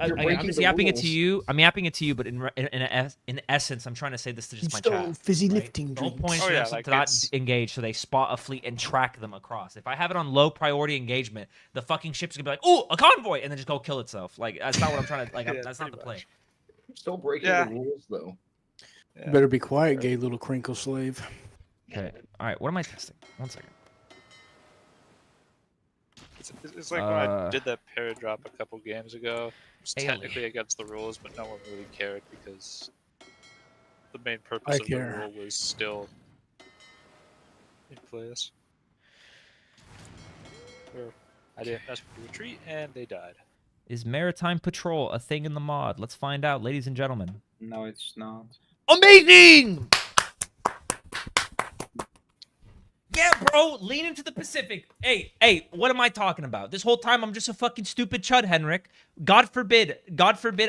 I'm just yapping it to you. I'm yapping it to you, but in essence, I'm trying to say this to just my chat. Fizzy lifting The whole point is to not engage, so they spot a fleet and track them across. If I have it on low priority engagement, the fucking ship's gonna be like, "Oh, a convoy," and then just go kill itself. Like that's not what I'm trying to. Like that's not the play. You're still breaking the rules, though. You better be quiet, gay little crinkle slave. Okay. All right. What am I testing? 1 second. It's like when I did that paradrop a couple games ago. It's technically against the rules, but no one really cared because the main purpose of the rule was still in place. I didn't mess with the retreat, and they died. Is maritime patrol a thing in the mod? Let's find out, ladies and gentlemen. No, it's not. Amazing! Yeah, bro, lean into the Pacific. Hey, what am I talking about? This whole time I'm just a fucking stupid chud, Henrik. God forbid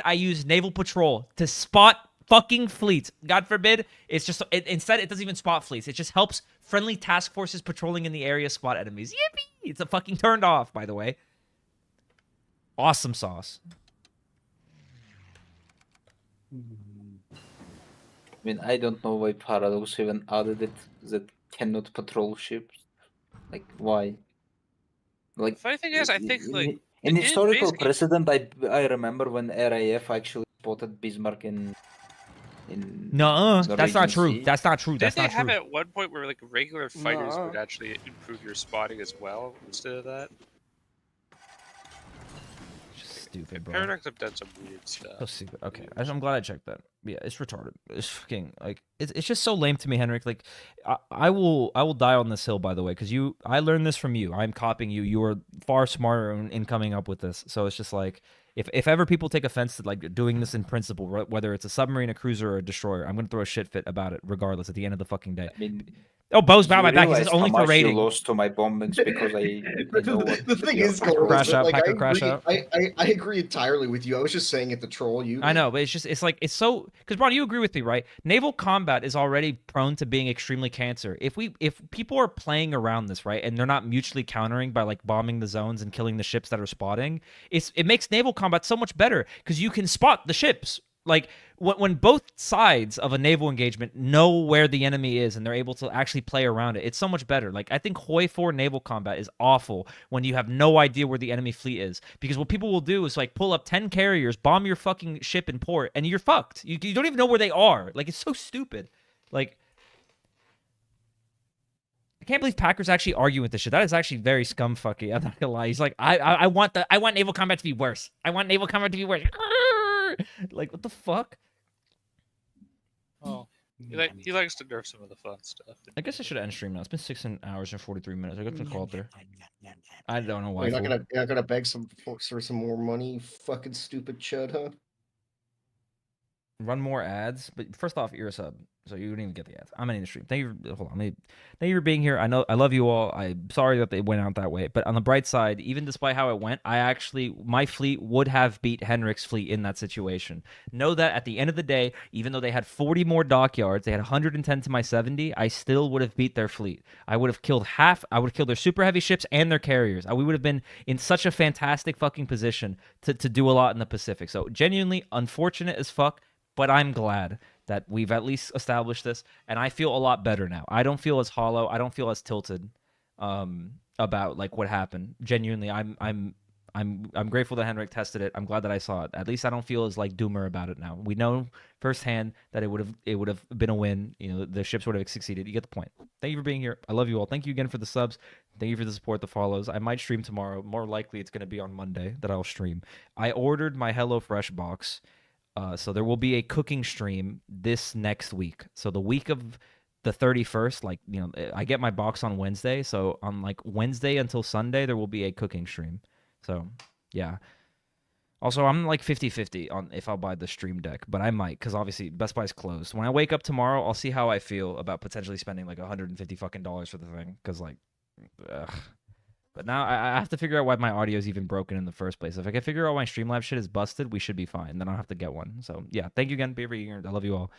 I use naval patrol to spot fucking fleets. God forbid, it's just, instead it doesn't even spot fleets. It just helps friendly task forces patrolling in the area spot enemies. Yippee! It's a fucking turned off, by the way. Awesome sauce. I mean, I don't know why Paradox even added it, that cannot patrol ships. Like, why? Like, the funny thing is, I think like in historical precedent, I remember when RAF actually spotted Bismarck in. No, that's not true. That's not true. That's not true. Did they have at one point where like regular fighters would actually improve your spotting as well instead of that? Stupid, bro. Paradox have done some weird stuff. So stupid. Okay, I'm glad I checked that. Yeah, it's retarded. It's fucking like it's just so lame to me, Henrik. Like I will die on this hill, by the way, because I learned this from you. I'm copying you. You are far smarter in coming up with this. So it's just like if ever people take offense to like doing this in principle, whether it's a submarine, a cruiser, or a destroyer, I'm gonna throw a shit fit about it, regardless. At the end of the fucking day. I mean, oh, Bo's bow my back. He says only for raiding. You lost to my bombings because I know what the thing is, crash out, like, Packer, crash out. I agree entirely with you. I was just saying it to troll you. I know, but it's like so because Ron, you agree with me, right? Naval combat is already prone to being extremely cancer. If people are playing around this, right, and they're not mutually countering by like bombing the zones and killing the ships that are spotting, it makes naval combat so much better because you can spot the ships. like when both sides of a naval engagement know where the enemy is and they're able to actually play around it, it's so much better. Like I think Hoi 4 naval combat is awful when you have no idea where the enemy fleet is, because what people will do is like pull up 10 carriers, bomb your fucking ship in port, and you're fucked. You don't even know where they are. Like it's so stupid. Like I can't believe Packer's actually arguing with this shit. That is actually very scumfucky. I'm not gonna lie. He's like, I want naval combat to be worse. I want naval combat to be worse. Like what the fuck? Oh, he likes to nerf some of the fun stuff. I guess I should end stream now. It's been 6 hours and 43 minutes. I got to call it there. I don't know why. You're not gonna beg some folks for some more money, you fucking stupid chud, huh? Run more ads, but first off, you're a sub, so you don't even get the ads. I'm ending the stream. Thank you. Hold on. Thank you for being here. I know I love you all. I'm sorry that they went out that way, but on the bright side, even despite how it went, my fleet would have beat Henrik's fleet in that situation. Know that at the end of the day, even though they had 40 more dockyards, they had 110 to my 70. I still would have beat their fleet. I would have killed half. I would have killed their super heavy ships and their carriers. We would have been in such a fantastic fucking position to do a lot in the Pacific. So genuinely unfortunate as fuck. But I'm glad that we've at least established this, and I feel a lot better now. I don't feel as hollow. I don't feel as tilted about like what happened. Genuinely, I'm grateful that Henrik tested it. I'm glad that I saw it. At least I don't feel as like doomer about it now. We know firsthand that it would have been a win. You know, the ships would have succeeded. You get the point. Thank you for being here. I love you all. Thank you again for the subs. Thank you for the support, the follows. I might stream tomorrow. More likely, it's going to be on Monday that I'll stream. I ordered my HelloFresh box. So there will be a cooking stream this next week. So the week of the 31st, like, you know, I get my box on Wednesday. So on like Wednesday until Sunday, there will be a cooking stream. So yeah. Also, I'm like 50-50 on if I'll buy the Stream Deck, but I might, because obviously Best Buy's closed. When I wake up tomorrow, I'll see how I feel about potentially spending like $150 fucking for the thing, because like, ugh. But now I have to figure out why my audio is even broken in the first place. If I can figure out why my Streamlabs shit is busted, we should be fine. Then I'll have to get one. So yeah, thank you again, Beaver. I love you all.